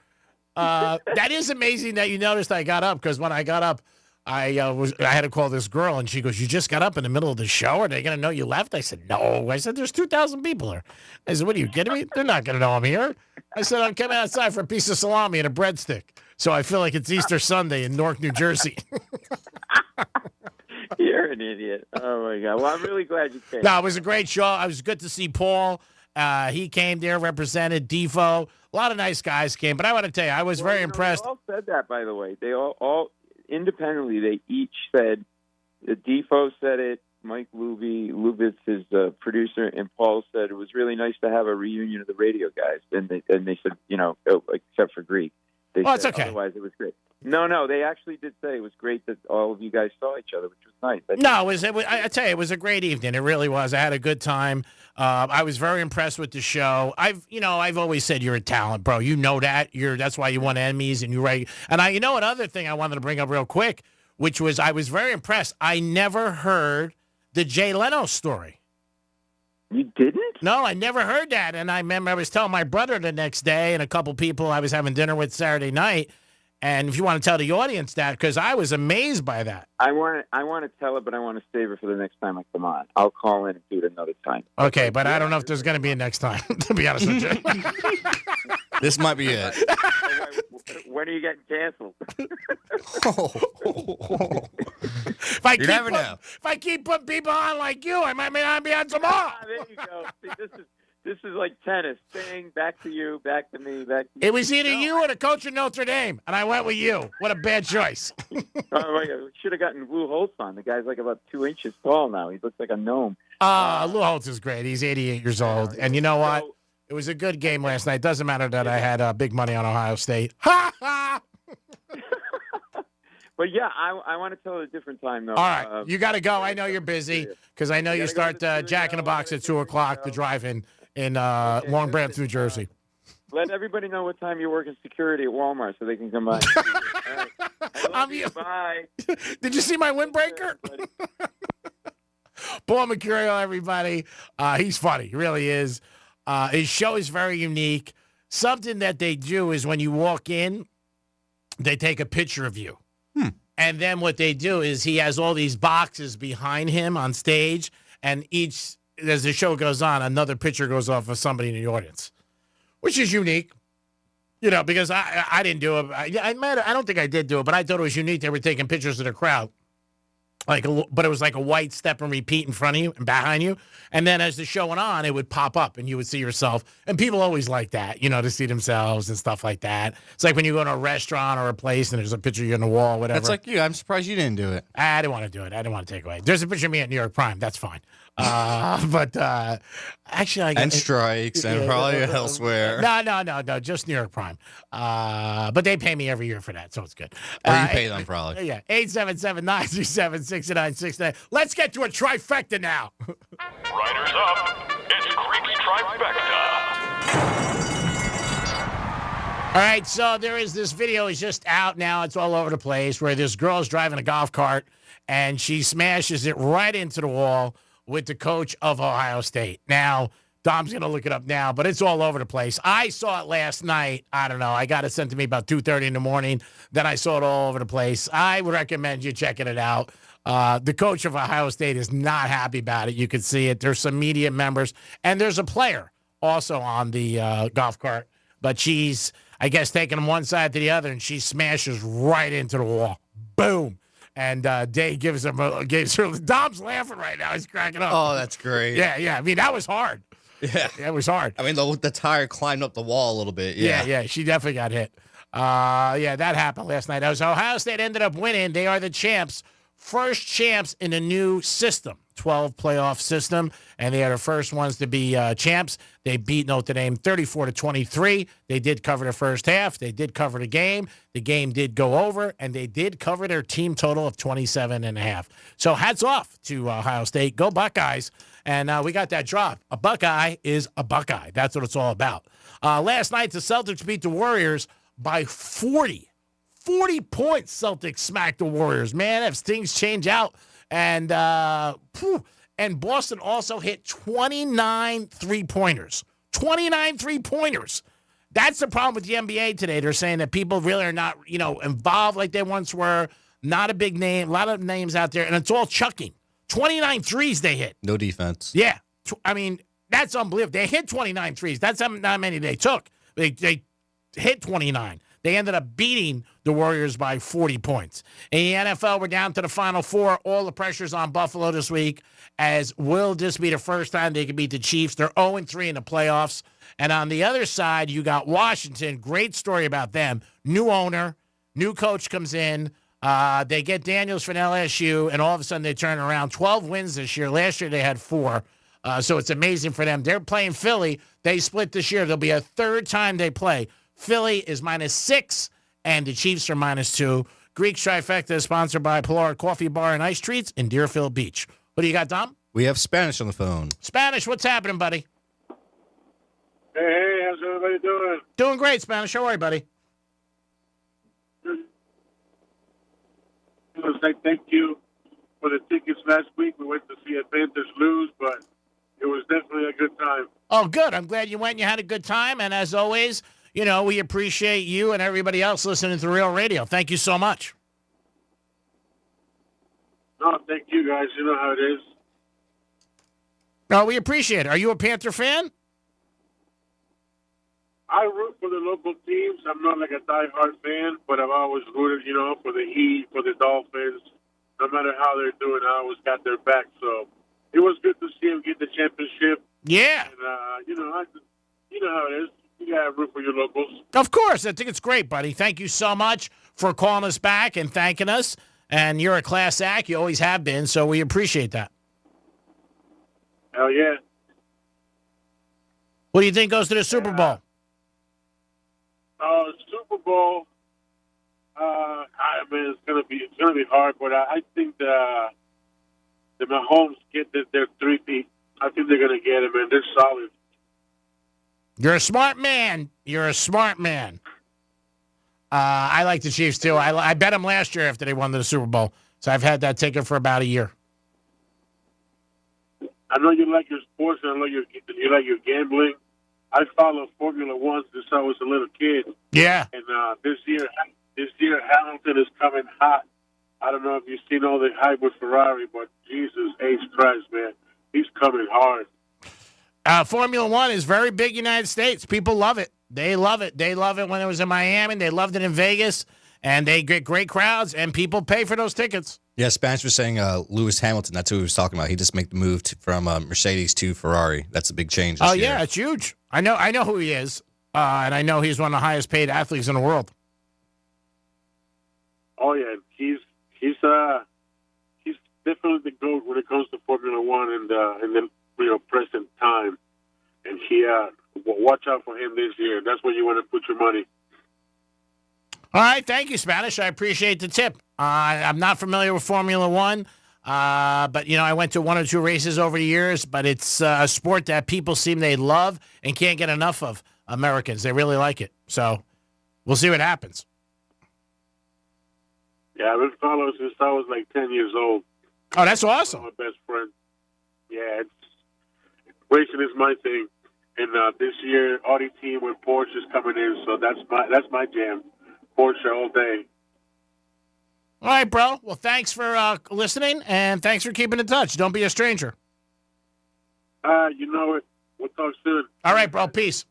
That is amazing that you noticed I got up, because when I got up, I had to call this girl, and she goes, "You just got up in the middle of the show? Are they going to know you left?" I said, "No." I said, "There's 2,000 people here." I said, "What are you kidding me? They're not going to know I'm here." I said, "I'm coming outside for a piece of salami and a breadstick." So I feel like it's Easter Sunday in Newark, New Jersey. You're an idiot. Oh, my God. Well, I'm really glad you came. No, it was a great show. It was good to see Paul. He came there, represented Defo. A lot of nice guys came. But I want to tell you, I was very impressed. They all said that, by the way. They all independently, they each said, Defo said it, Mike Lubitz, his producer, and Paul said it was really nice to have a reunion of the radio guys. And they said, except for Greek. They said, it's okay. Otherwise, it was great. No, they actually did say it was great that all of you guys saw each other, which was nice. I tell you, it was a great evening. It really was. I had a good time. I was very impressed with the show. I've always said you're a talent, bro. You know that. That's why you won Emmys and you're right. And another thing I wanted to bring up real quick, which was I was very impressed. I never heard the Jay Leno story. You didn't? No, I never heard that. And I remember I was telling my brother the next day and a couple people I was having dinner with Saturday night. And if you want to tell the audience that, because I was amazed by that. I want to tell it, but I want to save it for the next time I come on. I'll call in and do it another time. Okay, but I don't know if there's going to be a next time, to be honest with you. This might be it. When are you getting canceled? You never know. If I keep putting people on like you, I might not be on tomorrow. There you go. See, this is like tennis. Bang, back to you, back to me, back to you. It was either you or the coach of Notre Dame, and I went with you. What a bad choice. Oh, my God. We should have gotten Lou Holtz on. The guy's like about 2 inches tall now. He looks like a gnome. Lou Holtz is great. He's 88 years old. And you know what? It was a good game last night. Doesn't matter that I had big money on Ohio State. Ha ha! But, yeah, I want to tell it a different time, though. All right. You got to go. I know you're busy because I know you start Jack in the Box at 2 o'clock, the drive-in Long Branch, New Jersey. Let everybody know what time you're working security at Walmart so they can come by. All right. Bye. Did you see my windbreaker? Paul Mercurial, everybody. He's funny. He really is. His show is very unique. Something that they do is when you walk in, they take a picture of you. And then what they do is he has all these boxes behind him on stage, and as the show goes on, another picture goes off of somebody in the audience, which is unique. Because I didn't do it. I don't think I did do it, but I thought it was unique. They were taking pictures of the crowd. But it was like a white step and repeat in front of you and behind you. And then as the show went on, it would pop up and you would see yourself. And people always like that, to see themselves and stuff like that. It's like when you go to a restaurant or a place and there's a picture of you on the wall, whatever. That's like you. I'm surprised you didn't do it. I didn't want to do it. I didn't want to take away. There's a picture of me at New York Prime. That's fine. But actually, I got and strikes and probably elsewhere. No, just New York Prime. But they pay me every year for that, so it's good. Or you pay them probably. Yeah, 877-937-6969. Let's get to a trifecta now. Riders up. It's Creek's Trifecta. All right, so there is this video. It's just out now. It's all over the place where this girl's driving a golf cart and she smashes it right into the wall with the coach of Ohio State. Now, Dom's going to look it up now, but it's all over the place. I saw it last night. I don't know. I got it sent to me about 2:30 in the morning. Then I saw it all over the place. I would recommend you checking it out. The coach of Ohio State is not happy about it. You can see it. There's some media members, and there's a player also on the golf cart. But she's, I guess, taking them one side to the other, and she smashes right into the wall. Boom. And Dave gives her. Dom's laughing right now. He's cracking up. Oh, that's great. Yeah. I mean, that was hard. Yeah, it was hard. I mean, the tire climbed up the wall a little bit. Yeah. She definitely got hit. That happened last night. As Ohio State ended up winning, they are the champs. First champs in a new system, 12 playoff system, and they are the first ones to be champs. They beat Notre Dame 34-23. They did cover the first half. They did cover the game. The game did go over, and they did cover their team total of 27.5. So hats off to Ohio State. Go Buckeyes. And we got that drop. A Buckeye is a Buckeye. That's what it's all about. Last night, the Celtics beat the Warriors by 40. 40 points, Celtics smacked the Warriors. Man, if things change out. And Boston also hit 29 three-pointers. 29 three-pointers. That's the problem with the NBA today. They're saying that people really are not, involved like they once were. Not a big name. A lot of names out there. And it's all chucking. 29 threes they hit. No defense. Yeah. I mean, that's unbelievable. They hit 29 threes. That's not many they took. They hit 29. They ended up beating the Warriors by 40 points. In the NFL, we're down to the Final Four. All the pressure's on Buffalo this week, as will this be the first time they can beat the Chiefs. They're 0-3 in the playoffs. And on the other side, you got Washington. Great story about them. New owner, new coach comes in. They get Daniels from LSU, and all of a sudden they turn around. 12 wins this year. Last year they had 4. So it's amazing for them. They're playing Philly. They split this year. There'll be a third time they play. Philly is -6, and the Chiefs are -2. Greek Trifecta is sponsored by Pilar Coffee Bar and Ice Treats in Deerfield Beach. What do you got, Dom? We have Spanish on the phone. Spanish, what's happening, buddy? Hey, how's everybody doing? Doing great, Spanish. How are you, buddy? I want to say thank you for the tickets last week. We went to see a Panthers lose, but it was definitely a good time. Oh, good. I'm glad you went and you had a good time. And as always, we appreciate you and everybody else listening to Real Radio. Thank you so much. No, thank you, guys. You know how it is. No, we appreciate it. Are you a Panther fan? I root for the local teams. I'm not like a diehard fan, but I've always rooted, for the Heat, for the Dolphins. No matter how they're doing, I always got their back. So it was good to see them get the championship. Yeah. And, you know how it is. You got to root for your locals. Of course. I think it's great, buddy. Thank you so much for calling us back and thanking us. And you're a class act. You always have been, so we appreciate that. Hell yeah. What do you think goes to the Super Bowl? Super Bowl, it's gonna be hard, but I think the Mahomes get their 3-peat. I think they're gonna get it, man. They're solid. You're a smart man. You're a smart man. I like the Chiefs too. I bet them last year after they won the Super Bowl, so I've had that ticket for about a year. I know you like your sports, and I know you like your gambling. I follow Formula One since I was a little kid. Yeah. And this year Hamilton is coming hot. I don't know if you've seen all the hype with Ferrari, but Jesus H. Christ, man, he's coming hard. Formula One is very big in the United States. People love it. They love it. They love it when it was in Miami. They loved it in Vegas. And they get great crowds, and people pay for those tickets. Yeah, Spanish was saying Lewis Hamilton. That's who he was talking about. He just made the move from Mercedes to Ferrari. That's a big change this year. Yeah, it's huge. I know who he is, and I know he's one of the highest paid athletes in the world. Oh yeah, he's definitely the GOAT when it comes to Formula One and then present time. And watch out for him this year. That's where you want to put your money. All right, thank you, Spanish. I appreciate the tip. I'm not familiar with Formula One, but I went to one or two races over the years. But it's a sport that people seem they love and can't get enough of. Americans, they really like it. So we'll see what happens. Yeah, I've been following since I was like 10 years old. Oh, that's awesome. My best friend. Yeah, racing is my thing. And this year, Audi team with Porsche is coming in, so that's my jam. Porsche all day. All right, bro. Well, thanks for listening, and thanks for keeping in touch. Don't be a stranger. You know it. We'll talk soon. All right, bro. Peace.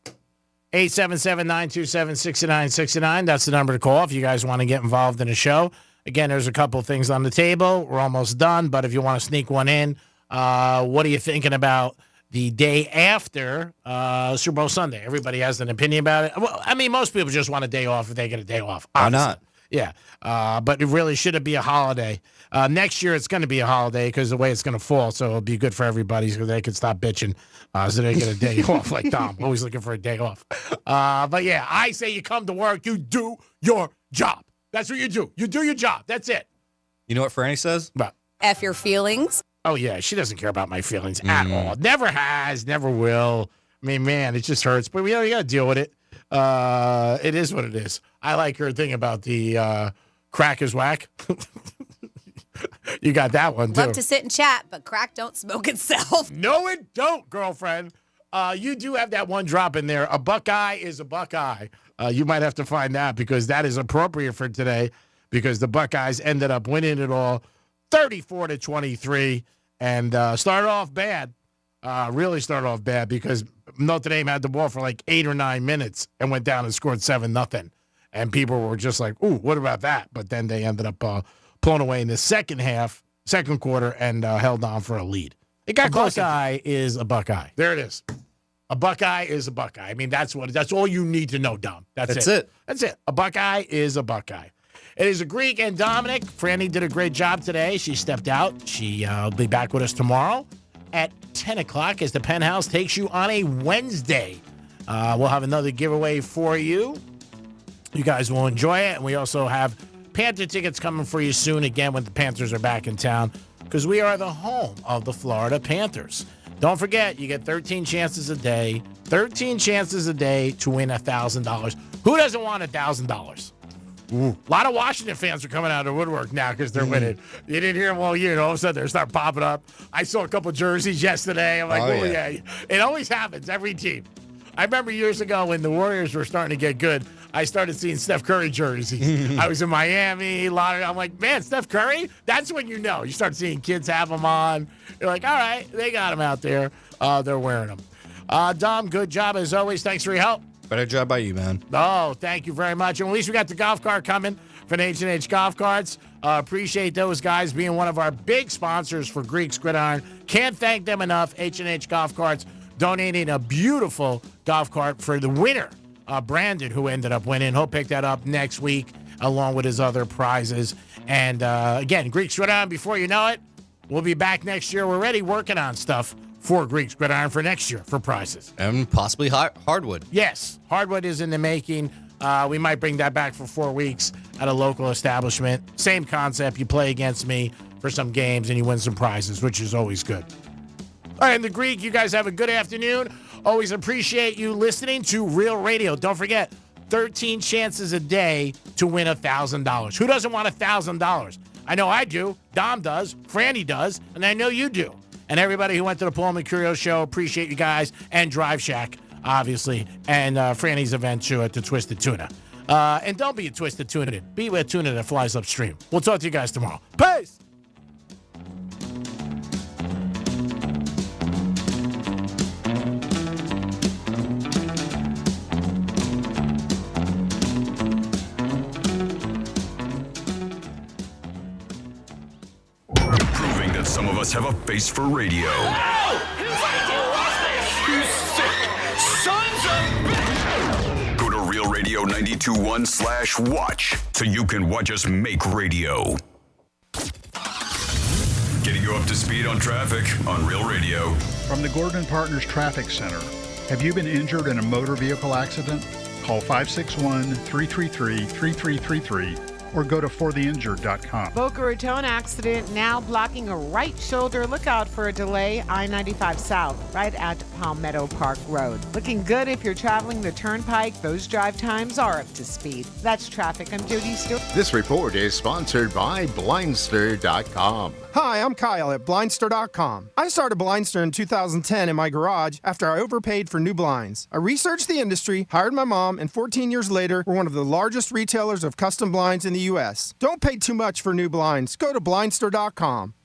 877-927-6969. That's the number to call if you guys want to get involved in the show. Again, there's a couple of things on the table. We're almost done, but if you want to sneak one in, what are you thinking about the day after Super Bowl Sunday? Everybody has an opinion about it. Well, I mean, most people just want a day off if they get a day off. Honestly. Why not? Yeah, but it really shouldn't be a holiday. Next year, it's going to be a holiday because the way it's going to fall, so it'll be good for everybody so they can stop bitching so they get a day off like Dom. Always looking for a day off. But, yeah, I say you come to work, you do your job. That's what you do. You do your job. That's it. You know what Franny says? What? F your feelings. Oh, yeah, she doesn't care about my feelings at all. Never has, never will. I mean, man, it just hurts. But, you got to deal with it. It is what it is. I like her thing about the crack is whack. You got that one, too. Love to sit and chat, but crack don't smoke itself. No, it don't, girlfriend. You do have that one drop in there. A Buckeye is a Buckeye. You might have to find that because that is appropriate for today because the Buckeyes ended up winning it all 34-23 and started off bad. Really started off bad because Notre Dame had the ball for like 8 or 9 minutes and went down and scored 7-0. And people were just like, ooh, what about that? But then they ended up pulling away in the second quarter, and held on for a lead. It got close. Buckeye is a Buckeye. There it is. A Buckeye is a Buckeye. I mean, that's all you need to know, Dom. That's it. That's it. A Buckeye is a Buckeye. It is a Greek and Dominic. Franny did a great job today. She stepped out. She'll be back with us tomorrow at 10 o'clock as the Penthouse takes you on a Wednesday. We'll have another giveaway for you. You guys will enjoy it. And we also have Panther tickets coming for you soon again when the Panthers are back in town because we are the home of the Florida Panthers. Don't forget, you get 13 chances a day. 13 chances a day to win $1,000. Who doesn't want $1,000? A lot of Washington fans are coming out of the woodwork now because they're winning. You didn't hear them all year, and all of a sudden they start popping up. I saw a couple jerseys yesterday. I'm like, oh yeah. It always happens, every team. I remember years ago when the Warriors were starting to get good, I started seeing Steph Curry jerseys. I was in Miami. I'm like, man, Steph Curry? That's when you know. You start seeing kids have them on. You're like, all right, they got them out there. They're wearing them. Dom, good job as always. Thanks for your help. Better job by you, man. Oh, thank you very much. And at least we got the golf cart coming from H&H Golf Carts. Appreciate those guys being one of our big sponsors for Greeks Gridiron. Can't thank them enough. H&H Golf Carts donating a beautiful golf cart for the winner, Brandon, who ended up winning. He'll pick that up next week along with his other prizes. And again, Greeks Gridiron, before you know it, we'll be back next year. We're already working on stuff for Greeks Gridiron for next year for prizes. And possibly hardwood. Yes, hardwood is in the making. We might bring that back for 4 weeks at a local establishment. Same concept. You play against me for some games and you win some prizes, which is always good. All right, and the Greek, you guys have a good afternoon. Always appreciate you listening to Real Radio. Don't forget, 13 chances a day to win $1,000. Who doesn't want $1,000? I know I do. Dom does. Franny does. And I know you do. And everybody who went to the Paul Mercurio show, appreciate you guys. And Drive Shack, obviously. And Franny's event, too, at the Twisted Tuna. And don't be a Twisted Tuna. Be a tuna that flies upstream. We'll talk to you guys tomorrow. Peace! must have a face for radio. You sick sons of bitch! Go to realradio921/watch so you can watch us make radio. Getting you up to speed on traffic on Real Radio. From the Gordon Partners Traffic Center. Have you been injured in a motor vehicle accident? Call 561-333-3333 or go to fortheinjured.com. Boca Raton accident now blocking a right shoulder. Look out for a delay. I-95 South, right at Palmetto Park Road. Looking good if you're traveling the Turnpike. Those drive times are up to speed. That's traffic. I'm Jody Stewart. This report is sponsored by Blindster.com. Hi, I'm Kyle at Blindster.com. I started Blindster in 2010 in my garage after I overpaid for new blinds. I researched the industry, hired my mom, and 14 years later, we're one of the largest retailers of custom blinds in the U.S. Don't pay too much for new blinds. Go to Blindster.com.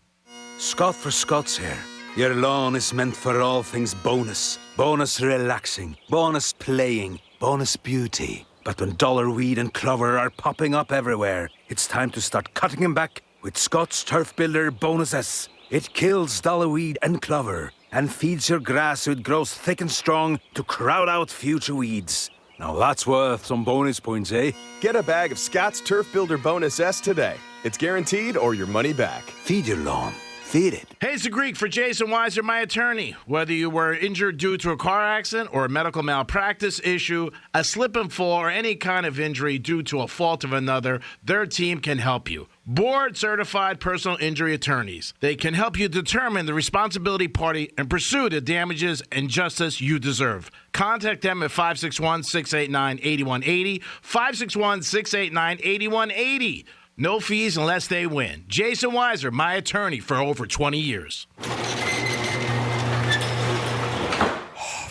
Scott for Scots here. Your lawn is meant for all things bonus. Bonus relaxing, bonus playing, bonus beauty. But when dollar weed and clover are popping up everywhere, it's time to start cutting them back with Scott's Turf Builder Bonus S. It kills dollarweed and clover and feeds your grass so it grows thick and strong to crowd out future weeds. Now that's worth some bonus points, eh? Get a bag of Scott's Turf Builder Bonus S today. It's guaranteed or your money back. Feed your lawn. Feed it. Hey, it's the Greek for Jason Weiser, my attorney. Whether you were injured due to a car accident or a medical malpractice issue, a slip and fall, or any kind of injury due to a fault of another, their team can help you. Board-certified personal injury attorneys. They can help you determine the responsibility party and pursue the damages and justice you deserve. Contact them at 561-689-8180, 561-689-8180. No fees unless they win. Jason Weiser, my attorney for over 20 years.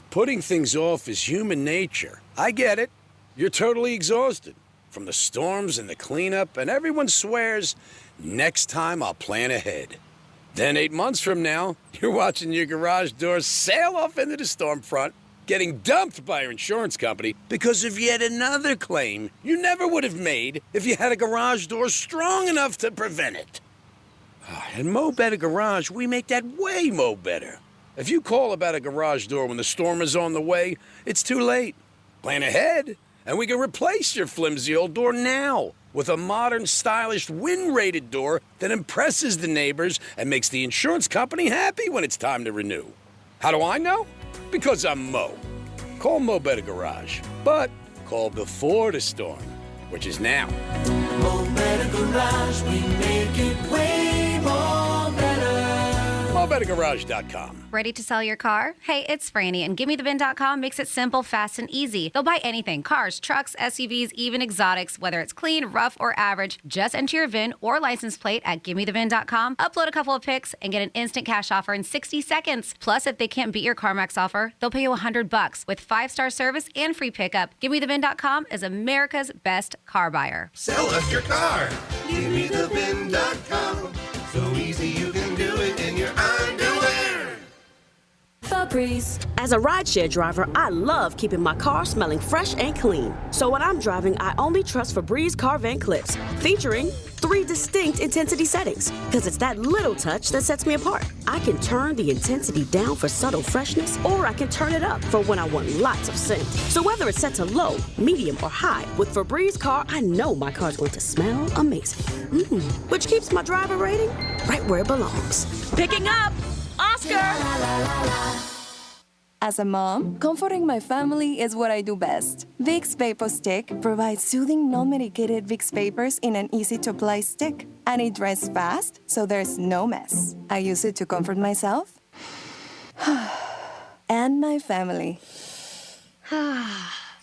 Putting things off is human nature. I get it. You're totally exhausted from the storms and the cleanup, and everyone swears, next time I'll plan ahead. Then 8 months from now, you're watching your garage door sail off into the storm front, getting dumped by your insurance company because of yet another claim you never would have made if you had a garage door strong enough to prevent it. At Mo Better Garage, we make that way mo better. If you call about a garage door when the storm is on the way, it's too late. Plan ahead, and we can replace your flimsy old door now with a modern, stylish, wind-rated door that impresses the neighbors and makes the insurance company happy when it's time to renew. How do I know? Because I'm Mo. Call Mo Better Garage, but call before the storm, which is now. Mo Better Garage, we make it way more better. MoBetterGarage.com. Ready to sell your car? Hey, it's Franny, and GimmeTheVin.com makes it simple, fast, and easy. They'll buy anything, cars, trucks, SUVs, even exotics, whether it's clean, rough, or average. Just enter your VIN or license plate at GimmeTheVin.com, upload a couple of pics, and get an instant cash offer in 60 seconds. Plus, if they can't beat your CarMax offer, they'll pay you $100 with 5-star service and free pickup. GimmeTheVin.com is America's best car buyer. Sell us your car. GimmeTheVin.com. So easy you can do it in your underwear. Febreze. As a rideshare driver, I love keeping my car smelling fresh and clean. So when I'm driving, I only trust Febreze car vent clips, featuring 3 distinct intensity settings, because it's that little touch that sets me apart. I can turn the intensity down for subtle freshness, or I can turn it up for when I want lots of scent. So whether it's set to low, medium, or high, with Febreze car, I know my car's going to smell amazing. Which keeps my driver rating right where it belongs. Picking up Oscar! As a mom, comforting my family is what I do best. Vicks Vapor Stick provides soothing, non-medicated Vicks vapors in an easy-to-apply stick. And it dries fast, so there's no mess. I use it to comfort myself and my family.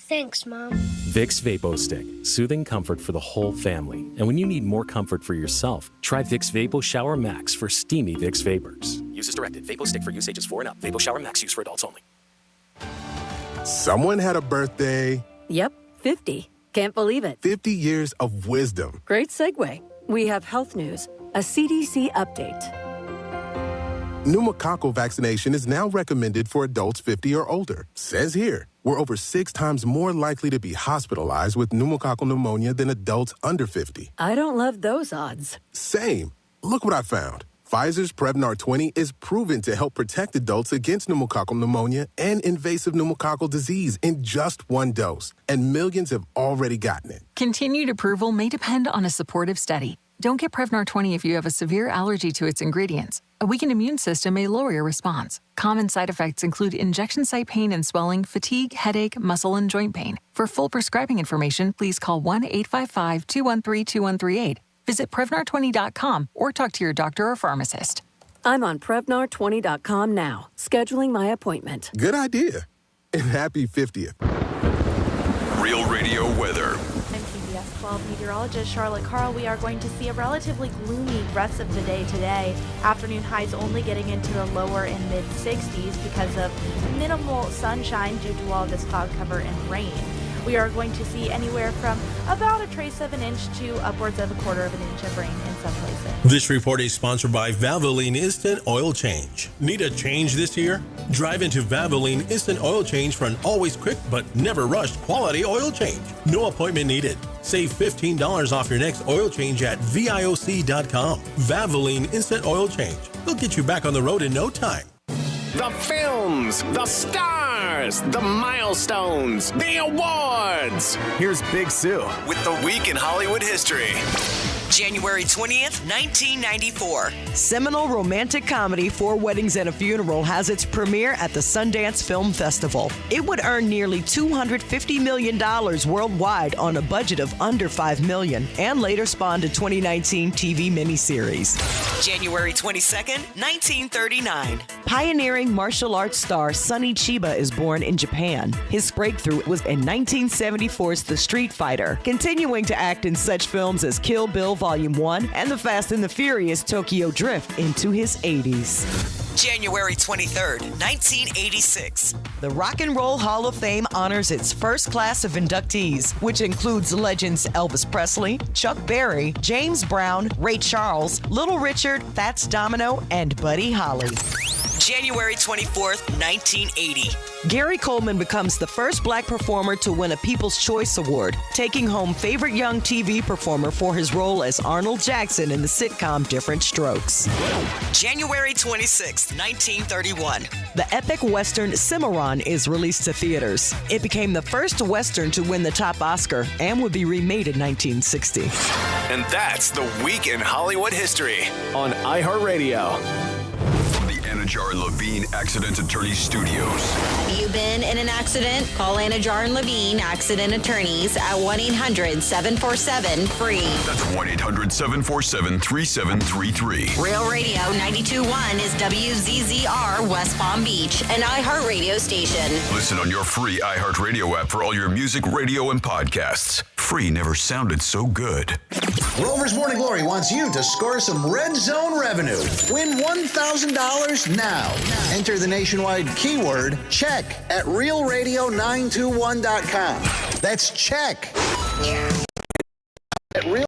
Thanks, Mom. Vicks Vapo Stick, soothing comfort for the whole family. And when you need more comfort for yourself, try Vicks Vapo Shower Max for steamy Vicks vapors. Use as directed. Vapo Stick for use ages 4 and up. Vapo Shower Max use for adults only. Someone had a birthday. Yep, 50. Can't believe it. 50 years of wisdom. Great segue. We have health news, a CDC update. Pneumococcal vaccination is now recommended for adults 50 or older. Says here, we're over 6 times more likely to be hospitalized with pneumococcal pneumonia than adults under 50. I don't love those odds. Same. Look what I found. Pfizer's Prevnar 20 is proven to help protect adults against pneumococcal pneumonia and invasive pneumococcal disease in just one dose, and millions have already gotten it. Continued approval may depend on a supportive study. Don't get Prevnar 20 if you have a severe allergy to its ingredients. A weakened immune system may lower your response. Common side effects include injection site pain and swelling, fatigue, headache, muscle, and joint pain. For full prescribing information, please call 1-855-213-2138. Visit Prevnar20.com or talk to your doctor or pharmacist. I'm on Prevnar20.com now, scheduling my appointment. Good idea. And happy 50th. Real Radio weather. I'm CBS 12 meteorologist Charlotte Carl. We are going to see a relatively gloomy rest of the day today. Afternoon highs only getting into the lower and mid 60s because of minimal sunshine due to all this cloud cover and rain. We are going to see anywhere from about a trace of an inch to upwards of a quarter of an inch of rain in some places. This report is sponsored by Valvoline Instant Oil Change. Need a change this year? Drive into Valvoline Instant Oil Change for an always quick but never rushed quality oil change. No appointment needed. Save $15 off your next oil change at VIOC.com. Valvoline Instant Oil Change. They'll get you back on the road in no time. The films, the stars, the milestones, the awards. Here's Big Sue With the Week in Hollywood History. January 20th, 1994. Seminal romantic comedy Four Weddings and a Funeral has its premiere at the Sundance Film Festival. It would earn nearly $250 million worldwide on a budget of under $5 million and later spawned a 2019 TV miniseries. January 22nd, 1939. Pioneering martial arts star Sonny Chiba is born in Japan. His breakthrough was in 1974's The Street Fighter, continuing to act in such films as Kill Bill Volume 1 and The Fast and the Furious Tokyo Drift into his 80s. January 23rd, 1986. The Rock and Roll Hall of Fame honors its first class of inductees, which includes legends Elvis Presley, Chuck Berry, James Brown, Ray Charles, Little Richard, Fats Domino, and Buddy Holly. January 24th, 1980. Gary Coleman becomes the first black performer to win a People's Choice Award, taking home Favorite Young TV Performer for his role as Arnold Jackson in the sitcom Different Strokes. January 26th, 1931. The epic Western Cimarron is released to theaters. It became the first Western to win the top Oscar and would be remade in 1960. And that's the Week in Hollywood History on iHeartRadio. Anajar and Levine Accident Attorney Studios. Have you been in an accident? Call Anajar and Levine Accident Attorneys at 1-800-747-FREE. That's 1-800-747-3733. Real Radio 92.1 is WZZR West Palm Beach, an iHeartRadio station. Listen on your free iHeartRadio app for all your music, radio, and podcasts. Free never sounded so good. Rover's Morning Glory wants you to score some red zone revenue. Win $1,000 now. Enter the nationwide keyword check at realradio921.com. That's check. At real